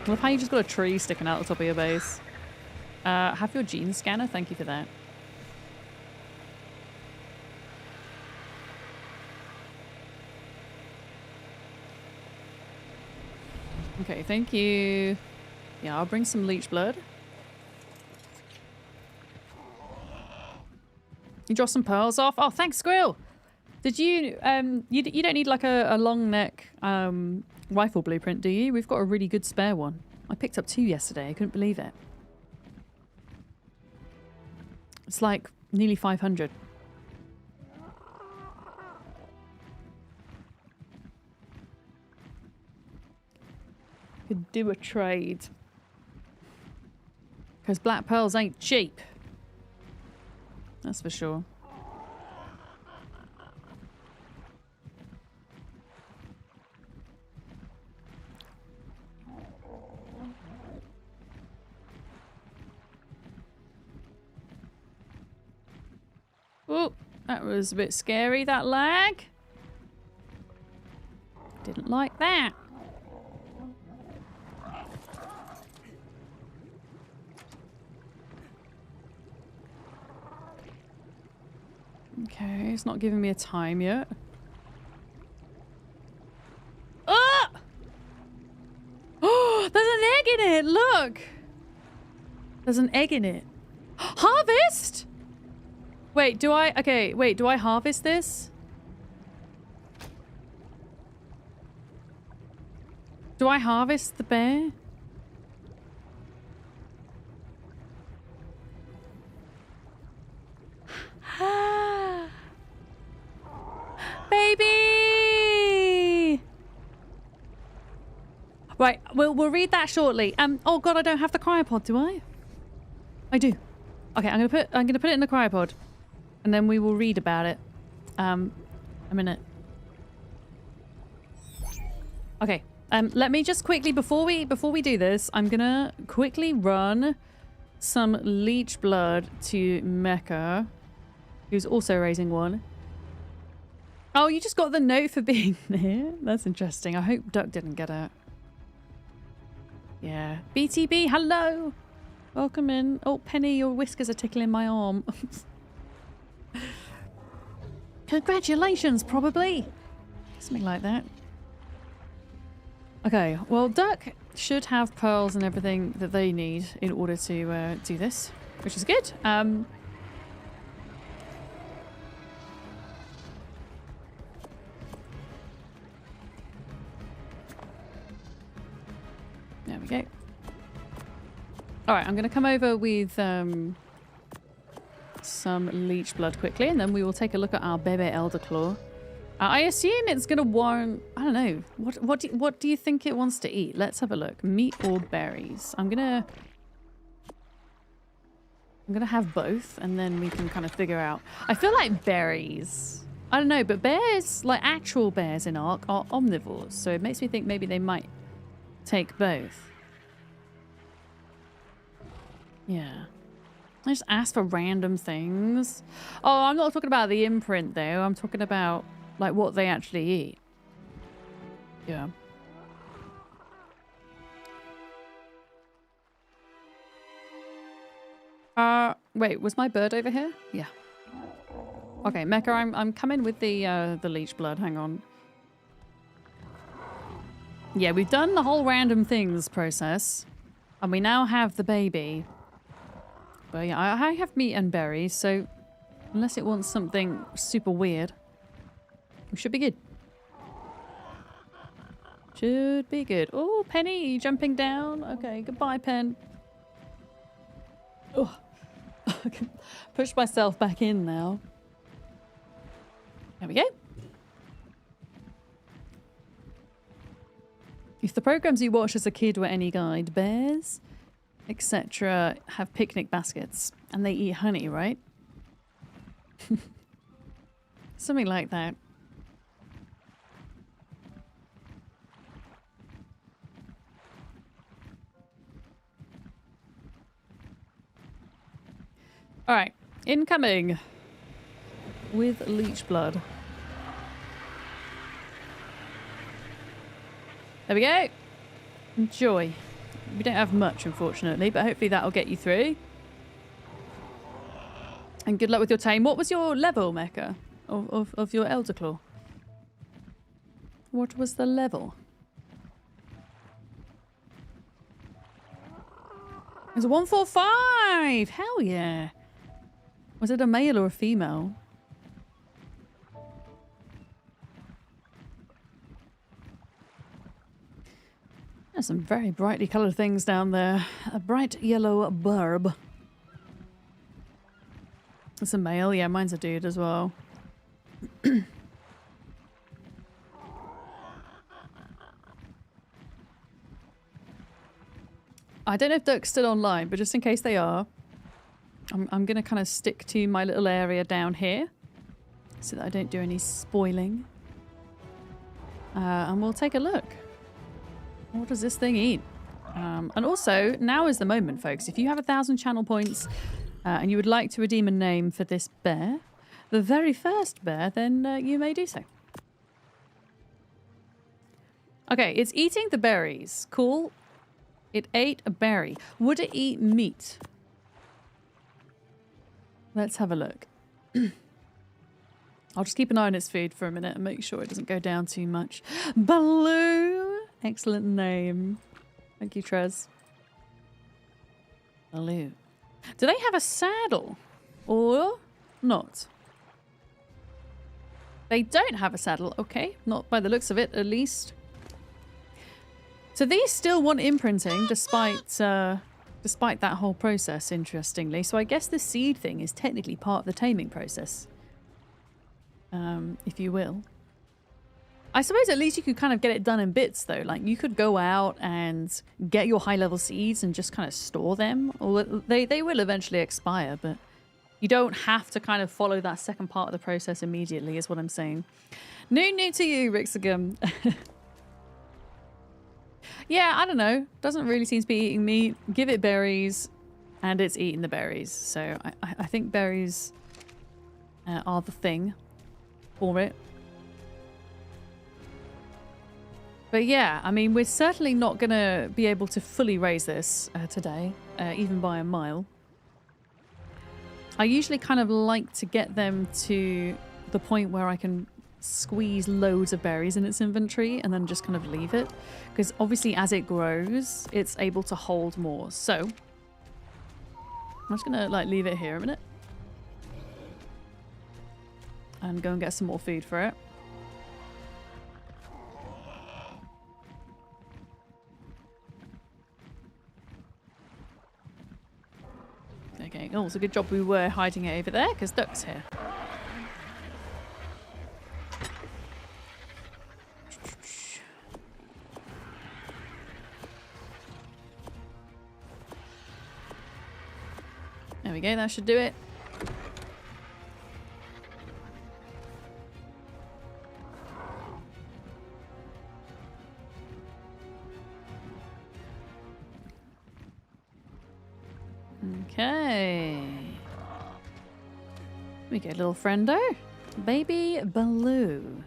I love how you just got a tree sticking out the top of your base. Have your gene scanner. Thank you for that. Okay, thank you. Yeah, I'll bring some leech blood. You draw some pearls off. Oh, thanks, Squirrel. Did you, you don't need like a long neck rifle blueprint, do you? We've got a really good spare one. I picked up 2 yesterday. I couldn't believe it. It's like nearly 500. Could do a trade. Because black pearls ain't cheap. That's for sure. Oh, that was a bit scary, that lag. Didn't like that. Okay, it's not giving me a time yet. Ah! Oh, there's an egg in it, look! There's an egg in it. Harvest? Wait, do I... Okay, wait, do I harvest this? Do I harvest the bear? Baby! Right, we'll read that shortly. Oh god, I don't have the cryopod, do I? I do. Okay, I'm gonna put it in the cryopod. And then we will read about it. A minute. Okay. Let me just quickly before we do this, I'm gonna quickly run some leech blood to Mecca, who's also raising one. Oh, you just got the note for being there? That's interesting. I hope Duck didn't get it. Yeah. BTB, hello! Welcome in. Oh, Penny, your whiskers are tickling my arm. Congratulations, probably. Something like that. Okay, well, Duck should have pearls and everything that they need in order to do this, which is good. There we go. All right, I'm going to come over with some some leech blood quickly, and then we will take a look at our Bebe Elderclaw. I assume it's gonna want, I don't know, what do you think it wants to eat? Let's have a look. Meat or berries? I'm gonna have both, and then we can kind of figure out. I feel like berries. I don't know, but bears, like actual bears in ARK, are omnivores, so it makes me think maybe they might take both. Yeah. I just ask for random things. Oh, I'm not talking about the imprint though. I'm talking about like what they actually eat. Yeah. Wait, was my bird over here? Yeah. Okay, Mecha, I'm coming with the leech blood. Hang on. Yeah, we've done the whole random things process, and we now have the baby. But yeah, I have meat and berries, so unless it wants something super weird, we should be good. Should be good. Oh, Penny, jumping down. Okay, goodbye, Pen. Oh, I can push myself back in now. There we go. If the programs you watched as a kid were any guide, bears, etc., have picnic baskets and they eat honey, right? Something like that. All right, incoming with leech blood. There we go. Enjoy. We don't have much, unfortunately, but hopefully that'll get you through. And good luck with your tame. What was your level, Mecha, of your Elderclaw? What was the level? It was a 145! Hell yeah! Was it a male or a female? There's some very brightly coloured things down there. A bright yellow burb. It's a male. Yeah, mine's a dude as well. I don't know if Duck's still online, but just in case they are, I'm going to kind of stick to my little area down here so that I don't do any spoiling. And we'll take a look. What does this thing eat? And also, now is the moment, folks. If you have 1,000 channel points and you would like to redeem a name for this bear, the very first bear, then you may do so. Okay, it's eating the berries. Cool. It ate a berry. Would it eat meat? Let's have a look. I'll just keep an eye on its food for a minute and make sure it doesn't go down too much. Baloo! Excellent name. Thank you, Trez. Baloo. Do they have a saddle? Or not? They don't have a saddle. Okay, not by the looks of it, at least. So these still want imprinting despite despite that whole process, interestingly. So I guess the seed thing is technically part of the taming process. If you will. I suppose at least you could kind of get it done in bits, though. Like, you could go out and get your high-level seeds and just kind of store them. Or they will eventually expire, but you don't have to kind of follow that second part of the process immediately, is what I'm saying. New to you, Rixigum. Yeah, I don't know. Doesn't really seem to be eating meat. Give it berries, and it's eating the berries. So I think berries are the thing for it. But yeah, I mean, we're certainly not going to be able to fully raise this today, even by a mile. I usually kind of like to get them to the point where I can squeeze loads of berries in its inventory and then just kind of leave it. Because obviously as it grows, it's able to hold more. So I'm just going to like leave it here a minute. And go and get some more food for it. Okay, Okay. Oh, it's a good job we were hiding it over there because Duck's here. There we go. That should do it. Okay. We get little friendo. Baby Baloo.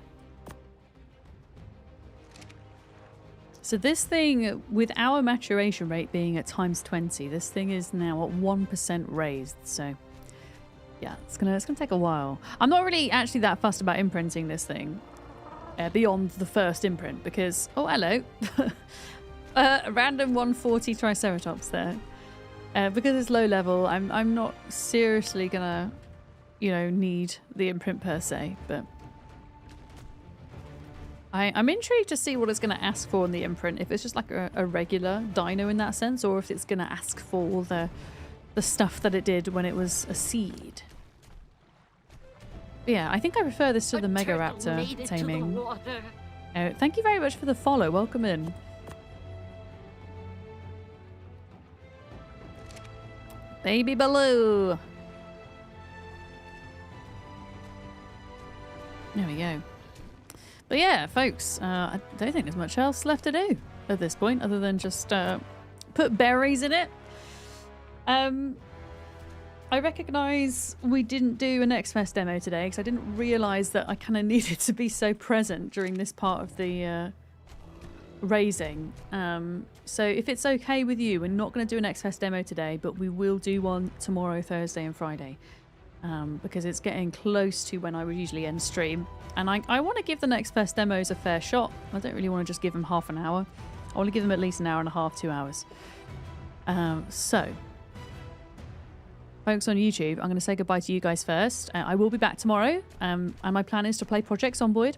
So this thing, with our maturation rate being at ×20, this thing is now at 1% raised. So yeah, it's gonna take a while. I'm not really actually that fussed about imprinting this thing beyond the first imprint because oh hello, a random 140 Triceratops there. Because it's low level, I'm not seriously gonna, you know, need the imprint per se, but I'm intrigued to see what it's gonna ask for in the imprint. If it's just like a regular dino in that sense, or if it's gonna ask for all the stuff that it did when it was a seed. But yeah, I think I prefer this to the Mega Raptor taming. Thank you very much for the follow. Welcome in. Baby Baloo. There we go. But yeah, folks, I don't think there's much else left to do at this point other than just put berries in it. I recognise we didn't do an X-Fest demo today because I didn't realise that I kind of needed to be so present during this part of the raising. So if it's okay with you, we're not going to do an X-Fest demo today, but we will do one tomorrow, Thursday and Friday, because it's getting close to when I would usually end stream. And I want to give the X-Fest demos a fair shot. I don't really want to just give them half an hour. I want to give them at least an hour and a half, 2 hours. So, folks on YouTube, I'm going to say goodbye to you guys first. I will be back tomorrow, and my plan is to play Project Zomboid.